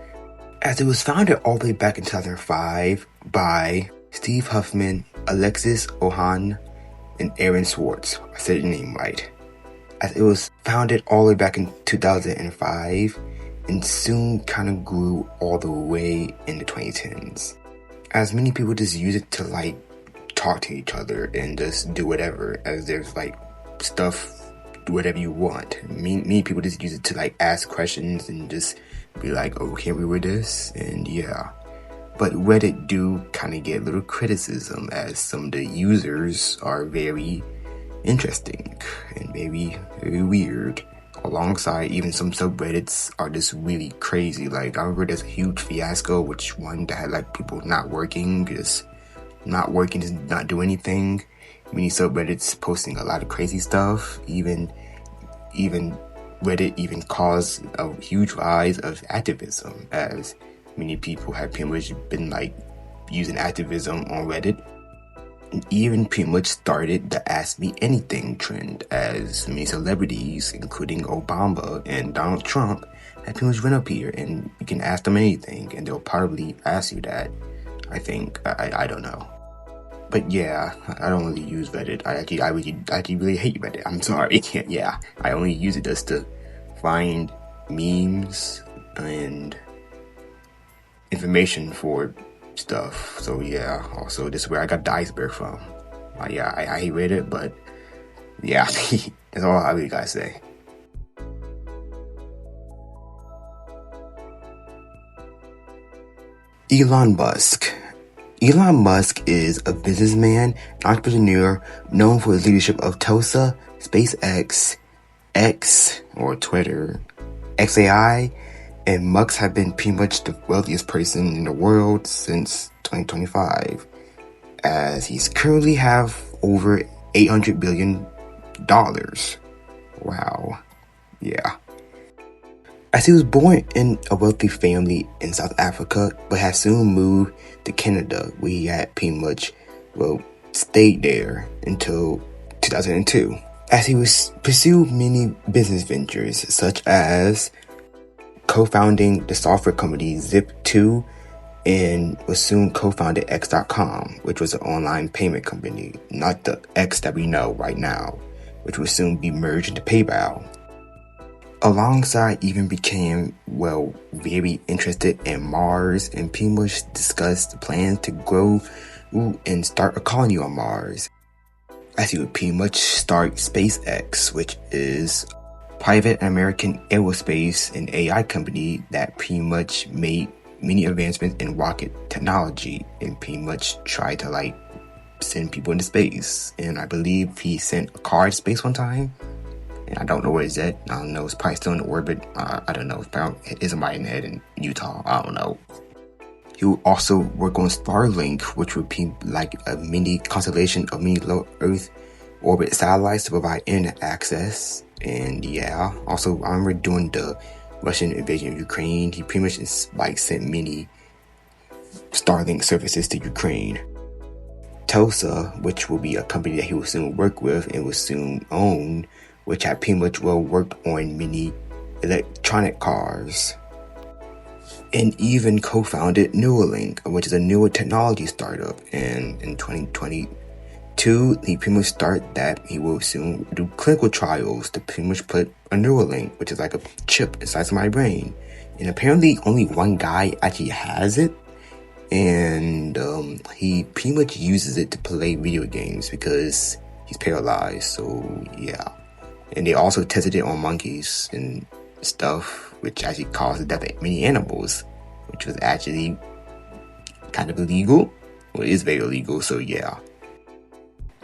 As it was founded all the way back in 2005 by Steve Huffman, Alexis Ohn, and Aaron Swartz. I said your name right. As it was founded all the way back in 2005 and soon kind of grew all the way in the 2010s. As many people just use it to talk to each other and just do whatever, as there's stuff, whatever you want. Many people just use it to ask questions and just be like, oh, can we read this? And yeah. But Reddit do kind of get a little criticism, as some of the users are very interesting and maybe very weird. Alongside, even some subreddits are just really crazy. I remember there's a huge fiasco, which one that had people not working, just not do anything. Many subreddits posting a lot of crazy stuff. Even Reddit even caused a huge rise of activism, as many people have pretty much been using activism on Reddit, and even pretty much started the Ask Me Anything trend, as many celebrities, including Obama and Donald Trump, have pretty much went up here and you can ask them anything and they'll probably ask you that. I think. I don't know. But yeah, I don't really use Reddit. I actually really hate Reddit. I'm sorry. Yeah, I only use it just to find memes and information for stuff. So yeah, also this is where I got the Iceberg from. Yeah, I hate Reddit, but yeah, that's all I really gotta say. Elon Musk. Elon Musk is a businessman and entrepreneur known for his leadership of Tesla, SpaceX, X, or Twitter, XAI, and Musk have been pretty much the wealthiest person in the world since 2025, as he's currently have over $800 billion. Wow. Yeah. As he was born in a wealthy family in South Africa, but has soon moved to Canada, where he had pretty much, stayed there until 2002. As he was pursued many business ventures, such as co-founding the software company Zip2, and was soon co-founded X.com, which was an online payment company, not the X that we know right now, which will soon be merged into PayPal. Alongside, even became, very interested in Mars and pretty much discussed plans to grow and start a colony on Mars. As he would pretty much start SpaceX, which is private American aerospace and AI company that pretty much made many advancements in rocket technology and pretty much tried to send people into space. And I believe he sent a car to space one time. And I don't know where it's at. I don't know. It's probably still in orbit. I don't know. It's somebody in head in Utah. I don't know. He will also work on Starlink, which would be a mini constellation of mini low Earth orbit satellites to provide internet access. And yeah, also I remember during the Russian invasion of Ukraine, he pretty much just sent many Starlink services to Ukraine. Tesla, which will be a company that he will soon work with and will soon own, which had pretty much worked on many electronic cars. And even co-founded Neuralink, which is a newer technology startup. And in 2022, he pretty much started that. He will soon do clinical trials to pretty much put a Neuralink, which is like a chip inside of my brain. And apparently only one guy actually has it. and he pretty much uses it to play video games because he's paralyzed. So yeah, and they also tested it on monkeys and stuff, which actually caused the death of many animals, which was actually kind of illegal. Well, it is very illegal. So yeah.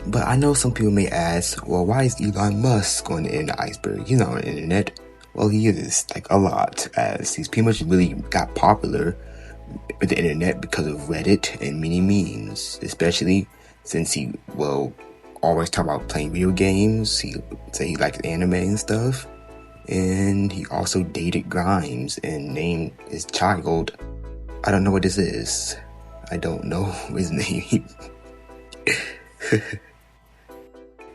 But I know some people may ask, well, why is Elon Musk on the end of Iceberg? He's not on the internet. Well, he is, like, a lot, as he's pretty much really got popular with the internet because of Reddit and many memes, especially since he, well, always talk about playing video games. He say he likes anime and stuff. And he also dated Grimes and named his child, I don't know what this is. I don't know his name.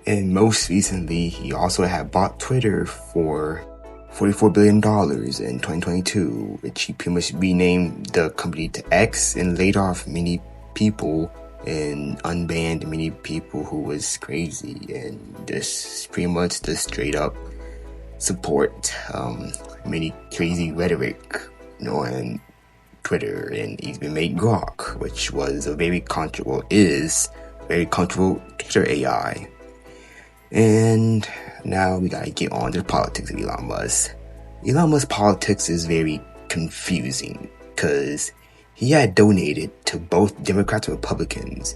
And most recently, he also had bought Twitter for $44 billion in 2022, which he pretty much renamed the company to X and laid off many people and unbanned many people who was crazy. And this pretty much the straight up support many crazy rhetoric, on Twitter. And he's been made Grok, which was a very very controversial Twitter AI. And now we gotta get on to the politics of Elon Musk. Elon Musk's politics is very confusing because he had donated to both Democrats and Republicans,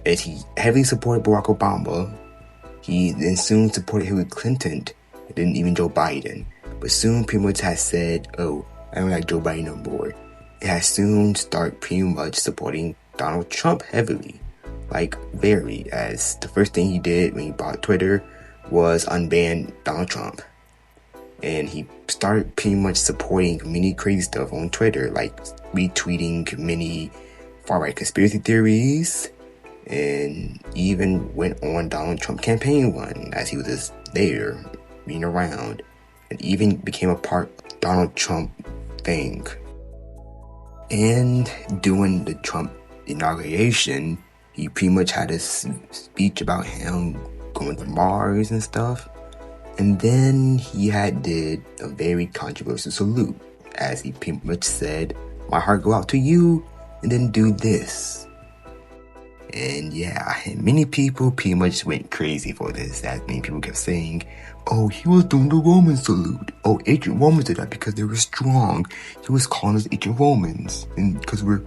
as he heavily supported Barack Obama. He then soon supported Hillary Clinton, and then even Joe Biden. But soon pretty much has said, oh, I don't like Joe Biden no more. It has soon started pretty much supporting Donald Trump heavily. Like, very, as the first thing he did when he bought Twitter was unban Donald Trump. And he started pretty much supporting many crazy stuff on Twitter, like retweeting many far-right conspiracy theories, and even went on Donald Trump campaign run as he was just there, being around, and even became a part of Donald Trump thing. And during the Trump inauguration, he pretty much had a speech about him going to Mars and stuff. And then he did a very controversial salute, as he pretty much said, my heart go out to you, and then do this. And yeah, and many people pretty much went crazy for this, as many people kept saying, oh, he was doing the Roman salute. Oh, ancient Romans did that because they were strong. He was calling us ancient Romans, and because we're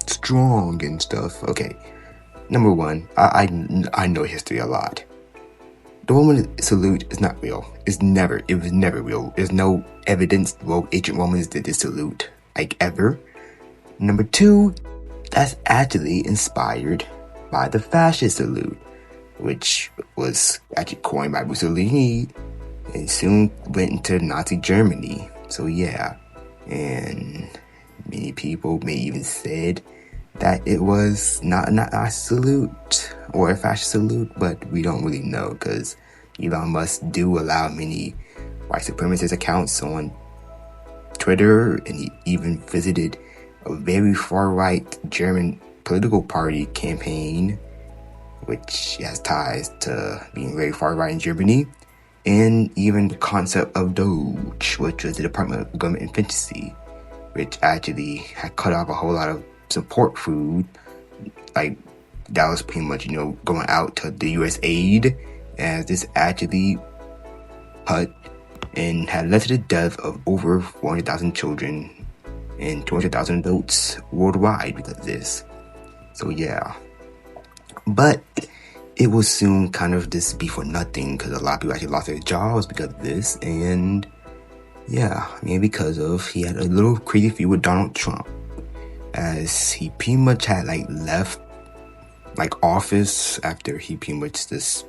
strong and stuff. Okay. Number one, I know history a lot. The Roman salute is not real. It was never real. There's no evidence ancient Romans did this salute, like, ever. Number two, that's actually inspired by the fascist salute, which was actually coined by Mussolini and soon went into Nazi Germany. So yeah, and many people may even said that it was not a salute or a fascist salute, but we don't really know because Elon Musk do allow many white supremacist accounts on Twitter, and he even visited a very far-right German political party campaign, which has ties to being very far-right in Germany, and even the concept of Doge, which was the Department of Government Efficiency, which actually had cut off a whole lot of support food, like that was pretty much, going out to the U.S. aid, as this actually cut and had led to the death of over 400,000 children and 200,000 adults worldwide because of this. So yeah, but it will soon kind of just be for nothing because a lot of people actually lost their jobs because of this. And yeah, because of he had a little crazy feud with Donald Trump, as he pretty much had left office after he pretty much just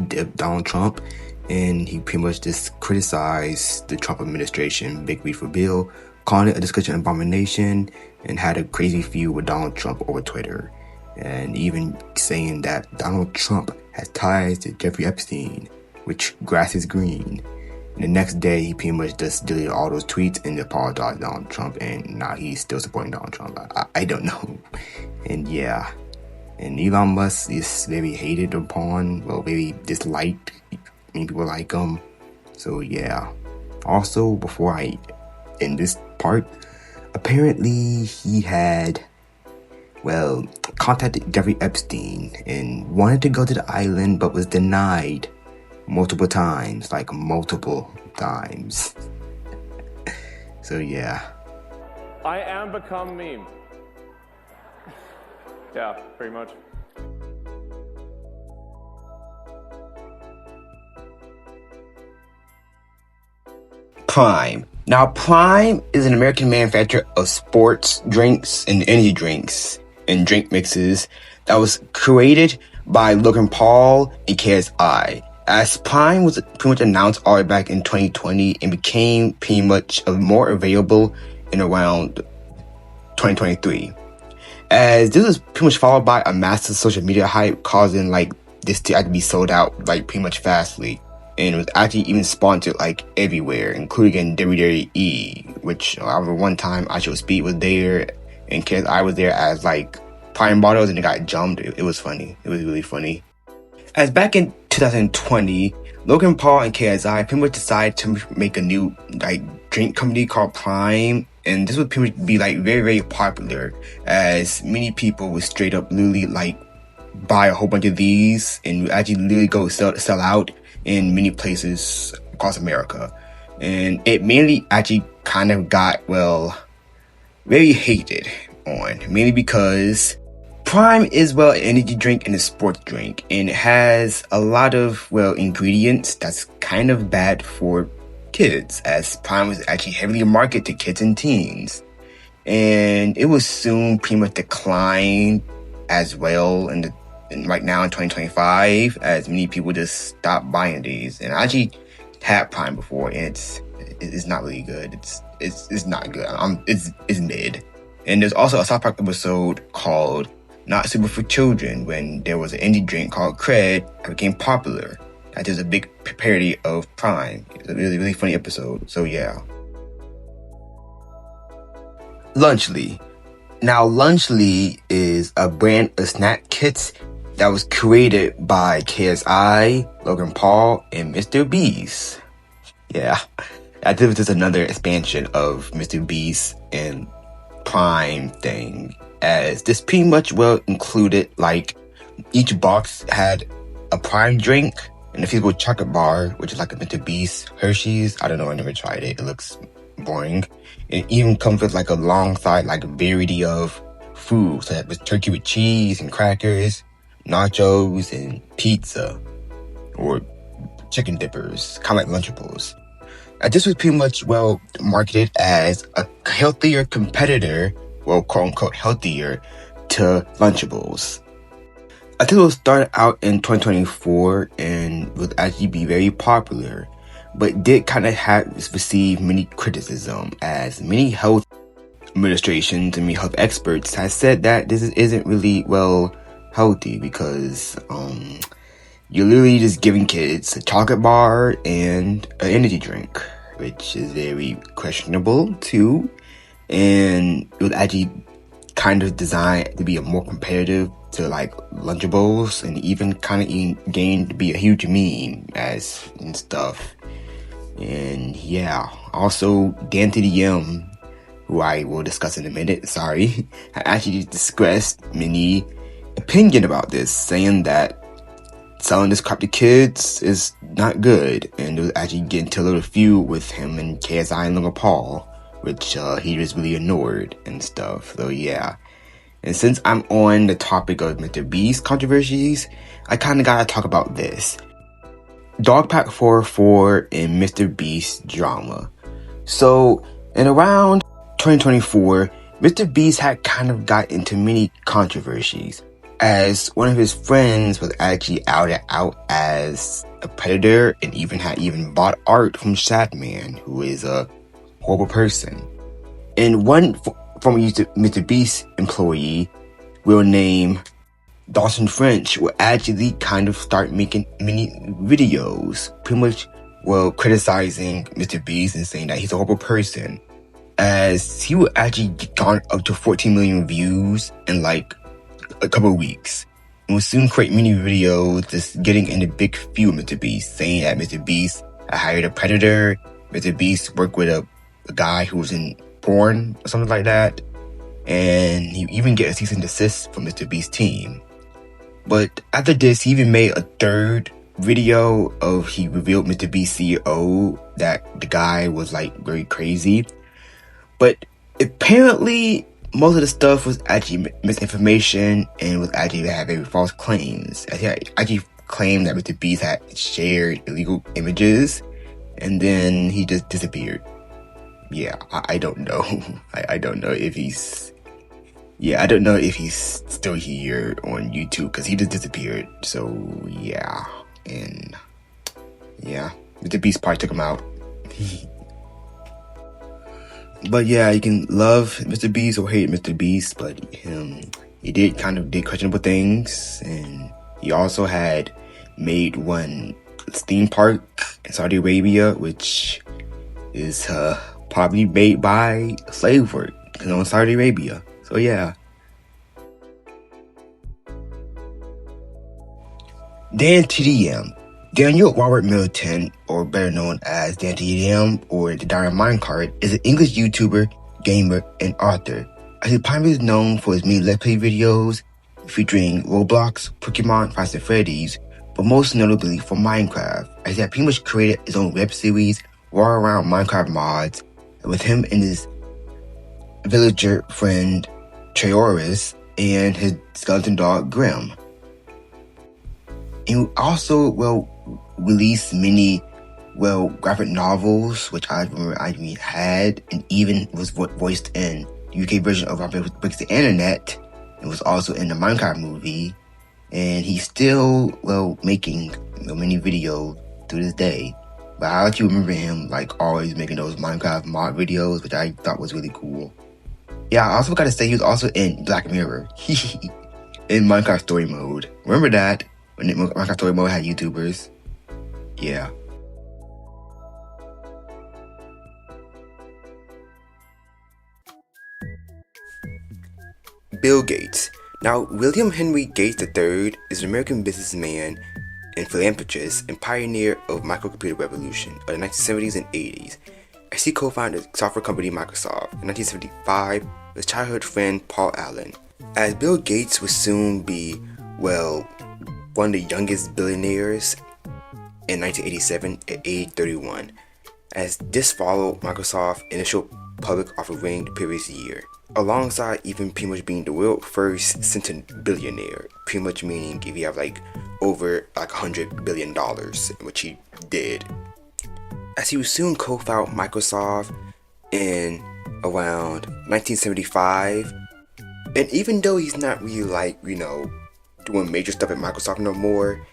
dipped Donald Trump, and he pretty much just criticized the Trump administration, big beautiful bill, calling it a discussion abomination, and had a crazy feud with Donald Trump over Twitter, and even saying that Donald Trump has ties to Jeffrey Epstein, which grass is green. And the next day, he pretty much just deleted all those tweets and apologized to Donald Trump, and now he's still supporting Donald Trump. I don't know. And yeah, and Elon Musk is very hated upon, very disliked. Many people like him. So yeah. Also, before I end this part, apparently he had well, contacted Jeffrey Epstein and wanted to go to the island but was denied multiple times. So yeah. I am become meme. Yeah, pretty much. Prime. Now, Prime is an American manufacturer of sports drinks and energy drinks and drink mixes that was created by Logan Paul and KSI. As Prime was pretty much announced all the way back in 2020 and became pretty much more available in around 2023. As this was pretty much followed by a massive social media hype, causing this to have to be sold out pretty much fastly. And it was actually even sponsored everywhere, including in WWE, which I remember one time Iceberg Speed was there, and I was there as Prime bottles, and it got jumped. It was funny. It was really funny. As back in 2020, Logan Paul and KSI pretty much decided to make a new drink company called Prime, and this would pretty much be very, very popular, as many people would straight up literally buy a whole bunch of these and actually literally go sell out in many places across America. And it mainly actually kind of got, very hated on, mainly because Prime is, an energy drink and a sports drink, and it has a lot of, ingredients that's kind of bad for kids, as Prime was actually heavily marketed to kids and teens. And it was soon pretty much declined as well right now in 2025, as many people just stopped buying these. And I actually had Prime before, and it's not really good. It's not good. It's mid. And there's also a South Park episode called Not Super for Children, when there was an indie drink called Cred that became popular. That is a big parody of Prime. It's a really, really funny episode. So yeah. Lunchly. Now, Lunchly is a brand of snack kits that was created by KSI, Logan Paul, and Mr. Beast. Yeah, I think this is another expansion of Mr. Beast and Prime thing, as this pretty much included each box had a Prime drink and a physical chocolate bar, which is a Mr. Beast Hershey's. I don't know, I never tried it. It looks boring. It even comes with alongside a variety of food, so that was turkey with cheese and crackers, nachos and pizza, or chicken dippers, kind of like Lunchables. This was pretty much marketed as a healthier competitor, quote unquote healthier, to Lunchables. I think it was started out in 2024 and would actually be very popular, but did kind of receive many criticism, as many health administrations and many health experts have said that this isn't really healthy, because you're literally just giving kids a chocolate bar and an energy drink, which is very questionable too. And it was actually kind of designed to be more competitive to Lunchables, and even kind of gained to be a huge meme and stuff. And yeah, also Dan to the M, who I will discuss in a minute, I actually expressed many opinion about this, saying that selling this crap to kids is not good, and it was actually getting into a little feud with him and KSI and Logan Paul, which he just really ignored and stuff. So yeah. And since I'm on the topic of Mr. Beast controversies, I kind of gotta talk about this. Dogpack 404 and Mr. Beast drama. So, in around 2024, Mr. Beast had kind of got into many controversies, as one of his friends was actually outed out as a predator, and even bought art from Shadman, who is a horrible person. And one former Mr. Beast employee, will name Dawson French, will actually kind of start making many videos, pretty much criticizing Mr. Beast and saying that he's a horrible person, as he would actually garner up to 14 million views in a couple of weeks, and would soon create many videos just getting in a big feud with Mr. Beast, saying that Mr. Beast had hired a predator, Mr. Beast worked with a guy who was in porn or something like that, and he even get a cease and desist from Mr. Beast's team. But after this, he even made a third video of he revealed Mr. Beast's CEO that the guy was like very crazy. But apparently, most of the stuff was actually misinformation and was actually had very false claims. He actually claimed that Mr. Beast had shared illegal images, and then he just disappeared. Yeah, I don't know. I don't know if he's... Yeah, I don't know if he's still here on YouTube, because he just disappeared. So, yeah. And, yeah. Mr. Beast probably took him out. But yeah, you can love Mr. Beast or hate Mr. Beast, but he did questionable things, and he also had made one theme park in Saudi Arabia, which is probably made by slave work in Saudi Arabia. So yeah. Dan TDM. Daniel Robert Middleton, or better known as Dan TDM or the Dire Minecart, is an English YouTuber, gamer, and author. As he primarily is known for his many Let's Play videos featuring Roblox, Pokemon, Five Nights at Freddy's, but most notably for Minecraft, as he had pretty much created his own web series all around Minecraft mods, with him and his villager friend Treoris and his skeleton dog Grim. And also, released many, graphic novels, which I remember I had, and even was voiced in the UK version of Robert Breaks the Internet. It was also in the Minecraft movie, and he's still, making many videos to this day. But I actually remember him, always making those Minecraft mod videos, which I thought was really cool. Yeah, I also gotta say he was also in Black Mirror, in Minecraft Story Mode. Remember that? When Minecraft Story Mode had YouTubers? Yeah. Bill Gates. Now, William Henry Gates III is an American businessman and philanthropist and pioneer of microcomputer revolution of the 1970s and 80s. As he co-founded the software company Microsoft in 1975 with his childhood friend Paul Allen. As Bill Gates would soon be, one of the youngest billionaires in 1987 at age 31, as this followed Microsoft's initial public offering the previous year, alongside even pretty much being the world's first centibillionaire, pretty much meaning if you have over $100 billion, which he did. As he would soon co-found Microsoft in around 1975, and even though he's not really doing major stuff at Microsoft no more,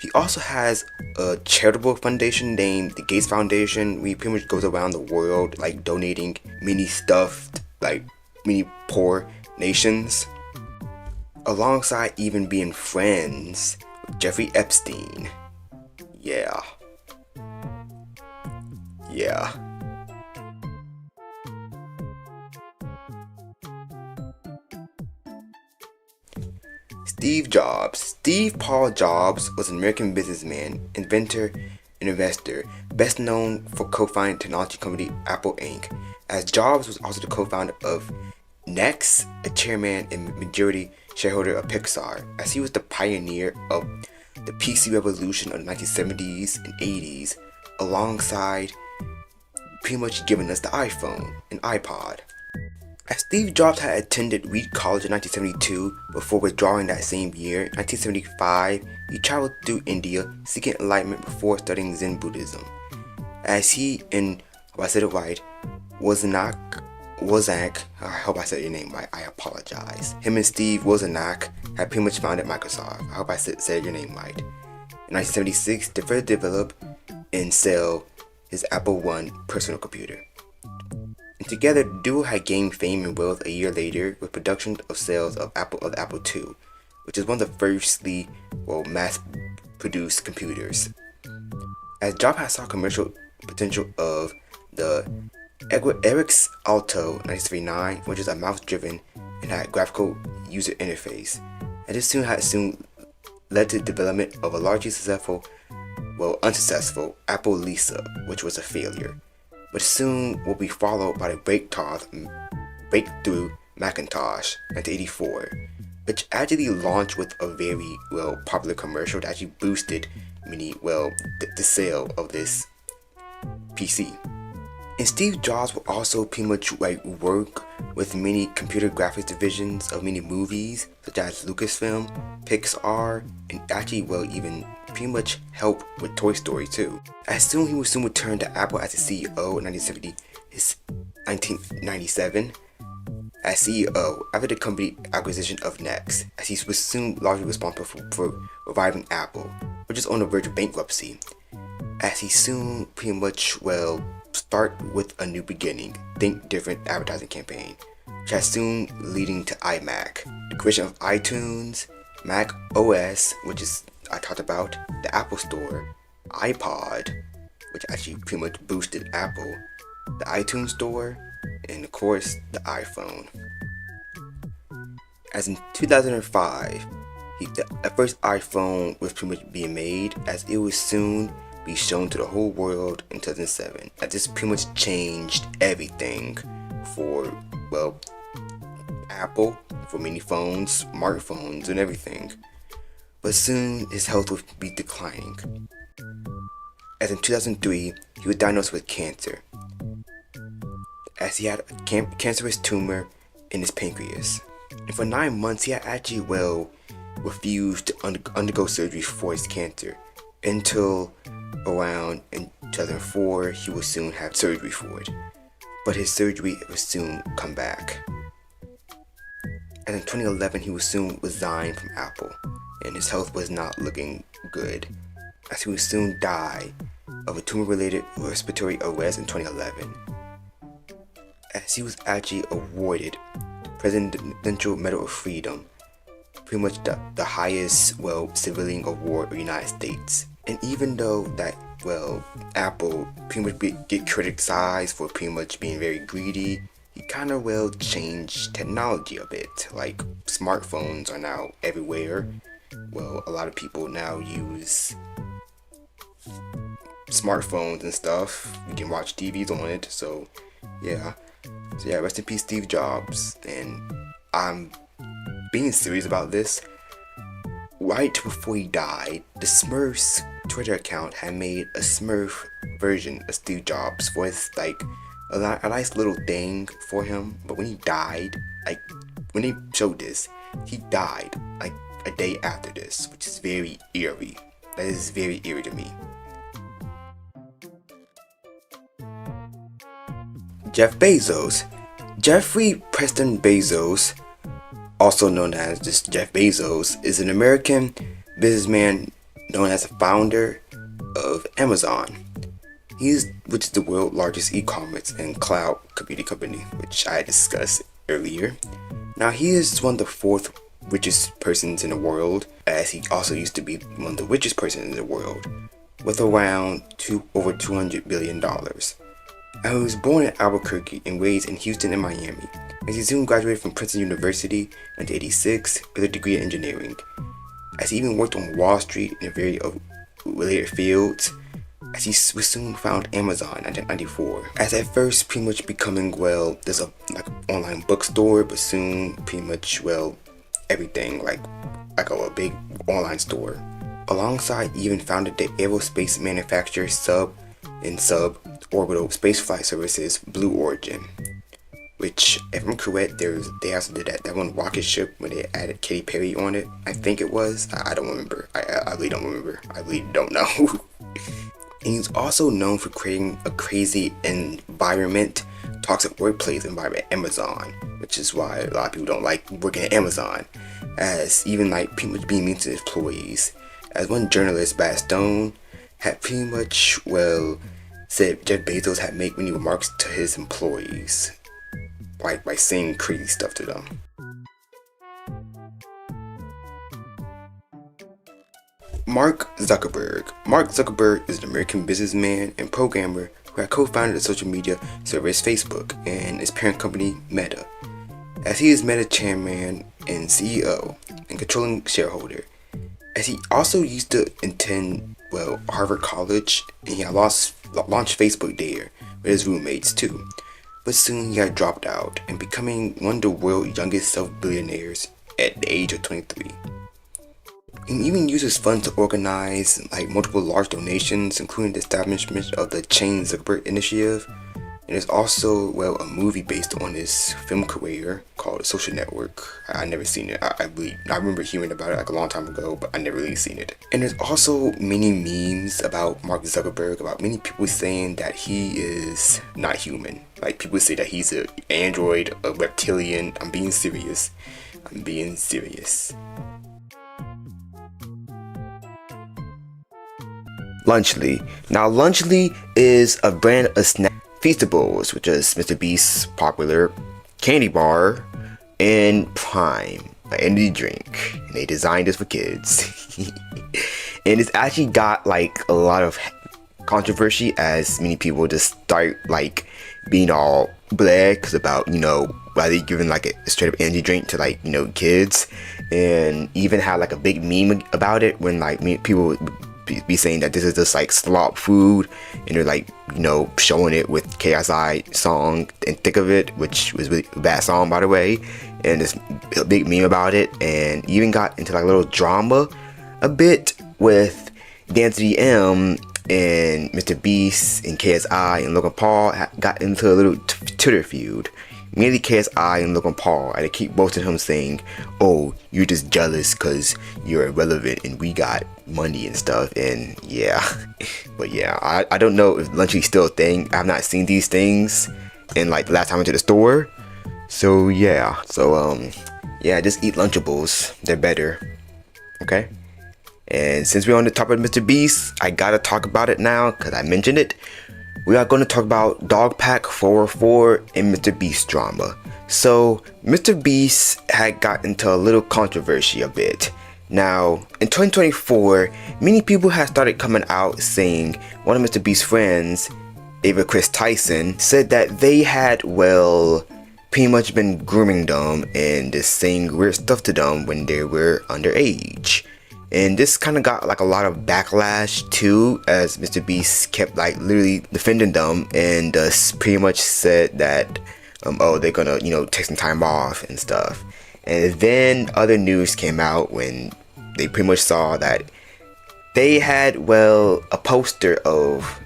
he also has a charitable foundation named the Gates Foundation, where he pretty much goes around the world donating many many poor nations, alongside even being friends with Jeffrey Epstein. Yeah. Steve Jobs. Steve Paul Jobs was an American businessman, inventor, and investor, best known for co-founding technology company Apple Inc., as Jobs was also the co-founder of Next, a chairman and majority shareholder of Pixar, as he was the pioneer of the PC revolution of the 1970s and 80s, alongside pretty much giving us the iPhone and iPod. As Steve Jobs had attended Reed College in 1972 before withdrawing that same year, in 1975, he traveled through India seeking enlightenment before studying Zen Buddhism. As he and, I hope I said it right, Wozniak, I hope I said your name right, I apologize. Him and Steve Wozniak had pretty much founded Microsoft. I hope I said your name right. In 1976, they further developed and sell his Apple I personal computer. And together, the duo had gained fame and wealth a year later with production of sales of the Apple II, which is one of the firstly, mass-produced computers. As Jobs had saw commercial potential of the Eric's Alto 1939, which is a mouse-driven and had graphical user interface, and this soon led to the development of a largely unsuccessful Apple Lisa, which was a failure, but soon will be followed by the breakthrough Macintosh 1984, which actually launched with a very popular commercial that actually boosted the sale of this PC. And Steve Jobs will also pretty much work with many computer graphics divisions of many movies such as Lucasfilm, Pixar, and actually even pretty much help with Toy Story too. He will soon return to Apple as the CEO in 1997 as CEO after the company acquisition of Next, as he was soon largely responsible for reviving Apple, which is on the verge of bankruptcy, as he soon pretty much start with a new beginning, think different advertising campaign, which has soon leading to iMac, the creation of iTunes, Mac OS, which is I talked about, the Apple Store, iPod, which actually pretty much boosted Apple, the iTunes Store, and of course the iPhone. As in 2005, the first iPhone was pretty much being made, as it would soon be shown to the whole world in 2007. As this pretty much changed everything for Apple, for many phones, smartphones, and everything. But soon his health would be declining. As in 2003, he was diagnosed with cancer, as he had a cancerous tumor in his pancreas. And for 9 months, he had actually refused to undergo surgery for his cancer, until around in 2004 he would soon have surgery for it. But his surgery would soon come back. And in 2011, he would soon resign from Apple, and his health was not looking good, as he would soon die of a tumor-related respiratory arrest in 2011, as he was actually awarded the Presidential Medal of Freedom, pretty much the highest civilian award of the United States. And even though that Apple pretty much get criticized for pretty much being very greedy, he kind of changed technology a bit. Like smartphones are now everywhere. A lot of people now use smartphones and stuff. You can watch TVs on it. So yeah, rest in peace, Steve Jobs. And I'm being serious about this. Right before he died, the Smurfs Twitter account had made a Smurf version of Steve Jobs for his a nice little thing for him. But when he died, when they showed this, he died a day after this, which is very eerie. That is very eerie to me. Jeff Bezos. Jeffrey Preston Bezos, also known as just Jeff Bezos, is an American businessman known as the founder of Amazon. Which is the world's largest e-commerce and cloud computing company, which I discussed earlier. Now he is one of the 4th richest persons in the world, as he also used to be one of the richest persons in the world, with around over $200 billion. He was born in Albuquerque and raised in Houston and Miami, as he soon graduated from Princeton University in 1986 with a degree in engineering, as he even worked on Wall Street in a very related fields, as he was soon found Amazon in 1994, as at first pretty much becoming there's a online bookstore, but soon pretty much everything like a big online store. Alongside, he even founded the aerospace manufacturer suborbital spaceflight services Blue Origin, which, if I'm correct, they also did that one rocket ship when they added Katy Perry on it. I think it was. I don't remember. I really don't remember. I really don't know. And he's also known for creating a crazy toxic workplace environment at Amazon, which is why a lot of people don't like working at Amazon, as even pretty much being mean to employees. As one journalist, Bastone, had pretty much said Jeff Bezos had made many remarks to his employees, by saying crazy stuff to them. Mark Zuckerberg. Mark Zuckerberg is an American businessman and programmer who had co-founded the social media service Facebook and its parent company Meta, as he is Meta chairman and CEO and controlling shareholder, as he also used to attend Harvard College, and he had launched Facebook there with his roommates too. but soon he got dropped out and becoming one of the world's youngest self-billionaires at the age of 23. He even uses funds to organize like multiple large donations, including the establishment of the Chain Zuckerberg Initiative. And there's also, well, a movie based on his film career called The Social Network. I never seen it. I remember hearing about it like a long time ago, but I never really seen it. And there's also many memes about Mark Zuckerberg, about many people saying that he is not human. Like people say that he's an android, a reptilian. I'm being serious. I'm being serious. Lunchly. Now Lunchly is a brand of snack Feastables, which is Mr. Beast's popular candy bar, and Prime, an energy drink. And they designed this for kids. And it's actually got like a lot of controversy as many people just start like being all black about, you know, why they giving like a straight up energy drink to like, you know, kids, and even had like a big meme about it when like people would be saying that this is just like slop food, and they're like, you know, showing it with KSI song and Thick of It, which was a really bad song by the way, and this big meme about it, and even got into like a little drama a bit with Density M and Mr. Beast and KSI and Logan Paul got into a little Twitter feud. Mainly KSI and Logan Paul, and they keep boasting him saying, oh, you're just jealous because you're irrelevant and we got money and stuff. And yeah, but yeah, I don't know if Lunchly's still a thing. I've not seen these things in like the last time I went to the store. So yeah, yeah, just eat Lunchables. They're better. Okay? And since we're on the topic of Mr. Beast, I gotta talk about it now because I mentioned it. We are going to talk about Dog Pack 404 and Mr. Beast drama. So, Mr. Beast had got into a little controversy a bit. Now, in 2024, many people have started coming out saying one of Mr. Beast's friends, Ava Chris Tyson, said that they had, well, pretty much been grooming them and just saying weird stuff to them when they were underage. And this kind of got like a lot of backlash too, as Mr. Beast kept like literally defending them and pretty much said that, oh, they're gonna, you know, take some time off and stuff. And then other news came out when they pretty much saw that they had, well, a poster of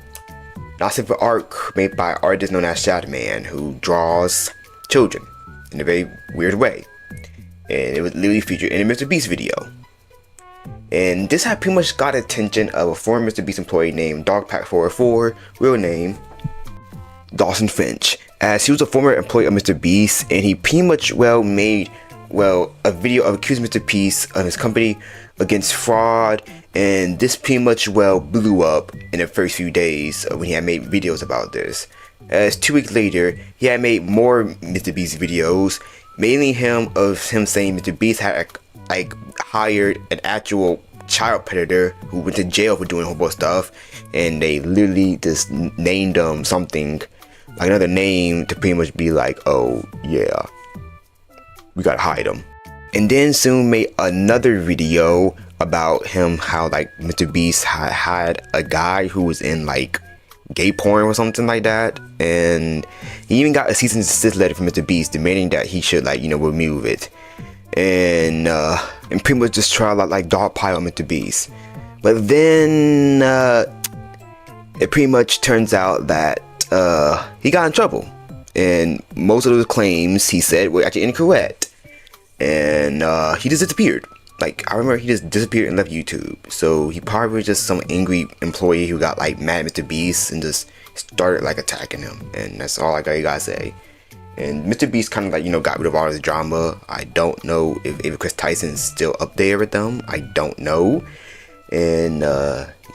not simple art made by an artist known as Shadowman, who draws children in a very weird way. And it was literally featured in a Mr. Beast video. And this had pretty much got attention of a former Mr. Beast employee named Dogpack 404, real name Dawson Finch, as he was a former employee of Mr. Beast, and he pretty much, well, made, well, a video of accusing Mr. Beast of his company against fraud, and this pretty much, well, blew up in the first few days when he had made videos about this. As 2 weeks later, he had made more Mr. Beast videos, mainly him saying Mr. Beast had like hired an actual child predator who went to jail for doing horrible stuff, and they literally just named him something like another name to pretty much be like, oh yeah, we gotta hide him. And then soon made another video about him, how like Mr. Beast had a guy who was in like gay porn or something like that, and he even got a cease and desist letter from Mr. Beast demanding that he should, like, you know, remove it. And pretty much just try like dogpile on Mr. Beast. But then it pretty much turns out that he got in trouble, and most of those claims he said were actually incorrect, and he just disappeared. Like, I remember he just disappeared and left YouTube. So he probably was just some angry employee who got like mad at Mr. Beast and just started like attacking him, and that's all I gotta say. And Mr. Beast kind of like, you know, got rid of all his drama. I don't know if Ava Chris Tyson's still up there with them. I don't know. And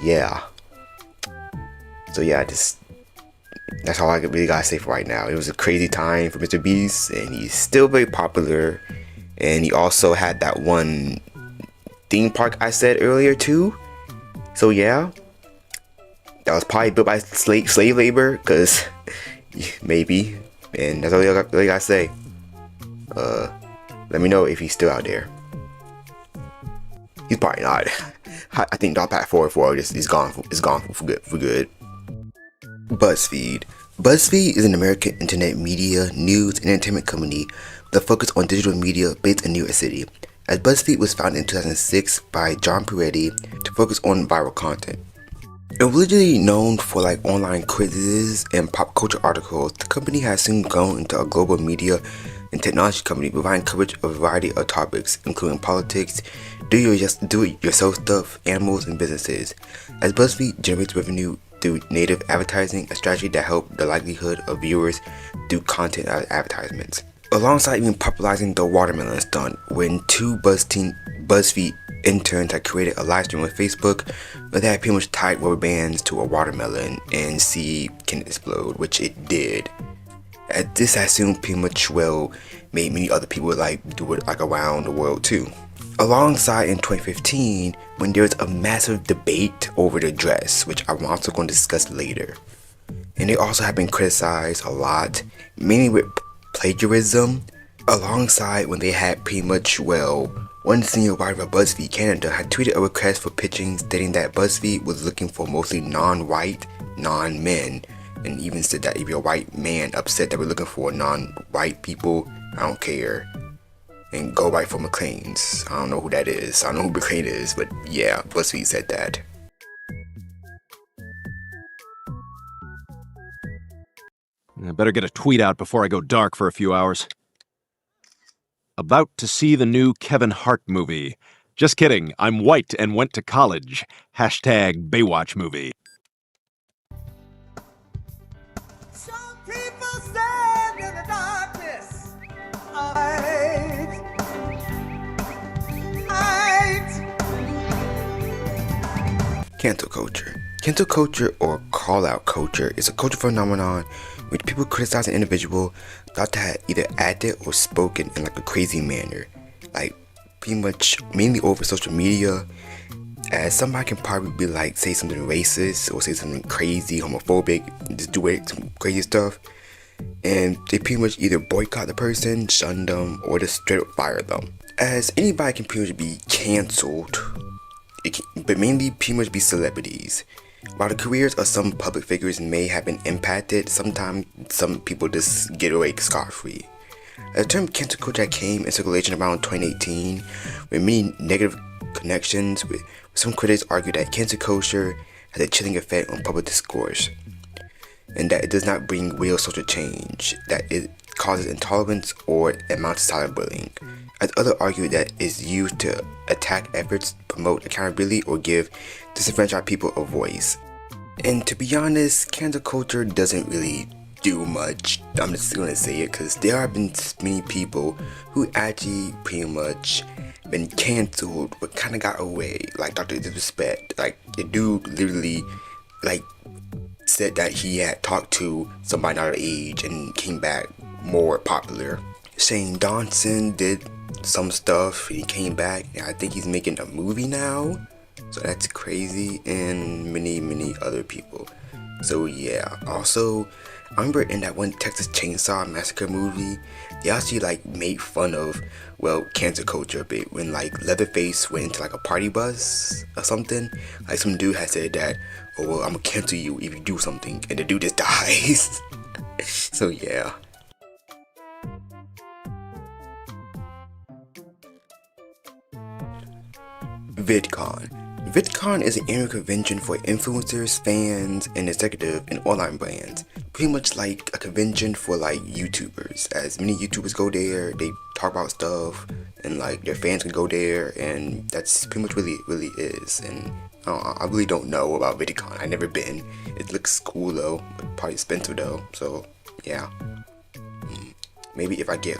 yeah. So yeah, that's all I really gotta say for right now. It was a crazy time for Mr. Beast, and he's still very popular. And he also had that one theme park I said earlier too. So yeah, that was probably built by slave labor, because maybe. And that's all I gotta say. Let me know if he's still out there. He's probably not. I think Dogpack 404 is gone for good. BuzzFeed. BuzzFeed is an American internet media, news, and entertainment company with a focus on digital media based in New York City, as BuzzFeed was founded in 2006 by John Peretti to focus on viral content. Originally known for online quizzes and pop culture articles, the company has soon grown into a global media and technology company providing coverage of a variety of topics, including politics, do-it-yourself stuff, animals, and businesses. As BuzzFeed generates revenue through native advertising, a strategy that helps the likelihood of viewers through content advertisements. Alongside even popularizing the watermelon stunt, when two BuzzFeed interns had created a live stream on Facebook where they had pretty much tied rubber bands to a watermelon and see can it explode, which it did. This I assume pretty much made many other people do it around the world too. Alongside in 2015, when there was a massive debate over the dress, which I'm also going to discuss later. And they also have been criticized a lot, mainly with plagiarism, alongside when they had pretty much, one senior writer of BuzzFeed Canada had tweeted a request for pitching stating that BuzzFeed was looking for mostly non-white, non-men, and even said that if you're a white man upset that we're looking for non-white people, I don't care. And go right for McLean's. I don't know who that is. I don't know who McLean is, but yeah, BuzzFeed said that. I better get a tweet out before I go dark for a few hours. About to see the new Kevin Hart movie. Just kidding, I'm white and went to college. Hashtag Baywatch movie. Some people stand in the darkness. Cancel culture. Cancel culture or call-out culture is a cultural phenomenon which people criticize an individual thought to have either acted or spoken in a crazy manner, pretty much mainly over social media, as somebody can probably say something racist or say something crazy, homophobic, just do some crazy stuff, and they pretty much either boycott the person, shun them, or just straight up fire them. As anybody can pretty much be cancelled, but mainly pretty much be celebrities. While the careers of some public figures may have been impacted, sometimes some people just get away scot-free. The term cancel culture came in circulation around 2018 with many negative connections, with some critics argue that cancel culture has a chilling effect on public discourse, and that it does not bring real social change, that it causes intolerance or amounts to cyberbullying. As others argue that it's used to attack efforts, promote accountability, or give disenfranchised people a voice. And to be honest, cancel culture doesn't really do much. I'm just gonna say it because there have been many people who actually pretty much been canceled but kind of got away, like Dr. Disrespect. The dude literally said that he had talked to somebody not our age and came back more popular. Shane Dawson did some stuff and he came back, and I think he's making a movie now, so that's crazy, and many other people. So yeah, also I remember in that one Texas Chainsaw Massacre movie, they actually made fun of cancel culture a bit when Leatherface went into a party bus or something. Some dude had said that, oh well, I'm gonna cancel you if you do something, and the dude just dies. So yeah. VidCon. VidCon is an annual convention for influencers, fans, and executives and online brands. Pretty much like a convention for YouTubers, as many YouTubers go there, they talk about stuff, and their fans can go there, and that's pretty much really is. And I really don't know about VidCon. I've never been. It looks cool though, but probably expensive though. So yeah, maybe if I get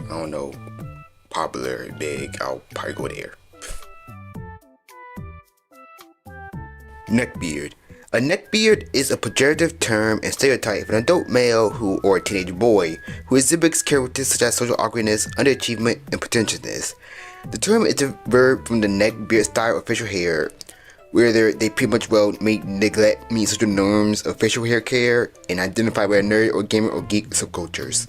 popular and big, I'll probably go there. Neckbeard. A neckbeard is a pejorative term and stereotype of an adult male or a teenage boy who exhibits characteristics such as social awkwardness, underachievement, and pretentiousness. The term is derived from the neckbeard style of facial hair, where they pretty much may neglect many social norms of facial hair care and identify with a nerd or gamer or geek subcultures.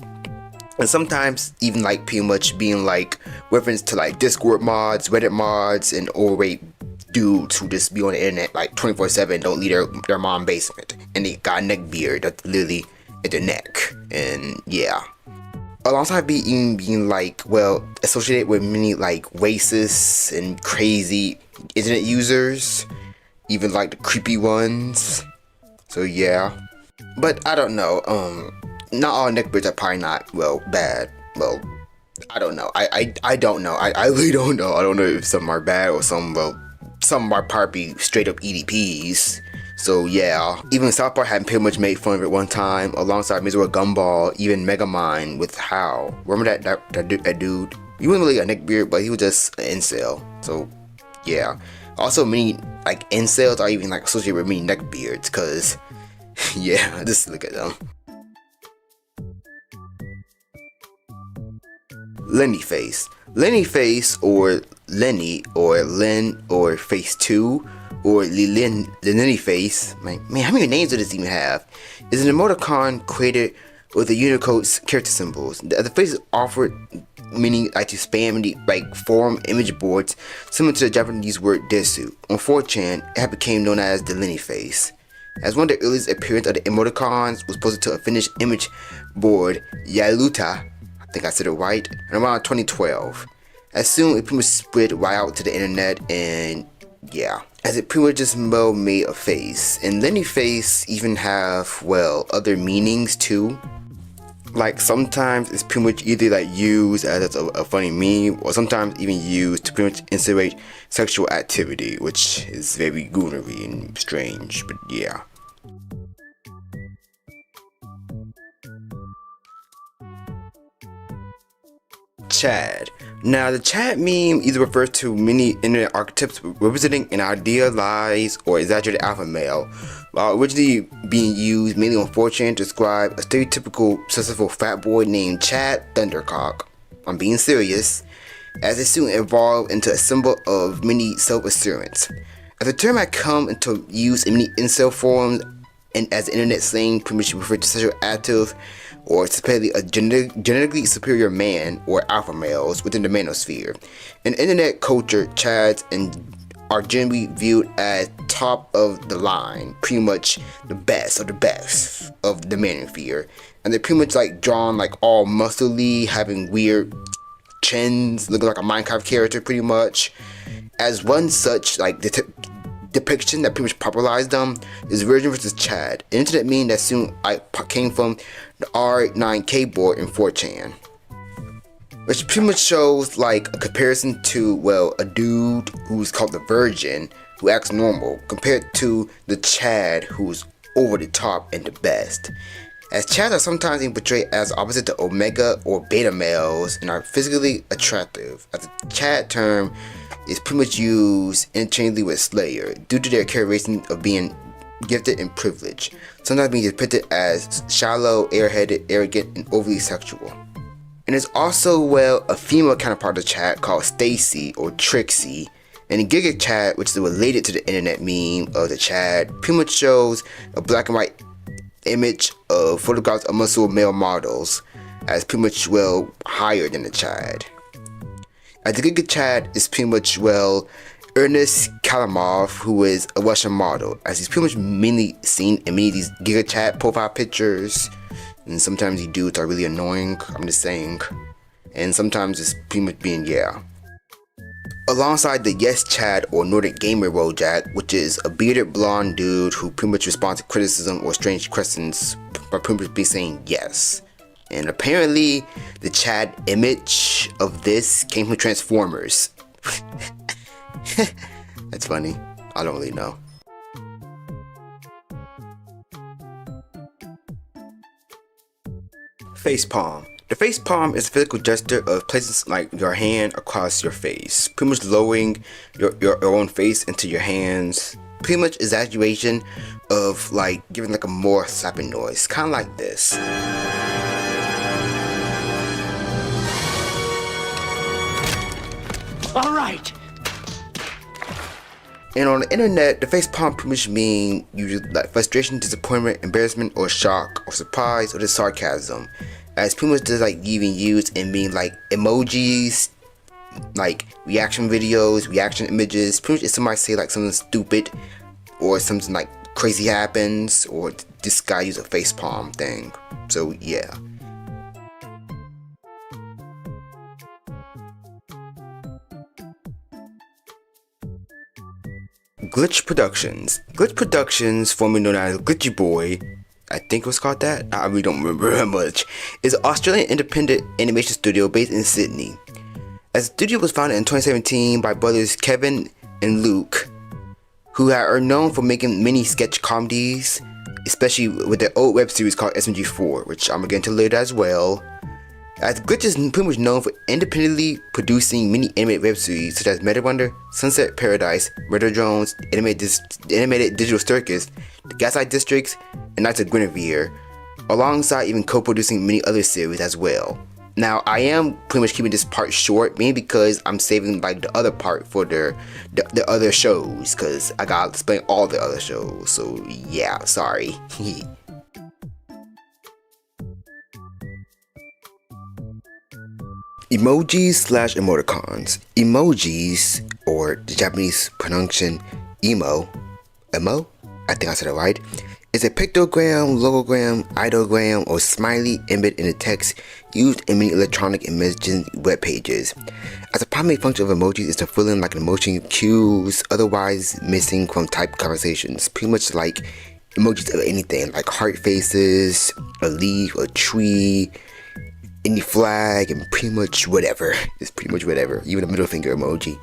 And sometimes even pretty much being reference to Discord mods, Reddit mods, and overweight dudes who just be on the internet 24/7, don't leave their mom basement, and they got a neck beard. That's literally at their neck, and yeah. Alongside being like, well, associated with many like racist and crazy internet users, even like the creepy ones. So yeah. But I don't know, not all neckbeards are probably not, well, bad. Well, I don't know. I don't know. I really don't know. I don't know if some are bad or some are probably straight up EDPs. So yeah, even South Park had pretty much made fun of it one time, alongside Miserable Gumball, even Megamind with How. Remember that dude? He wasn't really a neckbeard, but he was just an incel. So yeah. Also, many like incels are even like associated with many neckbeards, cause yeah, just look at them. Lenny face. Lenny face, or Lenny, or Len, or Face 2, or Lenny face. Man, how many names does this even have? Is an emoticon created with the Unicode character symbols. The face is offered meaning like to spam the like forum image boards similar to the Japanese word desu. On 4chan, it became known as the Lenny face. As one of the earliest appearance of the emoticons was posted to a Finnish image board, Yaluta, I think I said it right, in around 2012. As soon it pretty much spread right out to the internet, and yeah, as it pretty much just well made a face. And Lenny face even have, well, other meanings too. Like sometimes it's pretty much either like used as a funny meme, or sometimes even used to pretty much insinuate sexual activity, which is very goonery and strange, but yeah. Chad. Now, the Chad meme either refers to many internet archetypes representing an idealized or exaggerated alpha male, while originally being used mainly on 4chan to describe a stereotypical successful fat boy named Chad Thundercock. I'm being serious, as it soon evolved into a symbol of many self-assurance. As the term had come into use in many incel forums, and as the internet slang pretty much referred to sexual active or supposedly a genetically superior man or alpha males within the manosphere. In internet culture, Chads are generally viewed as top of the line, pretty much the best of the manosphere. And they're pretty much like drawn like all muscly, having weird chins, looking like a Minecraft character pretty much. As one such like depiction that pretty much popularized them is Virgin vs. Chad, an internet meme that soon came from the R9K board in 4chan, which pretty much shows like a comparison to, well, a dude who's called the Virgin who acts normal compared to the Chad who's over the top and the best. As Chads are sometimes even portrayed as opposite to Omega or Beta males and are physically attractive, as the Chad term is pretty much used interchangeably with Slayer due to their characterization of being gifted and privileged, sometimes being depicted as shallow, airheaded, arrogant, and overly sexual. And there's also, well, a female counterpart of Chad called Stacy or Trixie, and the Giga Chad, which is related to the internet meme of the Chad, pretty much shows a black and white image of photographs of muscle male models as pretty much, well, higher than the Chad. As the Giga Chad is pretty much, well, Ernest Kalamov, who is a Russian model, as he's pretty much mainly seen in many of these Giga Chad profile pictures, and sometimes these dudes are really annoying, I'm just saying, and sometimes it's pretty much being, yeah. Alongside the Yes Chad or Nordic Gamer Wojak, which is a bearded blonde dude who pretty much responds to criticism or strange questions by pretty much be saying yes. And apparently, the Chad image of this came from Transformers. That's funny. I don't really know. Facepalm. The facepalm is a physical gesture of placing like your hand across your face, pretty much lowering your own face into your hands. Pretty much exaggeration of like giving like a more slapping noise, kind of like this. All right. And on the internet, the facepalm pretty much mean usually like frustration, disappointment, embarrassment, or shock, or surprise, or just sarcasm. As pretty much just like even used in being like emojis, like reaction videos, reaction images. Pretty much if somebody say like something stupid or something like crazy happens, or this guy use a facepalm thing. So yeah. Glitch Productions, formerly known as Glitchy Boy, I think it was called that, I really don't remember how much, is an Australian independent animation studio based in Sydney. As the studio was founded in 2017 by brothers Kevin and Luke, who are known for making many sketch comedies, especially with their old web series called SMG4, which I'm gonna get into later as well. As Glitch is pretty much known for independently producing many animated web series such as Meta Wonder, Sunset Paradise, Retro Drones, Animated Digital Circus, The Gaslight Districts, and Knights of Guinevere, alongside even co-producing many other series as well. Now, I am pretty much keeping this part short, mainly because I'm saving like the other part for the other shows, because I gotta explain all the other shows, so yeah, sorry. Emojis / emoticons. Emojis, or the Japanese pronunciation emo, I think I said it right, is a pictogram, logogram, ideogram, or smiley embedded in the text used in many electronic and messaging web pages. As a primary function of emojis is to fill in like emotion cues otherwise missing from typed conversations, pretty much like emojis of anything, like heart faces, a leaf, a tree, any flag, and pretty much whatever. It's pretty much whatever, even a middle finger emoji.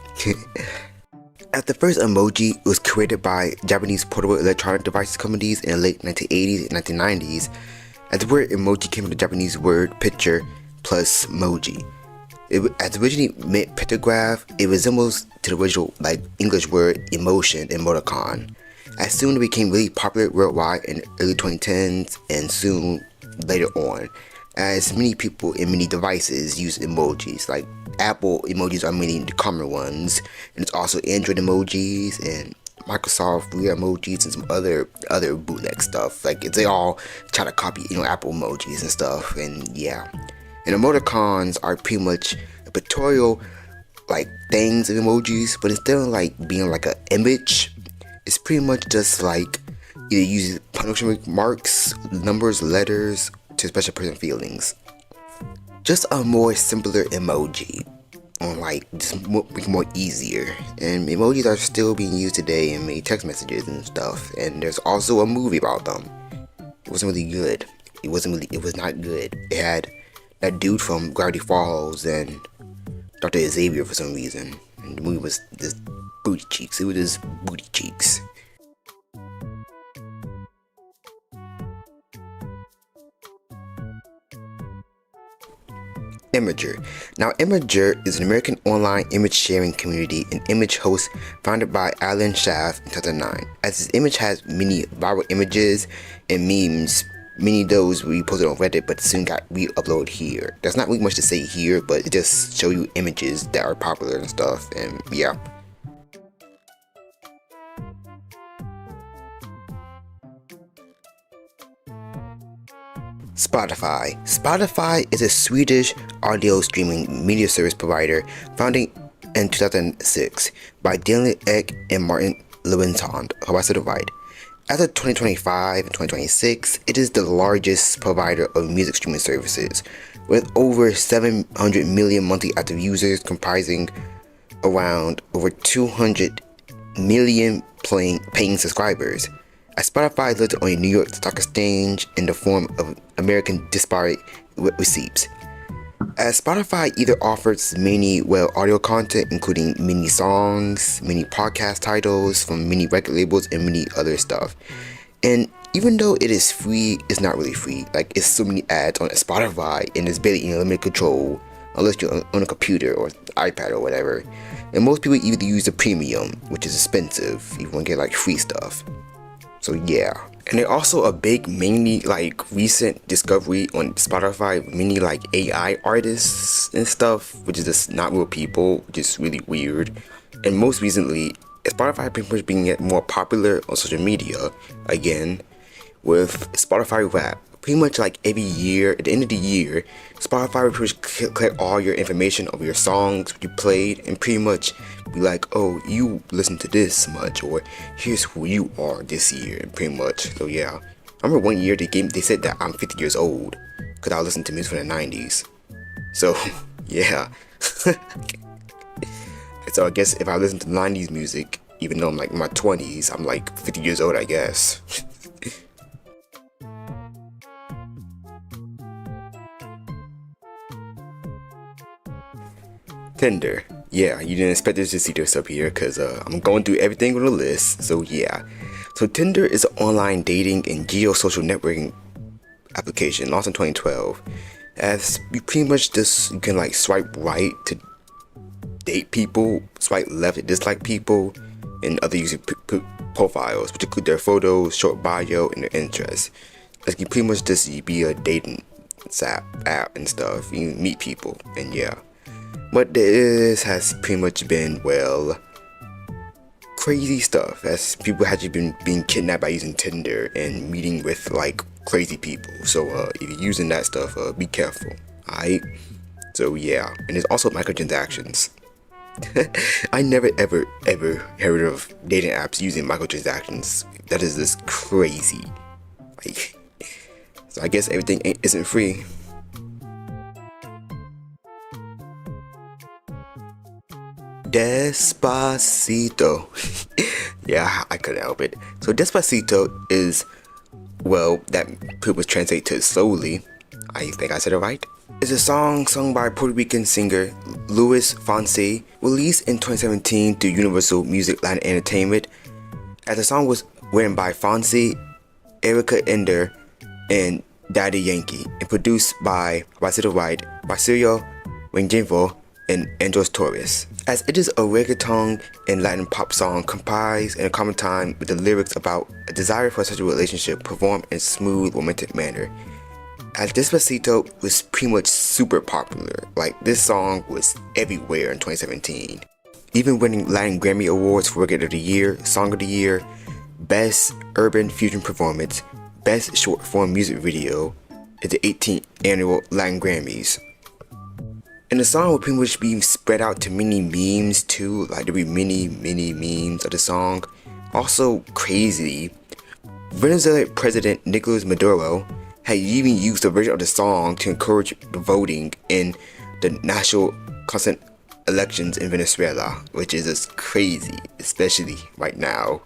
As the first emoji was created by Japanese portable electronic devices companies in the late 1980s and 1990s, as the word emoji came from the Japanese word picture plus moji. As originally meant pictograph, it resembles to the original like English word emotion in emoticon. As soon it became really popular worldwide in the early 2010s and soon later on, as many people in many devices use emojis. Like Apple emojis are many the common ones, and it's also Android emojis and Microsoft Real emojis and some other bootleg stuff. Like they all try to copy Apple emojis and stuff, and yeah. And emoticons are pretty much a pictorial like things of emojis, but instead of like being like an image, it's pretty much just like either using punctuation marks, numbers, letters to express your personal feelings. Just a more simpler emoji, on like just make it more easier. And emojis are still being used today in many text messages and stuff. And there's also a movie about them. It wasn't really good. It was not good. It had that dude from Gravity Falls and Dr. Xavier for some reason. And the movie was just booty cheeks. It was just booty cheeks. Imager. Now, Imager is an American online image sharing community and image host founded by Alan Schaff in 2009. As this image has many viral images and memes, many of those we posted on Reddit but soon got re-uploaded here. There's not really much to say here, but it just show you images that are popular and stuff, and yeah. Spotify. Spotify is a Swedish audio streaming media service provider founded in 2006 by Daniel Ek and Martin Lewinson. Hope I said it right. As of 2025 and 2026, it is the largest provider of music streaming services, with over 700 million monthly active users comprising around over 200 million paying subscribers. As Spotify is listed on the New York Stock Exchange in the form of American disparate receipts. As Spotify either offers many audio content, including many songs, many podcast titles from many record labels, and many other stuff. And even though it is free, it's not really free. Like, it's so many ads on Spotify, and it's barely in limited control, unless you're on a computer or iPad or whatever. And most people either use the premium, which is expensive. You want to get like free stuff. So yeah. And they're also a big, mainly like recent discovery on Spotify, many like AI artists and stuff, which is just not real people, which is really weird. And most recently, Spotify pretty much being more popular on social media again, with Spotify Rap, pretty much like every year, at the end of the year, Spotify will pretty much collect all your information of your songs, what you played, and pretty much be like, oh, you listen to this much, or here's who you are this year, and pretty much. So yeah, I remember one year they said that I'm 50 years old because I listened to music from the 90s. So yeah. So I guess if I listen to 90s music, even though I'm like in my 20s, I'm like 50 years old, I guess. Tinder. Yeah, you didn't expect us to see this up here because I'm going through everything on the list. So yeah. So Tinder is an online dating and geo-social networking application launched in 2012. As you pretty much just, you can like swipe right to date people, swipe left to dislike people, and other user profiles, which include their photos, short bio, and their interests. Like you pretty much just be a dating app and stuff. You meet people, and yeah. But this has pretty much been, well, crazy stuff, as people have been being kidnapped by using Tinder and meeting with like crazy people. So if you're using that stuff, be careful. Alright? So yeah, and there's also microtransactions. I never ever heard of dating apps using microtransactions. That is just crazy. Like, so I guess everything isn't free. Despacito. Yeah, I couldn't help it. So Despacito is, well, that pretty much translate to slowly. I think I said it right. It's a song sung by Puerto Rican singer Luis Fonsi, released in 2017 through Universal Music Latin Entertainment. As the song was written by Fonsi, Erica Ender, and Daddy Yankee, and produced by Rosita Wright, Basilio Rengifo, and Andros Torres. As it is a reggaeton and Latin pop song comprised in a common time with the lyrics about a desire for a sexual relationship performed in a smooth, romantic manner. As Despacito was pretty much super popular, like this song was everywhere in 2017. Even winning Latin Grammy Awards for Record of the Year, Song of the Year, Best Urban Fusion Performance, Best Short Form Music Video at the 18th Annual Latin Grammys. And the song will pretty much be spread out to many memes too, like there'll be many memes of the song. Also crazy, Venezuelan President Nicolas Maduro had even used a version of the song to encourage the voting in the national constant elections in Venezuela, which is just crazy, especially right now.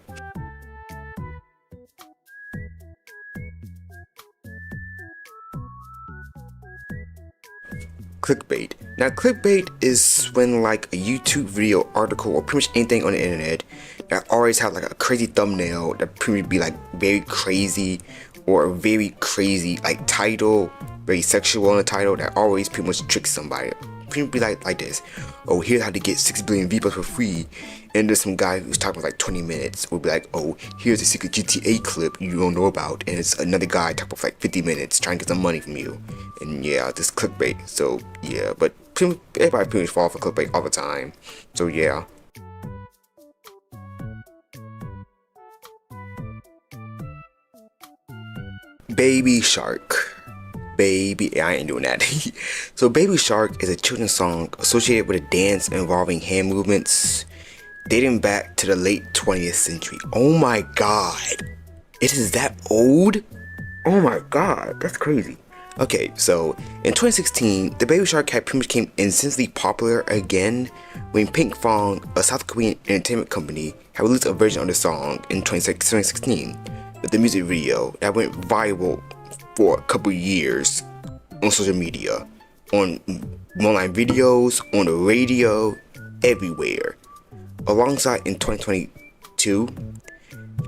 Clickbait. Now clickbait is when like a YouTube video, article, or pretty much anything on the internet that always have like a crazy thumbnail that pretty much be like very crazy, or a very crazy like title, very sexual on the title that always pretty much tricks somebody. Pretty much be like this. Oh, here's how to get 6 billion V+ for free. And there's some guy who's talking for like 20 minutes. We'll be like, oh, here's a secret GTA clip you don't know about. And it's another guy talking for like 50 minutes trying to get some money from you. And yeah, this clickbait. So yeah, but everybody pretty much fall for clickbait all the time. So yeah. Baby Shark. Baby, I ain't doing that. So Baby Shark is a children's song associated with a dance involving hand movements dating back to the late 20th century. Oh my god. It is that old? Oh my god, that's crazy. Okay, so in 2016, the Baby Shark had pretty much became instantly popular again when Pink Fong, a South Korean entertainment company, had released a version of the song in 2016 with the music video that went viral for a couple years on social media, on online videos, on the radio, everywhere. Alongside in 2022,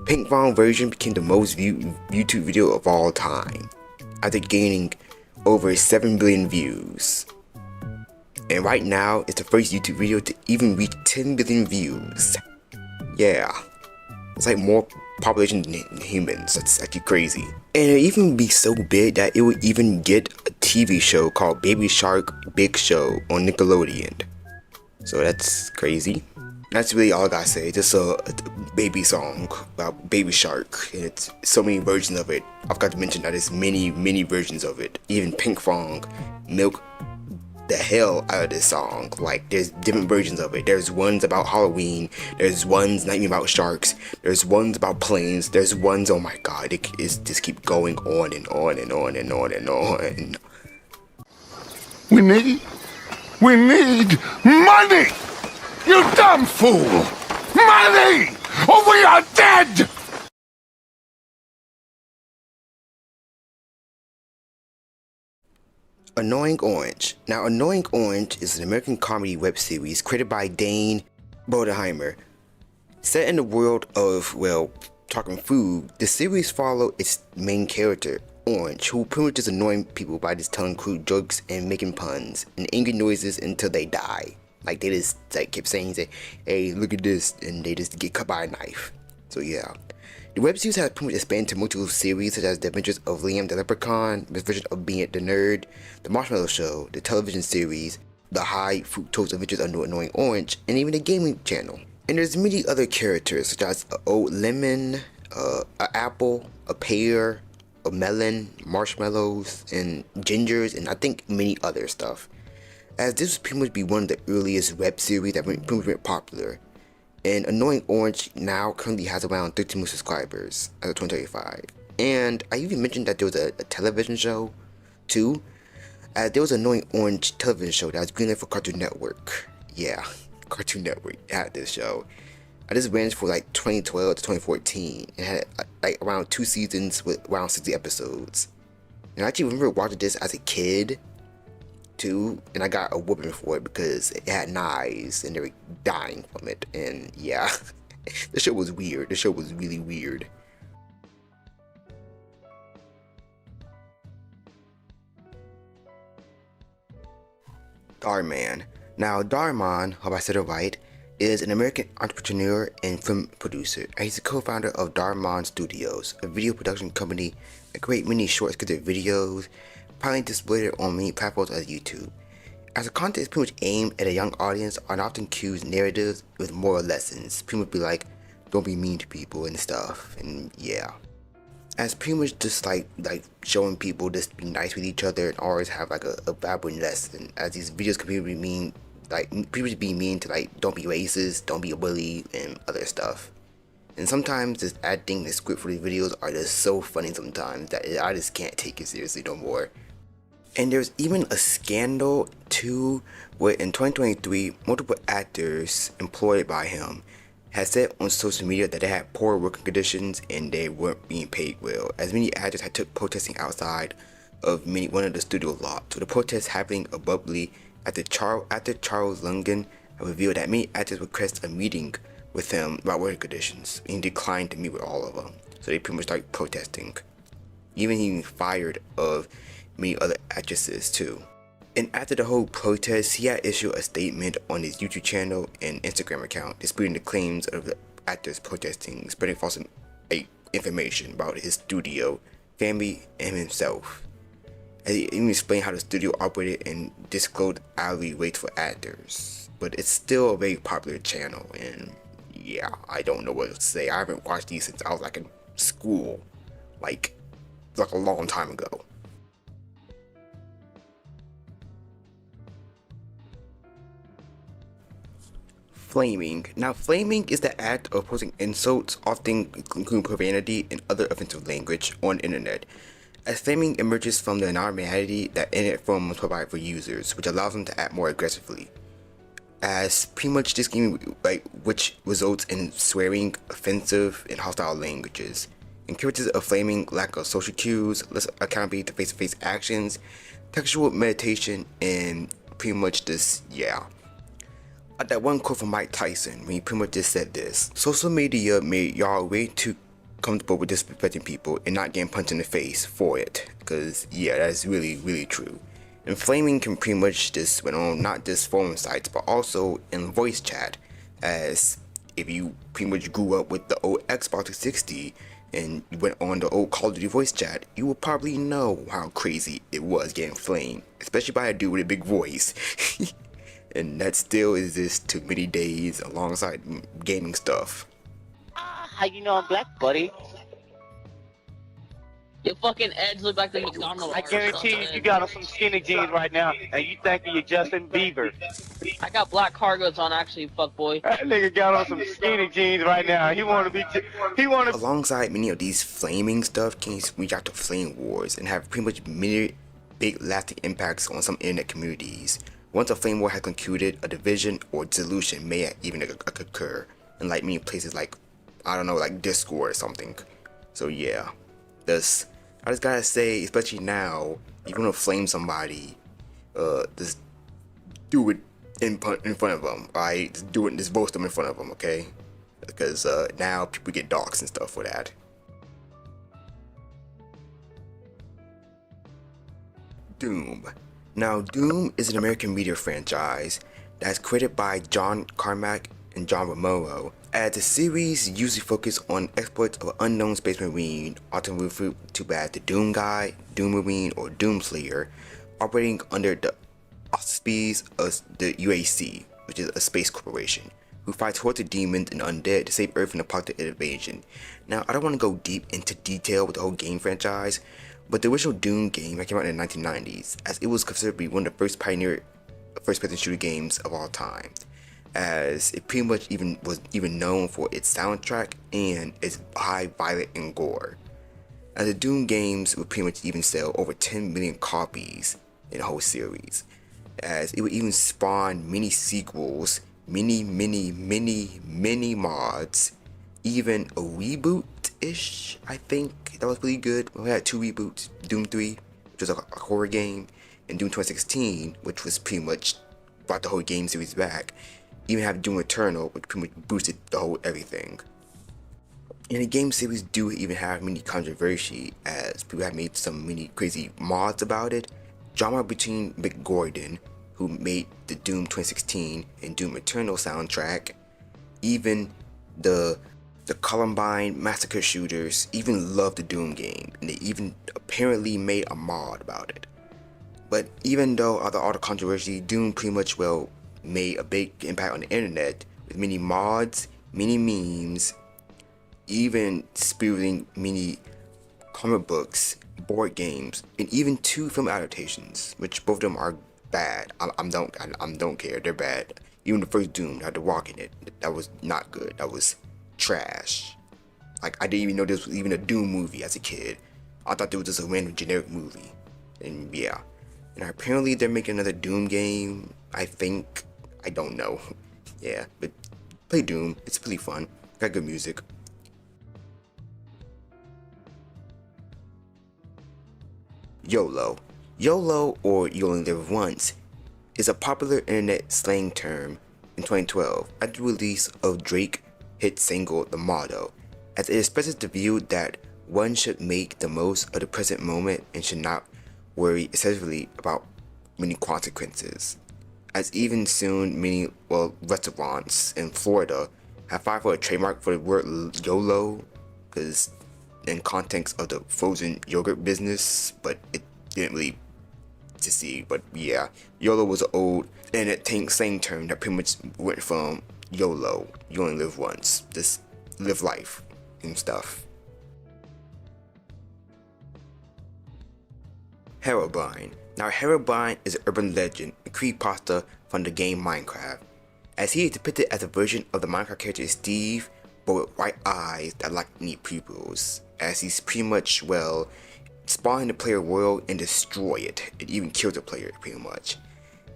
Pink Fong version became the most viewed YouTube video of all time, after gaining over 7 billion views. And right now, it's the first YouTube video to even reach 10 billion views. Yeah, it's like more population than humans. That's actually crazy. And it even be so big that it would even get a TV show called Baby Shark Big Show on Nickelodeon. So that's crazy. That's really all I gotta say. Just baby song about Baby Shark, and it's so many versions of it. I forgot to mention that there's many versions of it. Even Pink Fong milk the hell out of this song. Like, there's different versions of it. There's ones about Halloween, there's ones not even about sharks, there's ones about planes, there's ones, oh my god, it's just keep going on and on and on and on and on. We need money! You dumb fool! Money! Or we are dead! Annoying Orange. Now, Annoying Orange is an American comedy web series created by Dane Bodenheimer. Set in the world of, well, talking food, the series follows its main character, Orange, who pretty much is annoying people by just telling crude jokes and making puns and angry noises until they die. Like, they just like keep saying, hey, look at this, and they just get cut by a knife. So yeah. The web series has pretty much expanded to multiple series such as The Adventures of Liam the Leprechaun, His Version of Being the Nerd, The Marshmallow Show, the television series, The High Fructose Adventures of Annoying Orange, and even the gaming channel. And there's many other characters such as a old lemon, an apple, a pear, a melon, marshmallows, and gingers, and I think many other stuff. As this would pretty much be one of the earliest web series that went popular. And Annoying Orange now currently has around 13 million subscribers as of 2035. And I even mentioned that there was a television show too. There was an Annoying Orange television show that was greenlit for Cartoon Network. Yeah, Cartoon Network had this show. This ran for like 2012 to 2014. It had like around 2 seasons with around 60 episodes. And I actually remember watching this as a kid too, and I got a whooping for it because it had knives and they were dying from it. And yeah, the show was weird. The show was really weird. Darman. Now, Darman, hope I said it right, is an American entrepreneur and film producer. And he's the co-founder of Darman Studios, a video production company that creates many short scripted videos, probably displayed on many platforms as YouTube. As the content is pretty much aimed at a young audience and often cues narratives with moral lessons. Pretty much be like, don't be mean to people and stuff, and yeah. As pretty much just like showing people just be nice with each other and always have like a vibrant lesson. As these videos can be mean, like people just be mean to like, don't be racist, don't be a bully, and other stuff. And sometimes just acting the script for these videos are just so funny sometimes that I just can't take it seriously no more. And there's even a scandal too, where in 2023, multiple actors employed by him had said on social media that they had poor working conditions and they weren't being paid well, as many actors had took protesting outside of one of the studio lots. So the protests happening abruptly after Charles Lungen had revealed that many actors requested a meeting with him about working conditions, and he declined to meet with all of them. So they pretty much started protesting. Even he fired of many other actresses too. And after the whole protest, he had issued a statement on his YouTube channel and Instagram account disputing the claims of the actors protesting, spreading false information about his studio, family, and himself. And he even explained how the studio operated and disclosed hourly rates for actors. But it's still a very popular channel, and yeah, I don't know what to say. I haven't watched these since I was like in school, like a long time ago. Flaming. Now, flaming is the act of posting insults, often including profanity and other offensive language, on the internet. As flaming emerges from the normality that internet forums provide for users, which allows them to act more aggressively. As pretty much this game, which results in swearing, offensive, and hostile languages. And characters of flaming lack of social cues, less accountability to face-to-face actions, textual meditation, and pretty much this, yeah. That one quote from Mike Tyson when he pretty much just said this: social media made y'all way too comfortable with disrespecting people and not getting punched in the face for it. Because yeah, that's really true. And flaming can pretty much just went on not just forum sites but also in voice chat. As if you pretty much grew up with the old Xbox 360 and you went on the old Call of Duty voice chat, you will probably know how crazy it was getting flamed, especially by a dude with a big voice. And that still exists to many days alongside gaming stuff. How you know I'm black, buddy? Your fucking Edge look like the McDonald's. I guarantee you got on some skinny jeans right now, and you thinking you're Justin Bieber. I got black cargos on, actually, fuckboy. That nigga got on some skinny jeans right now. He wanna be, Alongside many of these flaming stuff, games reach out to flame wars and have pretty much many big lasting impacts on some internet communities. Once a flame war has concluded, a division or dissolution may even occur in like many places like, I don't know, like Discord or something. So yeah, I just gotta say, especially now, if you wanna flame somebody, just do it in front of them, right? Just roast them in front of them, okay? Because now people get doxxed and stuff for that. Doom. Now, Doom is an American media franchise that's created by John Carmack and John Romero, as the series usually focuses on exploits of an unknown space marine, often referred to as the Doom Guy, Doom Marine, or Doom Slayer, operating under the auspices of the UAC, which is a space corporation, who fights hordes of demons and undead to save Earth from the apocalyptic invasion. Now, I don't want to go deep into detail with the whole game franchise, but the original Doom game came out in the 1990s, as it was considered to be one of the first pioneer first-person shooter games of all time, as it pretty much was known for its soundtrack and its high violence and gore. As the Doom games would pretty much even sell over 10 million copies in the whole series, as it would even spawn many sequels, many mods, even a reboot-ish, I think, that was really good. We had 2 reboots, Doom 3, which was a horror game, and Doom 2016, which was pretty much brought the whole game series back. Even have Doom Eternal, which pretty much boosted the whole everything. And the game series do even have many controversy, as people have made some many crazy mods about it. Drama between Mick Gordon, who made the Doom 2016 and Doom Eternal soundtrack, even the Columbine massacre shooters even loved the Doom game, and they even apparently made a mod about it. But even though all the controversy, Doom pretty much made a big impact on the internet with many mods, many memes, even spewing many comic books, board games, and even 2 film adaptations, which both of them are bad. I don't care. They're bad. Even the first Doom had The Rock in it. That was not good. That was trash. Like, I didn't even know this was even a Doom movie as a kid. I thought it was just a random generic movie. And yeah. And apparently they're making another Doom game, I think. I don't know. Yeah, but play Doom. It's really fun. Got good music. YOLO. YOLO, or You Only Live Once, is a popular internet slang term in 2012 at the release of Drake's hit single The Motto, as it expresses the view that one should make the most of the present moment and should not worry excessively about many consequences. As even soon many restaurants in Florida have filed for a trademark for the word YOLO, because in context of the frozen yogurt business, but it didn't really succeed. But yeah, YOLO was an old internet slang term that pretty much went from YOLO, you only live once, just live life and stuff. Herobrine. Now, Herobrine is an urban legend, a creepypasta from the game Minecraft, as he is depicted as a version of the Minecraft character Steve, but with white eyes that lack neat pupils, as he's pretty much, spawn in the player world and destroy it, and even kill the player pretty much.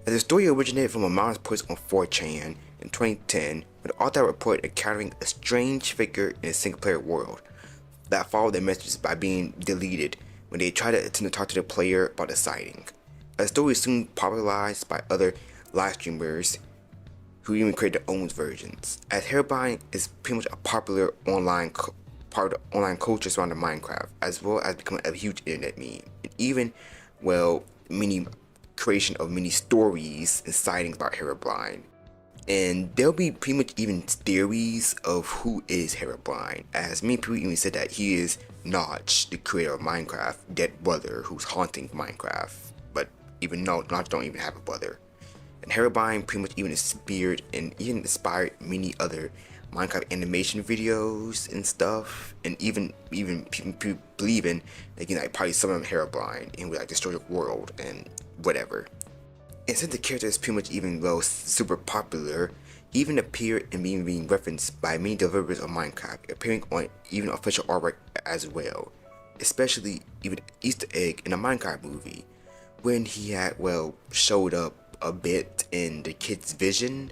As the story originated from a anonymous post on 4chan in 2010, when the author reported encountering a strange figure in a single player world that followed their messages by being deleted when they tried to attempt to talk to the player about the sighting. The story was soon popularized by other live streamers who even created their own versions, as Herobrine is pretty much a popular part of the online culture surrounding Minecraft, as well as becoming a huge internet meme, and even, many creation of many stories and sightings about Herobrine. And there'll be pretty much even theories of who is Herobrine, as many people even said that he is Notch, the creator of Minecraft, dead brother who's haunting Minecraft. But even Notch don't even have a brother. And Herobrine pretty much even inspired many other Minecraft animation videos and stuff, and even people believing they can like probably summon Herobrine and would like destroy the world and whatever. And since the character is pretty much even well super popular, he even appeared and being referenced by many developers of Minecraft, appearing on even official artwork as well, especially even Easter egg in a Minecraft movie when he had showed up a bit in the kid's vision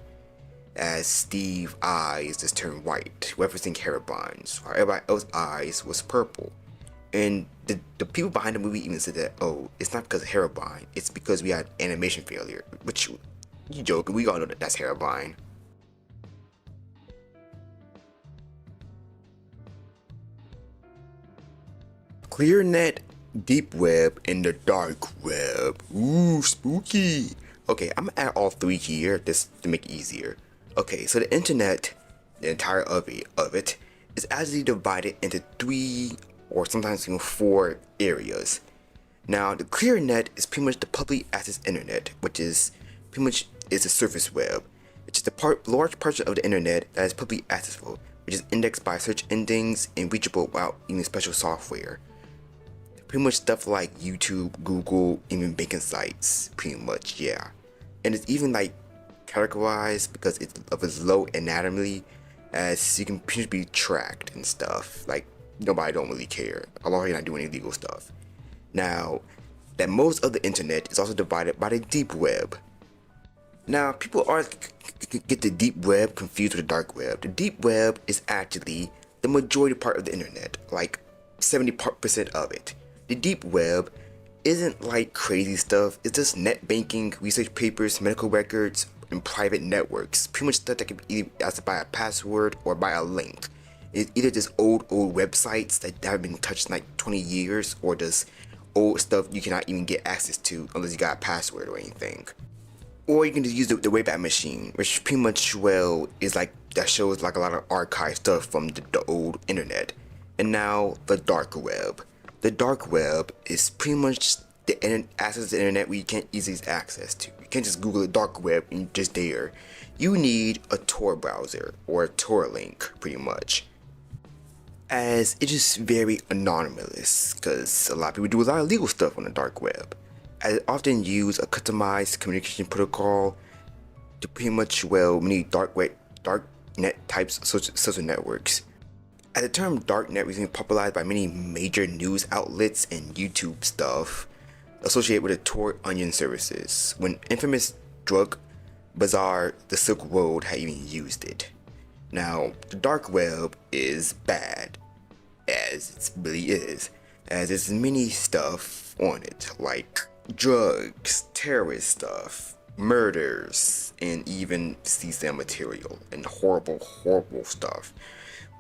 as Steve's eyes just turned white, referencing Herobrine's, while everybody else's eyes was purple. And the people behind the movie even said that, oh, it's not because of Herobrine, it's because we had animation failure. Which, you joking, we all know that that's Herobrine. ClearNet, Deep Web, and the Dark Web. Ooh, spooky. Okay, I'm gonna add all three here just to make it easier. Okay, so the internet, the entire of it, is actually divided into 3 or sometimes even 4 areas. Now, the ClearNet is pretty much the public access internet, which is pretty much is the surface web. It's just a large portion of the internet that is publicly accessible, which is indexed by search engines and reachable without any special software. Pretty much stuff like YouTube, Google, even banking sites, pretty much, yeah. And it's even like categorized because of its low anatomy, as you can pretty much be tracked and stuff. Like, nobody don't really care, as long as you're not doing illegal stuff. Now, that most of the internet is also divided by the deep web. Now, people get the deep web confused with the dark web. The deep web is actually the majority part of the internet, like 70% of it. The deep web isn't like crazy stuff, it's just net banking, research papers, medical records, and private networks. Pretty much stuff that can be either accessed by a password or by a link. It's either just old websites that haven't been touched in like 20 years, or just old stuff you cannot even get access to unless you got a password or anything. Or you can just use the Wayback Machine, which pretty much is like, that shows like a lot of archive stuff from the old internet. And now the dark web. The dark web is pretty much the access to the internet where you can't easily access to. You can't just Google the dark web and you're just there. You need a Tor browser or a Tor link, pretty much. As it is very anonymous, because a lot of people do a lot of illegal stuff on the dark web. I often use a customized communication protocol to pretty much many dark net types of social networks. As the term darknet was popularized by many major news outlets and YouTube stuff associated with the Tor Onion services, when infamous drug bazaar the Silk Road had even used it. Now, the dark web is bad, as it really is, as there's many stuff on it, like drugs, terrorist stuff, murders, and even CSAM material, and horrible stuff.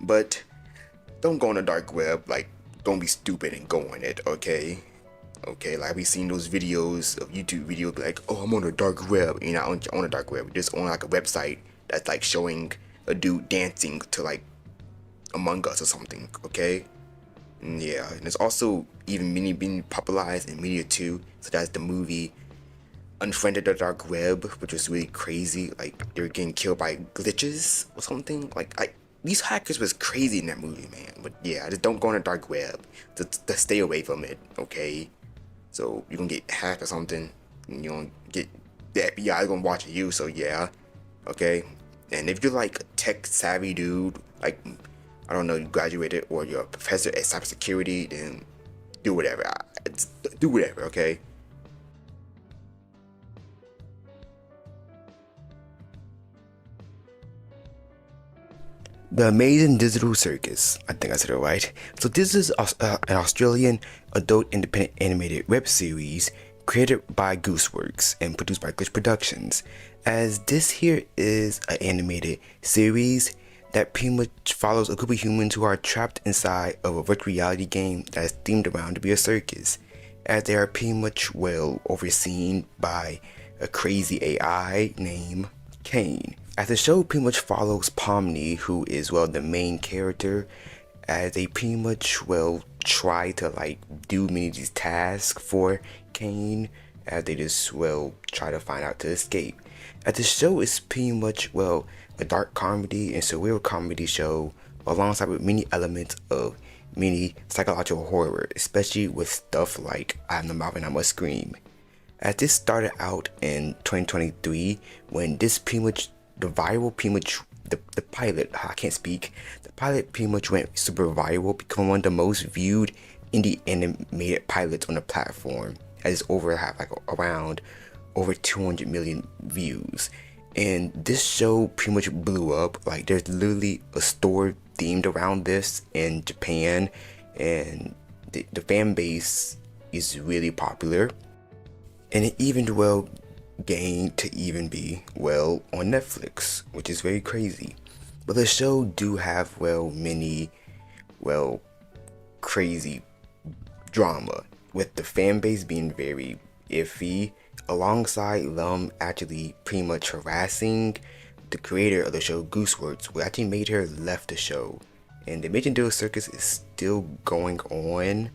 But don't go on the dark web, like, don't be stupid and go on it, okay? Okay, like we seen those videos of YouTube videos like, oh, I'm on the dark web. You're not on the dark web, you're just on like a website that's like showing a dude dancing to like Among Us or something, okay? And yeah, and it's also even being popularized in media too, such as the movie Unfriended the Dark Web, which was really crazy, like they were getting killed by glitches or something, like these hackers was crazy in that movie, man. But yeah, just don't go on the dark web. To stay away from it, okay? So you're gonna get hacked or something, and you're gonna get the FBI gonna watch you. So yeah, okay. And if you're like a tech savvy dude, like I don't know, you graduated or you're a professor at cybersecurity, then do whatever. Do whatever, okay? The Amazing Digital Circus. I think I said it right. So this is an Australian adult independent animated web series created by Gooseworks and produced by Glitch Productions. As this here is an animated series that pretty much follows a group of humans who are trapped inside of a virtual reality game that is themed around to be a circus, as they are pretty much overseen by a crazy AI named Kane. As the show pretty much follows Pomni, who is the main character, as they pretty much try to like do many of these tasks for Kane, as they just try to find out to escape. As the show is pretty much a dark comedy and surreal comedy show alongside with many elements of many psychological horror, especially with stuff like I Have No Mouth and I Must Scream. As this started out in 2023, when this pretty much, the pilot, I can't speak, the pilot pretty much went super viral, becoming one of the most viewed indie animated pilots on the platform, as it's around over 200 million views. And this show pretty much blew up. Like, there's literally a store themed around this in Japan, and the fan base is really popular. And it even gained to even be on Netflix, which is very crazy. But the show do have many crazy drama, with the fan base being very iffy, alongside them actually pretty much harassing the creator of the show, Gooseworks, who actually made her left the show. And the Imagine Deal Circus is still going on,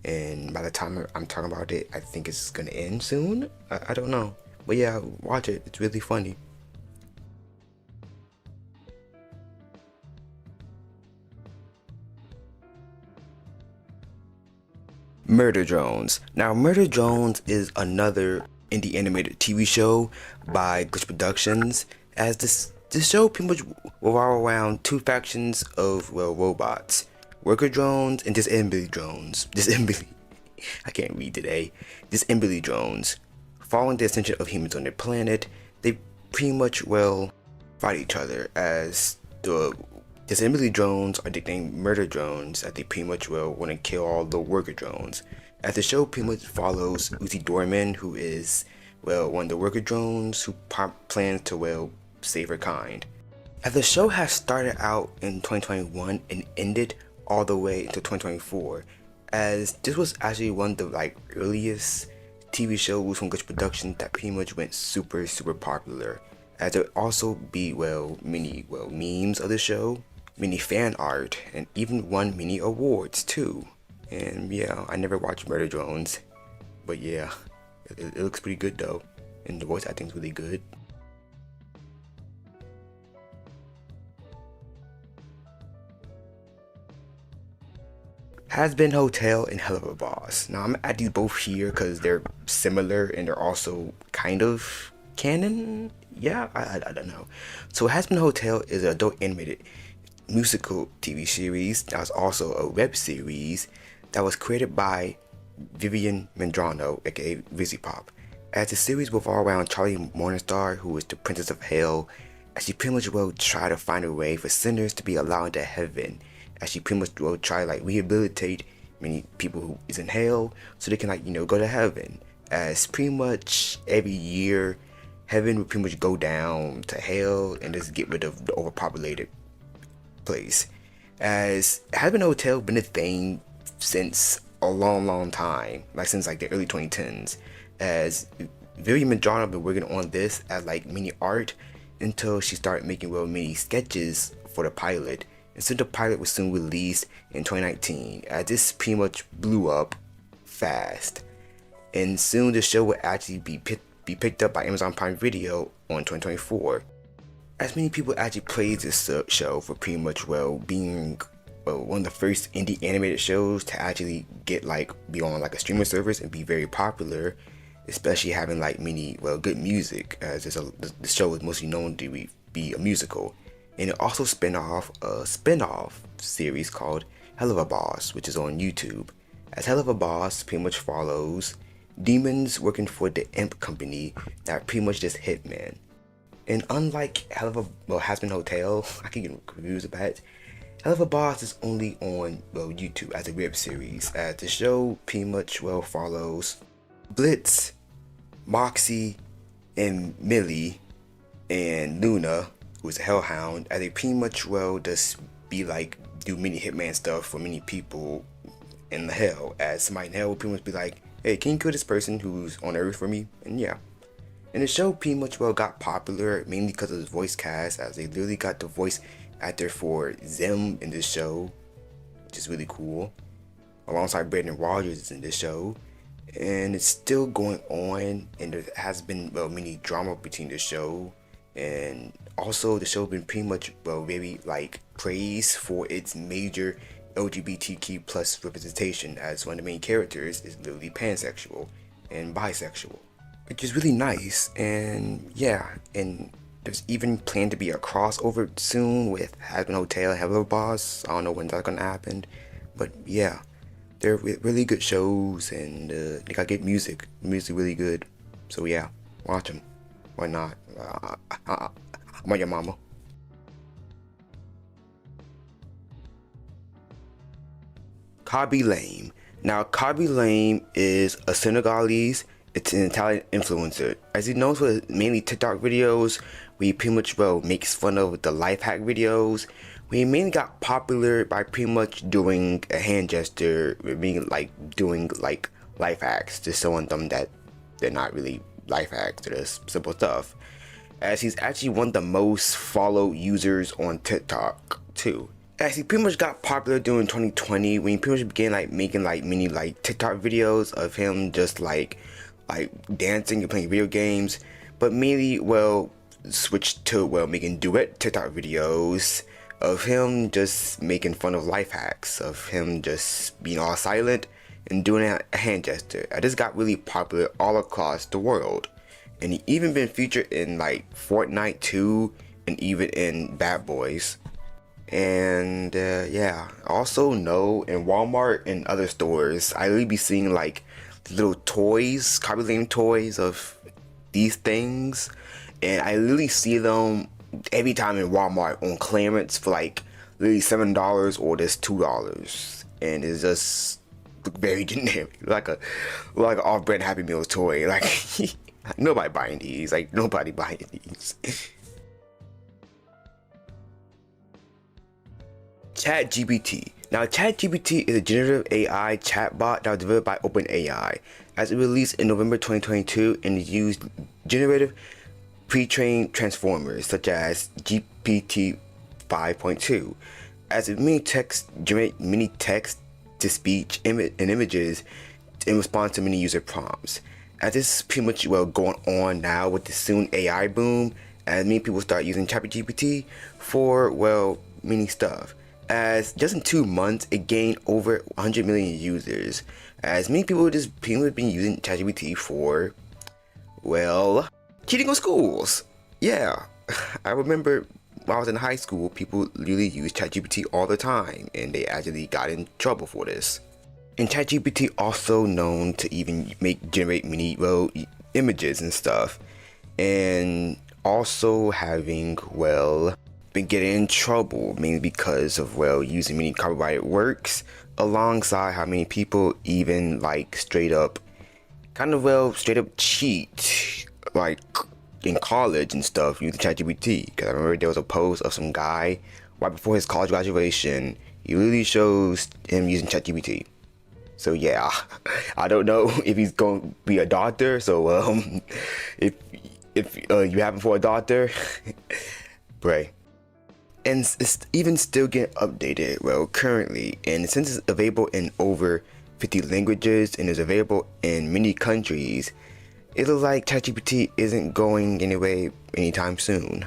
and by the time I'm talking about it, I think it's gonna end soon. I don't know, but yeah, watch it. It's really funny. Murder Drones. Now, Murder Drones is another indie animated TV show by Glitch Productions. As this show pretty much revolves around two factions of robots: worker drones and disembodied drones. I can't read today. Disembodied drones. Following the ascension of humans on their planet, they pretty much fight each other, as the disembodied drones are nicknamed murder drones, as they pretty much want to kill all the worker drones. As the show pretty much follows Uzi Dorman, who is one of the worker drones who plans to save her kind. As the show has started out in 2021 and ended all the way into 2024, as this was actually one of the earliest TV shows from Glitch Productions that pretty much went super popular, as there also be many memes of the show, many fan art, and even won many awards too. And yeah, I never watched Murder Drones, but yeah, it looks pretty good though, and the voice acting is really good. Has Been Hotel and Hell of a Boss. Now I'm at these both here because they're similar and they're also kind of canon. Yeah, I don't know. So Has Been Hotel is an adult animated musical TV series that was also a web series that was created by Vivian Medrano, aka Vizzy Pop. As the series revolves around Charlie Morningstar, who is the Princess of Hell, as she pretty much try to find a way for sinners to be allowed into heaven, as she pretty much try to rehabilitate many people who is in hell so they can go to heaven. As pretty much every year, heaven would pretty much go down to hell and just get rid of the overpopulated place. As Has Been Hotel been a thing since a long time, since the early 2010s, as Vivian Medrano been working on this as mini art until she started making mini sketches for the pilot. And so the pilot was soon released in 2019, as this pretty much blew up fast. And soon the show will actually be picked up by Amazon Prime Video on 2024. As many people actually praise this show for pretty much being one of the first indie animated shows to actually get be on a streaming service and be very popular, especially having many good music, as the show is mostly known to be a musical. And it also spin off a spin-off series called Hell of a Boss, which is on YouTube. As Hell of a Boss pretty much follows demons working for the imp company that pretty much just hitmen. And unlike Has Been Hotel, I can get confused about it. Hell of a Boss is only on YouTube as a web series, as the show pretty much follows Blitz, Moxie, and Millie, and Luna, who is a hellhound, as they pretty much just be do mini hitman stuff for many people in the hell, as somebody in hell would pretty much be hey, can you kill this person who's on Earth for me? And yeah. And the show pretty much got popular mainly because of the voice cast, as they literally got the voice actor for Zim in this show, which is really cool, alongside Brandon Rogers in this show. And it's still going on, and there has been many drama between the show and also the show been pretty much very like praised for its major LGBTQ plus representation, as one of the main characters is literally pansexual and bisexual, which is really nice. And yeah, and there's even planned to be a crossover soon with Hazbin Hotel and Hello Boss. I don't know when that's gonna happen, but yeah, they're really good shows, and they got good music. The music really good, so yeah, watch them. Why not? I'm on your mama. Kaby Lame. Now, Kaby Lame is a Senegalese. It's an Italian influencer. As he knows for mainly TikTok videos, where he pretty much makes fun of the life hack videos. We mainly got popular by pretty much doing a hand gesture, being like doing like life hacks, just showing them that they're not really life hacks, they're just simple stuff. As he's actually one of the most followed users on TikTok too. As he pretty much got popular during 2020 when he pretty much began like making like mini like TikTok videos of him just like dancing and playing video games, but mainly switched to making duet TikTok videos of him just making fun of life hacks, of him just being all silent and doing a hand gesture. This got really popular all across the world, and he even been featured in like Fortnite 2 and even in Bad Boys. And yeah, also know in Walmart and other stores, I really be seeing like little toys, Kaby Lame toys of these things, and I literally see them every time in Walmart on clearance for like literally $7 or just $2, and it's just look very generic, like an off-brand Happy Meals toy. Like nobody buying these. Like nobody buying these. ChatGPT. Now, ChatGPT is a generative AI chatbot that was developed by OpenAI. As it released in November 2022, and it used generative pre-trained transformers such as GPT 5.2, as it generate many text to speech and images in response to many user prompts. As this is pretty much going on now with the soon AI boom, as many people start using ChatGPT for many stuff. As just in 2 months, it gained over 100 million users. As many people just pretty much been using ChatGPT for cheating on schools. Yeah, I remember when I was in high school, people really used ChatGPT all the time, and they actually got in trouble for this. And ChatGPT also known to even generate many images and stuff, and also having been getting in trouble mainly because of using many copyrighted works, alongside how many people even straight up cheat like in college and stuff using ChatGPT. Because I remember there was a post of some guy right before his college graduation. He really shows him using ChatGPT. So yeah, I don't know if he's going to be a doctor. So if you have him for a doctor, pray. And it's even still getting updated currently, and since it's available in over 50 languages and is available in many countries, it looks like ChatGPT isn't going anyway anytime soon.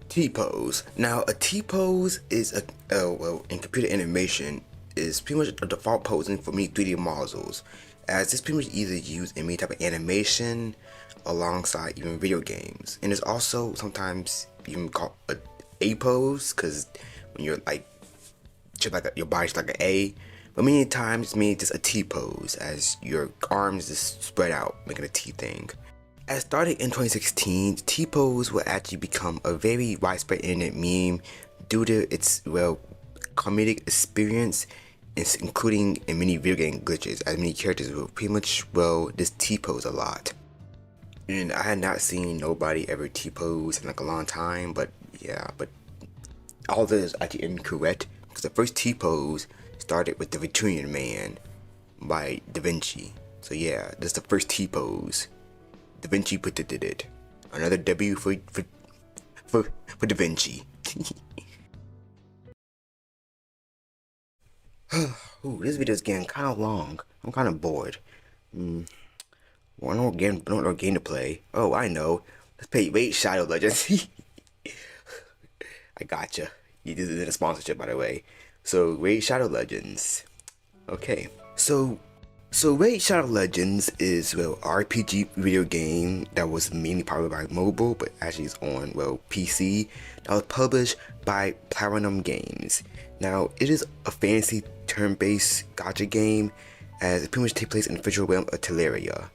T-pose. Now, a T-pose is in computer animation, is pretty much a default posing for many 3D models, as it's pretty much either used in many type of animation alongside even video games, and it's also sometimes even called a pose, because when you're your body's like an A, but many times it's made just a T pose, as your arms just spread out making a T thing. As started in 2016, T pose will actually become a very widespread internet meme due to its comedic experience, including in many video game glitches, as many characters will pretty much this T-pose a lot. And I had not seen nobody ever T-pose in a long time, but yeah, but all this is actually incorrect, because the first T-pose started with the Vitruvian Man by Da Vinci. So yeah, this is the first T-pose. Da Vinci did it. Another W for Da Vinci. Ooh, this video's getting kind of long. I'm kind of bored. One more game, to play. Oh, I know. Let's play Raid Shadow Legends. I gotcha. This isn't a sponsorship, by the way. So, Raid Shadow Legends. Okay. So Raid Shadow Legends is, well, RPG video game that was mainly popular by mobile, but actually is on, well, PC. That was published by Platinum Games. Now, it is a fantasy turn-based gacha game, as it pretty much takes place in the fictional realm of Teleria.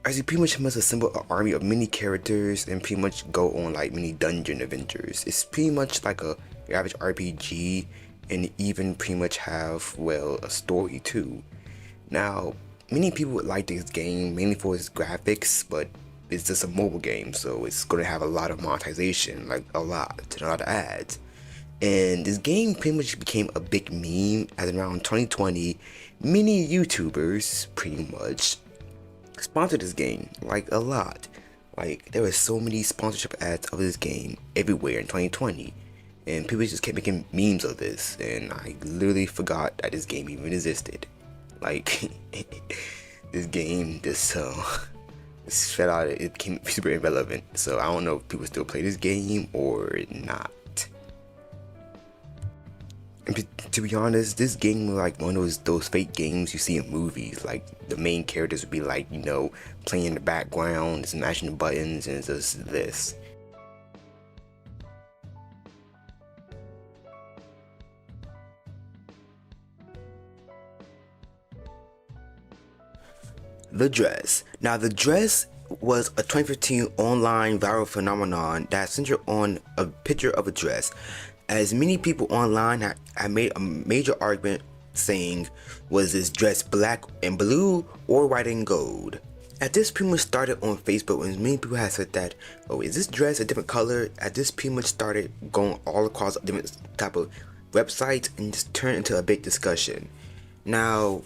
As you pretty much must assemble an army of many characters and pretty much go on like many dungeon adventures. It's pretty much like a average RPG, and even pretty much have, well, a story too. Now, many people would like this game mainly for its graphics, but it's just a mobile game, so it's going to have a lot of monetization, like a lot of ads. And this game pretty much became a big meme as around 2020, many YouTubers pretty much sponsored this game, like a lot. Like, there were so many sponsorship ads of this game everywhere in 2020, and people just kept making memes of this, and I literally forgot that this game even existed. Like, this game just fell out, it became super irrelevant, so I don't know if people still play this game or not. And to be honest, this game was like one of those fake games you see in movies. Like, the main characters would be like, you know, playing in the background, just mashing the buttons, and it's just this. The Dress. Now, The Dress was a 2015 online viral phenomenon that centered on a picture of a dress, as many people online had made a major argument saying, was this dress black and blue or white and gold? As this pretty much started on Facebook, when many people had said that, oh, is this dress a different color? As this pretty much started going all across different type of websites and just turned into a big discussion. Now,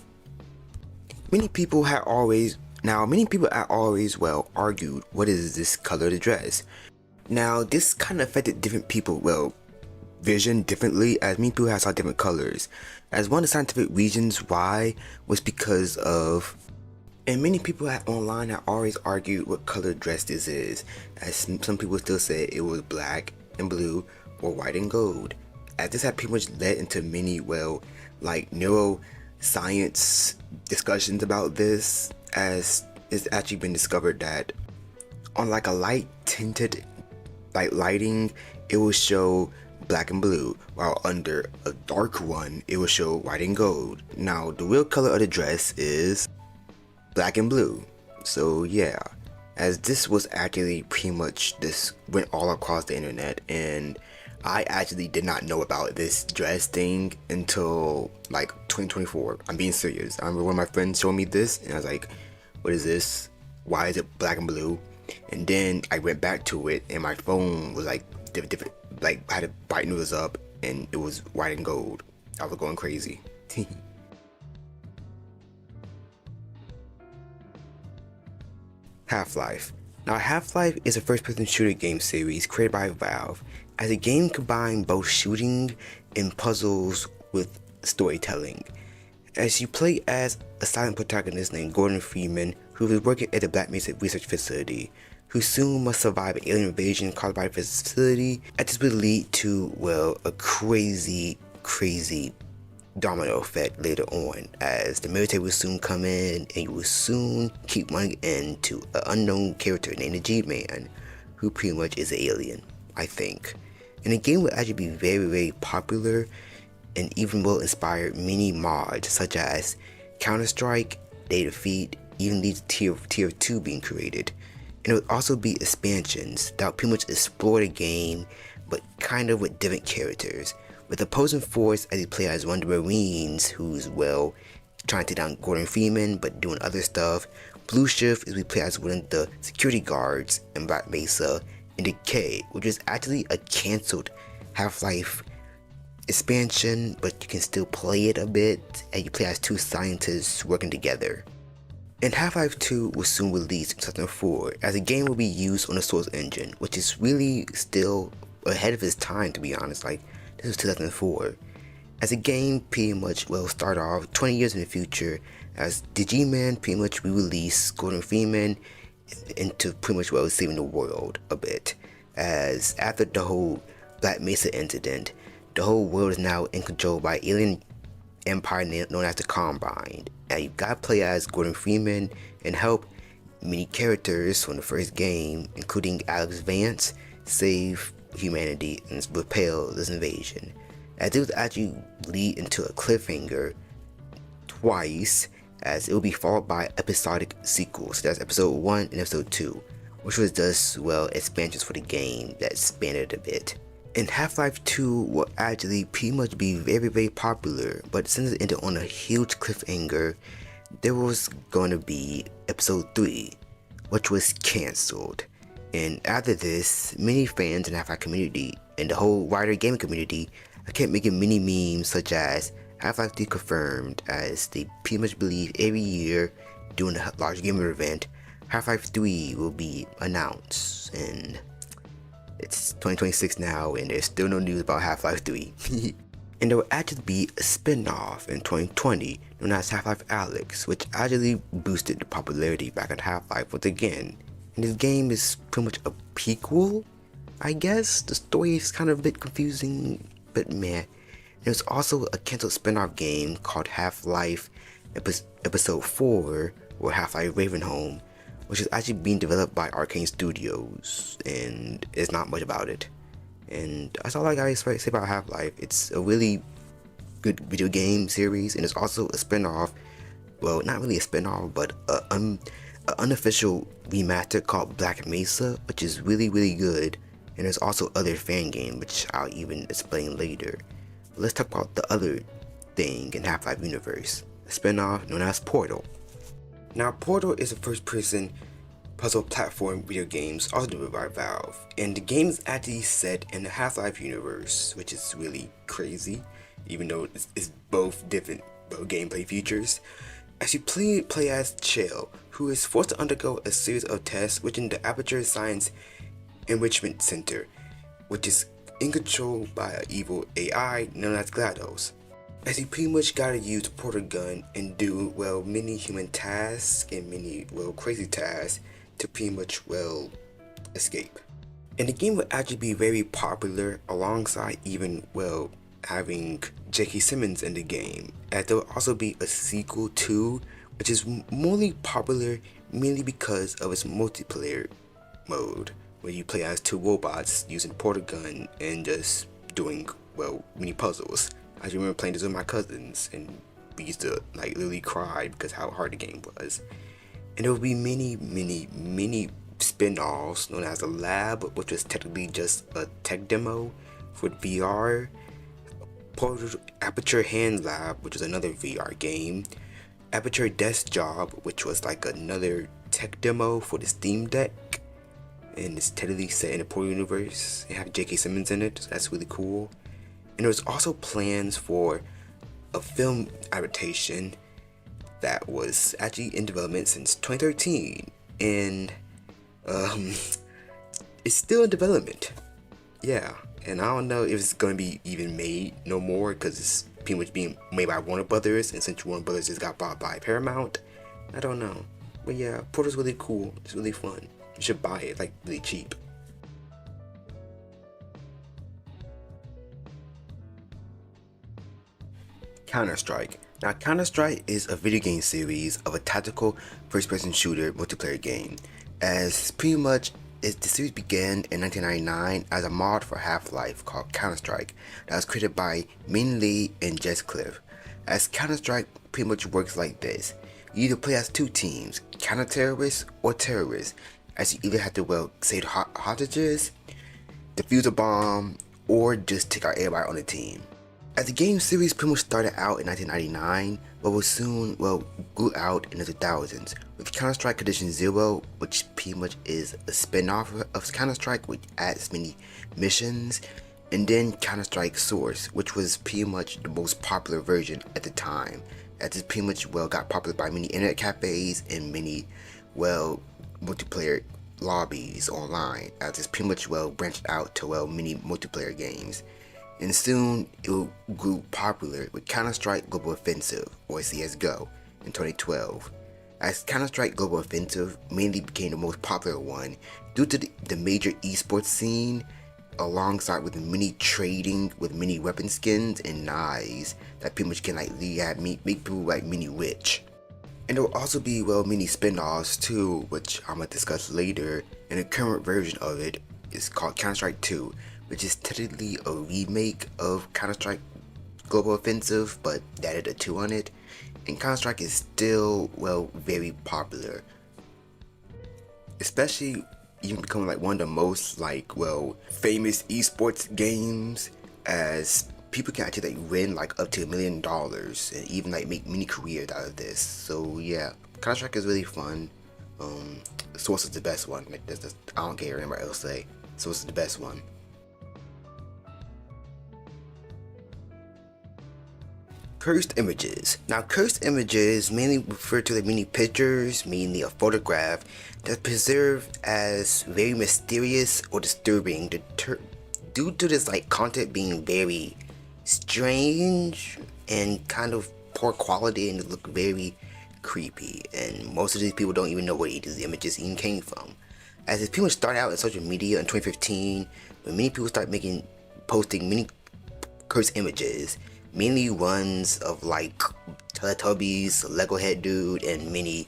many people had always, well, argued, what is this color of the dress? Now, this kind of affected different people, well, vision differently, as many people had saw different colors. As one of the scientific reasons why was because of, and many people online had always argued what color dress this is, as some people still said it was black and blue or white and gold. As this had pretty much led into many, well, like neuroscience discussions about this, as it's actually been discovered that on like a light tinted like lighting, it will show black and blue, while under a dark one it will show white and gold. Now, the real color of the dress is black and blue. So yeah, as this was actually pretty much, this went all across the internet, and I actually did not know about this dress thing until like 2024. I'm being serious. I remember one of my friends showed me this, and I was like, what is this? Why is it black and blue? And then I went back to it, and my phone was like different, like I had to brighten it up, and it was white and gold. I was going crazy. Half-Life. Now, Half-Life is a first-person shooter game series created by Valve, as the game combined both shooting and puzzles with storytelling. As you play as a silent protagonist named Gordon Freeman, who is working at the Black Mesa Research Facility, who soon must survive an alien invasion caused by the facility, and this will lead to, well, a crazy domino effect later on, as the military will soon come in, and you will soon keep running into an unknown character named the G-Man, who pretty much is an alien, I think. And the game will actually be very popular, and even will inspire many mods such as Counter-Strike, Day Defeat, even leads to tier 2 being created. And it will also be expansions that will pretty much explore the game, but kind of with different characters, with opposing force as you play as one of the Marines who's, well, trying to take down Gordon Freeman but doing other stuff. Blue Shift is we play as one of the security guards in Black Mesa, and Decay, which is actually a cancelled Half-Life expansion, but you can still play it a bit, and you play as two scientists working together. And Half-Life 2 will soon release in 2004, as the game will be used on the Source engine, which is really still ahead of its time, to be honest. Like, this was 2004. as the game pretty much start off 20 years in the future as the G-Man pretty much re-release Gordon Freeman into pretty much saving the world a bit, as after the whole Black Mesa incident, the whole world is now in control by alien empire known as the Combine, and you gotta play as Gordon Freeman and help many characters from the first game, including Alex Vance, save humanity and repel this invasion. As it was actually lead into a cliffhanger twice, as it will be followed by episodic sequels. That's episode 1 and episode 2, which was just expansions for the game that expanded a bit. And Half-Life 2 will actually pretty much be very popular, but since it ended on a huge cliffhanger, there was going to be episode 3, which was cancelled. And after this, many fans in the Half-Life community and the whole wider gaming community kept making many memes such as Half-Life 3 confirmed, as they pretty much believe every year during a large gamer event, Half-Life 3 will be announced. And it's 2026 now and there's still no news about Half-Life 3. And there will actually be a spin-off in 2020 known as Half-Life Alyx, which actually boosted the popularity back at Half-Life once again. And this game is pretty much a prequel, I guess. The story is kind of a bit confusing, but meh. There's also a cancelled spin-off game called Half-Life Episode 4, or Half-Life Ravenholm, which is actually being developed by Arcane Studios, and there's not much about it. And that's all I gotta say about Half-Life. It's a really good video game series, and it's also a spin-off, well, not really a spin-off, but an unofficial remaster called Black Mesa, which is really good. And there's also other fan game, which I'll even explain later. But let's talk about the other thing in Half-Life universe, a spin-off known as Portal. Now, Portal is a first-person puzzle platform video games also developed by Valve, and the game is actually set in the Half-Life universe, which is really crazy, even though it's both different gameplay features. As you play as Chell, who is forced to undergo a series of tests within the Aperture Science Enrichment Center, which is in control by an evil AI known as GLaDOS. As you pretty much gotta use the portal gun and do, many human tasks and many, crazy tasks to pretty much, escape. And the game will actually be very popular alongside even, having J.K. Simmons in the game. And there will also be a sequel too, which is more popular mainly because of its multiplayer mode, where you play as 2 robots using the portal gun and just doing, mini puzzles. I remember playing this with my cousins, and we used to literally cry because how hard the game was. And there will be many spin-offs known as the Lab, which was technically just a tech demo for VR. Portal Aperture Hand Lab, which was another VR game. Aperture Desk Job, which was another tech demo for the Steam Deck. And it's technically set in the Portal universe. It have J.K. Simmons in it, so that's really cool. And there's also plans for a film adaptation that was actually in development since 2013, and it's still in development. Yeah, and I don't know if it's gonna be even made no more because it's pretty much being made by Warner Brothers, and since Warner Brothers just got bought by Paramount, I don't know. But yeah, Portal's really cool. It's really fun. You should buy it really cheap. Counter-Strike. Now, Counter-Strike is a video game series of a tactical first-person shooter multiplayer game. As pretty much the series began in 1999 as a mod for Half-Life called Counter-Strike that was created by Min Lee and Jess Cliff. As Counter-Strike pretty much works like this: you either play as 2 teams, counter-terrorists or terrorists, as you either have to save hostages, defuse a bomb, or just take out everybody on the team. As the game series pretty much started out in 1999, but was soon, grew out in the 2000s, with Counter-Strike Condition Zero, which pretty much is a spin-off of Counter-Strike, which adds many missions, and then Counter-Strike Source, which was pretty much the most popular version at the time, as it pretty much, got popular by many internet cafes and many, multiplayer lobbies online, as it's pretty much, branched out to, many multiplayer games. and soon it grew popular with Counter-Strike Global Offensive, or CSGO, in 2012. As Counter-Strike Global Offensive mainly became the most popular one due to the major esports scene, alongside with many trading with many weapon skins and knives that pretty much can like make people like mini rich. And there will also be many spin-offs too, which I'm gonna discuss later. And the current version of it is called Counter-Strike 2, which is technically a remake of Counter-Strike Global Offensive, but they added a 2 on it. And Counter-Strike is still very popular, especially even becoming like one of the most famous esports games, as people can actually like win like up to $1 million and even like make mini careers out of this. So yeah, Counter-Strike is really fun. Source is the best one. Like, I don't care what anybody else say. Source is the best one. Cursed images. Now, cursed images mainly refer to the many pictures, mainly a photograph, that's preserved as very mysterious or disturbing due to this like content being very strange and kind of poor quality, and it look very creepy. And most of these people don't even know where these images even came from. As it pretty much started out in social media in 2015, when many people started posting many cursed images, mainly ones of like Teletubbies, Lego Head Dude, and many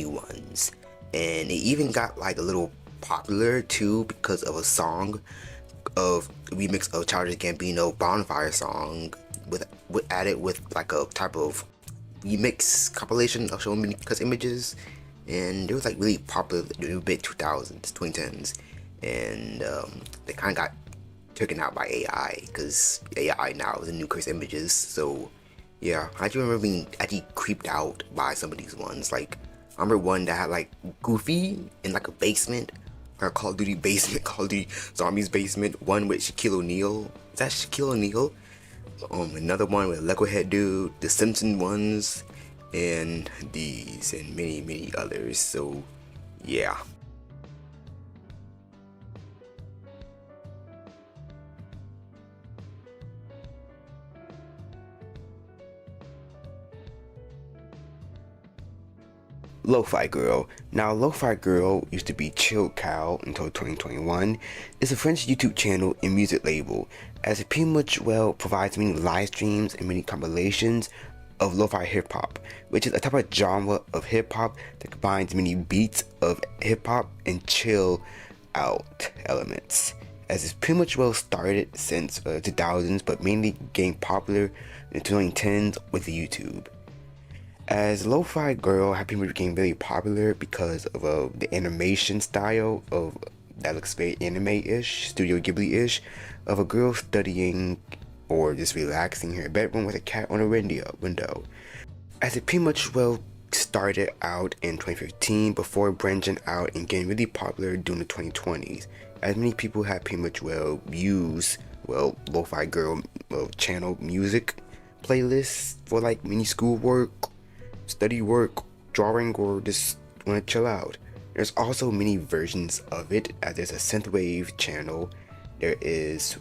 ones. And it even got like a little popular too because of a song of remix of Childish Gambino Bonfire song with added with like a type of remix compilation of showing many cursed images. And it was like really popular in the mid 2000s, 2010s, and they kind of got taken out by AI, because AI now is the new cursed images. So yeah, I do remember being actually creeped out by some of these ones. Like, I remember one that had like Goofy in like a basement, or a Call of Duty basement, Call of Duty Zombies basement. One with Shaquille O'Neal. Is that Shaquille O'Neal? Another one with Lego Head Dude, the Simpson ones, and these, and many others. So yeah. Lo-Fi Girl. Now, Lo-Fi Girl used to be Chill Cow until 2021. It's a French YouTube channel and music label, as it pretty much provides many live streams and many compilations of lo-fi hip-hop, which is a type of genre of hip-hop that combines many beats of hip-hop and chill out elements. As it's pretty much started since 2000s, but mainly gained popular in 2010s with YouTube. As Lo-Fi Girl had pretty much became very popular because of the animation style of that looks very anime-ish, Studio Ghibli-ish, of a girl studying or just relaxing in her bedroom with a cat on a window. As it pretty much started out in 2015 before branching out and getting really popular during the 2020s, as many people had pretty much used Lo-Fi Girl channel music playlists for like mini schoolwork, study work, drawing, or just want to chill out. There's also many versions of it, as there's a synthwave channel. There is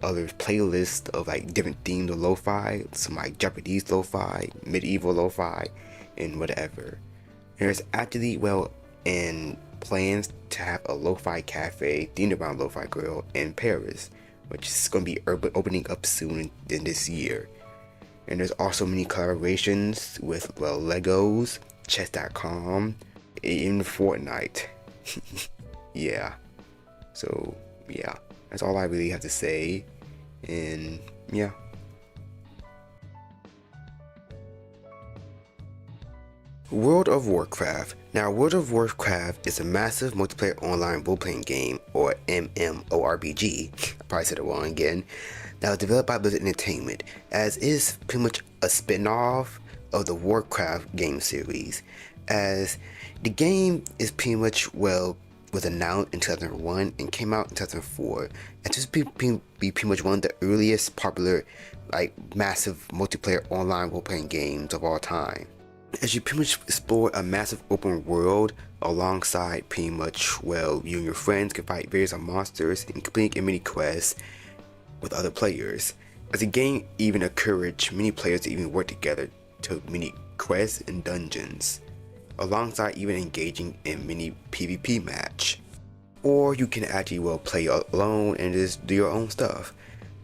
other playlists of like different themes of lo-fi, some like Japanese lo-fi, medieval lo-fi, and whatever. There's actually and plans to have a lo-fi cafe themed around Lo-Fi Girl in Paris, which is going to be opening up soon in this year. And there's also many collaborations with Legos, Chess.com, and Fortnite. Yeah. So yeah, that's all I really have to say. And yeah. World of Warcraft. Now, World of Warcraft is a massive multiplayer online role-playing game, or MMORPG. I probably said it wrong again. That was developed by Blizzard Entertainment, as is pretty much a spin-off of the Warcraft game series. As the game is pretty much was announced in 2001 and came out in 2004, and just be pretty much one of the earliest popular massive multiplayer online role-playing games of all time. As you pretty much explore a massive open world alongside pretty much you and your friends can fight various monsters and complete mini quests, with other players, as the game even encouraged many players to even work together to many quests and dungeons, alongside even engaging in many PvP match. Or you can actually play alone and just do your own stuff.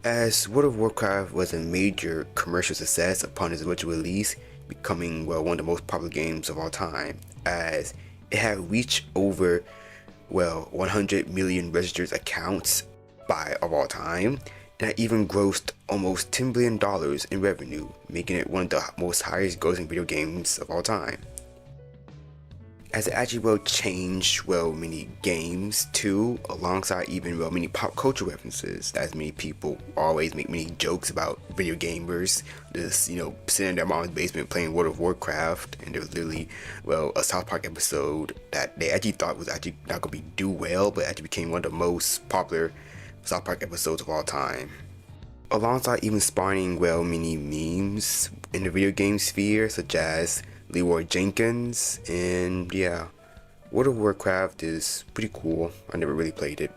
As World of Warcraft was a major commercial success upon its original release, becoming one of the most popular games of all time, as it had reached over 100 million registered accounts of all time, and it even grossed almost $10 billion in revenue, making it one of the most highest grossing video games of all time. As it actually changed many games too, alongside even many pop culture references, as many people always make many jokes about video gamers just sitting in their mom's basement playing World of Warcraft. And there was literally a South Park episode that they actually thought was actually not gonna do well, but actually became one of the most popular South Park episodes of all time, alongside even spawning many memes in the video game sphere, such as Leroy Jenkins. And yeah, World of Warcraft is pretty cool. I never really played it.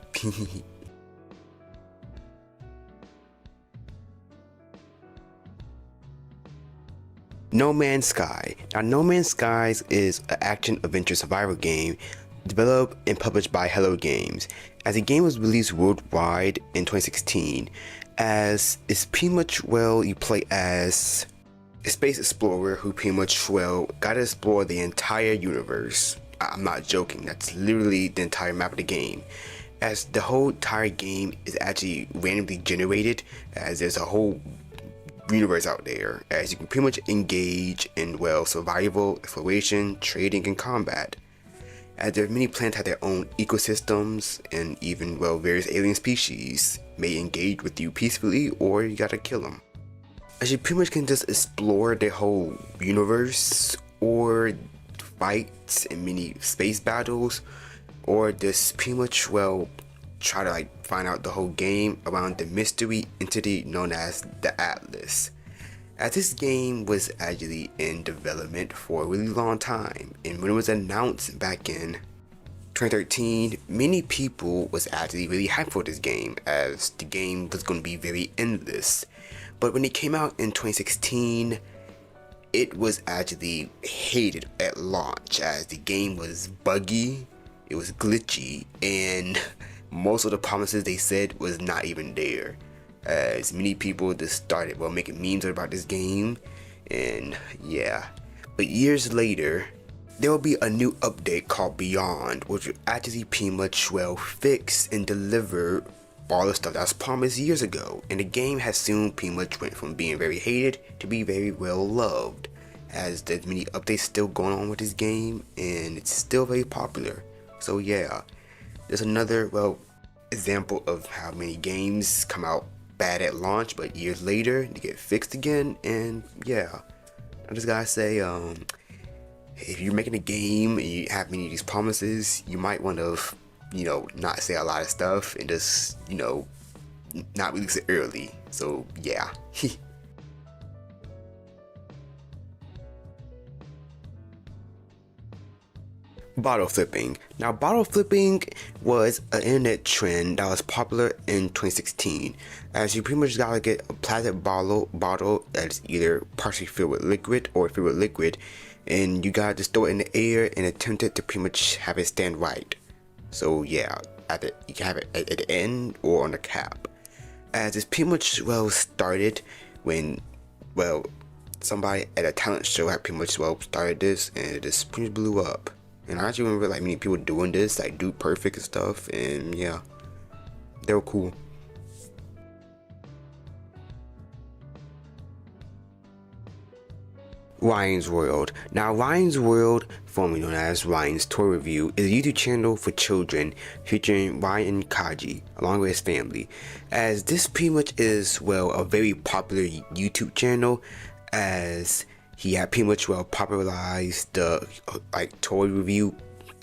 No Man's Sky. Now, No Man's Sky is an action-adventure survival game developed and published by Hello Games, as the game was released worldwide in 2016. As it's pretty much you play as a space explorer who pretty much gotta explore the entire universe. I'm not joking, that's literally the entire map of the game, as the whole entire game is actually randomly generated, as there's a whole universe out there, as you can pretty much engage in survival, exploration, trading, and combat, as there are many planets have their own ecosystems, and even various alien species may engage with you peacefully, or you gotta kill them. As you pretty much can just explore the whole universe, or fight in many space battles, or just pretty much try to find out the whole game around the mystery entity known as the Atlas. As this game was actually in development for a really long time, and when it was announced back in 2013, many people was actually really hyped for this game, as the game was going to be very endless. But when it came out in 2016, it was actually hated at launch, as the game was buggy, it was glitchy, and most of the promises they said was not even there. As many people just started making memes about this game, and yeah. But years later, there will be a new update called Beyond, which will actually pretty much fix and deliver all the stuff that was promised years ago, and the game has soon pretty much went from being very hated to be very well loved, as there's many updates still going on with this game, and it's still very popular. So yeah, there's another example of how many games come out bad at launch, but years later they get fixed again. And yeah, I just gotta say, if you're making a game and you have many of these promises, you might want to not say a lot of stuff and just not release it early. So yeah. Bottle flipping. Now, bottle flipping was an internet trend that was popular in 2016, as you pretty much gotta get a plastic bottle that's either partially filled with liquid or filled with liquid, and you gotta just throw it in the air and attempt it to pretty much have it stand right. So yeah, you can have it at the end or on the cap. As it's pretty much started when somebody at a talent show had pretty much started this, and it just pretty much blew up. And I actually remember many people doing this, Dude Perfect and stuff, and yeah, they were cool. Ryan's World. Now, Ryan's World, formerly known as Ryan's Toy Review, is a YouTube channel for children featuring Ryan Kaji along with his family. As this pretty much is a very popular YouTube channel, as he had pretty much popularized the toy review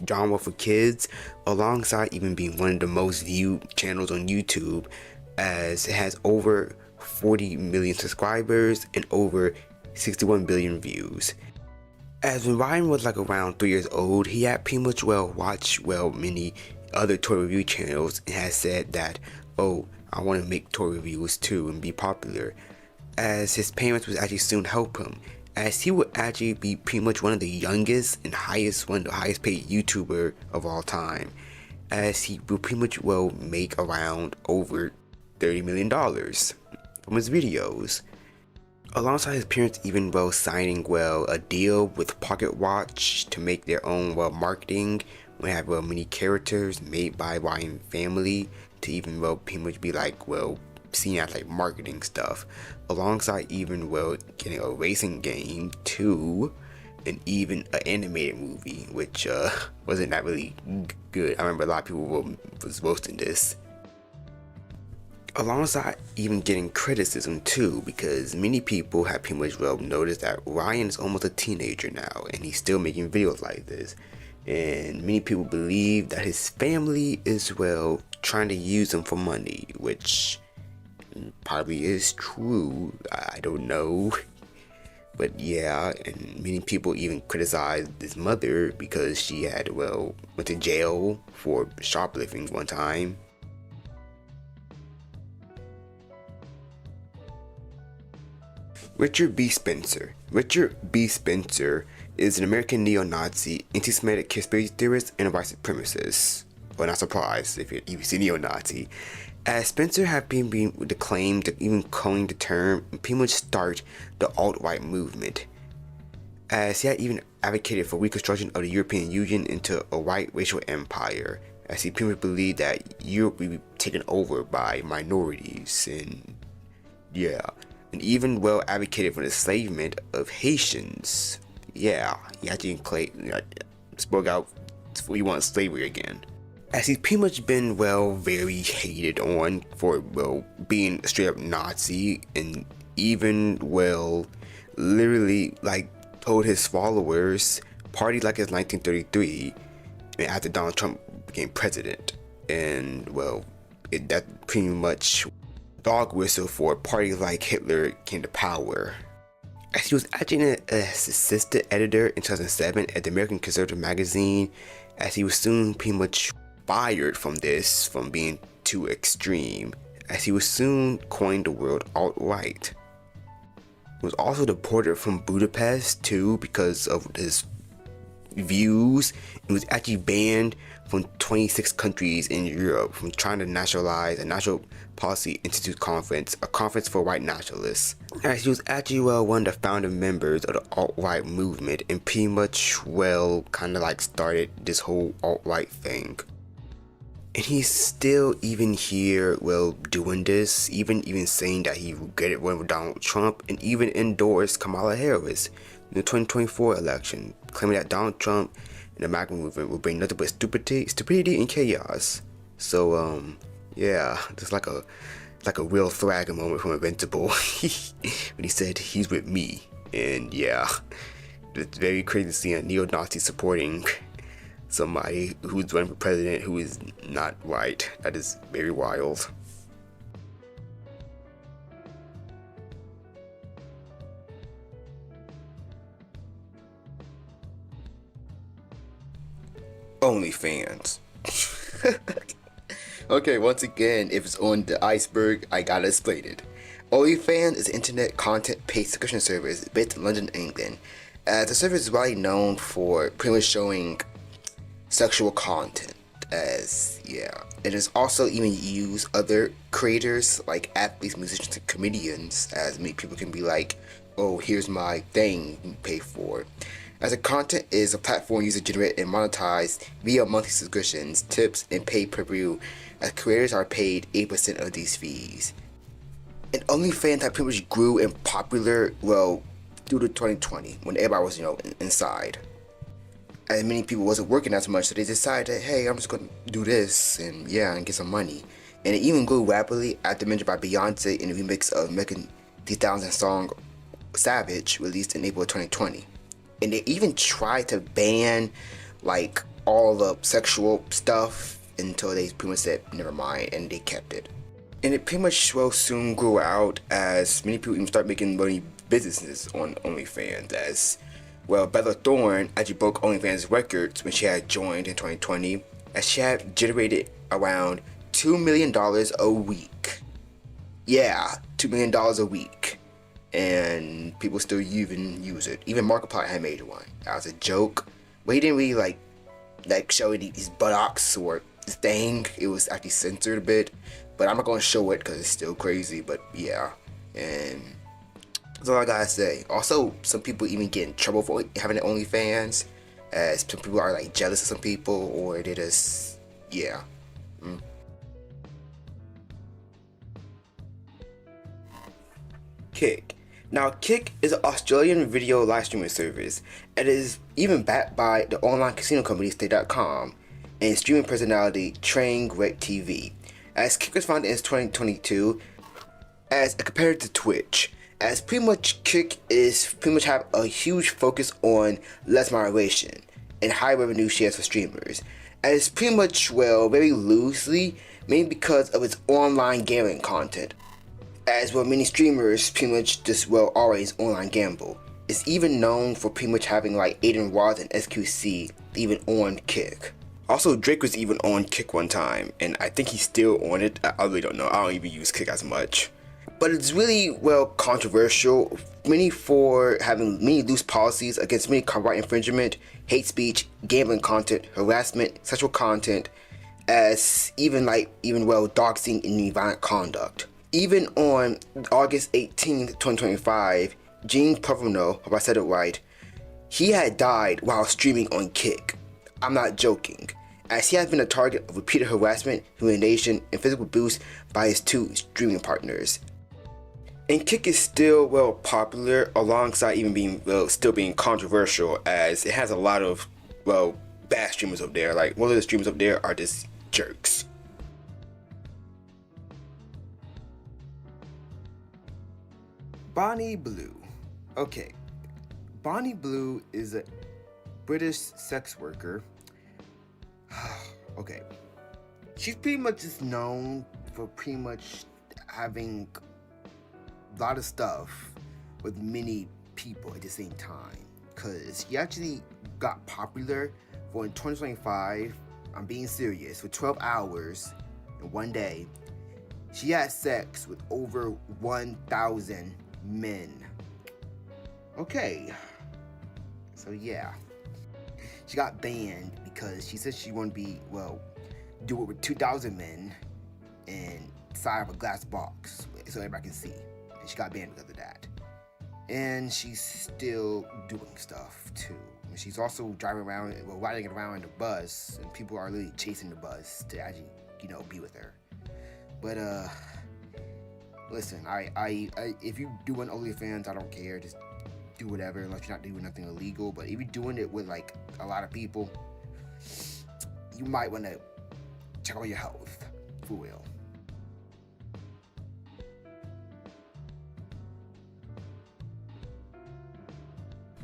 genre for kids, alongside even being one of the most viewed channels on YouTube, as it has over 40 million subscribers and over 61 billion views. As when Ryan was around 3 years old, he had pretty much watched many other toy review channels and has said that, oh, I want to make toy reviews too and be popular, as his parents would actually soon help him, as he would actually be pretty much one of the youngest and one of the highest paid YouTuber of all time, as he will pretty much make around over $30 million from his videos. Alongside his parents even signing a deal with Pocket Watch to make their own marketing. We have many characters made by Ryan family to even pretty much be seen as marketing stuff, alongside even getting a racing game too, and even an animated movie, which wasn't that really good. I remember a lot of people was roasting this. Alongside even getting criticism too, because many people have pretty much noticed that Ryan is almost a teenager now, and he's still making videos like this. And many people believe that his family is trying to use him for money, which probably is true. I don't know. But yeah, and many people even criticized his mother because she had went to jail for shoplifting one time. Richard B. Spencer. Richard B. Spencer is an American neo-Nazi, anti-Semitic conspiracy theorist, and a white supremacist. Well, not surprised if you see neo-Nazi. As Spencer had been declaimed to even coin the term and pretty much start the alt-right movement. As he had even advocated for reconstruction of the European Union into a white racial empire, as he pretty much believed that Europe would be taken over by minorities, and yeah. And even advocated for the enslavement of Haitians. Yeah, he actually spoke out he wants slavery again. As he's pretty much been very hated on for being a straight up Nazi, and even literally told his followers party like it's 1933, and after Donald Trump became president, and that pretty much dog whistle for a party like Hitler came to power. As he was actually an assistant editor in 2007 at the American Conservative magazine, as he was soon pretty much fired from being too extreme, as he was soon coined the word alt-right. He was also deported from Budapest too because of his views. He was actually banned from 26 countries in Europe from trying to nationalize a National Policy Institute conference, a conference for white nationalists. As he was actually one of the founding members of the alt-right movement, and pretty much started this whole alt-right thing. And he's still even here doing this, even saying that he regretted running with Donald Trump, and even endorsed Kamala Harris in the 2024 election, claiming that Donald Trump and the MAGA movement will bring nothing but stupidity and chaos. So yeah, just like a real flag moment from Invincible when he said he's with me. And yeah, it's very crazy to see a neo-Nazi supporting somebody who's running for president who is not white. That is very wild. OnlyFans. Okay, once again, if it's on the Iceberg, I gotta explain it. OnlyFans is an internet content paid subscription service based in London, England. The service is widely known for pretty much showing sexual content, it is also even used other creators like athletes, musicians, and comedians, as many people can be like, oh, here's my thing you pay for. As the content is a platform user generated and monetized via monthly subscriptions, tips, and pay per view, as creators are paid 8% of these fees. And OnlyFans had pretty much grew in popular, due to 2020, when everybody was, inside. And many people wasn't working as much, so they decided that, hey, I'm just gonna do this and get some money. And it even grew rapidly after mentioned by Beyonce in the remix of Megan Thee Stallion's song Savage, released in April 2020. And they even tried to ban all the sexual stuff until they pretty much said never mind, and they kept it. And it pretty much soon grew out as many people even start making money businesses on OnlyFans, as Bella Thorne actually broke OnlyFans records when she had joined in 2020, as she had generated around $2 million a week. Yeah, $2 million a week. And people still even use it. Even Markiplier had made one. That was a joke. But he didn't really like show these buttocks or this thing. It was actually censored a bit. But I'm not going to show it because it's still crazy. But yeah. And that's all I gotta say. Also, some people even get in trouble for having their OnlyFans. As some people are like jealous of some people. Or they just, yeah. Kick. Now, Kick is an Australian video live streaming service. It is even backed by the online casino company Stake.com and streaming personality Trainwreck TV. As Kick was founded in 2022 as a competitor to Twitch. As pretty much Kick is pretty much have a huge focus on less moderation and high revenue shares for streamers. And it's pretty much, well, very loosely, mainly because of its online gambling content. As well, many streamers pretty much just, well, always online gamble. It's even known for pretty much having like Aiden Roth and SQC even on Kick. Also, Drake was even on Kick one time, and I think he's still on it. I really don't know. I don't even use Kick as much. But it's really, well, controversial. Many for having many loose policies against many copyright infringement, hate speech, gambling content, harassment, sexual content, as even well, doxing and violent conduct. Even on August 18th, 2025, Gene Provino, if I said it right, he had died while streaming on Kick. I'm not joking, as he has been a target of repeated harassment, humiliation, and physical abuse by his two streaming partners. And Kick is still, well, popular alongside even being, well, still being controversial, as it has a lot of, well, bad streamers up there. Like, most of the streamers up there are just jerks. Bonnie Blue. Okay. Bonnie Blue is a British sex worker. Okay. She's pretty much just known for pretty much having a lot of stuff with many people at the same time. Because she actually got popular for in 2025, I'm being serious, for 12 hours in one day. She had sex with over 1,000 men. Okay, so yeah, she got banned because she said she wanted to be, well, do it with 2,000 men and inside of a glass box so everybody can see, and she got banned because of that. And she's still doing stuff too. And she's also driving around, well, riding around in a bus, and people are literally chasing the bus to actually, you know, be with her. But listen, I if you do an OnlyFans, I don't care. Just do whatever, unless you're not doing nothing illegal. But if you're doing it with like a lot of people, you might want to check on your health, for real.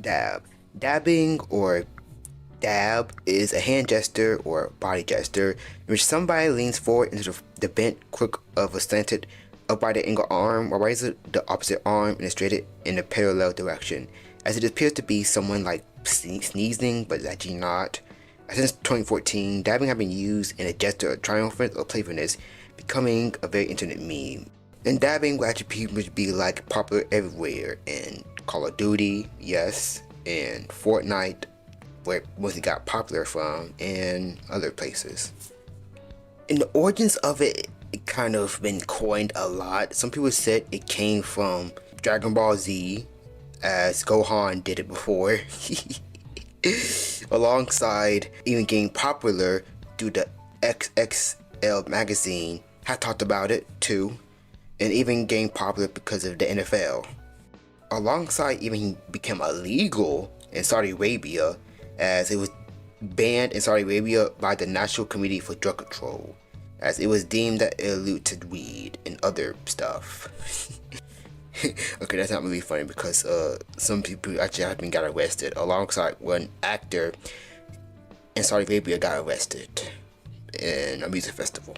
Dab. Dabbing or dab is a hand gesture or body gesture in which somebody leans forward into the bent crook of a slanted upright angle arm or raises the opposite arm and straight it in a parallel direction, as it appears to be someone like sneezing, but actually not. Since 2014, dabbing has been used in a gesture of triumphant or playfulness, becoming a very internet meme. And dabbing will actually be like popular everywhere in Call of Duty, yes, and Fortnite, where it mostly got popular from, and other places. And the origins of it kind of been coined a lot. Some people said it came from Dragon Ball Z, as Gohan did it before, alongside even getting popular due to XXL magazine had talked about it too, and even getting popular because of the NFL. Alongside even became illegal in Saudi Arabia, as it was banned in Saudi Arabia by the National Committee for Drug Control, as it was deemed that it eluded weed and other stuff. Okay, that's not really funny because some people actually have been got arrested, alongside one actor in Saudi Arabia got arrested in a music festival.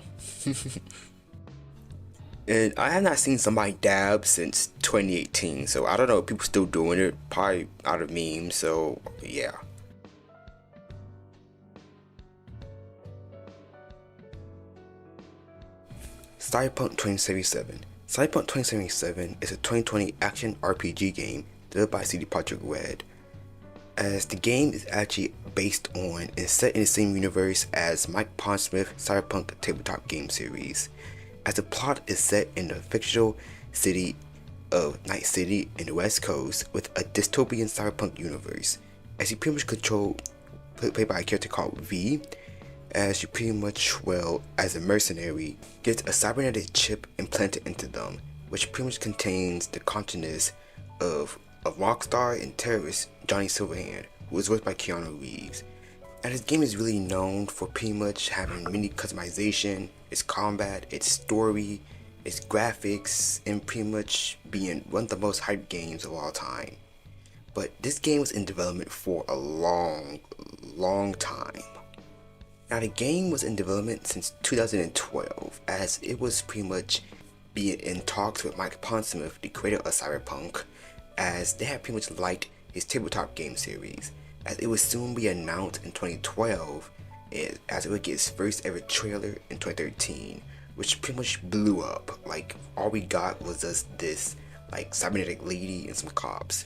And I have not seen somebody dab since 2018, so I don't know if people still doing it, probably out of memes, so yeah. Cyberpunk 2077. Cyberpunk 2077 is a 2020 action RPG game developed by CD Projekt Red. As the game is actually based on and set in the same universe as Mike Pondsmith's Cyberpunk tabletop game series, as the plot is set in the fictional city of Night City in the West Coast with a dystopian cyberpunk universe, as you pretty much control, played by a character called V, as you pretty much, well, as a mercenary, get a cybernetic chip implanted into them, which pretty much contains the consciousness of a rock star and terrorist Johnny Silverhand, who was voiced by Keanu Reeves. And this game is really known for pretty much having many customization, its combat, its story, its graphics, and pretty much being one of the most hyped games of all time. But this game was in development for a long time. Now the game was in development since 2012, as it was pretty much being in talks with Mike Pondsmith, the creator of Cyberpunk, as they had pretty much liked his tabletop game series, as it would soon be announced in 2012, as it would get its first ever trailer in 2013, which pretty much blew up. Like, all we got was just this like cybernetic lady and some cops.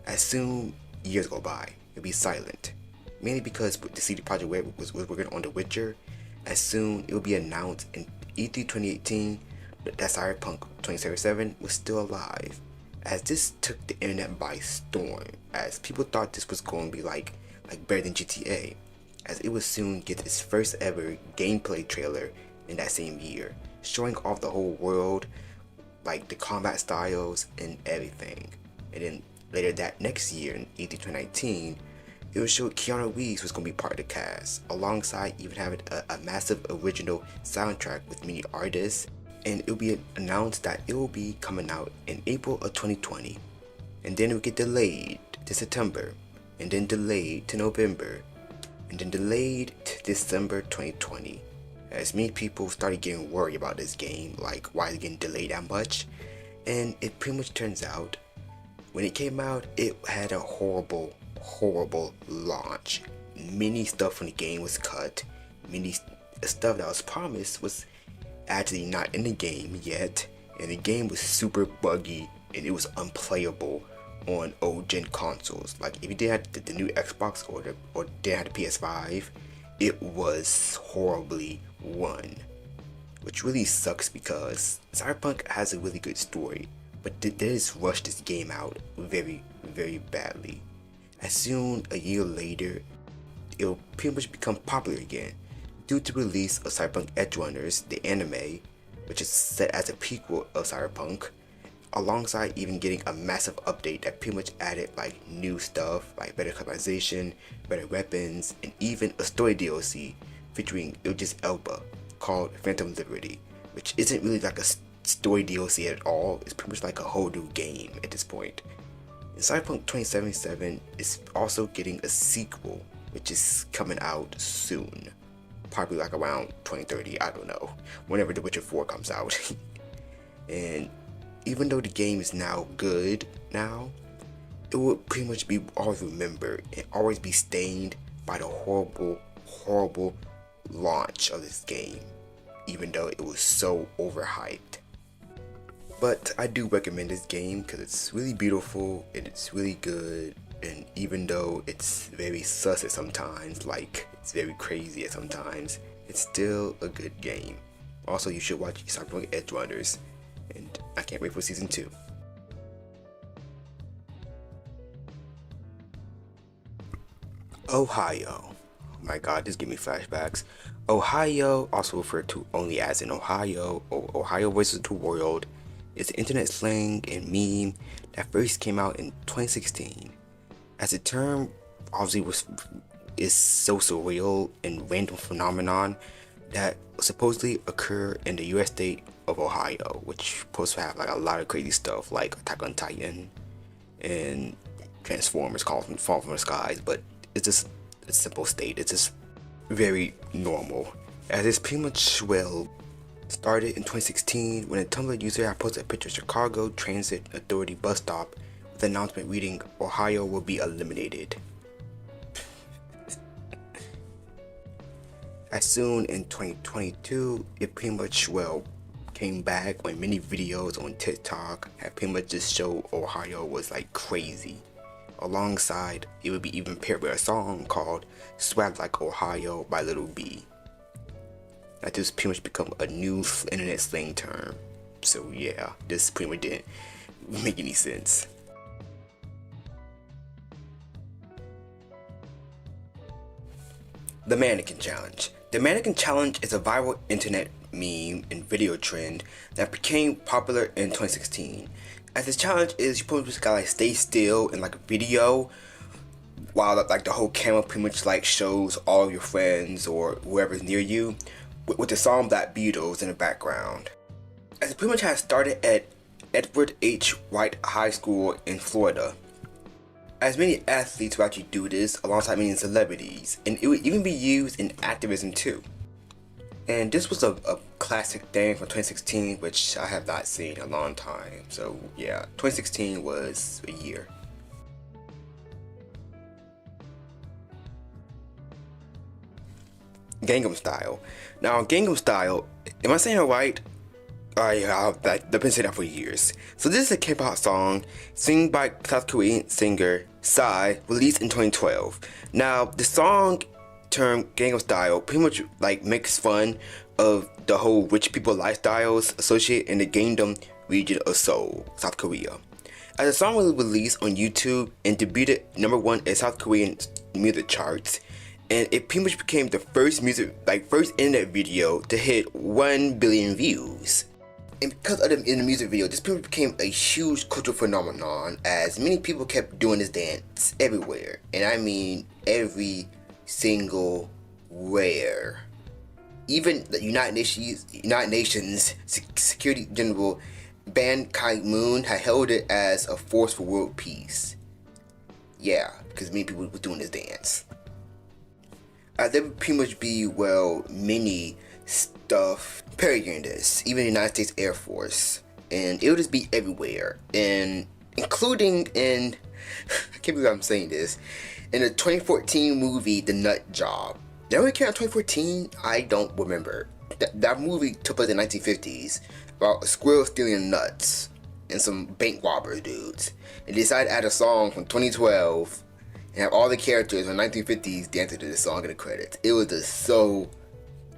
As soon years go by, it'll be silent, mainly because the CD Projekt Red was working on The Witcher. As soon it will be announced in E3 2018 that Cyberpunk 2077 was still alive, as this took the internet by storm, as people thought this was going to be like better than GTA, as it would soon get its first ever gameplay trailer in that same year, showing off the whole world, like the combat styles and everything. And then later that next year in E3 2019, it would show Keanu Reeves was going to be part of the cast, alongside even having a massive original soundtrack with many artists, and it will be announced that it will be coming out in April of 2020, and then it will get delayed to September, and then delayed to November, and then delayed to December 2020, as many people started getting worried about this game, like why is it getting delayed that much. And it pretty much turns out, when it came out, it had a horrible launch. Many stuff from the game was cut, many stuff that was promised was actually not in the game yet, and the game was super buggy and it was unplayable on old gen consoles. Like, if you didn't have the new Xbox or didn't have the PS5, it was horribly run, which really sucks because Cyberpunk has a really good story, but they just rushed this game out very badly. As soon a year later, it'll pretty much become popular again due to the release of Cyberpunk Edgerunners, the anime, which is set as a prequel of Cyberpunk, alongside even getting a massive update that pretty much added like new stuff, like better customization, better weapons, and even a story DLC featuring Idris Elba called Phantom Liberty, which isn't really like a story DLC at all. It's pretty much like a whole new game at this point. And Cyberpunk 2077 is also getting a sequel, which is coming out soon, probably like around 2030, I don't know, whenever The Witcher 4 comes out. And even though the game is now good now, it will pretty much be always remembered and always be stained by the horrible launch of this game, even though it was so overhyped. But I do recommend this game because it's really beautiful and it's really good, and even though it's very sus at sometimes, like it's very crazy at sometimes, it's still a good game. Also, you should watch Cyberpunk Edgerunners, and I can't wait for season 2. Ohio. Oh my god, this gives me flashbacks. Ohio, also referred to only as in Ohio, or Ohio versus the world, is an internet slang and meme that first came out in 2016. As the term obviously is so surreal and random phenomenon that supposedly occur in the US state of Ohio, which supposed to have like a lot of crazy stuff like Attack on Titan and Transformers fall from the skies, but it's just a simple state. It's just very normal, as it's pretty much, well, started in 2016 when a Tumblr user had posted a picture of Chicago Transit Authority bus stop with an announcement reading, "Ohio will be eliminated." As soon in 2022, it pretty much, well, came back when many videos on TikTok had pretty much just showed Ohio was like crazy. Alongside, it would be even paired with a song called Swag Like Ohio by Lil B. That just pretty much become a new internet slang term. So yeah, this pretty much didn't make any sense. The Mannequin Challenge. The Mannequin Challenge is a viral internet meme and video trend that became popular in 2016. As this challenge is, you pretty much gotta like stay still in like a video while like the whole camera pretty much like shows all of your friends or whoever's near you with the song Black Beatles in the background. As it pretty much has started at Edward H. White High School in Florida. As many athletes will actually do this alongside many celebrities, and it would even be used in activism too. And this was a classic thing from 2016, which I have not seen in a long time. So yeah, 2016 was a year. Gangnam Style. Now, Gangnam Style, am I saying it right? I've been saying that for years. So this is a K-pop song sung by South Korean singer Psy, released in 2012. Now, the song term Gangnam Style pretty much like makes fun of the whole rich people lifestyles associated in the Gangnam region of Seoul, South Korea. As the song was released on YouTube and debuted #1 in South Korean music charts, and it pretty much became the first internet video to hit 1 billion views. And because of in the music video, this pretty much became a huge cultural phenomenon as many people kept doing this dance everywhere. And I mean every single where. Even the United Nations Security General Ban Ki-moon had held it as a force for world peace. Yeah, because many people were doing this dance. There would pretty much be, many stuff parodying this, even the United States Air Force. And it would just be everywhere. And including in, I can't believe I'm saying this, in the 2014 movie, The Nut Job. Did it came out in 2014? I don't remember. That movie took place in the 1950s about a squirrel stealing nuts and some bank robber dudes. And they decided to add a song from 2012 and have all the characters from the 1950s dancing to the song in the credits. It was just so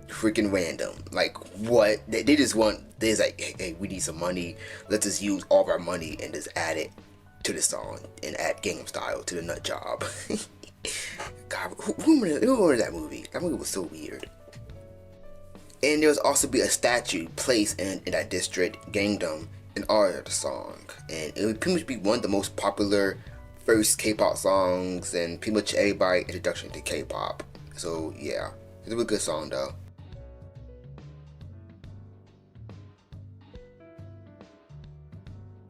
freaking random. Like, what? They just like, hey, we need some money. Let's just use all of our money and just add it to the song and add Gangnam Style to the Nut Job. God, who remember that movie? That movie was so weird. And there was also be a statue placed in that district, Gangnam, in honor of the song. And it would pretty much be one of the most popular first K-pop songs and pretty much everybody's introduction to K-pop. So yeah, it's a really good song though.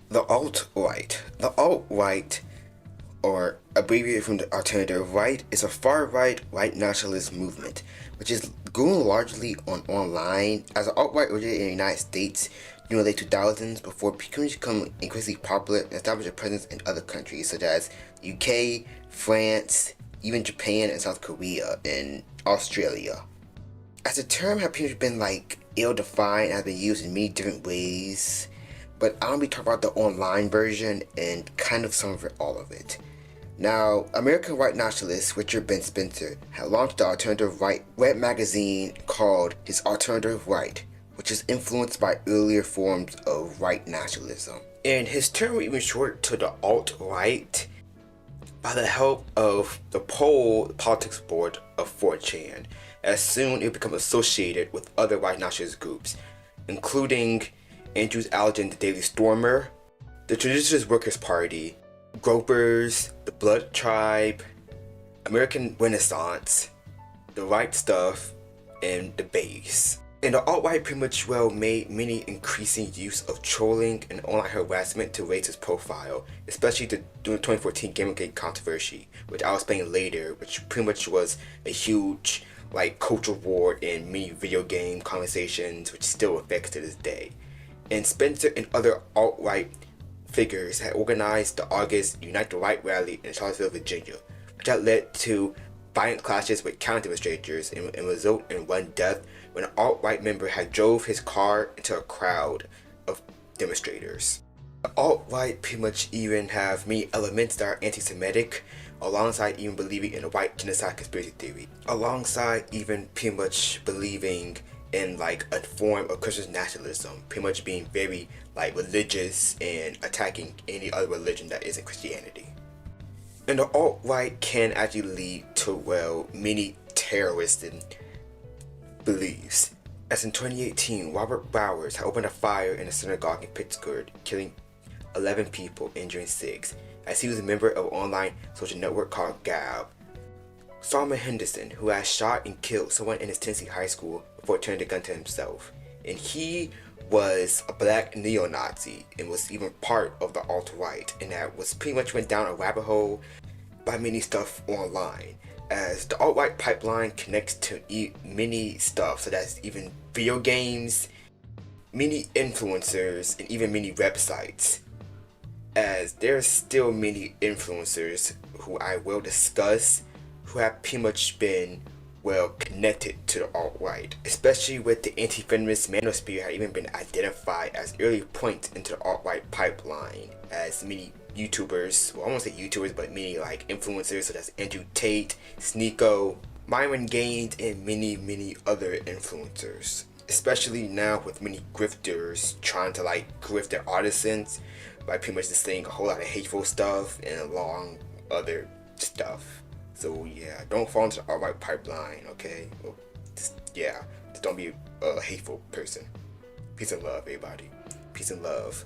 The alt-right. The alt-right, or abbreviated from the alternative right, is a far-right white nationalist movement, which is growing largely online. As the alt-right originated in the United States during the late 2000s before becoming increasingly popular and established a presence in other countries such as UK, France, even Japan and South Korea, and Australia. As the term has pretty much been ill-defined and has been used in many different ways, but I'm going to be talking about the online version and kind of some of it, all of it. Now, American white nationalist Richard Ben Spencer had launched the alternative right web magazine called His Alternative Right, which is influenced by earlier forms of right nationalism. And his term was even shortened to the alt-right by the help of the politics board of 4chan, as soon it would become associated with other white nationalist groups, including Andrews Allerton, the Daily Stormer, the Traditionalist Workers' Party, Gropers, the Blood Tribe, American Renaissance, the Right Stuff, and the Base. And the alt-right pretty much made many increasing use of trolling and online harassment to raise its profile, especially during the 2014 Gamergate controversy, which I'll explain later, which pretty much was a huge cultural war in many video game conversations, which still affects to this day. And Spencer and other alt-right figures had organized the August Unite the Right rally in Charlottesville, Virginia, which had led to violent clashes with counter demonstrators and result in one death when an alt-right member had drove his car into a crowd of demonstrators. The alt-right pretty much even have many elements that are anti-Semitic, alongside even believing in a white genocide conspiracy theory, alongside even pretty much believing in like a form of Christian nationalism, pretty much being very like religious and attacking any other religion that isn't Christianity. And the alt-right can actually lead to, well, many terrorist beliefs. As in 2018, Robert Bowers had opened a fire in a synagogue in Pittsburgh, killing 11 people, injuring 6, as he was a member of an online social network called Gab. Salman Henderson, who had shot and killed someone in his Tennessee high school before turning the gun to himself. And he was a black neo-Nazi and was even part of the alt-right, and that was pretty much went down a rabbit hole by many stuff online, as the alt-right pipeline connects to many stuff, so that's even video games, many influencers, and even many websites, as there's still many influencers who I will discuss who have pretty much been well connected to the alt-right, especially with the anti-feminist manosphere had even been identified as early points into the alt-right pipeline, as many YouTubers, well I won't say YouTubers, but many like influencers such as Andrew Tate, Sneeko, Myron Gaines, and many other influencers. Especially now with many grifters trying to like grift their artisans by pretty much just saying a whole lot of hateful stuff and along other stuff. So yeah, don't fall into the alt-right pipeline, okay? Well, just don't be a hateful person. Peace and love, everybody. Peace and love.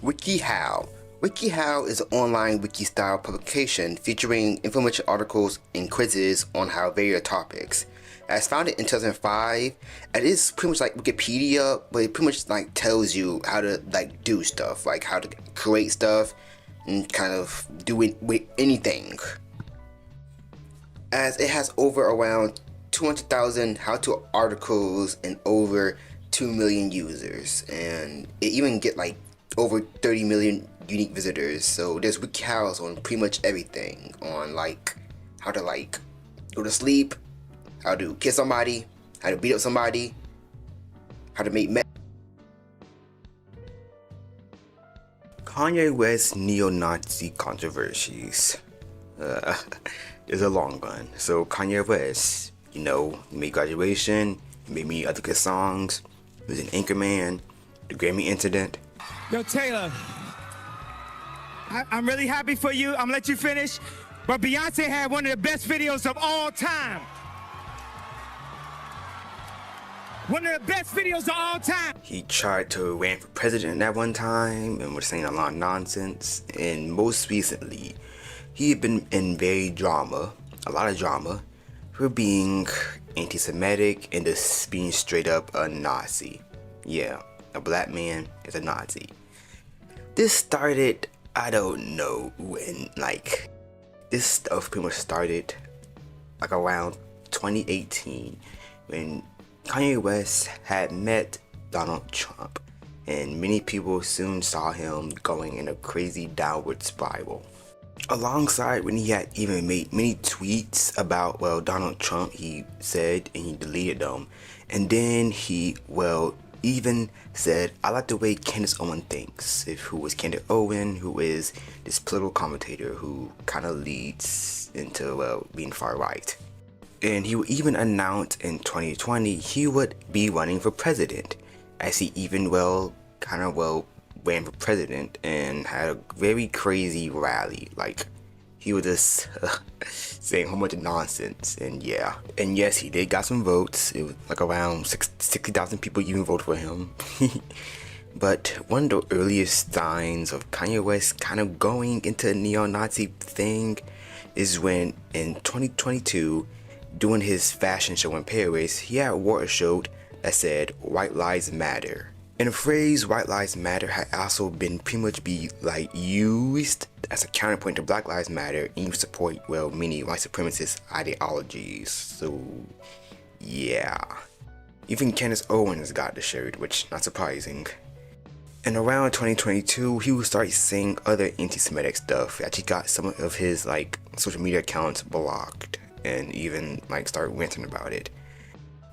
WikiHow. WikiHow is an online wiki-style publication featuring information articles and quizzes on how various topics. As founded in 2005, it is pretty much like Wikipedia, but it pretty much like tells you how to like do stuff, like how to create stuff and kind of do it with anything. As it has over around 200,000 how-to articles and over 2 million users, and it even get like over 30 million unique visitors. So there's WikiHows on pretty much everything, on like how to like go to sleep, how to kiss somebody, how to beat up somebody, how to make Kanye West neo-Nazi controversies. There's a long one. So Kanye West, you know, he made Graduation, he made many other good songs, he was an Anchorman, the Grammy incident. Yo, Taylor, I'm really happy for you. I'm gonna let you finish. But Beyonce had one of the best videos of all time. One of the best videos of all time. He tried to run for president at one time and was saying a lot of nonsense. And most recently, he had been in a lot of drama, for being anti-Semitic and just being straight up a Nazi. Yeah, a black man is a Nazi. This started, I don't know when, like, this stuff pretty much started like around 2018 when Kanye West had met Donald Trump, and many people soon saw him going in a crazy downward spiral. Alongside when he had even made many tweets about, well, Donald Trump, he said, and he deleted them, and then he, well, even said, I like the way Candace Owen thinks. Who was Candace Owen, who is this political commentator who kind of leads into, well, being far right. And he would even announce in 2020 he would be running for president, as he even, well, kind of, well, ran for president and had a very crazy rally. Like, he was just saying a whole bunch of nonsense, and yeah. And yes, he did got some votes. It was like around 60,000 people even voted for him. But one of the earliest signs of Kanye West kind of going into a neo-Nazi thing is when in 2022, doing his fashion show in Paris, he had wore a shirt that said "White Lives Matter." And the phrase "White Lives Matter" had also been pretty much be like used as a counterpoint to Black Lives Matter, and you support, well, many white supremacist ideologies. So yeah, even Candace Owens got the shirt, which not surprising. And around 2022, he would start saying other anti-Semitic stuff. Actually got some of his like social media accounts blocked, and even like start ranting about it.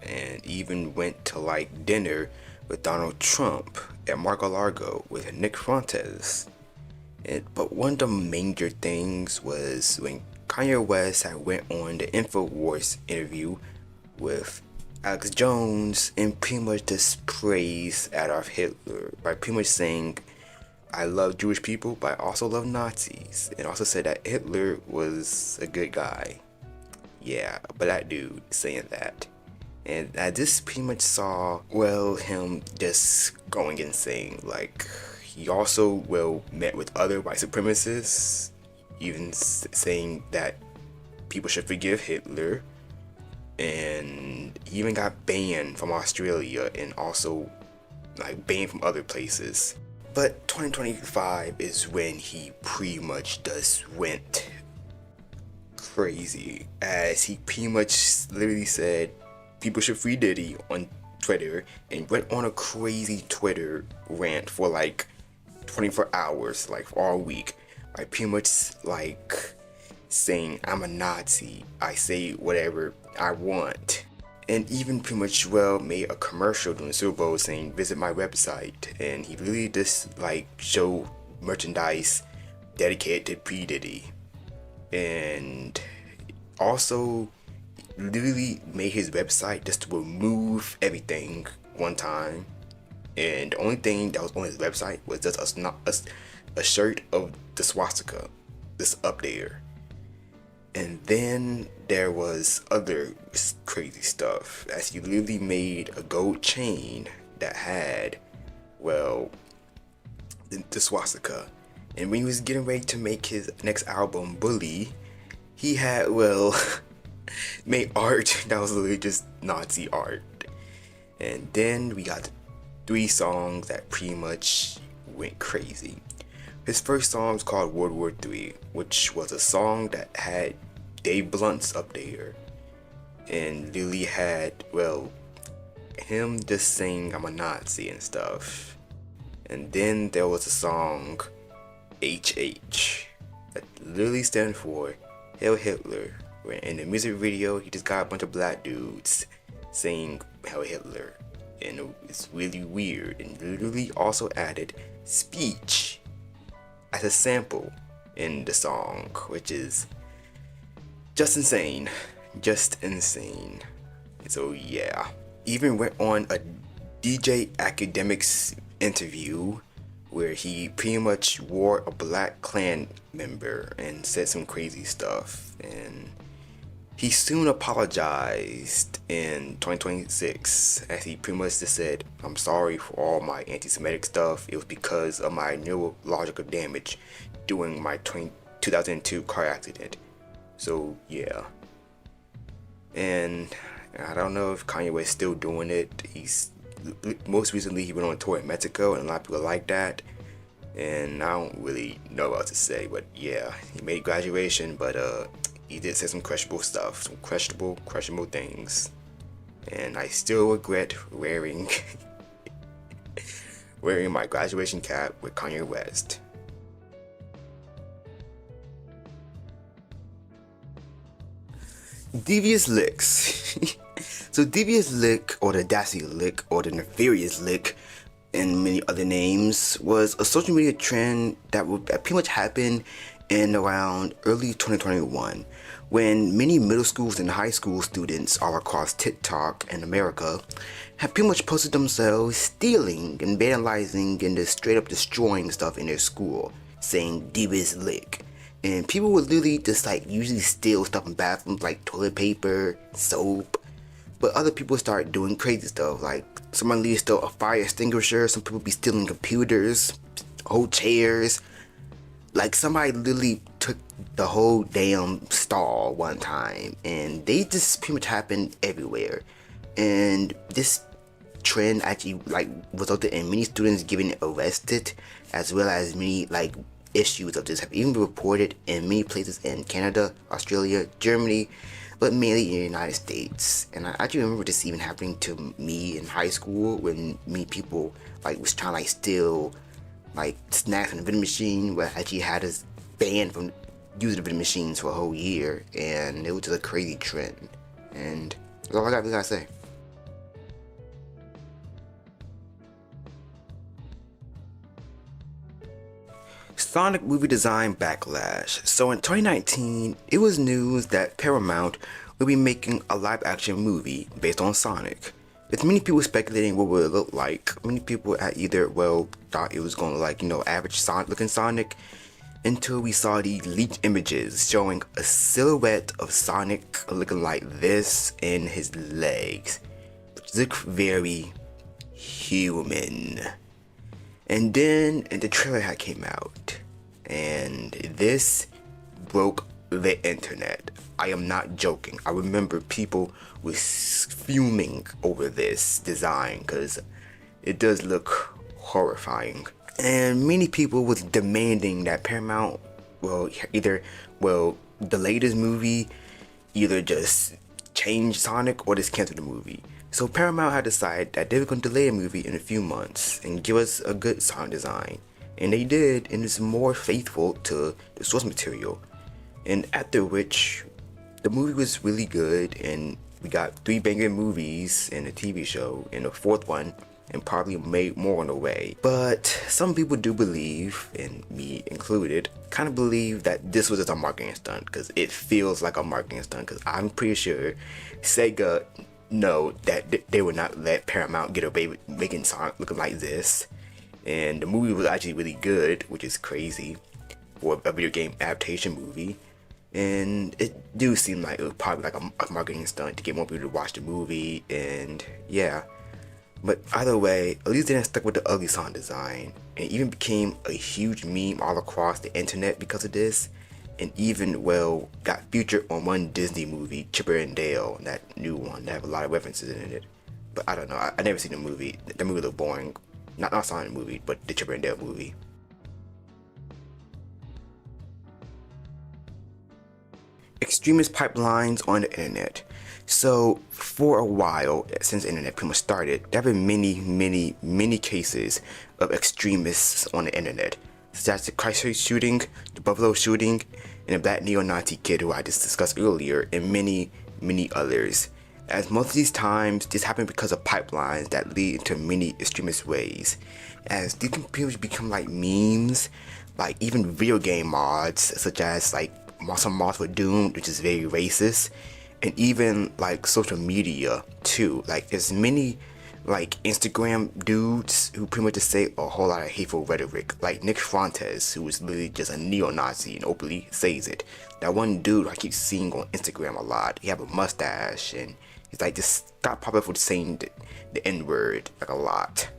And even went to like dinner with Donald Trump at Mar-a-Lago with Nick Fuentes. But one of the major things was when Kanye West had went on the InfoWars interview with Alex Jones and pretty much just praised Adolf Hitler by pretty much saying, I love Jewish people, but I also love Nazis, and also said that Hitler was a good guy. Yeah, but that dude saying that. And I just pretty much saw, well, him just going insane. Like, he also, well, met with other white supremacists, even saying that people should forgive Hitler. And he even got banned from Australia and also like banned from other places. But 2025 is when he pretty much just went crazy, as he pretty much literally said people should free Diddy on Twitter, and went on a crazy Twitter rant for like 24 hours, like all week. I pretty much like saying I'm a Nazi, I say whatever I want, and even pretty much well made a commercial during the Super Bowl saying visit my website, and he really just like show merchandise dedicated to P. Diddy, and also literally made his website just to remove everything one time, and the only thing that was on his website was just a shirt of the swastika just up there. And then there was other crazy stuff, as he literally made a gold chain that had, well, the swastika. And when he was getting ready to make his next album, Bully, he had, well, made art that was literally just Nazi art. And then we got 3 songs that pretty much went crazy. His first song was called World War III, which was a song that had Dave Blunt's up there, and literally had, well, him just saying I'm a Nazi and stuff. And then there was a song HH that literally stands for Hail Hitler, where in the music video he just got a bunch of black dudes saying Hail Hitler, and it's really weird, and literally also added speech as a sample in the song, which is just insane. So yeah, even went on a DJ Academics interview where he pretty much wore a Black Klan member and said some crazy stuff, and he soon apologized in 2026, as he pretty much just said, I'm sorry for all my anti-Semitic stuff. It was because of my neurological damage during my 2002 car accident. So yeah. And I don't know if Kanye West is still doing it. He's most recently he went on tour in Mexico, and a lot of people like that. And I don't really know what to say, but yeah, he made graduation, but he did say some questionable stuff, some questionable things. And I still regret wearing my graduation cap with Kanye West. Devious Licks. So Devious Lick, or the Dassy Lick, or the Nefarious Lick, and many other names, was a social media trend that pretty much happened in around early 2021, when many middle schools and high school students all across TikTok and America have pretty much posted themselves stealing and vandalizing and just straight up destroying stuff in their school, saying Devious Lick. And people would literally just like usually steal stuff in bathrooms like toilet paper, soap. But other people start doing crazy stuff, like someone literally stole a fire extinguisher, some people be stealing computers, whole chairs. Like somebody literally took the whole damn stall one time, and they just pretty much happened everywhere. And this trend actually like resulted in many students getting arrested, as well as many like issues of this have even been reported in many places in Canada, Australia, Germany, but mainly in the United States. And I actually remember this even happening to me in high school when many people like was trying to like steal like snacks from the vending machine, where I actually had us banned from using the vending machines for a whole year, and it was just a crazy trend. And that's all I really gotta say. Sonic movie design backlash. So in 2019, it was news that Paramount will be making a live action movie based on Sonic. With many people speculating what would it look like. Many people had either, well, thought it was going to like, average Sonic looking Sonic, until we saw the leaked images showing a silhouette of Sonic looking like this and his legs, which look very human. And then the trailer had came out, and this broke the internet. I am not joking. I remember people was fuming over this design because it does look horrifying. And many people was demanding that Paramount delay this movie, either just change Sonic or just cancel the movie. So Paramount had decided that they were going to delay the movie in a few months and give us a good Sonic design. And they did, and it's more faithful to the source material. And after which, the movie was really good, and we got 3 banger movies and a TV show, and a 4th one, and probably more on the way. But some people do believe, and me included, kind of believe that this was just a marketing stunt, because it feels like a marketing stunt, because I'm pretty sure Sega know that they would not let Paramount get away with making Sonic looking like this. And the movie was actually really good, which is crazy for a video game adaptation movie. And it do seem like it was probably like a marketing stunt to get more people to watch the movie, and yeah. But either way, at least they didn't stuck with the ugly Sonic design, and it even became a huge meme all across the internet because of this, and even got featured on one Disney movie, Chipper and Dale, that new one that have a lot of references in it. But I don't know, I never seen the movie. The movie looked boring. Not Sonic movie, but the Chipper and Dale movie. Extremist pipelines on the internet. So for a while, since the internet pretty much started, there have been many cases of extremists on the internet, such as the Christchurch shooting, the Buffalo shooting, and the black neo-Nazi kid who I just discussed earlier, and many others. As most of these times, this happened because of pipelines that lead into many extremist ways. As these computers become like memes, like even video game mods, such as like some mods for Doom, which is very racist, and even like social media too. Like there's many like Instagram dudes who pretty much just say a whole lot of hateful rhetoric, like Nick Fuentes, who is literally just a neo-Nazi and openly says it. That one dude I keep seeing on Instagram a lot, he have a mustache, and he's like just got popular for saying the N-word like a lot.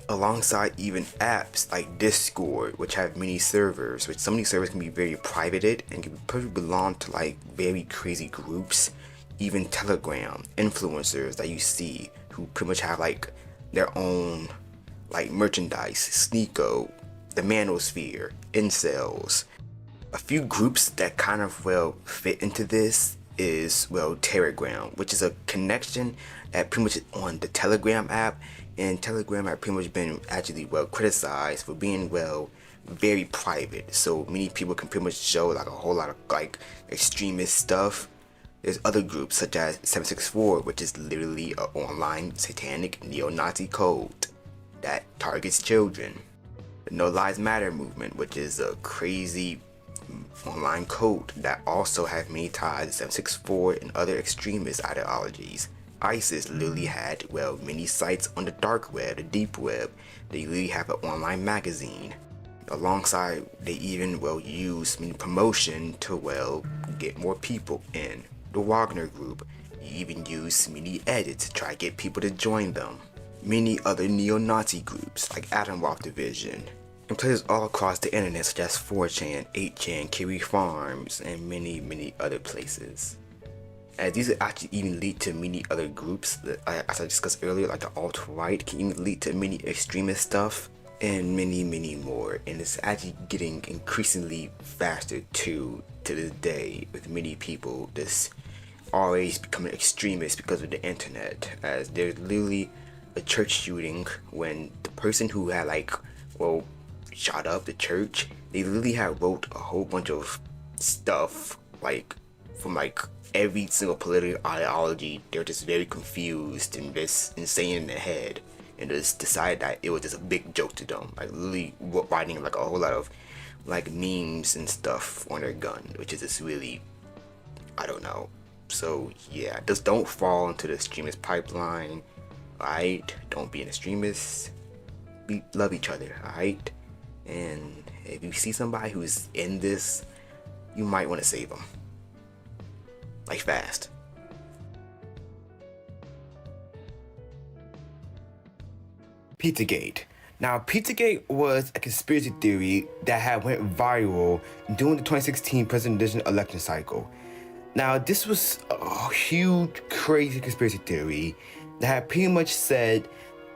Alongside even apps like Discord, which have many servers, which some of these servers can be very privated and can probably belong to like very crazy groups. Even Telegram influencers that you see who pretty much have like their own like merchandise, Sneeko, the Manosphere, Incels. A few groups that kind of fit into this is Telegram, which is a connection that pretty much is on the Telegram app, and Telegram have pretty much been actually criticized for being very private, so many people can pretty much show like a whole lot of like extremist stuff. There's other groups such as 764, which is literally an online satanic neo-Nazi code that targets children. The No Lives Matter movement, which is a crazy online code that also have many ties to 764 and other extremist ideologies. ISIS literally had many sites on the dark web, the deep web. They literally have an online magazine. Alongside, they even use many promotion to get more people in. The Wagner Group even use many edits to try to get people to join them. Many other neo-Nazi groups like Atomwaff Division, and places all across the internet such as 4chan, 8chan, Kiwi Farms, and many other places. As these actually even lead to many other groups that, as I discussed earlier, like the alt-right, can even lead to many extremist stuff, and many more. And it's actually getting increasingly faster to this day, with many people just always becoming extremists because of the internet, as there's literally a church shooting when the person who had shot up the church, they literally had wrote a whole bunch of stuff from every single political ideology. They're just very confused and just insane in their head, and just decided that it was just a big joke to them, literally writing a whole lot of memes and stuff on their gun, which is just really, I don't know. So yeah, just don't fall into the extremist pipeline. Alright, don't be an extremist. Love each other, alright? And if you see somebody who's in this, you might want to save them. Fast. Pizzagate. Now, Pizzagate was a conspiracy theory that had went viral during the 2016 presidential election cycle. Now, this was a huge, crazy conspiracy theory that had pretty much said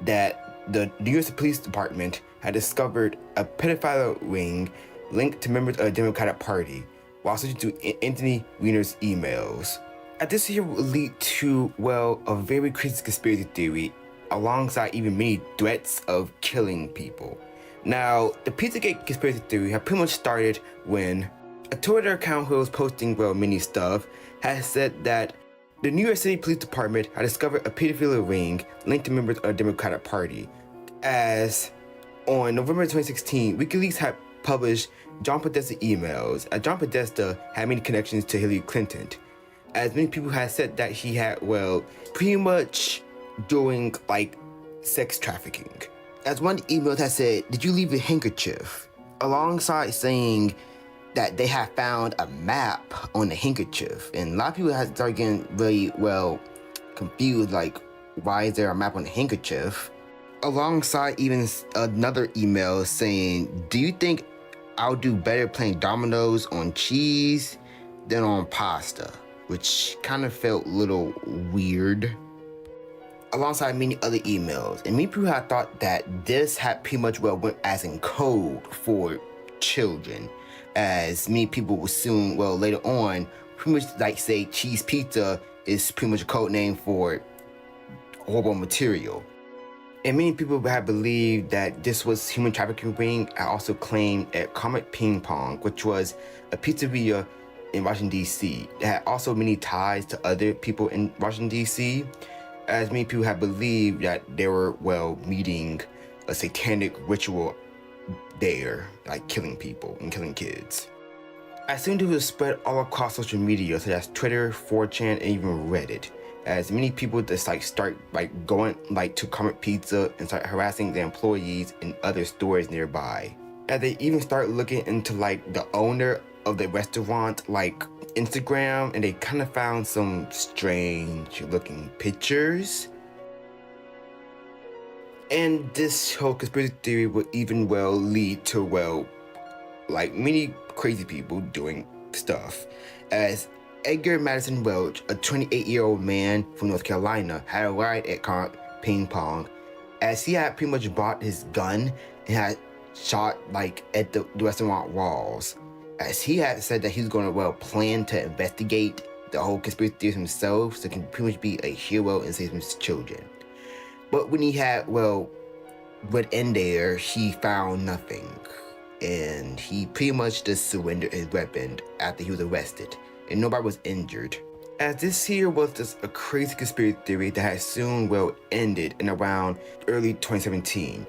that the U.S. Police Department had discovered a pedophile ring linked to members of the Democratic Party while switching to Anthony Weiner's emails. And this here would lead to, a very crazy conspiracy theory alongside even many threats of killing people. Now, the Pizzagate conspiracy theory had pretty much started when a Twitter account who was posting, many stuff, had said that the New York City Police Department had discovered a pedophilia ring linked to members of the Democratic Party. As on November 2016, WikiLeaks had published John Podesta emails, as John Podesta had many connections to Hillary Clinton. As many people had said that he had, pretty much doing, sex trafficking. As one email had said, "Did you leave a handkerchief?" Alongside saying that they had found a map on the handkerchief. And a lot of people had started getting really, confused, why is there a map on the handkerchief? Alongside even another email saying, "Do you think I'll do better playing dominoes on cheese than on pasta?" Which kind of felt a little weird. Alongside many other emails. And many people had thought that this had pretty much went as in code for children. As many people will soon, later on, pretty much say cheese pizza is pretty much a code name for horrible material. And many people had believed that this was human trafficking ring. I also claimed at Comet Ping Pong, which was a pizzeria in Washington, D.C. that had also many ties to other people in Washington, D.C. As many people had believed that they were, meeting a satanic ritual there, killing people and killing kids. As soon as it was spread all across social media, such as Twitter, 4chan, and even Reddit, as many people just start going to Comet Pizza and start harassing the employees in other stores nearby. As they even start looking into the owner of the restaurant Instagram, and they kind of found some strange looking pictures. And this whole conspiracy theory will even lead to many crazy people doing stuff. As Edgar Madison Welch, a 28-year-old man from North Carolina, had arrived at Comet Ping Pong, as he had pretty much bought his gun and had shot at the restaurant walls. As he had said that he was going to plan to investigate the whole conspiracy theory himself, so he can pretty much be a hero and save his children. But when he had went in there, he found nothing, and he pretty much just surrendered his weapon after he was arrested, and nobody was injured. As this here was just a crazy conspiracy theory that had soon ended in around early 2017.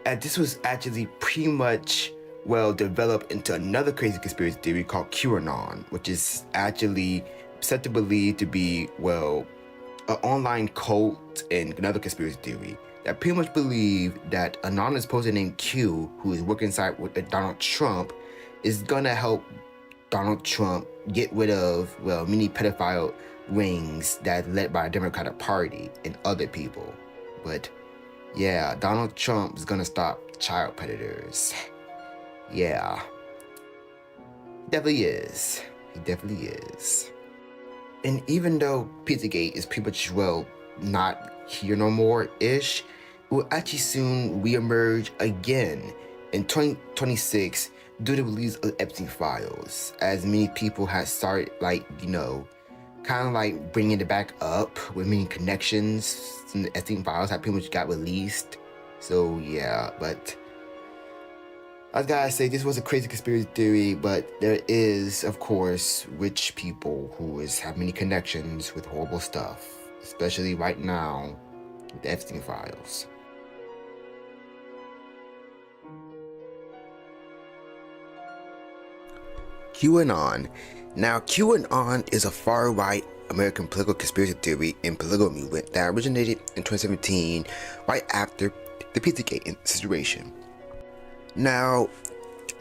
And this was actually pretty much developed into another crazy conspiracy theory called QAnon, which is actually said to believe to be, an online cult and another conspiracy theory that pretty much believe that an anonymous person named Q, who is working inside with Donald Trump, is gonna help Donald Trump get rid of, many pedophile rings that led by the Democratic Party and other people. But yeah, Donald Trump is gonna stop child predators. Yeah. Definitely is. He definitely is. And even though Pizzagate is pretty much, not here no more-ish, it will actually soon reemerge again in 2026 due to the release of Epstein files, as many people had started, kind of like bringing it back up with many connections. Some Epstein files have pretty much got released. So yeah, but I gotta say this was a crazy conspiracy theory, but there is, of course, rich people who have many connections with horrible stuff, especially right now with the Epstein files. QAnon. Now, QAnon is a far-right American political conspiracy theory and political movement that originated in 2017, right after the Pizzagate situation. Now,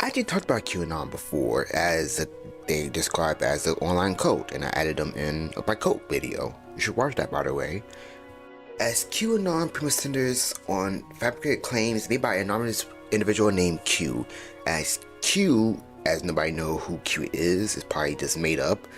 I actually talked about QAnon before as they described as an online cult, and I added them in a by cult video. You should watch that, by the way. As QAnon pretty much centers on fabricated claims made by an anonymous individual named Q, as nobody know who Q is, it's probably just made up.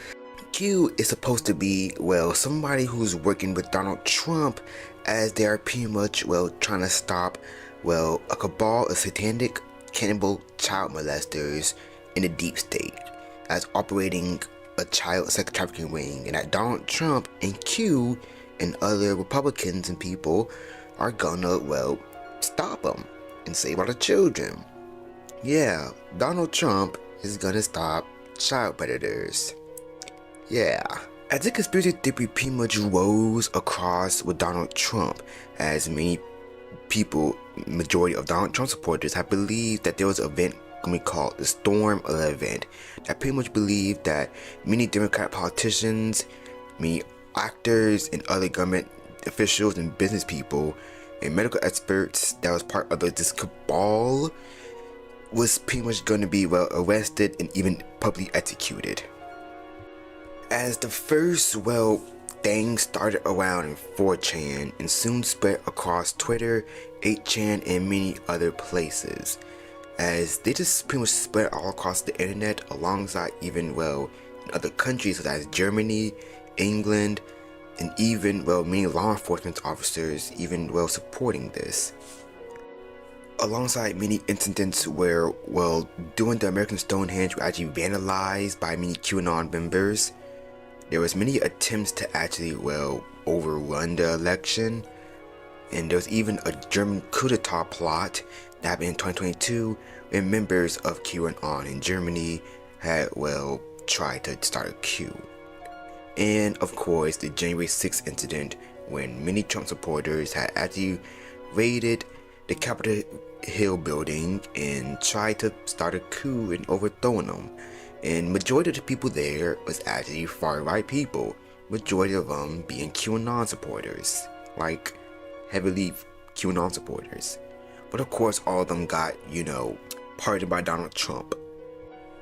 Q is supposed to be, well, somebody who's working with Donald Trump as they are pretty much, well, trying to stop, well, a cabal of satanic cannibal child molesters in the deep state as operating a child sex trafficking ring, and that Donald Trump and Q and other Republicans and people are gonna, well, stop them and save all the children. Yeah, Donald Trump is gonna stop child predators. Yeah. As the conspiracy theory pretty much rose across with Donald Trump, as many people, majority of Donald Trump supporters, have believed that there was an event going to be called the Storm event, that pretty much believed that many Democrat politicians, many actors, and other government officials and business people and medical experts that was part of this cabal was pretty much going to be, well, arrested and even publicly executed. As the first, well, thing started around in 4chan and soon spread across Twitter, 8chan, and many other places, as they just pretty much spread all across the internet alongside even, well, in other countries such as Germany, England, and even, well, many law enforcement officers even, well, supporting this. Alongside many incidents where, well, during the American Stonehenge were actually vandalized by many QAnon members, there was many attempts to actually, well, overrun the election, and there was even a German coup d'etat plot that happened in 2022 when members of QAnon in Germany had, well, tried to start a coup. And of course, the January 6th incident when many Trump supporters had actually raided the Capitol Hill building and tried to start a coup and overthrowing them. And majority of the people there was actually far-right people, majority of them being QAnon supporters, like heavily QAnon supporters. But of course, all of them got, you know, pardoned by Donald Trump.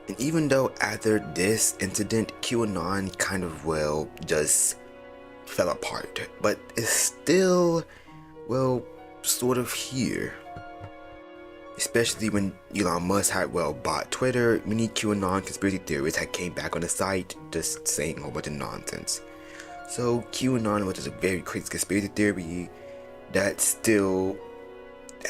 And even though after this incident, QAnon kind of, well, just fell apart, but it's still, well, sort of here. Especially when Elon Musk had, well, bought Twitter, many QAnon conspiracy theorists had came back on the site just saying a whole bunch of nonsense. So QAnon, which is a very crazy conspiracy theory that still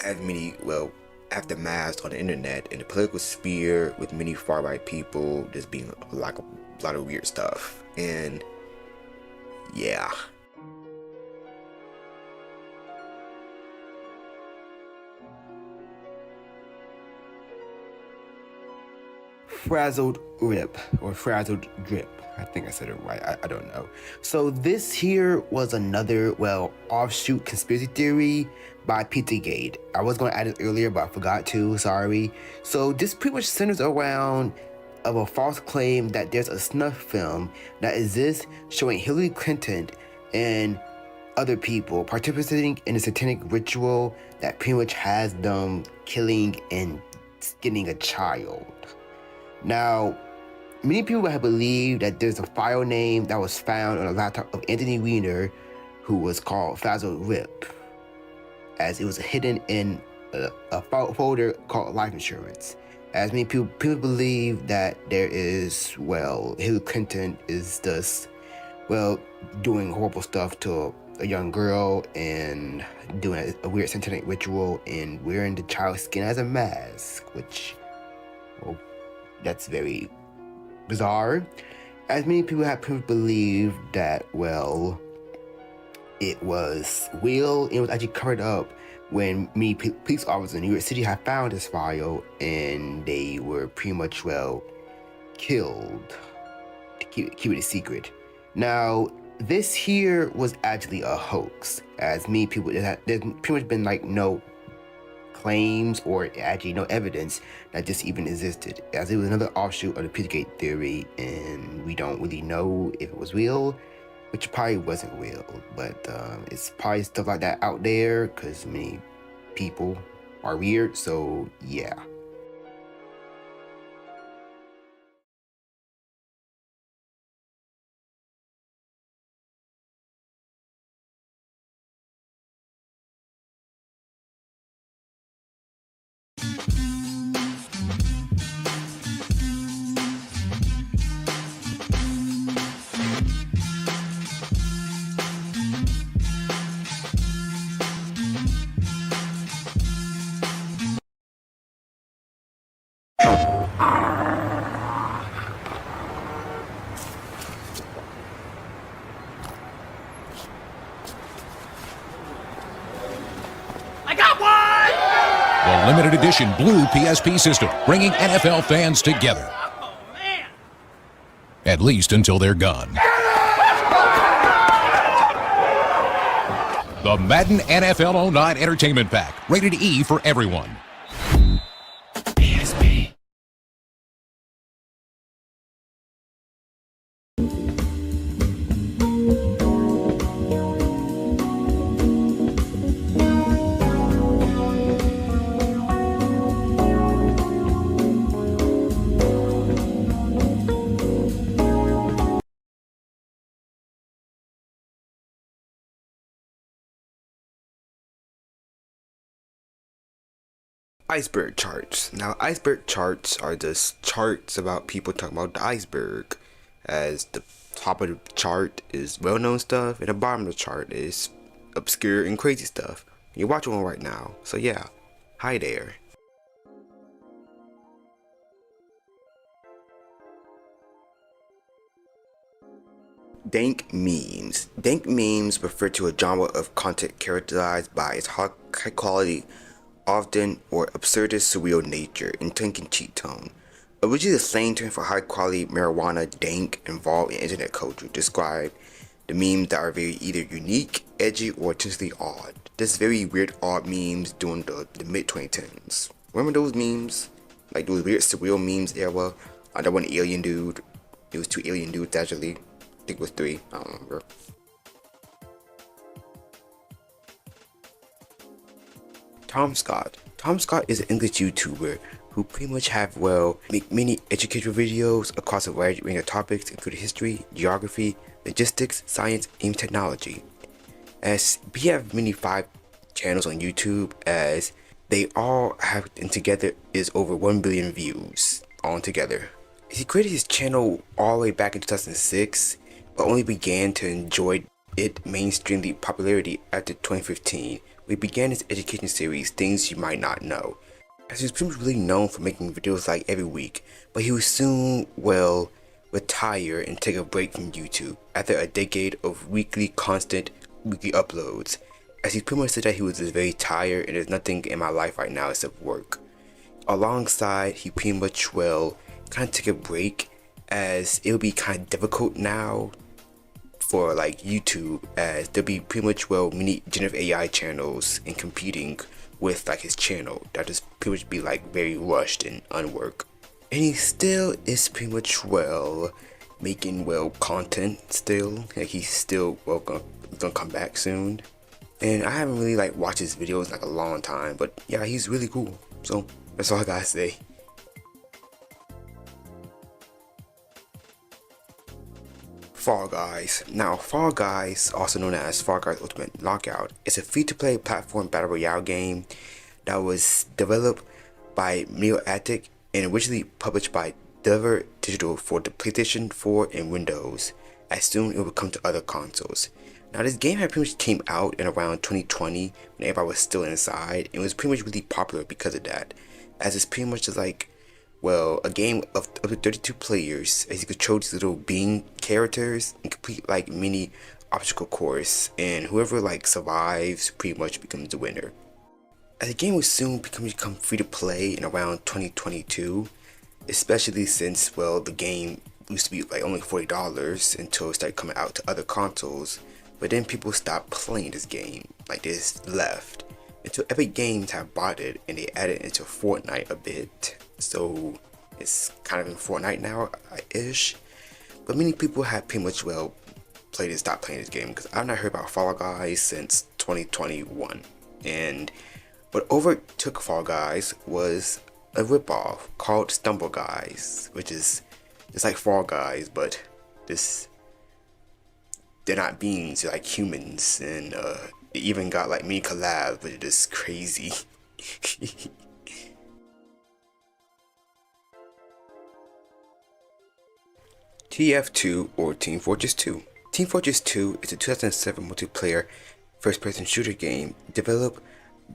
has many, well, aftermaths on the internet and the political sphere, with many far-right people just being a lot of weird stuff. And yeah. Frazzled Rip, or Frazzled Drip. I think I said it right. I don't know. So this here was another, well, offshoot conspiracy theory by Pizzagate. I was going to add it earlier, but I forgot to. Sorry. So this pretty much centers around of a false claim that there's a snuff film that exists showing Hillary Clinton and other people participating in a satanic ritual that pretty much has them killing and skinning a child. Now, many people have believed that there's a file name that was found on a laptop of Anthony Weiner, who was called Frazzled Rip, as it was hidden in a folder called life insurance. As many people believe that there is, well, Hillary Clinton is just, well, doing horrible stuff to a young girl and doing a weird satanic ritual and wearing the child's skin as a mask, which, well, that's very bizarre. as many people have believed that, well, it was Will, it was actually covered up when many police officers in New York City had found this file, and they were pretty much, well, killed to keep it a secret. Now, this here was actually a hoax, as many people, there's pretty much been like no claims or actually no evidence that this even existed, as it was another offshoot of the Pizzagate theory, and we don't really know if it was real, which probably wasn't real, but it's probably stuff like that out there because many people are weird, so yeah. I got one! The limited edition blue PSP system, bringing NFL fans together. Oh, man. At least until they're gone. The Madden NFL 09 Entertainment Pack, rated E for everyone. PSP. Iceberg charts. Now, iceberg charts are just charts about people talking about the iceberg, as the top of the chart is well-known stuff and the bottom of the chart is obscure and crazy stuff. You're watching one right now, so yeah, hi there. Dank memes. Dank memes refer to a genre of content characterized by its high quality, often or absurdist surreal nature and tongue-in-cheek tone. Originally the slang term for high-quality marijuana dank involved in internet culture describe the memes that are very either unique, edgy, or intentionally odd. This very weird odd memes during the mid-2010s. Remember those memes? Like those weird surreal memes era? That one alien dude. It was 2 alien dudes actually. I think it was 3. I don't remember. Tom Scott. Tom Scott is an English YouTuber who pretty much have, well, make many educational videos across a wide range of topics including history, geography, logistics, science, and technology. As we have many 5 channels on YouTube, as they all have, and together is over 1 billion views all together. He created his channel all the way back in 2006, but only began to enjoy it mainstream popularity after 2015. We began his education series, Things You Might Not Know, as he was pretty much really known for making videos like every week, but he would soon, well, retire and take a break from YouTube after a decade of constant weekly uploads, as he pretty much said that he was just very tired and there's nothing in my life right now except work. Alongside, he pretty much, well, kind of take a break, as it would be kind of difficult now for like YouTube, as there'll be pretty much, well, many generative AI channels and competing with like his channel that just pretty much be like very rushed and unwork. And he still is pretty much, well, making, well, content still. Like he's still, well, gonna come back soon. And I haven't really like watched his videos in like a long time, but yeah, he's really cool. So that's all I gotta say. Fall Guys. Now, Fall Guys, also known as Fall Guys Ultimate Knockout, is a free-to-play platform battle royale game that was developed by Attic and originally published by Dever Digital for the PlayStation 4 and Windows, as soon it would come to other consoles. Now, this game had pretty much came out in around 2020 when everybody was still inside, and it was pretty much really popular because of that, as it's pretty much just like well, a game of up to 32 players as you control these little being characters and complete like mini obstacle course, and whoever like survives pretty much becomes the winner. As the game will soon become free to play in around 2022, especially since, well, the game used to be like only $40 until it started coming out to other consoles, but then people stopped playing this game, like they just left, until Epic Games have bought it and they added it into Fortnite a bit, so it's kind of in Fortnite now-ish, but many people have pretty much, well, played and stopped playing this game, because I've not heard about Fall Guys since 2021, and what overtook Fall Guys was a ripoff called Stumble Guys, which is it's like Fall Guys, but they're not beings, they're like humans, and it even got like mini collabs, which is crazy. TF2 or Team Fortress 2. Team Fortress 2 is a 2007 multiplayer first-person shooter game developed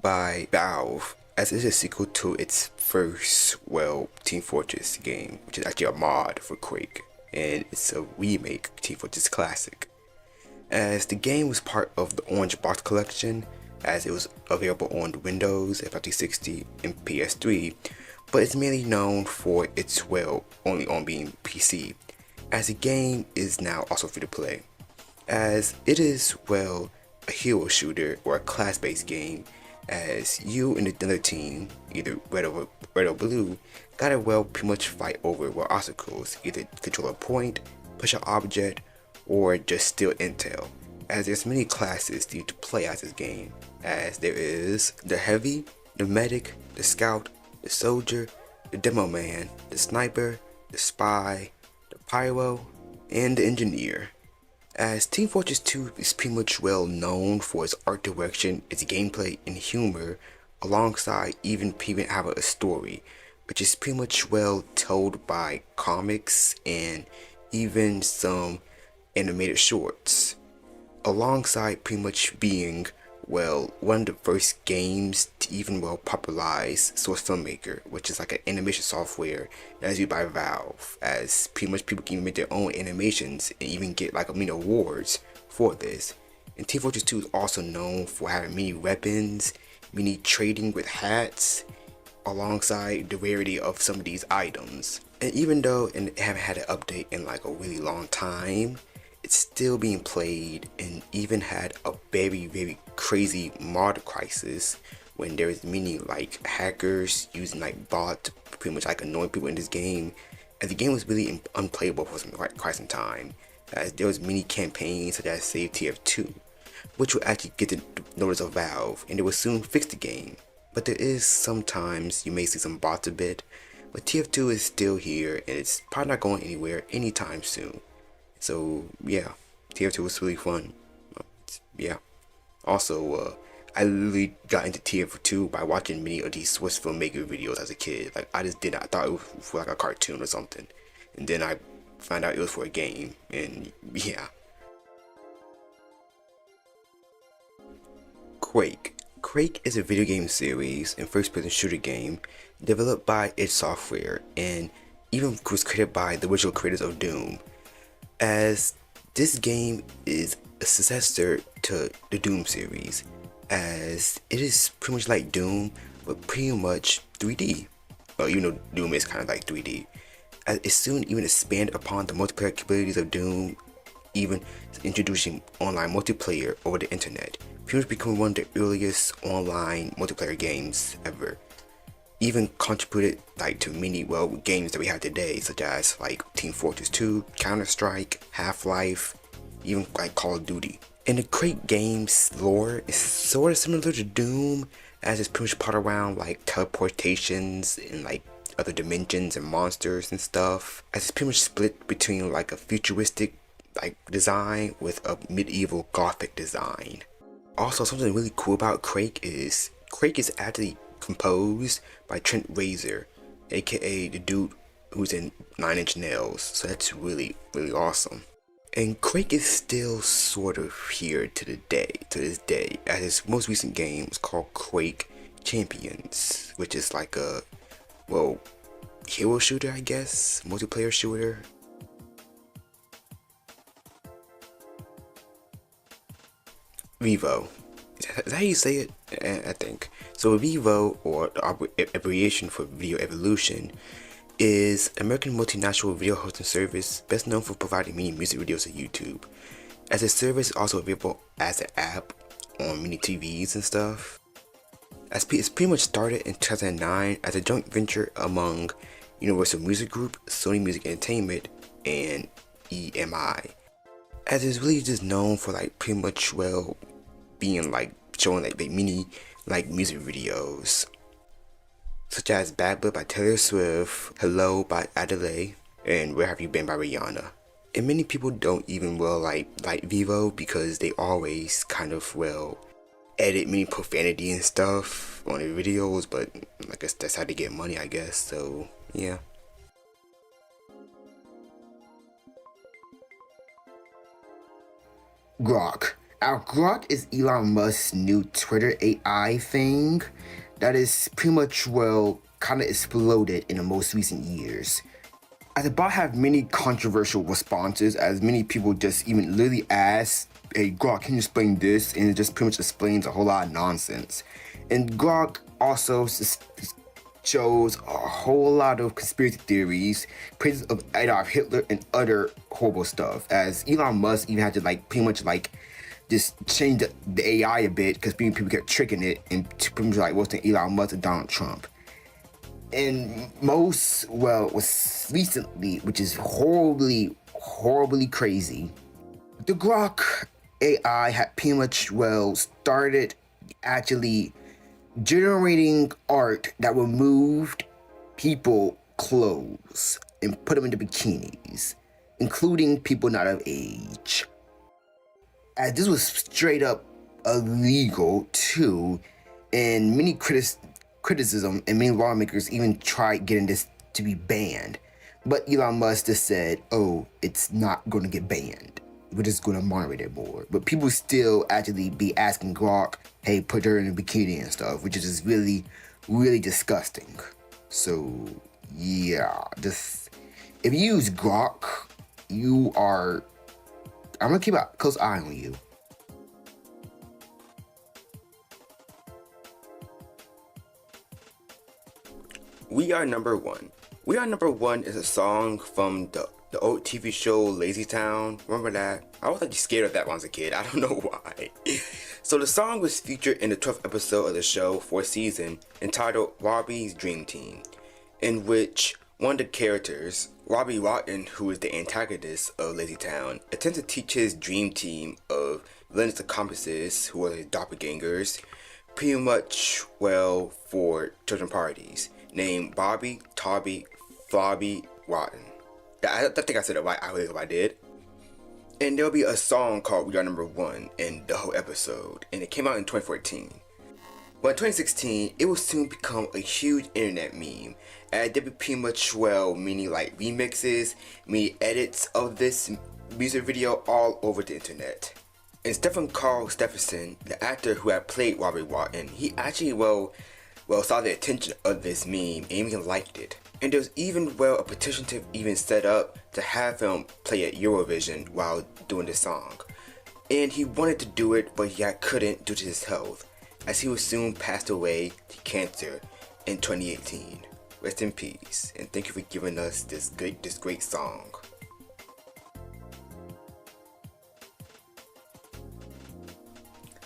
by Valve, as it is a sequel to its first, well, Team Fortress game, which is actually a mod for Quake, and it's a remake of Team Fortress Classic. As the game was part of the Orange Box collection, as it was available on Windows, Xbox 360, and PS3, but it's mainly known for its, well, only on being PC, as the game is now also free to play, as it is, well, a hero shooter or a class-based game, as you and another team, either red or blue, gotta, well, pretty much fight over, well, obstacles, either control a point, push an object, or just steal intel, as there's many classes for you to play as this game, as there is the heavy, the medic, the scout, the soldier, the demo man, the sniper, the spy, the pyro, and the engineer. As Team Fortress 2 is pretty much well known for its art direction, its gameplay, and humor, alongside even having a story, which is pretty much well told by comics and even some animated shorts, alongside pretty much being, well, one of the first games to even, well, popularize Source Filmmaker, which is like an animation software that's used by Valve, as pretty much people can even make their own animations and even get like mini awards for this. And Team Fortress 2 is also known for having many weapons, many trading with hats, alongside the rarity of some of these items. And even though it haven't had an update in like a really long time, it's still being played, and even had a very crazy mod crisis when there was many like hackers using like bots to pretty much like annoy people in this game, and the game was really unplayable for quite some time, as there was many campaigns such as Save TF2, which will actually get the notice of Valve, and they will soon fix the game. But there is sometimes you may see some bots a bit, but TF2 is still here, and it's probably not going anywhere anytime soon. So yeah, TF2 was really fun. Yeah. Also, I literally got into TF2 by watching many of these Swiss filmmaker videos as a kid. Like I thought it was for like a cartoon or something, and then I found out it was for a game, and yeah. Quake is a video game series and first-person shooter game developed by id Software, and even was created by the original creators of Doom, as this game is a successor to the Doom series, as it is pretty much like Doom, but pretty much 3D. Well, you know, Doom is kind of like 3D. As it soon even expand upon the multiplayer capabilities of Doom, even introducing online multiplayer over the internet, pretty much becoming one of the earliest online multiplayer games ever. Even contributed like to many, well, games that we have today, such as like Team Fortress 2, Counter-Strike, Half-Life, even like Call of Duty. And the Quake game's lore is sort of similar to Doom, as it's pretty much part around like teleportations and like other dimensions and monsters and stuff, as it's pretty much split between like a futuristic like design with a medieval gothic design. Also, something really cool about Quake is actually composed by Trent Reznor, aka the dude who's in 9 Inch Nails, so that's really awesome. And Quake is still sort of here to this day, as his most recent game is called Quake Champions, which is like a, well, hero shooter, I guess, multiplayer shooter. Vivo. Is that how you say it? I think. So Vivo, or the abbreviation for Video Evolution, is American multinational video hosting service best known for providing many music videos on YouTube. As a service, also available as an app on many TVs and stuff. It's pretty much started in 2009 as a joint venture among Universal Music Group, Sony Music Entertainment, and EMI. As it's really just known for like pretty much being like showing like mini like music videos, such as Bad Blood by Taylor Swift, Hello by Adele, and Where Have You Been by Rihanna. And many people don't even like Vivo because they always kind of edit many profanity and stuff on their videos, but I guess that's how they get money, I guess. So yeah. Grok. Our Grok is Elon Musk's new Twitter AI thing that is pretty much kind of exploded in the most recent years. As the bot have many controversial responses, as many people just even literally ask, hey Grok, can you explain this? And it just pretty much explains a whole lot of nonsense. And Grok also shows a whole lot of conspiracy theories, praises of Adolf Hitler and other horrible stuff, as Elon Musk even had to pretty much just change the AI a bit because people kept tricking it and pretty much roasting Elon Musk and Donald Trump. And was recently, which is horribly crazy, the Grok AI had pretty much started actually generating art that removed people clothes and put them into bikinis, including people not of age. As this was straight up illegal too, and many criticism and many lawmakers even tried getting this to be banned. But Elon Musk just said, oh, it's not going to get banned. We're just going to monitor it more. But people still actually be asking Grok, hey, put her in a bikini and stuff, which is just really, really disgusting. So, yeah, just if you use Grok, I'm going to keep a close eye on you. We Are Number One. We Are Number One is a song from the old TV show Lazy Town. Remember that? I was scared of that when I was a kid. I don't know why. So the song was featured in the 12th episode of the show, 4th season, entitled Robbie's Dream Team, in which one of the characters, Robbie Rotten, who is the antagonist of Lazy Town, attempts to teach his dream team of villainous accomplices, who are his doppelgangers, pretty much, for children parties, named Bobby, Tobby, Flobby, Rotten. I think I said it right. I hope I did. And there'll be a song called We Are Number One in the whole episode, and it came out in 2014. But in 2016, it will soon become a huge internet meme, and there will be pretty much, many remixes, many edits of this music video all over the internet. And Stephen Carl Stephenson, the actor who had played Robbie Rotten, he actually, saw the attention of this meme and even liked it. And there was even, a petition to even set up to have him play at Eurovision while doing this song. And he wanted to do it, but he couldn't due to his health, as he was soon passed away to cancer in 2018. Rest in peace, and thank you for giving us this great song.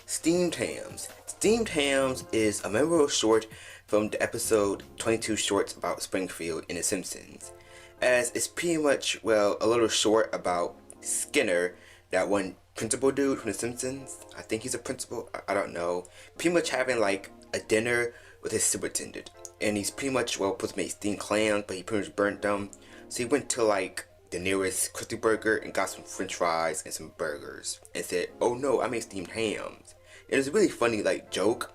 Steamed Hams. Steamed Hams is a memorable short from the episode 22 Shorts about Springfield in The Simpsons, as it's pretty much, a little short about Skinner, that one principal dude from The Simpsons. I think he's a principal, I don't know. Pretty much having a dinner with his superintendent, and he's pretty much, supposed to make steamed clams, but he pretty much burnt them. So he went to the nearest Krusty Burger and got some french fries and some burgers, and said, oh no, I made steamed hams. It was a really funny joke.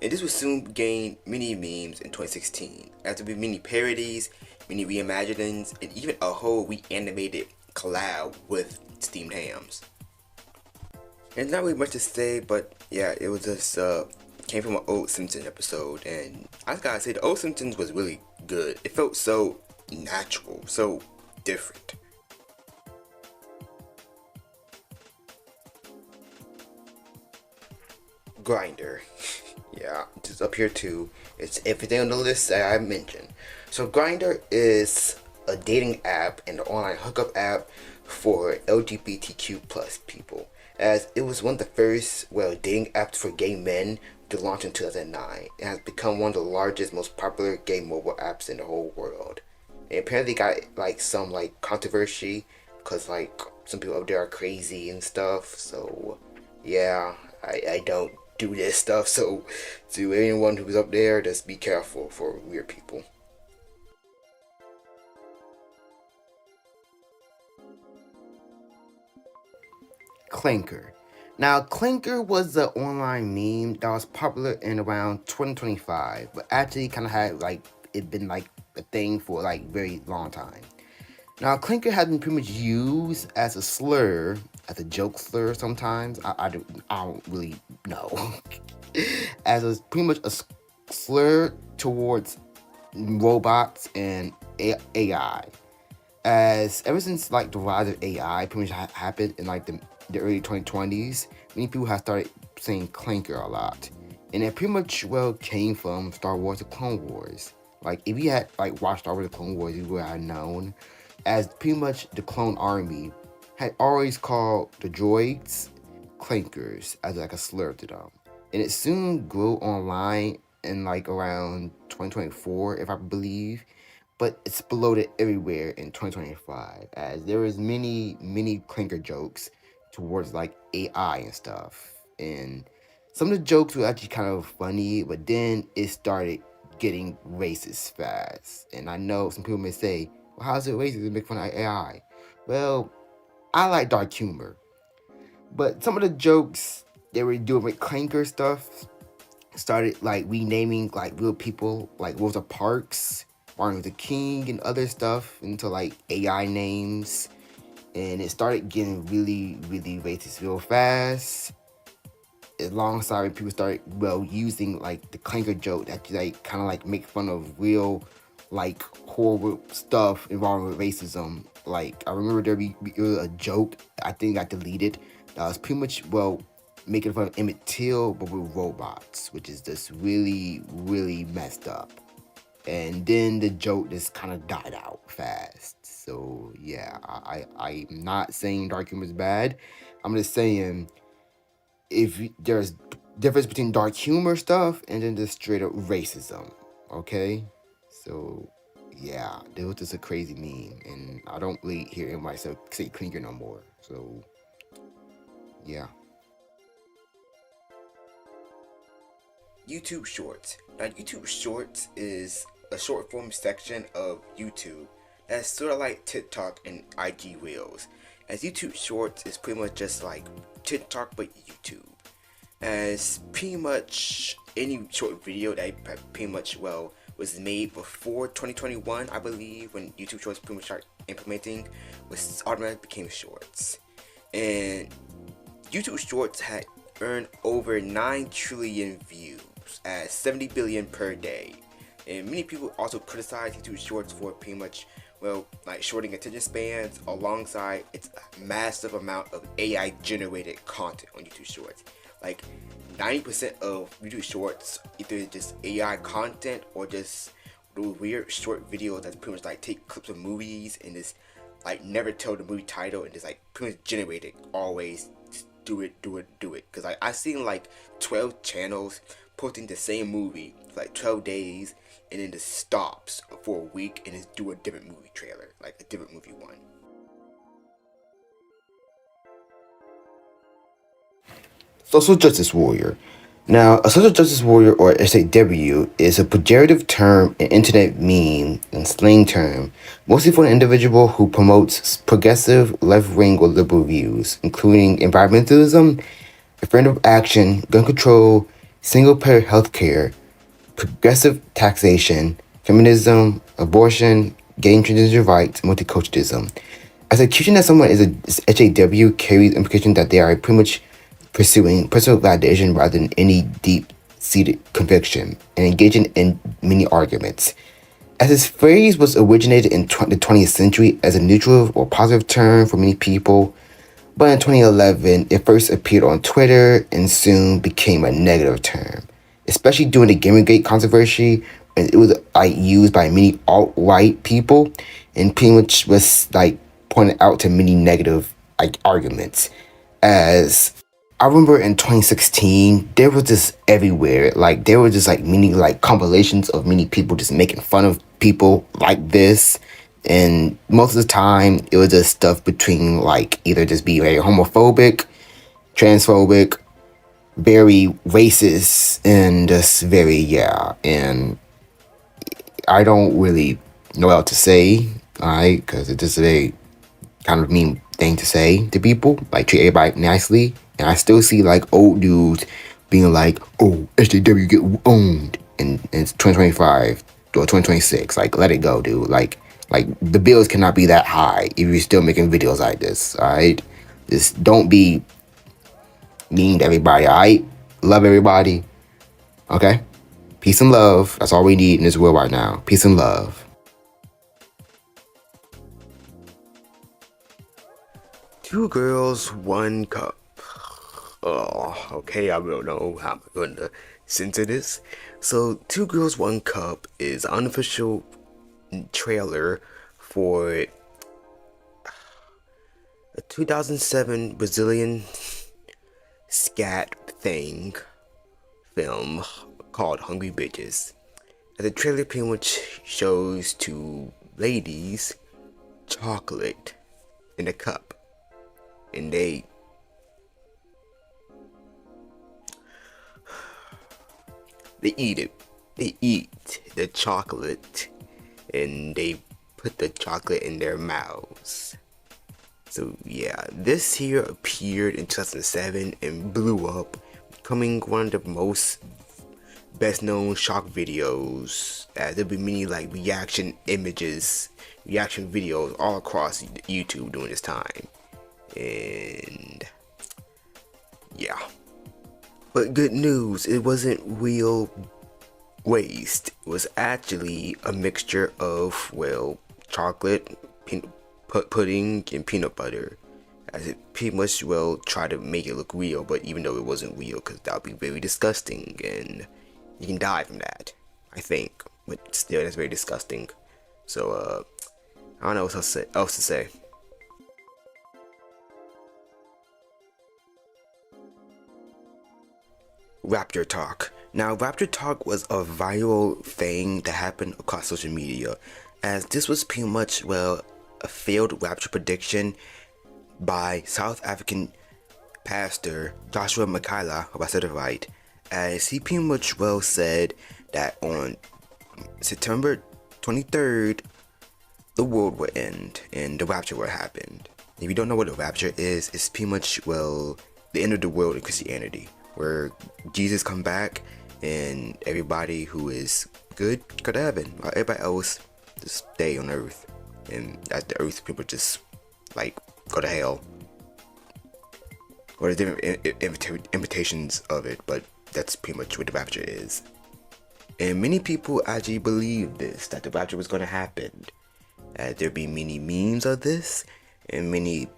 And this would soon gain many memes in 2016, as there would be many parodies, many reimaginings, and even a whole reanimated collab with steamed hams. And not really much to say, but yeah, it was just came from an old Simpsons episode, and I gotta say the old Simpsons was really good. It felt so natural, so different. Grinder. Yeah, just up here too. It's everything on the list that I mentioned. So Grinder is a dating app and an online hookup app for LGBTQ plus people, as it was one of the first dating apps for gay men to launch in 2009. It has become one of the largest, most popular gay mobile apps in the whole world. And apparently got like some like controversy because like some people up there are crazy and stuff. So yeah, I don't do this stuff. So to anyone who's up there, just be careful for weird people. Clanker. Now, Clanker was an online meme that was popular in around 2025, but actually kind of had like it been like a thing for like very long time. Now, Clanker has been pretty much used as a slur, as a joke slur sometimes. I don't really know. As a pretty much a slur towards robots and AI. As ever since like the rise of AI pretty much happened in like the early 2020s, many people have started saying Clanker a lot. And it pretty much came from Star Wars: The Clone Wars. Like if you had like watched Star Wars: The Clone Wars, you would have known, as pretty much the clone army had always called the droids clankers as like a slur to them. And it soon grew online in like around 2024, if I believe, but it exploded everywhere in 2025 as there was many clanker jokes towards like AI and stuff. And some of the jokes were actually kind of funny, but then it started getting racist fast. And I know some people may say, well, how's it racist to make fun of AI? Well, I like dark humor. But some of the jokes they were doing with clanker stuff started like renaming like real people like Rosa Parks, Martin Luther King, and other stuff into like AI names. And it started getting really racist real fast. Alongside when people started using like the clanker joke that like kind of like make fun of real like horrible stuff involving with racism. Like I remember there was a joke I think got deleted that was pretty much making fun of Emmett Till but with robots, which is just really messed up. And then the joke just kind of died out fast. So yeah, I'm not saying dark humor is bad. I'm just saying if there's difference between dark humor stuff and then just straight up racism, okay? So yeah, that was just a crazy meme, and I don't really hear myself say clinker no more. So yeah. YouTube Shorts. Now, YouTube Shorts is a short form section of YouTube that's sort of like TikTok and IG Reels. As YouTube Shorts is pretty much just like TikTok but YouTube. As pretty much any short video that pretty much was made before 2021, I believe, when YouTube Shorts pretty much started implementing, was automatically became Shorts. And YouTube Shorts had earned over 9 trillion views at 70 billion per day. And many people also criticize YouTube Shorts for pretty much like shorting attention spans alongside its massive amount of AI generated content on YouTube Shorts. Like 90% of YouTube Shorts either just AI content or just those weird short videos that pretty much like take clips of movies and just like never tell the movie title and just like pretty much generate it always. Just do it. Cause like I've seen like 12 channels posting the same movie for like 12 days and then just stops for a week and just do a different movie trailer, like a different movie one. Social Justice Warrior. Now, a social justice warrior, or SAW, is a pejorative term, an internet meme, and slang term, mostly for an individual who promotes progressive, left-wing, or liberal views, including environmentalism, affirmative action, gun control, single-payer healthcare, progressive taxation, feminism, abortion, gay and transgender rights, multiculturalism. As accusing that someone is a SAW carries implication that they are pretty much pursuing personal validation rather than any deep-seated conviction, and engaging in many arguments. As this phrase was originated in the 20th century as a neutral or positive term for many people, but in 2011, it first appeared on Twitter and soon became a negative term, especially during the Gamergate controversy, when it was like used by many alt-right people and pretty much was like pointed out to many negative like arguments. As I remember in 2016, there was just everywhere, like there were just like many like compilations of many people just making fun of people like this. And most of the time, it was just stuff between like either just being very homophobic, transphobic, very racist, and just very, yeah. And I don't really know what else to say, alright, because it's just a very kind of mean thing to say to people, like treat everybody nicely. And I still see like old dudes being like, oh, SJW get owned in 2025 or 2026. Like, let it go, dude. Like the bills cannot be that high if you're still making videos like this, alright? Just don't be mean to everybody, alright? Love everybody, okay? Peace and love. That's all we need in this world right now. Peace and love. Two girls, one cup. Oh, okay, I don't know how I'm going to censor this. So, Two Girls, One Cup is an unofficial trailer for a 2007 Brazilian scat film called Hungry Bitches. And the trailer pretty much shows two ladies chocolate in a cup. And they eat it. They eat the chocolate and they put the chocolate in their mouths. So yeah, this here appeared in 2007 and blew up, becoming one of the most best known shock videos, as there'll be many like reaction videos all across YouTube during this time. And yeah, but good news, it wasn't real waste. It was actually a mixture of, well, chocolate, pudding, and peanut butter, as it pretty much, well, tried to make it look real, but even though it wasn't real, because that would be very disgusting and you can die from that, I think. But still, that's very disgusting. So I don't know what else to say. Rapture Talk. Now, Rapture Talk was a viral thing that happened across social media, as this was pretty much, well, a failed rapture prediction by South African pastor Joshua Makila, if I said it right, as he pretty much, well, said that on September 23rd, the world would end and the rapture would happen. If you don't know what a rapture is, it's pretty much, well, the end of the world in Christianity, where Jesus come back and everybody who is good go to heaven, while everybody else just stay on earth, and at the earth people just like go to hell, or there's different imitations of it, but that's pretty much what the rapture is. And many people actually believe this, that the rapture was going to happen. There'd be many memes of this and many,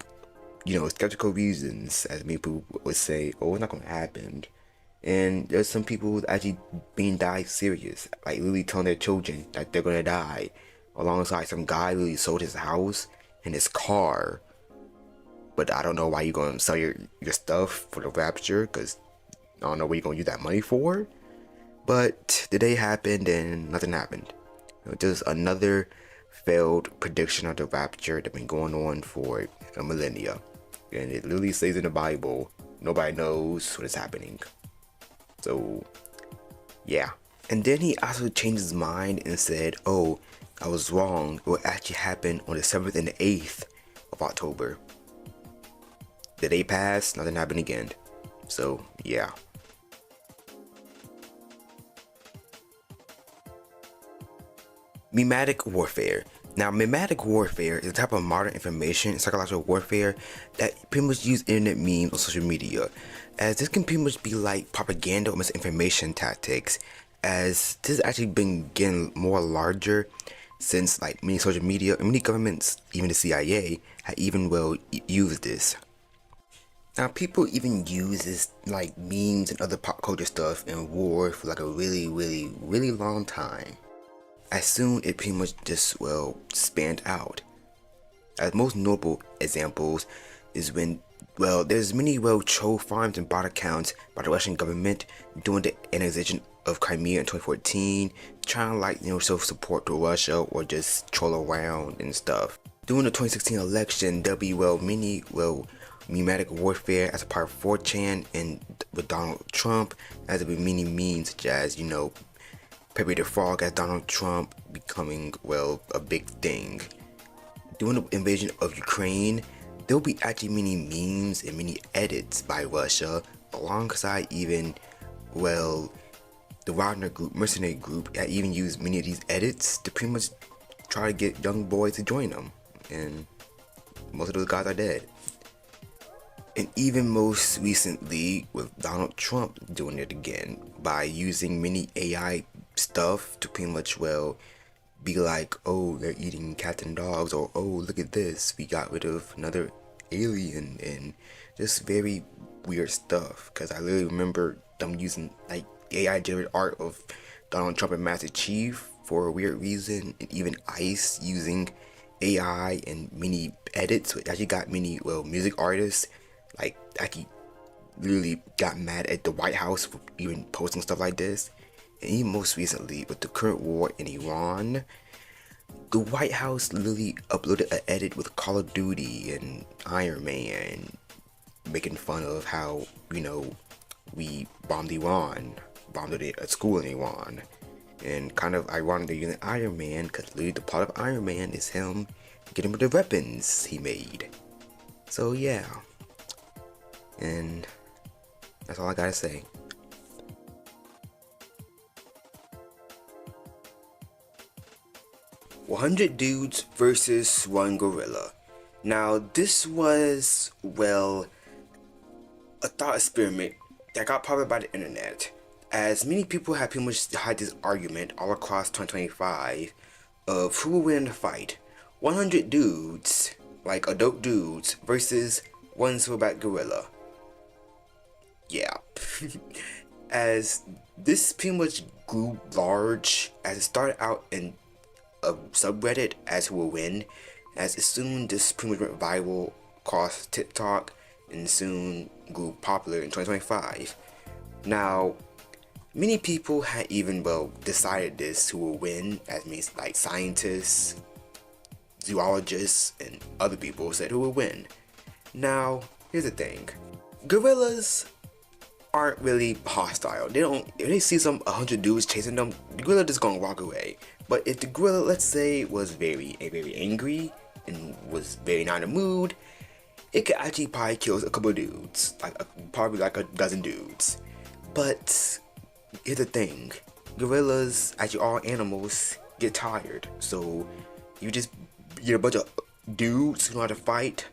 skeptical reasons, as many people would say, oh, it's not going to happen. And there's some people actually being died serious, like literally telling their children that they're going to die, alongside some guy literally sold his house and his car. But I don't know why you're going to sell your stuff for the rapture, because I don't know what you're going to use that money for. But the day happened and nothing happened. Just another failed prediction of the rapture that's been going on for a millennia. And it literally says in the Bible, nobody knows what is happening. So, yeah. And then he also changed his mind and said, oh, I was wrong. It will actually happen on the 7th and the 8th of October. The day passed, nothing happened again. So, yeah. Mimetic warfare. Now, mimetic warfare is a type of modern information and psychological warfare that pretty much use internet memes on social media, as this can pretty much be like propaganda or misinformation tactics, as this has actually been getting more larger since like many social media and many governments, even the CIA, had even used this. Now people even use this like memes and other pop culture stuff in war for like a really long time. As soon it pretty much just spanned out. As most notable examples is when there's many troll farms and bot accounts by the Russian government during the annexation of Crimea in 2014, trying to show support to Russia or just troll around and stuff. During the 2016 election, there'll be many memetic warfare as a part of 4chan and with Donald Trump, as there will be many memes such as Pepe the Frog as Donald Trump becoming a big thing. During the invasion of Ukraine, there will be actually many memes and many edits by Russia, alongside even the Wagner group, mercenary group, that even used many of these edits to pretty much try to get young boys to join them, and most of those guys are dead. And even most recently with Donald Trump doing it again by using many AI stuff to pretty much be like, oh, they're eating cats and dogs, or oh, look at this, we got rid of another alien, and just very weird stuff. Because I literally remember them using like AI generated art of Donald Trump and Master Chief for a weird reason, and even Ice using AI and many edits, which actually got many music artists like actually literally got mad at the White House for even posting stuff like this. And even most recently with the current war in Iran, the White House literally uploaded an edit with Call of Duty and Iron Man, making fun of how we bombed a school in Iran. And kind of ironic they're using Iron Man, because literally the plot of Iron Man is him getting rid of the weapons he made. So yeah, and that's all I gotta say. "100 dudes versus one gorilla." Now this was a thought experiment that got popular by the internet, as many people have pretty much had this argument all across 2025 of who will win the fight: 100 dudes, like adult dudes, versus one silverback gorilla. Yeah. As this pretty much grew large, as it started out in a subreddit as who will win, as it soon this pretty much went viral across TikTok and soon grew popular in 2025. Now, many people had even decided this who will win, as means like scientists, zoologists, and other people said who will win. Now, here's the thing: gorillas aren't really hostile. If they see 100 dudes chasing them, the gorilla just gonna walk away. But if the gorilla, let's say, was very angry and was very not in the mood, it could actually probably kill a couple of dudes, probably like a dozen dudes. But here's the thing: gorillas, actually all animals, get tired. So you just get a bunch of dudes who know how to fight,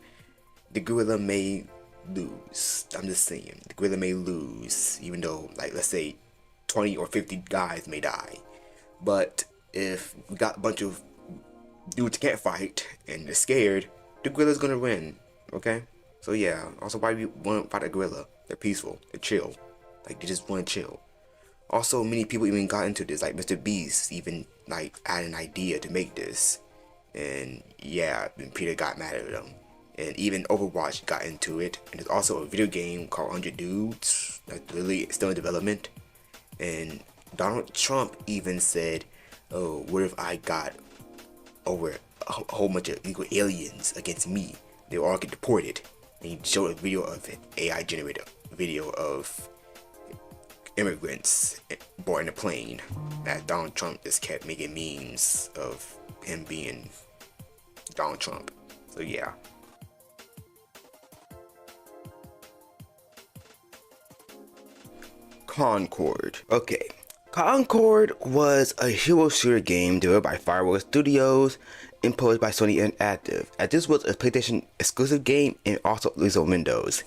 the gorilla may lose. I'm just saying, the gorilla may lose, even though, like, let's say 20 or 50 guys may die. But if we got a bunch of dudes who can't fight and they're scared, the gorilla's gonna win. Okay? So yeah, also why we want to fight a gorilla? They're peaceful, they're chill, like they just want to chill. Also, many people even got into this, like Mr. Beast even like had an idea to make this, and yeah, and Peter got mad at him. And even Overwatch got into it. And there's also a video game called 100 Dudes that's literally still in development. And Donald Trump even said, oh, what if I got over a whole bunch of illegal aliens against me? They all get deported. And he showed a video of an AI generated video of immigrants boarding a plane. That Donald Trump just kept making memes of him being Donald Trump. So yeah. Concord. Okay. Concord was a hero shooter game developed by Firewall Studios and published by Sony Interactive. As this was a PlayStation exclusive game and also released on Windows.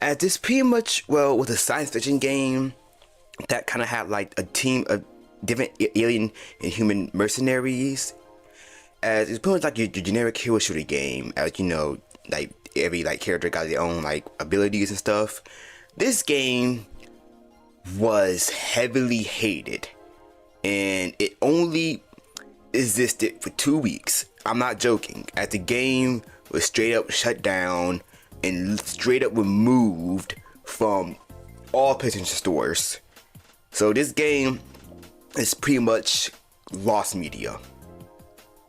As this pretty much, was a science fiction game that kind of had like a team of different alien and human mercenaries as it's pretty much like your generic hero shooter game, as you know, like every like character got their own like abilities and stuff. This game was heavily hated, and it only existed for 2 weeks. I'm not joking. As the game was straight up shut down and straight up removed from all PlayStation stores. So this game is pretty much lost media.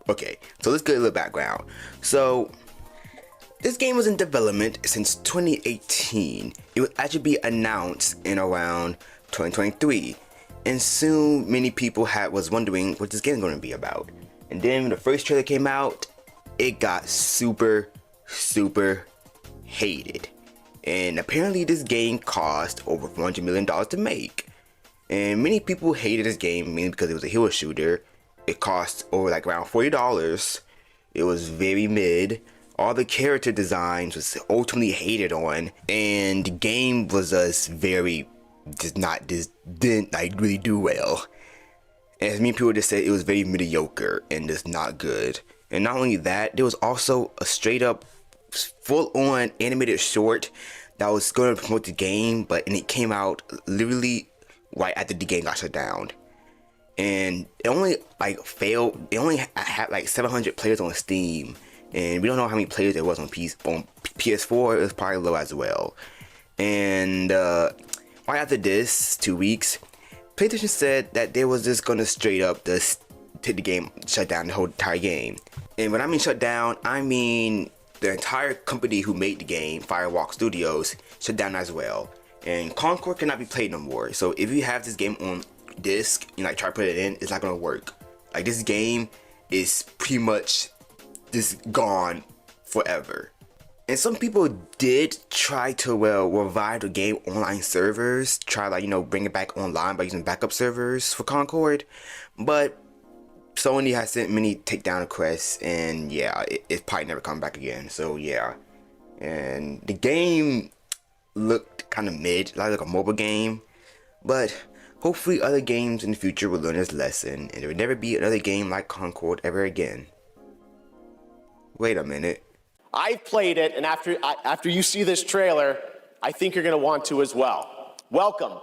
Okay, so let's get a little background. So this game was in development since 2018. It would actually be announced in around 2023, and soon many people was wondering what this game is going to be about. And then when the first trailer came out, it got super hated. And apparently this game cost over $400 million to make. And many people hated this game mainly because it was a hero shooter. It cost over like around $40. It was very mid. All the character designs was ultimately hated on, and the game was didn't like really do well. And as many people just said, it was very mediocre and just not good. And not only that, there was also a straight up full-on animated short that was going to promote the game, and it came out literally right after the game got shut down. And it only like failed. It only had like 700 players on Steam, and we don't know how many players there was on PS4. It was probably low as well. And right after this, 2 weeks, PlayStation said that they was just gonna straight up just take the game, shut down the whole entire game. And when I mean shut down, I mean the entire company who made the game, Firewalk Studios, shut down as well. And Concord cannot be played no more. So if you have this game on disc and like try to put it in, it's not gonna work. Like this game is pretty much just gone forever. And some people did try to revive the game online servers, try like bring it back online by using backup servers for Concord, but Sony has sent many takedown requests, and yeah, it's probably never come back again. So yeah, and the game looked kind of mid, like a mobile game, but hopefully other games in the future will learn this lesson, and there will never be another game like Concord ever again. Wait a minute. I've played it, and after you see this trailer, I think you're going to want to as well. Welcome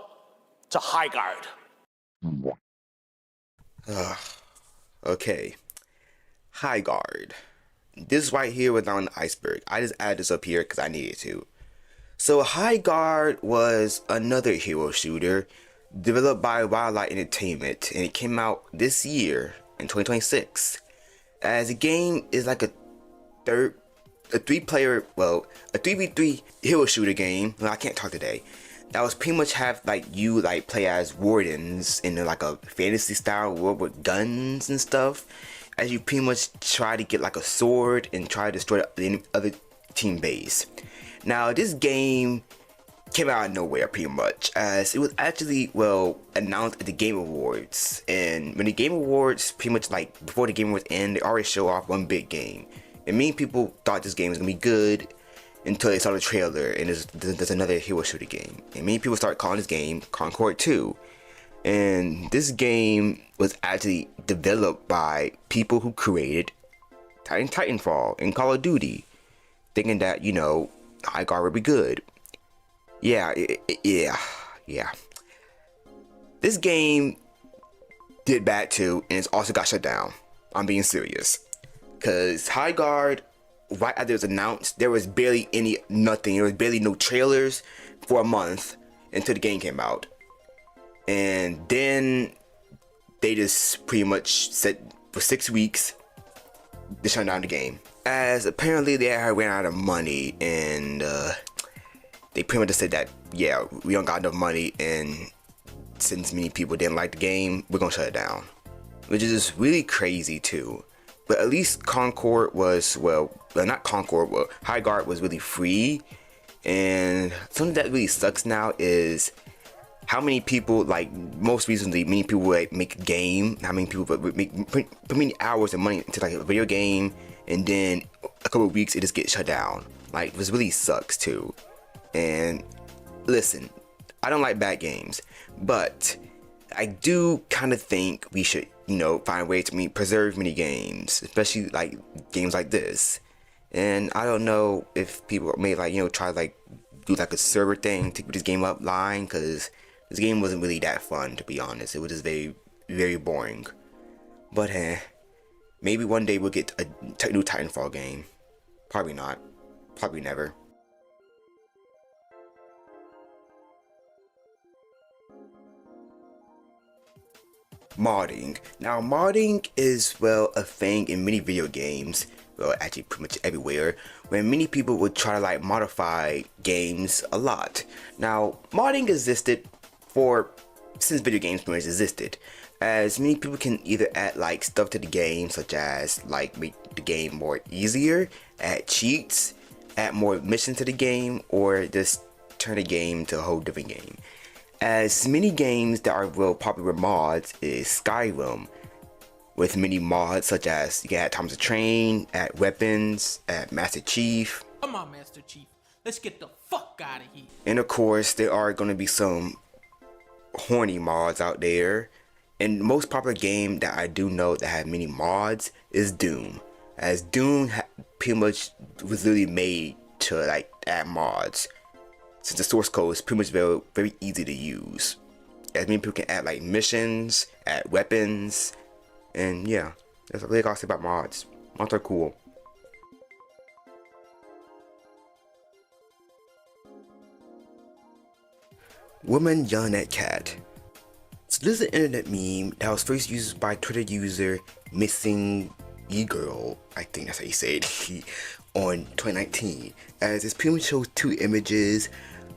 to High Guard. Okay. High Guard. This right here was on Iceberg. I just added this up here because I needed to. So High Guard was another hero shooter developed by Wildlight Entertainment, and it came out this year in 2026. As a game is like a 3v3 hero shooter game. Well, I can't talk today. That was pretty much have like you like play as wardens in like a fantasy style world with guns and stuff, as you pretty much try to get like a sword and try to destroy the other team base. Now this game came out of nowhere pretty much, as it was actually announced at the Game Awards, and when the Game Awards pretty much like before the Game Awards end, they already show off one big game. And many people thought this game was gonna be good until they saw the trailer, and there's another hero shooter game. And many people started calling this game Concord 2. And this game was actually developed by people who created Titanfall and Call of Duty, thinking that, High Guard would be good. Yeah. This game did bad too, and it's also got shut down. I'm being serious. Because High Guard, right after it was announced, there was barely nothing. There was barely no trailers for a month until the game came out. And then they just pretty much said for 6 weeks, they shut down the game. As apparently they had ran out of money, and they pretty much just said that, yeah, we don't got enough money, and since many people didn't like the game, we're gonna shut it down. Which is just really crazy too. But at least Concord was, High Guard was really free. And something that really sucks now is how many people, like most recently, many people would make a game, how many people would put many hours and money into like a video game, and then a couple of weeks it just gets shut down. Like, this really sucks too. And listen, I don't like bad games, but I do kind of think we should, find ways to preserve mini games, especially like games like this. And I don't know if people may try do like a server thing to keep this game up line, because this game wasn't really that fun, to be honest. It was just very, very boring. But maybe one day we'll get a new Titanfall game. Probably not. Probably never. Modding. Now, modding is, well, a thing in many video games. Well, actually pretty much everywhere, where many people would try to modify games a lot. Now, modding existed since video games pretty much existed, as many people can either add stuff to the game, such as make the game more easier, add cheats, add more missions to the game, or just turn the game to a whole different game. As many games that are real popular mods is Skyrim, with many mods such as you can add Thomas the Train, add weapons, add Master Chief. Come on, Master Chief, let's get the fuck out of here. And of course, there are going to be some horny mods out there. And the most popular game that I do know that had many mods is Doom, as Doom pretty much was literally made to add mods, since the source code is pretty much very, very easy to use. As many people can add missions, add weapons, and yeah, that's what I really gotta say about mods. Mods are cool. Woman yelling at cat. So this is an internet meme that was first used by Twitter user Missing E-Girl, I think that's how you say it, on 2019. As this pretty much shows two images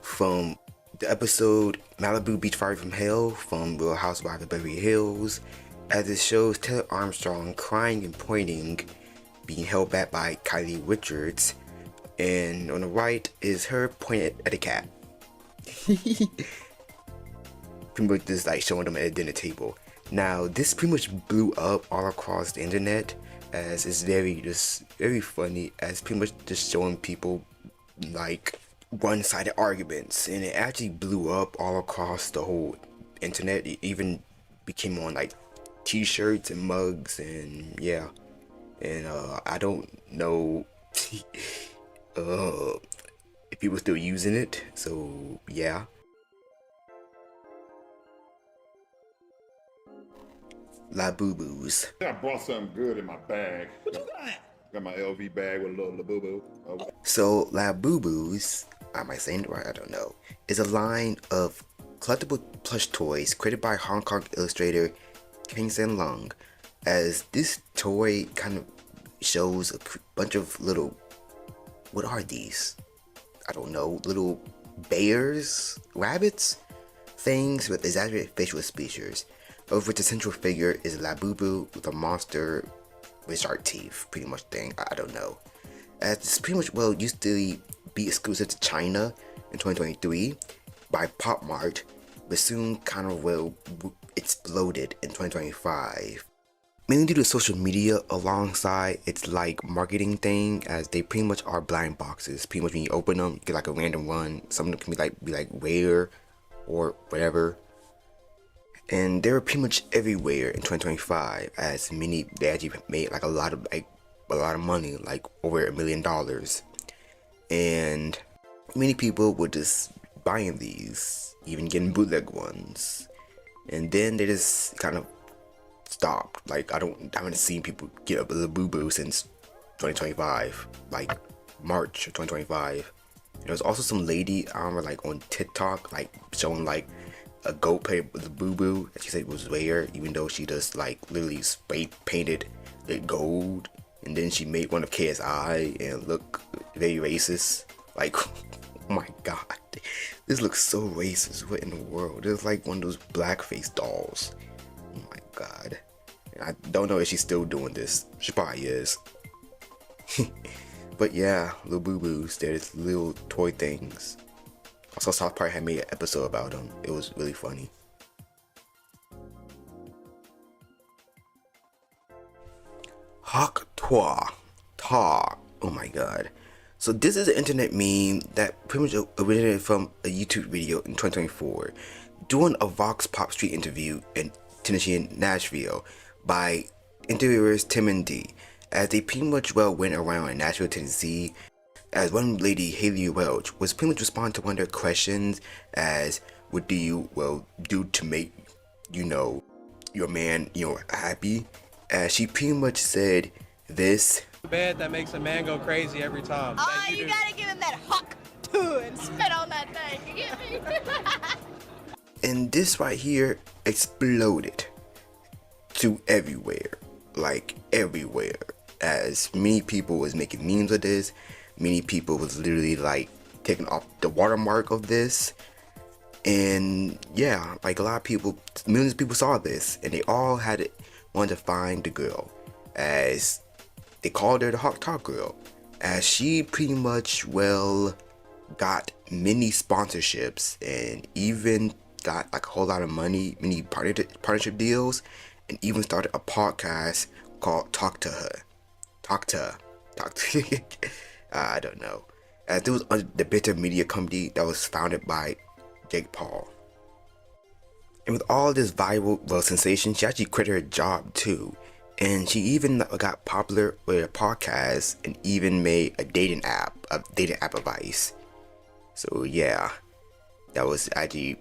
from the episode Malibu Beach Fire from Hell from Real Housewives of Beverly Hills, as it shows Taylor Armstrong crying and pointing, being held back by Kylie Richards, and on the right is her pointing at a cat. Pretty much just showing them at a dinner table. Now this pretty much blew up all across the internet, as it's very funny, as pretty much just showing people one-sided arguments, and it actually blew up all across the whole internet. It even became on t-shirts and mugs, and yeah. And I don't know if people still using it, so yeah. La Boo Boos. I brought something good in my bag. What you got? Got my LV bag with a little La Boo Boo. Oh. So La Boo Boos, am I saying it right? I don't know. Is a line of collectible plush toys created by Hong Kong illustrator King Sen Lung. As this toy kind of shows a bunch of little, what are these? I don't know, little bears, rabbits, things with exaggerated facial features. Over the central figure is Labubu with a monster with shark teeth, pretty much thing. I don't know. As this pretty much used to be exclusive to China in 2023 by Pop Mart, but soon kind of exploded in 2025. Mainly due to social media alongside its marketing thing, as they pretty much are blind boxes. Pretty much when you open them, you get a random one. Some of them can be rare or whatever. And they were pretty much everywhere in 2025, as they actually made a lot of money, over $1 million. And many people were just buying these, even getting bootleg ones. And then they just kind of stopped. I haven't seen people get up the Boo Boo since 2025, March of 2025. And there was also some lady on TikTok showing a goat played with the Boo Boo that she said was rare, even though she just literally spray painted it gold, and then she made one of KSI and look very racist. Oh my god, this looks so racist. What in the world? It's one of those blackface dolls. Oh my god. And I don't know if she's still doing this. She probably is. But yeah, little Boo Boos, there's little toy things. Also, South Park had made an episode about them. It was really funny. Hawk Twa. Ta. Oh my god. So this is an internet meme that pretty much originated from a YouTube video in 2024. doing a Vox Pop Street interview in Tennessee, Nashville, by interviewers Tim and D, as they pretty much went around in Nashville, Tennessee, as one lady, Haley Welch, was pretty much responding to one of their questions as, what do you, do to make, your man, happy? As she pretty much said this. Bed that makes a man go crazy every time. Oh, you gotta give him that huck to and spit on that thing, you get me? And this right here exploded to everywhere, like everywhere, as many people was making memes of this. Many people was literally like taking off the watermark of this. And yeah, like a lot of people, millions of people saw this, and they all wanted to find the girl, as they called her the Hawk Talk Girl, as she pretty much got many sponsorships and even got like a whole lot of money, many partnership deals, and even started a podcast called Talk to Her. I don't know. As it was under the Bitter Media Company that was founded by Jake Paul. And with all this viral sensation, she actually quit her job too. And she even got popular with a podcast and even made a dating app advice. So yeah, that was actually,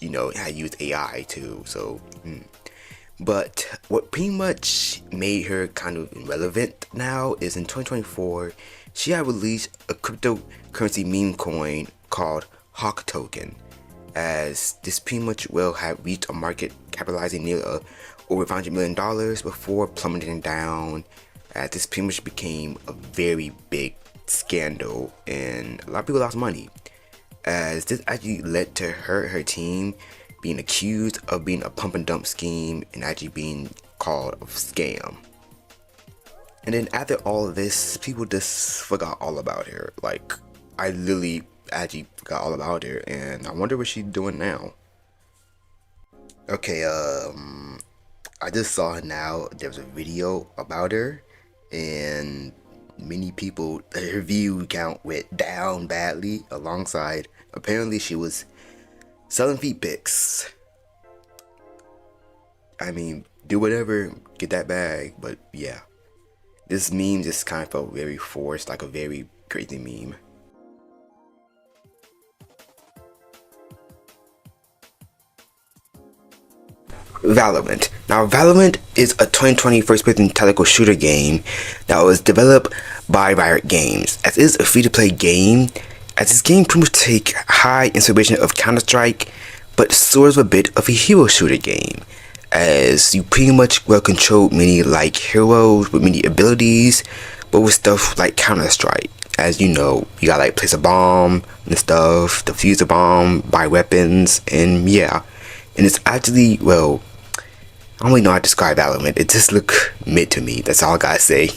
I used AI too. So, but what pretty much made her kind of irrelevant now is in 2024, she had released a cryptocurrency meme coin called Hawk Token, as this pretty much had reached a market capitalizing near over $500 million before plummeting down, as this pretty much became a very big scandal and a lot of people lost money, as this actually led to her team being accused of being a pump and dump scheme and actually being called a scam. And then after all of this, people just forgot all about her. Like, I literally actually forgot all about her, and I wonder what she's doing now. Okay, I just saw now there's a video about her, and many people, her view count went down badly, alongside apparently she was selling feet pics. I mean, do whatever, get that bag, but yeah. This meme just kind of felt very forced, like a very crazy meme. Valorant. Now, Valorant is a 2020 first-person tactical shooter game that was developed by Riot Games. As it is a free-to-play game, as this game pretty much takes high inspiration of Counter-Strike, but sort of a bit of a hero shooter game, as you pretty much control many like heroes with many abilities, but with stuff like Counter-Strike. As you know, you gotta like place a bomb and stuff, defuse a bomb, buy weapons, and yeah. And it's actually, I don't really know how to describe Valorant. It just look mid to me, that's all I gotta say.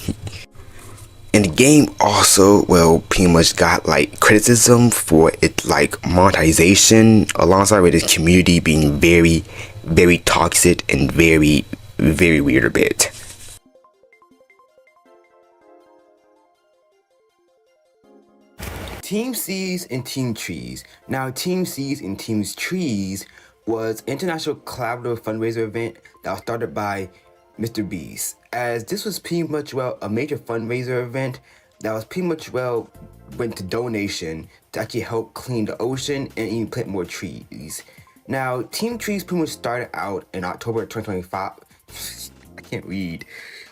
And the game also, pretty much got like criticism for its like monetization, alongside with its community being very, very toxic and very, very weird a bit. Team C's and Team Trees. Now, Team C's and Team Trees was an international collaborative fundraiser event that was started by Mr. Beast, as this was pretty much a major fundraiser event that was pretty much went to donation to actually help clean the ocean and even plant more trees. Now, Team Trees pretty much started out in October 2025. I can't read.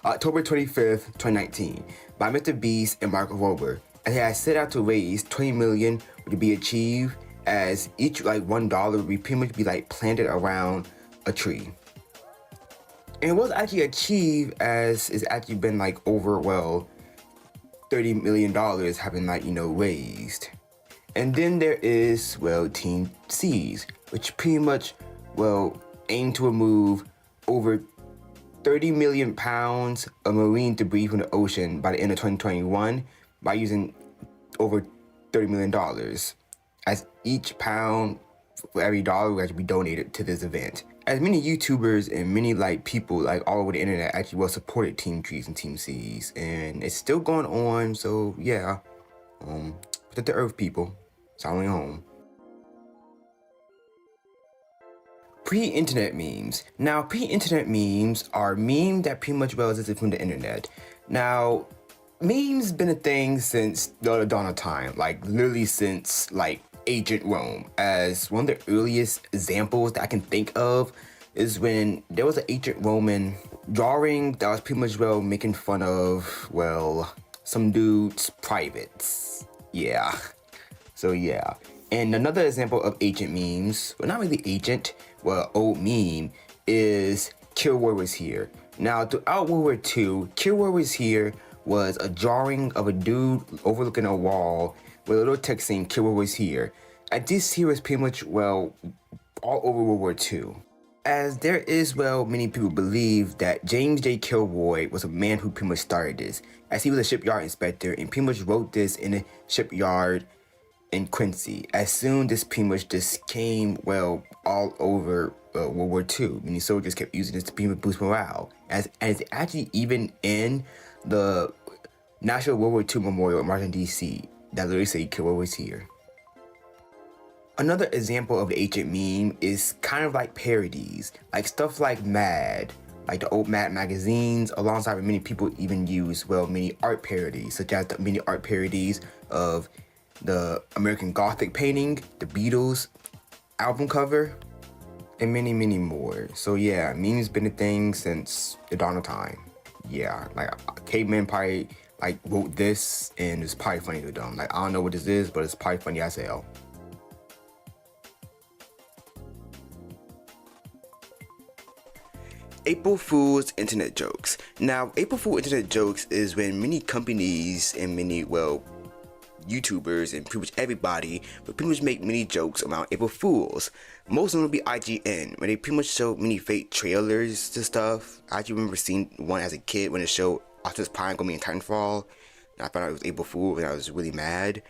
October 25th, 2019, by Mr. Beast and Mark Rober, and they had set out to raise $20 million to be achieved, as each like $1 would be pretty much be like planted around a tree. And it was actually achieved, as it's actually been like over $30 million have been like raised. And then there is Team C's, which pretty much aim to remove over 30 million pounds of marine debris from the ocean by the end of 2021 by using over $30 million, as each pound for every dollar will actually be donated to this event. As many YouTubers and many people all over the internet actually supported Team Trees and Team C's, and it's still going on. So yeah, protect the Earth, people. It's only home. Pre-internet memes. Now, pre-internet memes are memes that pretty much well existed from the internet. Now, memes been a thing since the dawn of time, like literally since like ancient Rome. As one of the earliest examples that I can think of is when there was an ancient Roman drawing that was pretty much well making fun of, well, some dude's privates. Yeah. So yeah. And another example of ancient memes, well, not really ancient, well, old meme, is Kill War Was Here. Now, throughout World War II, Kill War Was Here was a drawing of a dude overlooking a wall with a little text saying Kill War Was Here. And this here was pretty much, well, all over World War II. As there is, well, many people believe that James J. Kilroy was a man who pretty much started this, as he was a shipyard inspector and pretty much wrote this in a shipyard in Quincy. As soon this pretty much just came, well, all over World War II. Many soldiers kept using this to pretty much boost morale. As actually even in the National World War II Memorial in Washington, D.C., that literally say Kilroy was here. Another example of the ancient meme is kind of like parodies, like stuff like Mad, like the old Mad magazines, alongside with many people even use, well, many art parodies, such as the many art parodies of the American Gothic painting, the Beatles album cover, and many, many more. So yeah, memes been a thing since the dawn of time. Yeah, like cavemen probably like wrote this and it's probably funny to them. Like, I don't know what this is, but it's probably funny as hell. April Fool's internet jokes. Now, April Fool internet jokes is when many companies and many, well, YouTubers and pretty much everybody would pretty much make many jokes about April Fools. Most of them would be IGN, where they pretty much show many fake trailers to stuff. I actually remember seeing one as a kid when it showed Optimus Prime gonna be in Titanfall, and I found out it was April Fool, and I was really mad.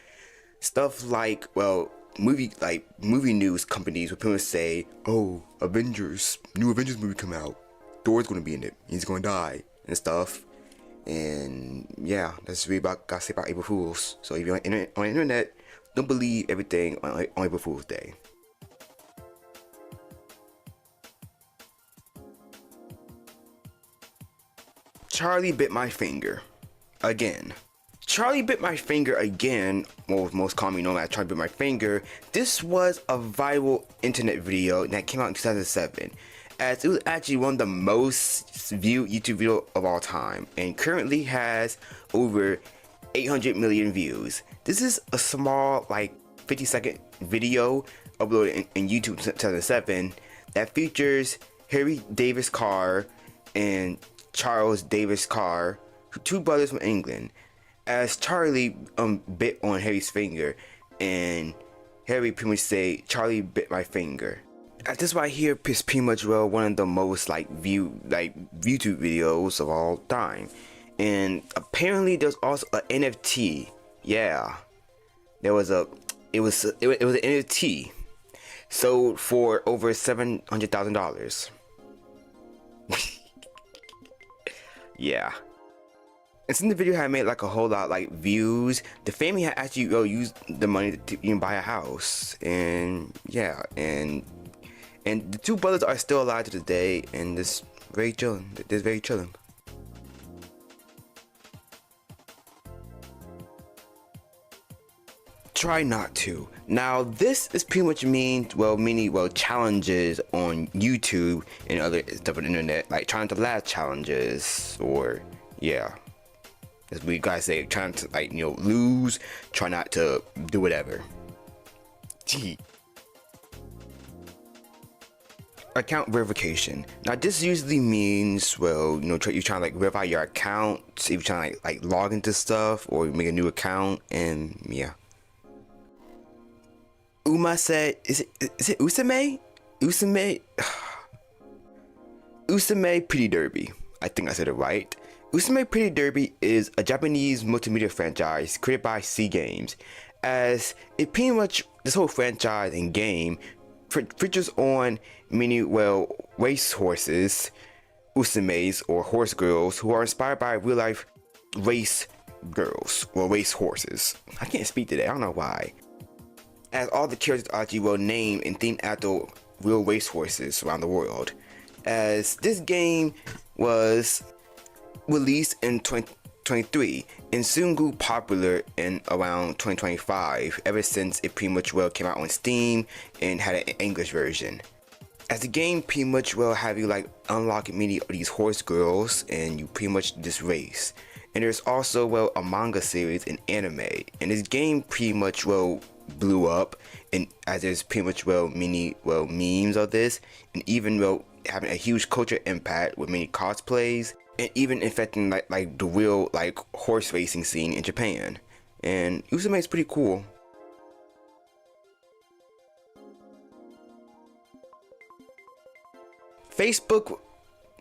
Stuff like, well, movie news companies would pretty much say, "Oh, Avengers, new Avengers movie come out. Thor's gonna be in it. He's gonna die," and stuff. And yeah, that's really about gotta say about April Fools. So if you're on the internet, don't believe everything on April Fool's Day. Charlie bit my finger again. Charlie bit my finger again, or most commonly known as Charlie bit my finger. This was a viral internet video that came out in 2007. As it was actually one of the most viewed YouTube videos of all time, and currently has over 800 million views. This is a small, like 50-second video uploaded in YouTube in 2007 that features Harry Davis Carr and Charles Davis Carr, two brothers from England, as Charlie bit on Harry's finger, and Harry pretty much say, "Charlie bit my finger." This right here is pretty much, well, one of the most viewed YouTube videos of all time. And apparently there's also an NFT. Yeah, it was an NFT sold for over $700,000. Yeah. And since the video had made like a whole lot views, the family had actually used the money to even buy a house. And yeah, and the two brothers are still alive to this day, and this very chilling. This very chilling. Try not to. Now, this is pretty much many challenges on YouTube and other stuff on the internet, like trying to laugh challenges, or yeah, as we guys say, trying to lose, try not to do whatever. Gee. Account verification. Now this usually means, well, you're trying to verify your account, if you're trying to log into stuff or make a new account, and yeah. Uma said, is it Usame? Usame Pretty Derby. I think I said it right. Usame Pretty Derby is a Japanese multimedia franchise created by C Games, as it pretty much, this whole franchise and game features on many, race horses, usames, or horse girls, who are inspired by real life race girls, or race horses. I can't speak today, I don't know why. As all the characters are actually named and themed after real racehorses around the world. As this game was released in 2023 and soon grew popular in around 2025, ever since it pretty much came out on Steam and had an English version. As the game pretty much have you like unlock many of these horse girls and you pretty much just race. And there's also a manga series and anime, and this game pretty much blew up, and as there's pretty much many memes of this, and even having a huge cultural impact with many cosplays, and even affecting like the real like horse racing scene in Japan. And Usume is pretty cool. Facebook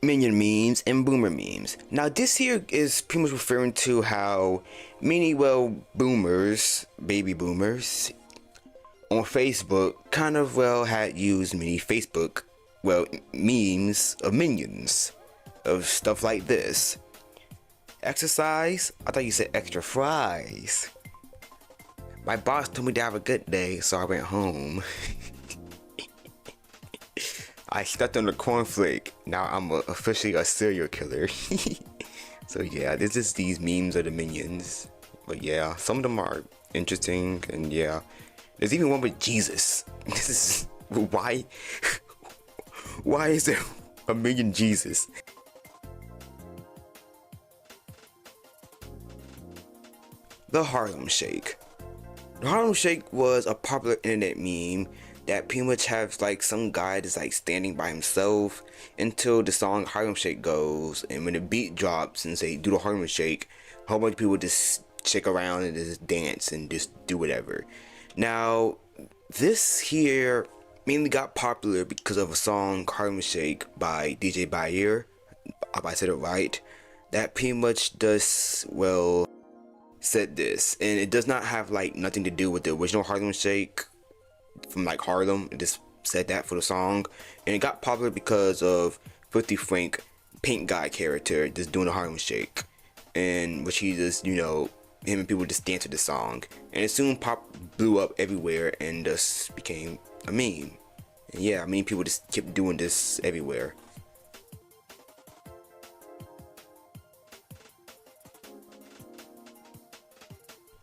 minion memes and boomer memes. Now this here is pretty much referring to how many boomers, baby boomers on Facebook kind of had used many Facebook memes of minions of stuff like this. Exercise? I thought you said extra fries. My boss told me to have a good day, so I went home. I stepped on the cornflake. Now I'm officially a serial killer. So yeah, this is these memes of the minions. But yeah, some of them are interesting, and yeah, there's even one with Jesus. This is why is there a minion Jesus? The Harlem Shake. The Harlem Shake was a popular internet meme that pretty much has like some guy that's like standing by himself until the song Harlem Shake goes, and when the beat drops and say do the Harlem Shake, a whole bunch of people just shake around and just dance and just do whatever. Now this here mainly got popular because of a song Harlem Shake by DJ Bayer, if I said it right, that pretty much does said this, and it does not have like nothing to do with the original Harlem Shake from like Harlem. It just said that for the song, and it got popular because of 50 Frank paint guy character just doing the Harlem Shake, and which he just him and people just dance to the song, and it soon blew up everywhere and just became a meme. And yeah, many people just kept doing this everywhere.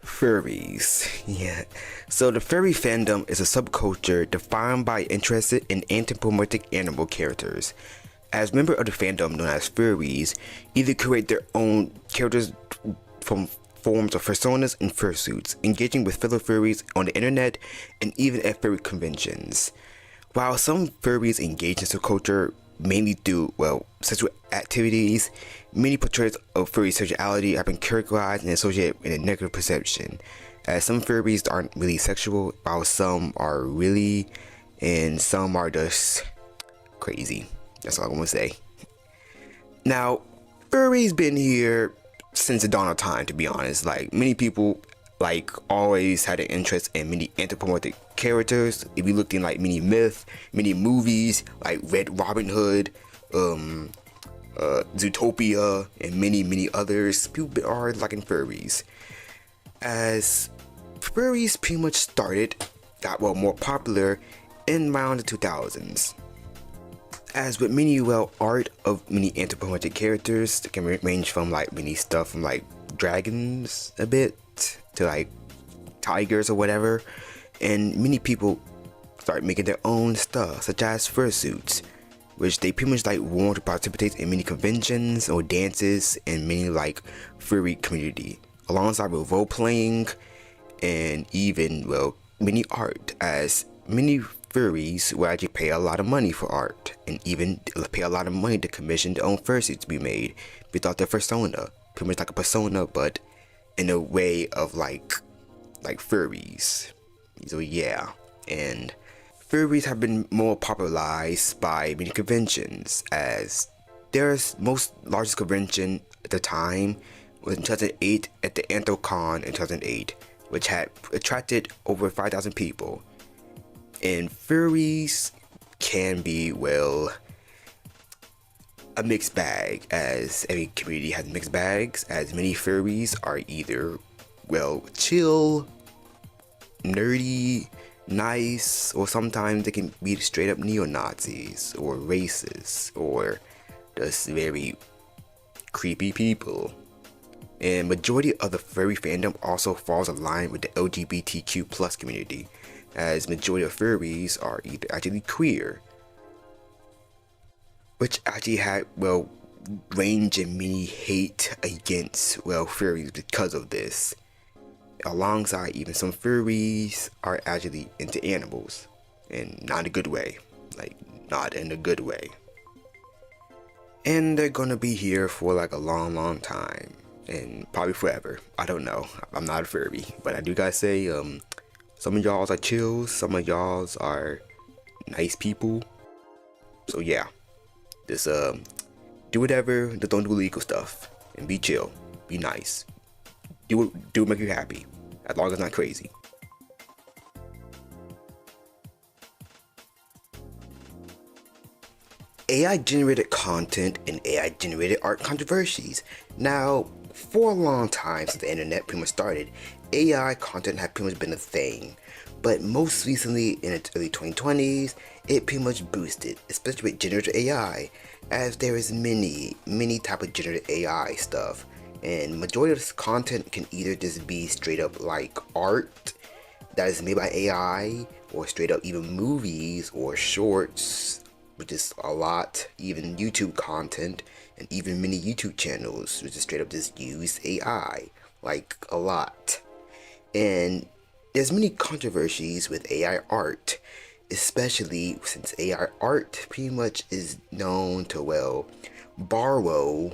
Furries. Yeah. So the furry fandom is a subculture defined by interest in anthropomorphic animal characters. As members of the fandom known as furries, either create their own characters from forms of personas and fursuits, engaging with fellow furries on the internet and even at furry conventions. While some furries engage in subculture mainly through, sexual activities, many portrayals of furry sexuality have been characterized and associated with a negative perception, as some furries aren't really sexual, while some are really, and some are just crazy. That's all I'm gonna say. Now, furries been here since the dawn of time, to be honest. Like, many people always had an interest in many anthropomorphic characters. If you looked in like many myth, many movies like Red Robin Hood, Zootopia, and many others, people are liking furries. As furries pretty much got more popular in around the 2000s. As with many art of many anthropomorphic characters, that can range from like many stuff from like dragons a bit to like tigers or whatever, and many people start making their own stuff, such as fursuits, which they pretty much want to participate in many conventions or dances in many furry community, alongside with role playing and even many art, as many furries will actually pay a lot of money for art and even pay a lot of money to commission their own fursuits to be made without their persona, pretty much like a persona but in a way of like furries. So yeah, and furries have been more popularized by many conventions, as their most largest convention at the time was in 2008 at the AnthroCon in 2008, which had attracted over 5,000 people. And furries can be a mixed bag, as every community has mixed bags, as many furries are either chill, nerdy, nice, or sometimes they can be straight up neo-Nazis or racist or just very creepy people. And majority of the furry fandom also falls in line with the LGBTQ plus community, as majority of furries are either actually queer, which actually had, well, range in many hate against, well, furries because of this. Alongside, even some furries are actually into animals, and not in a good way, like not in a good way. And they're gonna be here for like a long time, and probably forever. I don't know. I'm not a furry, but I do gotta say, some of y'all are chills, some of y'all are nice people. So yeah, just do whatever, just don't do illegal stuff, and be chill, be nice. Do what make you happy, as long as it's not crazy. AI generated content and AI generated art controversies. Now, for a long time since the internet pretty much started, AI content had pretty much been a thing. But most recently, in its early 2020s, it pretty much boosted, especially with generative AI, as there is many type of generative AI stuff. And majority of this content can either just be straight up like art that is made by AI, or straight up even movies or shorts, which is a lot, even YouTube content, and even many YouTube channels which is straight up just use AI, like a lot. And there's many controversies with AI art, especially since AI art pretty much is known to, well, borrow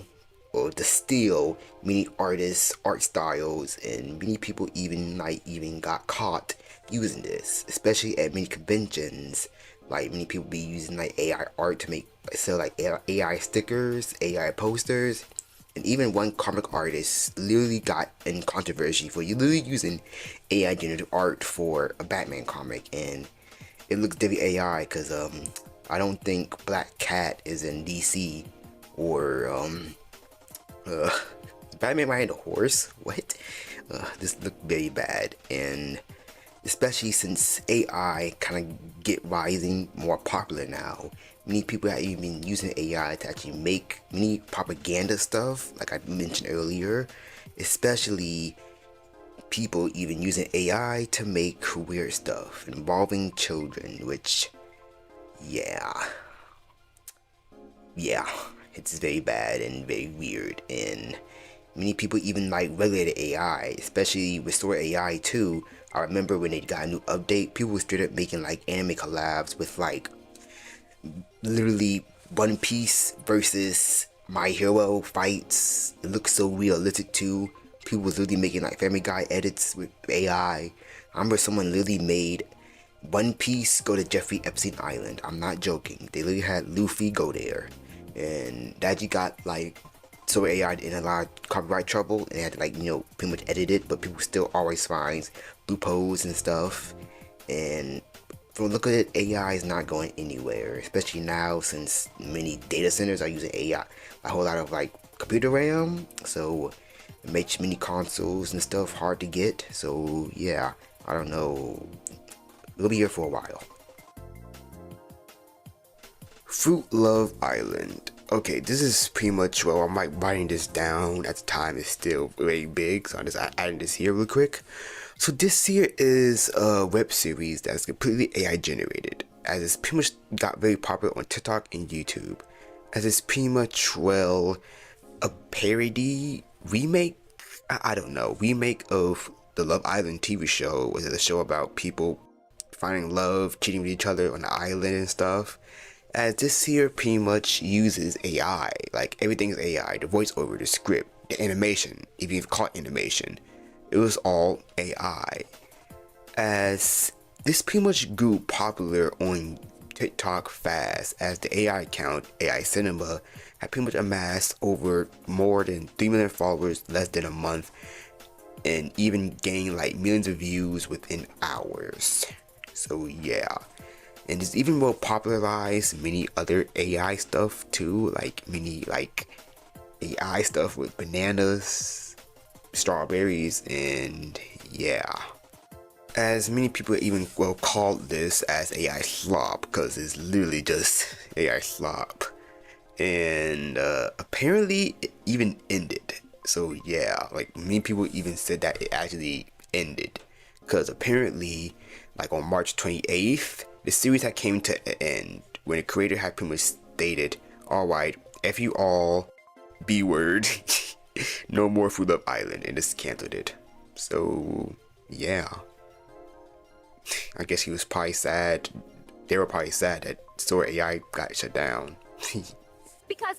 or to steal many artists' art styles, and many people even got caught using this, especially at many conventions. Like many people be using like AI art to sell like AI stickers, AI posters, and even one comic artist literally got in controversy for literally using AI generative art for a Batman comic, and it looks very AI because I don't think Black Cat is in DC, or Batman riding a horse. What? This looked very bad, and especially since AI kind of get rising more popular now. Many people are even using AI to actually make many propaganda stuff, like I mentioned earlier, especially people even using AI to make weird stuff involving children, which, yeah, it's very bad and very weird. And many people even like regulated AI, especially Restore AI too. I remember when they got a new update, people were straight up making like anime collabs with like literally One Piece versus My Hero fights. It looks so realistic too. People was literally making like Family Guy edits with AI. I remember someone literally made One Piece go to Jeffrey Epstein Island. I'm not joking. They literally had Luffy go there, and Daji got like so AI in a lot of copyright trouble, and they had to like, pretty much edit it, but people still always find loopholes and stuff. And from look at it, AI is not going anywhere, especially now since many data centers are using AI, a whole lot of like computer RAM, so it makes many consoles and stuff hard to get. So yeah, I don't know, we'll be here for a while. Fruit Love Island. Okay, this is pretty much, well, I'm like writing this down at the time. It's still very big, so I'm just adding this here real quick. So this here is a web series that's completely AI generated, as it's pretty much got very popular on TikTok and YouTube, as it's pretty much, well, a parody remake, I don't know, remake of the Love Island TV show. Was it a show about people finding love, cheating with each other on the island and stuff? As this here pretty much uses AI, like everything's AI, the voiceover, the script, the animation, even if called animation, it was all AI. As this pretty much grew popular on TikTok fast, as the AI account, AI Cinema, had pretty much amassed over more than 3 million followers less than a month, and even gained like millions of views within hours. So yeah. And it's even more popularized many other AI stuff too, like many like AI stuff with bananas, strawberries, and yeah. as many people even called this as AI slop, because it's literally just AI slop. And apparently it even ended. So yeah, like many people even said that it actually ended, because apparently like on March 28th the series had came to an end when the creator had pretty much stated, alright, F you all, B word, no more Food Love Island, and just canceled it. So yeah, I guess he was probably sad. They were probably sad that Sora AI got shut down. Because.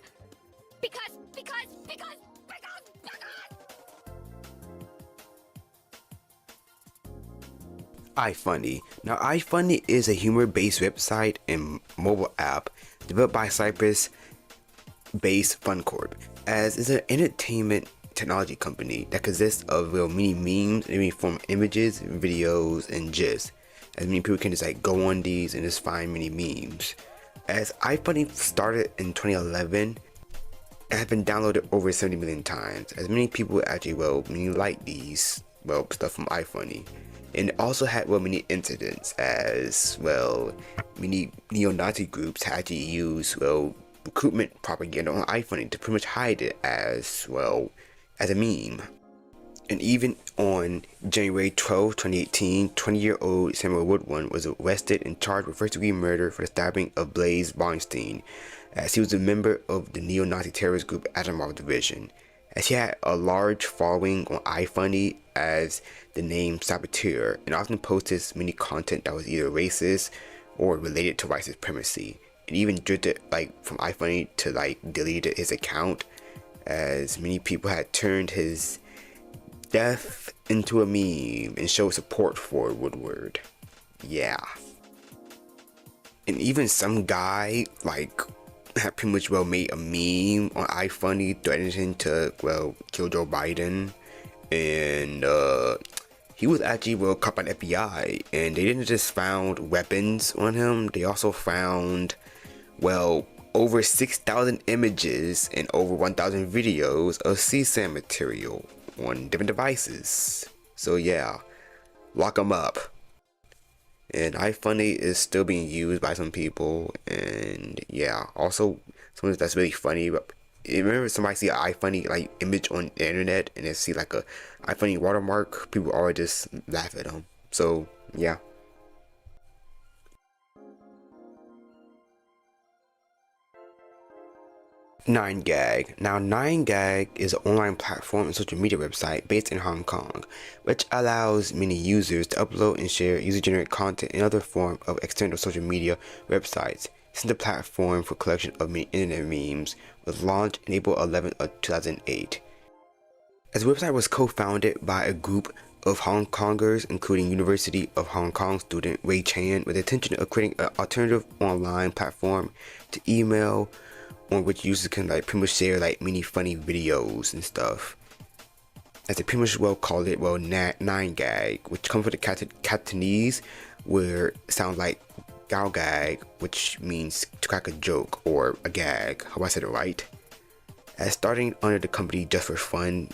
iFunny. Now, iFunny is a humor-based website and mobile app developed by Cyprus-based FunCorp, as is an entertainment technology company that consists of many memes, any form of images, videos, and GIFs. As many people can just like go on these and just find many memes. As iFunny started in 2011, it has been downloaded over 70 million times. As many people actually many like these stuff from iFunny. And it also had many incidents, as many neo-Nazi groups had to use recruitment propaganda on iFunny to pretty much hide it as as a meme. And even on January 12, 2018, 20-year-old Samuel Woodward was arrested and charged with first-degree murder for the stabbing of Blaise Weinstein, as he was a member of the neo-Nazi terrorist group Atomar Division. As he had a large following on iFunny as the name saboteur, and often posted many content that was either racist or related to white supremacy, and even drifted from iFunny to deleted his account, as many people had turned his death into a meme and showed support for Woodward. Yeah. And even some guy had pretty much made a meme on iFunny threatening to kill Joe Biden, and he was actually caught by the FBI, and they didn't just found weapons on him, they also found over 6,000 images and over 1,000 videos of CSAM material on different devices. So yeah, lock him up. And iFunny is still being used by some people, and yeah, also something that's really funny. But remember, somebody see an iFunny image on the internet, and they see a iFunny watermark, people always just laugh at them. So yeah. Nine-Gag. Now, Nine-Gag is an online platform and social media website based in Hong Kong, which allows many users to upload and share user-generated content in other form of external social media websites. Since the platform for collection of many internet memes was launched in April 11th of 2008. As the website was co-founded by a group of Hong Kongers, including University of Hong Kong student Wei Chan, with the intention of creating an alternative online platform to email, on which users can pretty much share many funny videos and stuff. As they pretty much call it Nine-Gag, which comes from the Cantonese, where it sounds like Gao Gag, which means to crack a joke or a gag. Hope I said it right. As starting under the company just for fun,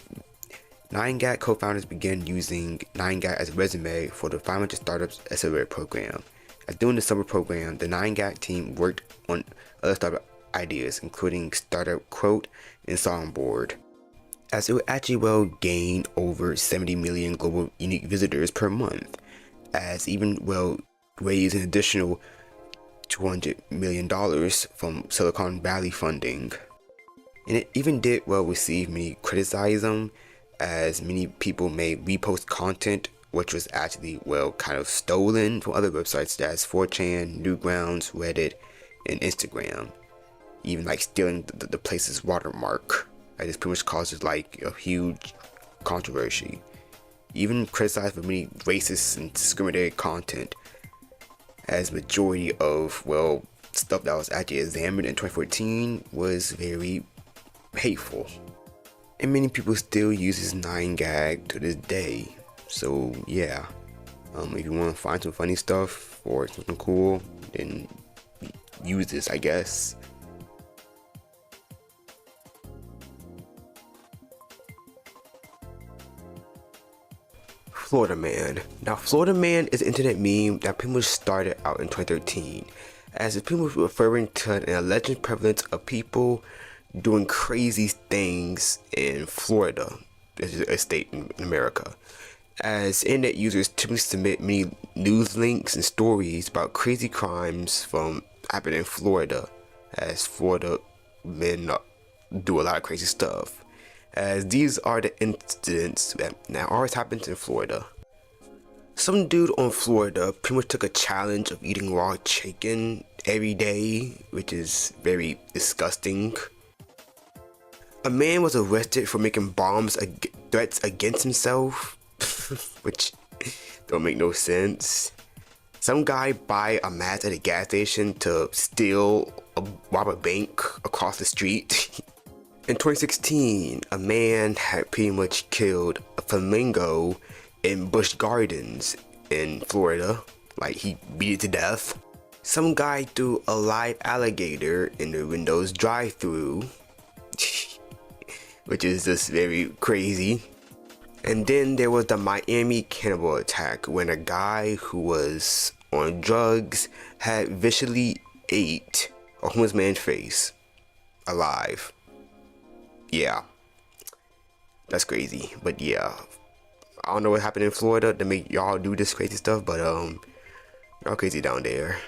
Nine-Gag co-founders began using Nine-Gag as a resume for the 500 Startups Accelerator program. As during the summer program, the Nine-Gag team worked on other startup ideas, including Startup Quote and Songboard, as it would actually gain over 70 million global unique visitors per month, as even raise an additional $200 million from Silicon Valley funding. And it even did receive many criticism, as many people may repost content which was actually kind of stolen from other websites such as 4chan, Newgrounds, Reddit, and Instagram. Even stealing the place's watermark. This pretty much causes a huge controversy. Even criticized for many racist and discriminatory content, as majority of stuff that was actually examined in 2014 was very hateful. And many people still use this Nine-Gag to this day. So yeah, if you want to find some funny stuff or something cool, then use this, I guess. Florida Man. Now, Florida Man is an internet meme that pretty much started out in 2013, as it's pretty much referring to an alleged prevalence of people doing crazy things in Florida, a state in America. As internet users typically submit many news links and stories about crazy crimes from happening in Florida, as Florida men do a lot of crazy stuff. As these are the incidents that now always happens in Florida. Some dude on Florida pretty much took a challenge of eating raw chicken every day, which is very disgusting. A man was arrested for making threats against himself, which don't make no sense. Some guy buy a mask at a gas station to rob a bank across the street. In 2016, a man had pretty much killed a flamingo in Busch Gardens in Florida. Like, he beat it to death. Some guy threw a live alligator in the Windows drive-thru, which is just very crazy. And then there was the Miami cannibal attack, when a guy who was on drugs had viciously ate a homeless man's face alive. Yeah, that's crazy. But yeah, I don't know what happened in Florida to make y'all do this crazy stuff, but y'all crazy down there.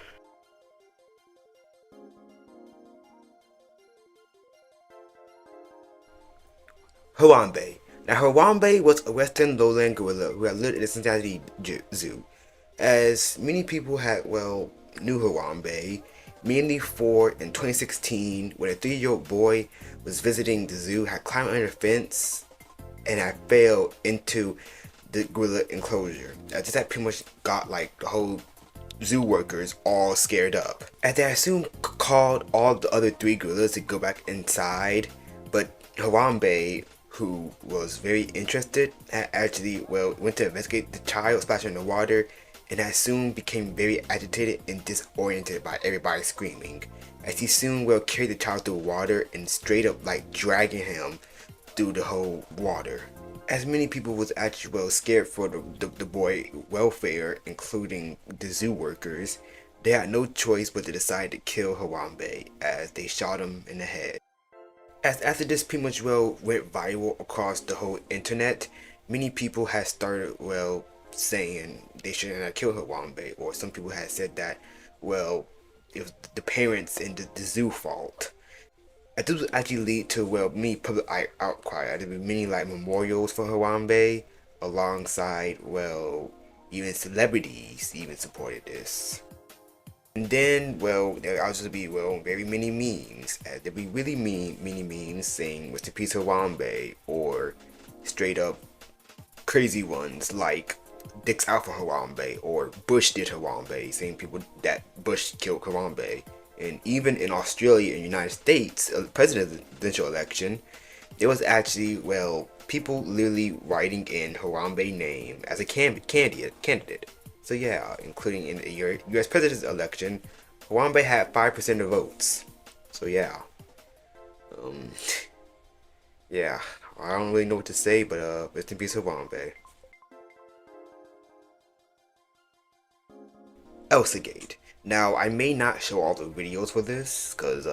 Harambe. Now, Harambe was a western lowland gorilla who had lived in the Cincinnati Zoo. As many people knew Harambe, mainly in 2016, when a 3-year-old boy was visiting the zoo, had climbed under a fence and had fell into the gorilla enclosure. This had pretty much got like the whole zoo workers all scared up, as they soon called all the other 3 gorillas to go back inside. But Harambe, who was very interested, had actually went to investigate the child splashing in the water, and as soon became very agitated and disoriented by everybody screaming, as he soon carried the child through water and straight up dragging him through the whole water. As many people was actually scared for the boy welfare, including the zoo workers, they had no choice but to decide to kill Harambe, as they shot him in the head. As after this pretty much went viral across the whole internet, many people had started saying they shouldn't have killed Harambe, or some people had said that it was the parents and the zoo fault. And this would actually lead to many public outcry. There would be many memorials for Harambe, alongside even celebrities even supported this. And then there also be very many memes. There be really many memes saying "Rest in peace Harambe," or straight up crazy ones like "Dicks out for Harambe," or "Bush did Harambe," saying people that Bush killed Harambe. And even in Australia and United States, a presidential election, there was actually people literally writing in Harambe name as a candidate. So yeah, including in the U.S. president's election, Harambe had 5% of votes. So yeah, yeah, I don't really know what to say, but rest in peace Harambe. Elsagate. Now, I may not show all the videos for this, because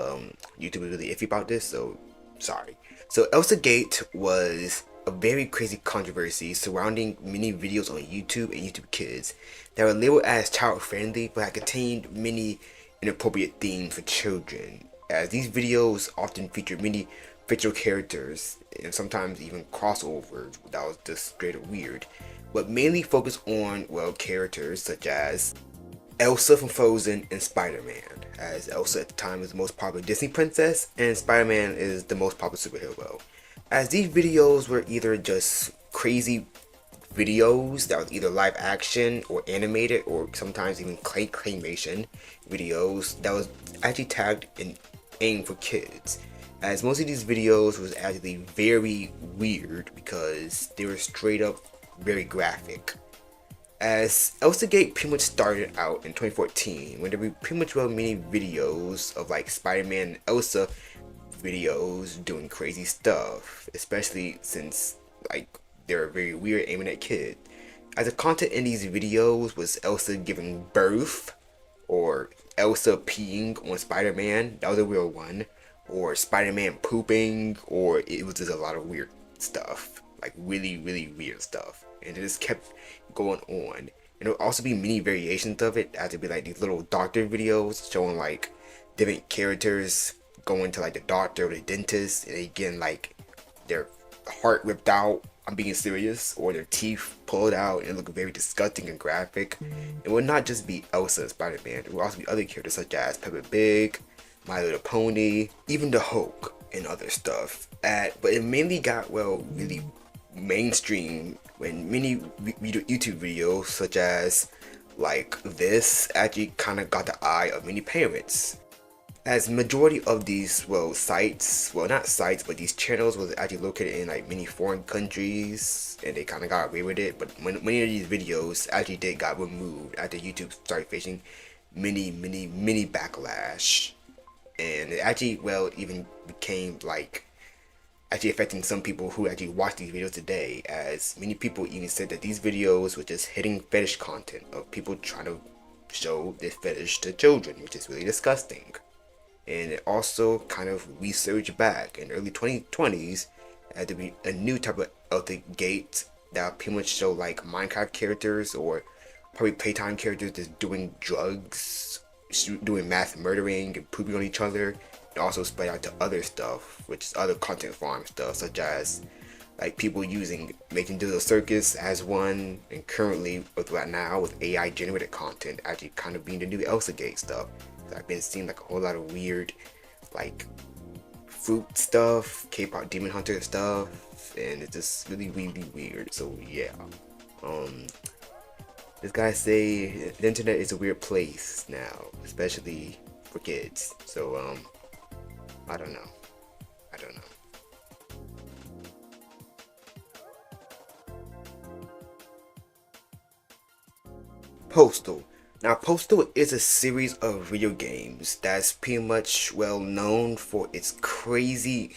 YouTube is really iffy about this, so sorry. So Elsagate was a very crazy controversy surrounding many videos on YouTube and YouTube Kids that were labeled as child-friendly, but had contained many inappropriate themes for children, as these videos often featured many fictional characters, and sometimes even crossovers that was just straight up weird, but mainly focused on, characters such as Elsa from Frozen and Spider-Man, as Elsa at the time was the most popular Disney princess and Spider-Man is the most popular superhero. As these videos were either just crazy videos that was either live action or animated, or sometimes even claymation videos that was actually tagged and aimed for kids, as most of these videos was actually very weird because they were straight up very graphic. As Elsagate pretty much started out in 2014, when there were pretty much many videos of Spider-Man and Elsa videos doing crazy stuff, especially since they were very weird, aiming at kids. As the content in these videos was Elsa giving birth, or Elsa peeing on Spider-Man, that was a real one, or Spider-Man pooping, or it was just a lot of weird stuff, like really, really weird stuff, and it just kept going on. And there would also be many variations of it, as to be like these little doctor videos showing like different characters going to like the doctor or the dentist, and they getting like their heart ripped out, I'm being serious, or their teeth pulled out, and it looked very disgusting and graphic. It would not just be Elsa and Spider-Man, it would also be other characters such as Peppa Pig, My Little Pony, even the Hulk, and other stuff. But it mainly got, well, really mainstream when many YouTube videos such as like this actually kind of got the eye of many parents, as majority of these, well, sites, well, not sites, but these channels was actually located in like many foreign countries, and they kind of got away with it. But many of these videos actually got removed after YouTube started facing many backlash, and it actually, well, even became like actually affecting some people who actually watch these videos today, as many people even said that these videos were just hitting fetish content of people trying to show this fetish to children, which is really disgusting. And it also kind of resurged back in the early 2020s as to be a new type of the gate that pretty much show like Minecraft characters or probably Playtime characters just doing drugs, doing mass murdering and pooping on each other. It also spread out to other stuff, which is other content farm stuff, such as like people making digital circus as one, and currently right now with AI generated content actually kind of being the new Elsa Gate stuff. I've been seeing like a whole lot of weird like fruit stuff, K-pop Demon Hunter stuff, and it's just really weird. So yeah, this guy say the internet is a weird place now, especially for kids. So I don't know. Postal. Now, Postal is a series of video games that's pretty much well known for its crazy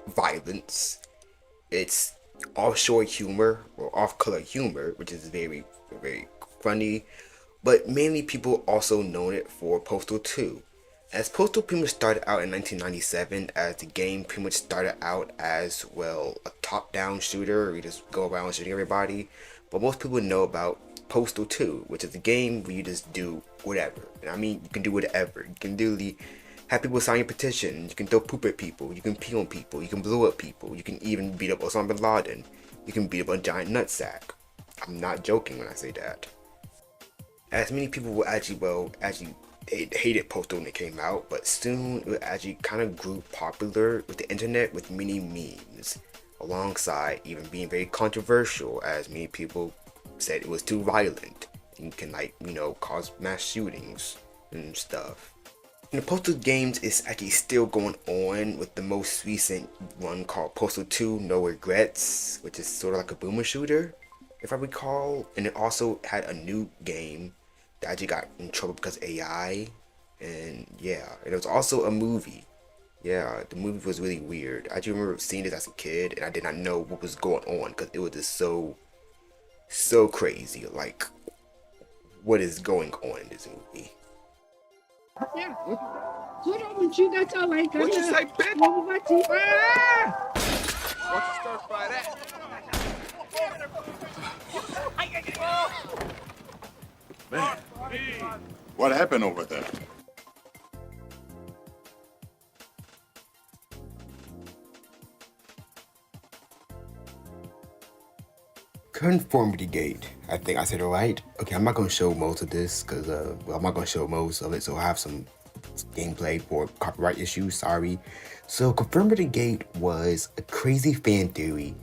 violence, its offshore humor or off-color humor, which is very funny, but mainly people also know it for Postal 2. As Postal pretty much started out in 1997, as the game pretty much started out as, well, a top-down shooter where you just go around shooting everybody, but most people know about Postal 2, which is a game where you just do whatever. And I mean, you can do whatever. You can literally have people sign your petition. You can throw poop at people. You can pee on people. You can blow up people. You can even beat up Osama bin Laden. You can beat up a giant nutsack. I'm not joking when I say that. As many people will actually hated Postal when it came out, but soon it actually kind of grew popular with the internet with many memes, alongside even being very controversial, as many people said it was too violent and can, like, cause mass shootings and stuff. And the Postal games is actually still going on, with the most recent one called Postal 2 No Regrets, which is sort of like a boomer shooter, if I recall. And it also had a new game that actually got in trouble because of AI. And yeah, and it was also a movie. Yeah, the movie was really weird. I do remember seeing it as a kid, and I did not know what was going on because it was just so crazy. Like, what is going on in this movie? Yeah. Hold on, G, that's all I got. What you say, bitch? What'd you start by that? Man, what happened over there? Conformity gate. I think I said it right. Okay, I'm not gonna show most of this because well, I'm not gonna show most of it, so I have some gameplay for copyright issues. Sorry. So conformity gate was a crazy fan theory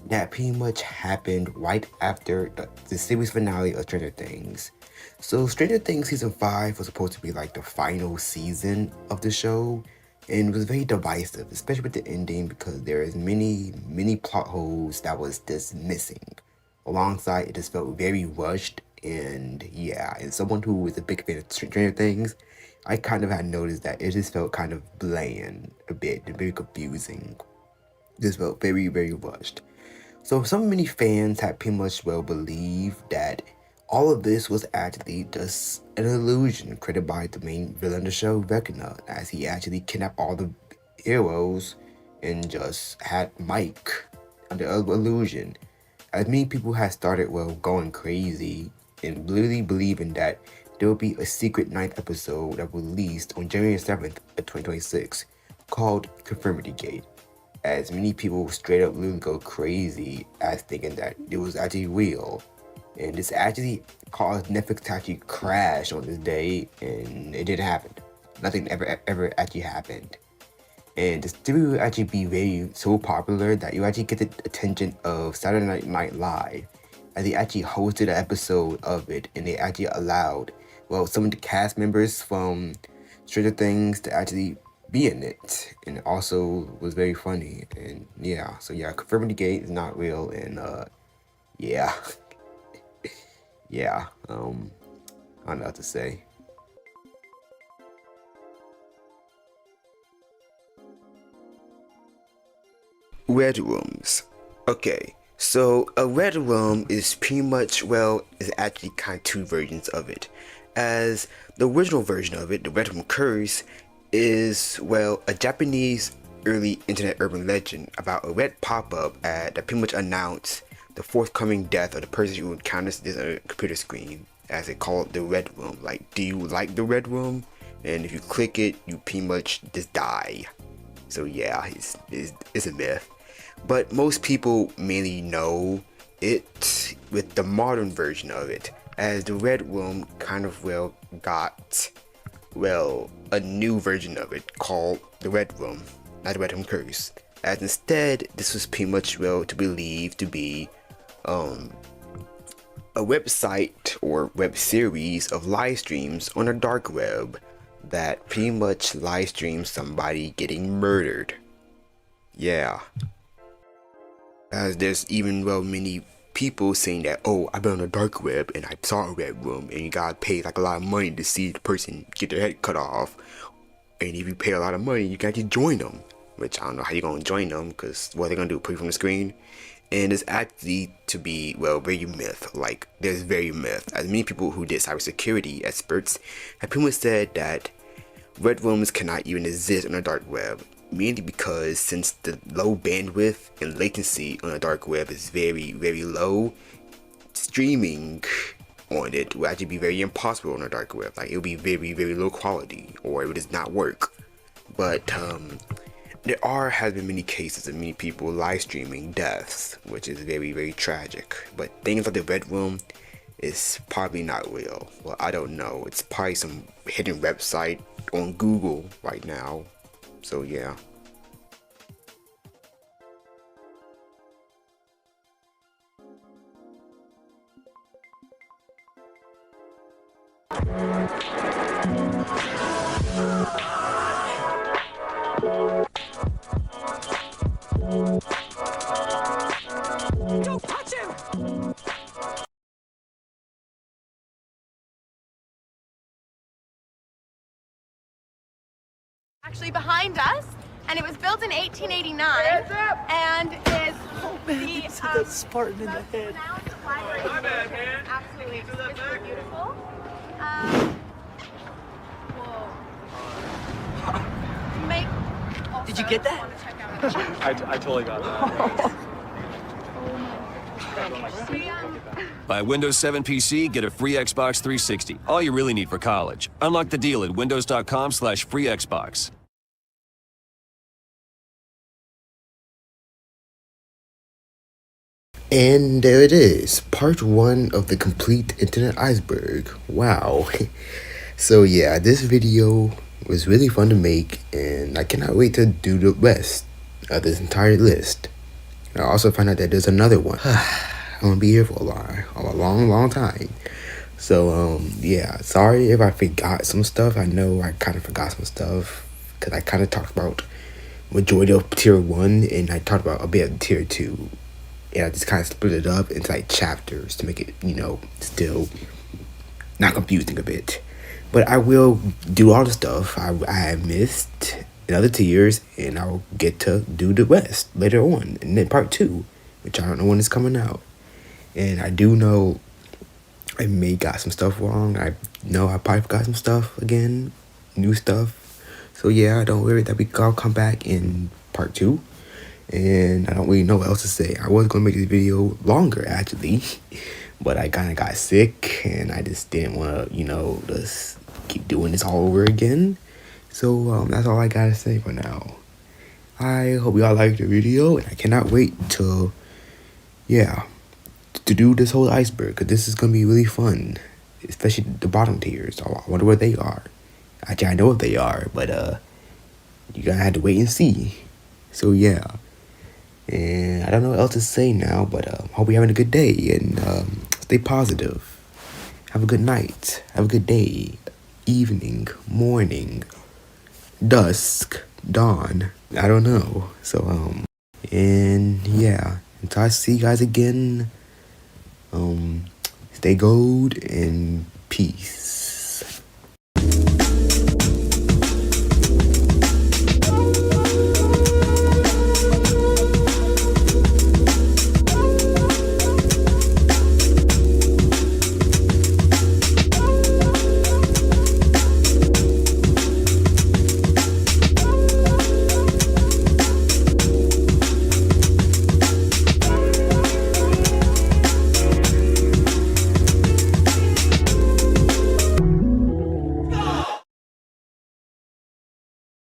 that pretty much happened right after the series finale of Stranger Things. So Stranger Things season 5 was supposed to be like the final season of the show, and it was very divisive, especially with the ending, because there is many plot holes that was just missing. Alongside, it just felt very rushed, and yeah, and someone who was a big fan of Stranger Things, I kind of had noticed that it just felt kind of bland a bit and very confusing. It just felt very rushed. So many fans have pretty much believed that all of this was actually just an illusion created by the main villain of the show, Vecna, as he actually kidnapped all the heroes and just had Mike under illusion. As many people have started going crazy and literally believing that there will be a secret 9th episode that will released on January 7th of 2026 called Conformity Gate. As many people straight up literally go crazy as thinking that it was actually real. And this actually caused Netflix to actually crash on this day, and it didn't happen. Nothing ever actually happened. And this series will actually be so popular that you actually get the attention of Saturday Night Live, as they actually hosted an episode of it, and they actually allowed some of the cast members from Stranger Things to actually be in it, and it also was very funny. And Conformity Gate is not real, and yeah. I don't know what to say. Red rooms. Okay, so a red room is pretty much, is actually kind of two versions of it. As the original version of it, the Red Room Curse, is, a Japanese early internet urban legend about a red pop-up ad that pretty much announced the forthcoming death of the person who encounters this on a computer screen, as they call it the Red Room. Like, do you like the Red Room? And if you click it, you pretty much just die. So yeah, it's a myth. But most people mainly know it with the modern version of it, as the Red Room kind of got a new version of it called the Red Room, not the Red Room Curse. As instead, this was pretty much to believe to be a website or web series of live streams on a dark web that pretty much live streams somebody getting murdered. Yeah. As there's even many people saying that, oh, I've been on the dark web and I saw a red room, and you gotta pay like a lot of money to see the person get their head cut off. And if you pay a lot of money, you can actually join them, which I don't know how you're gonna join them, because what are they gonna do, put you from the screen? And it's actually to be very myth. Like, there's very myth, as many people who did cybersecurity experts have pretty much said that red rooms cannot even exist on the dark web, mainly because since the low bandwidth and latency on the dark web is very, very low, streaming on it will actually be very impossible on the dark web. Like, it will be very, very low quality, or it would just not work. But there has been many cases of many people live streaming deaths, which is very, very tragic. But things like the Red Room is probably not real. Well, I don't know. It's probably some hidden website on Google right now. So yeah. Don't touch him! Actually behind us, and it was built in 1889, and is the Spartan in the head. My bad, man. Absolutely, it's really beautiful. Whoa. Did you get that? I totally got that. Buy Windows 7 PC, get a free Xbox 360. All you really need for college. Unlock the deal at windows.com/free Xbox. And there it is, part 1 of the complete internet iceberg. Wow. So yeah, this video was really fun to make, and I cannot wait to do the rest of this entire list. I also found out that there's another one. I'm gonna be here for a long time. So yeah, sorry if I forgot some stuff. I know I kind of forgot some stuff because I kind of talked about majority of tier 1, and I talked about a bit of tier 2. And I just kind of split it up into like chapters to make it, still not confusing a bit. But I will do all the stuff I have missed in other tiers, and I'll get to do the rest later on in part 2. which I don't know when it's coming out. And I do know I may got some stuff wrong. I know I probably forgot some stuff again, new stuff. So yeah, don't worry that I'll come back in part 2. And I don't really know what else to say. I was going to make this video longer, actually. But I kind of got sick. And I just didn't want to, just keep doing this all over again. So that's all I got to say for now. I hope y'all liked the video. And I cannot wait to do this whole iceberg. Because this is going to be really fun. Especially the bottom tiers. I wonder where they are. Actually, I know what they are. But you're going to have to wait and see. So yeah. And I don't know what else to say now, but hope you're having a good day and stay positive. Have a good night. Have a good day. Evening. Morning. Dusk. Dawn. I don't know. So, and yeah. Until I see you guys again, stay gold and peace.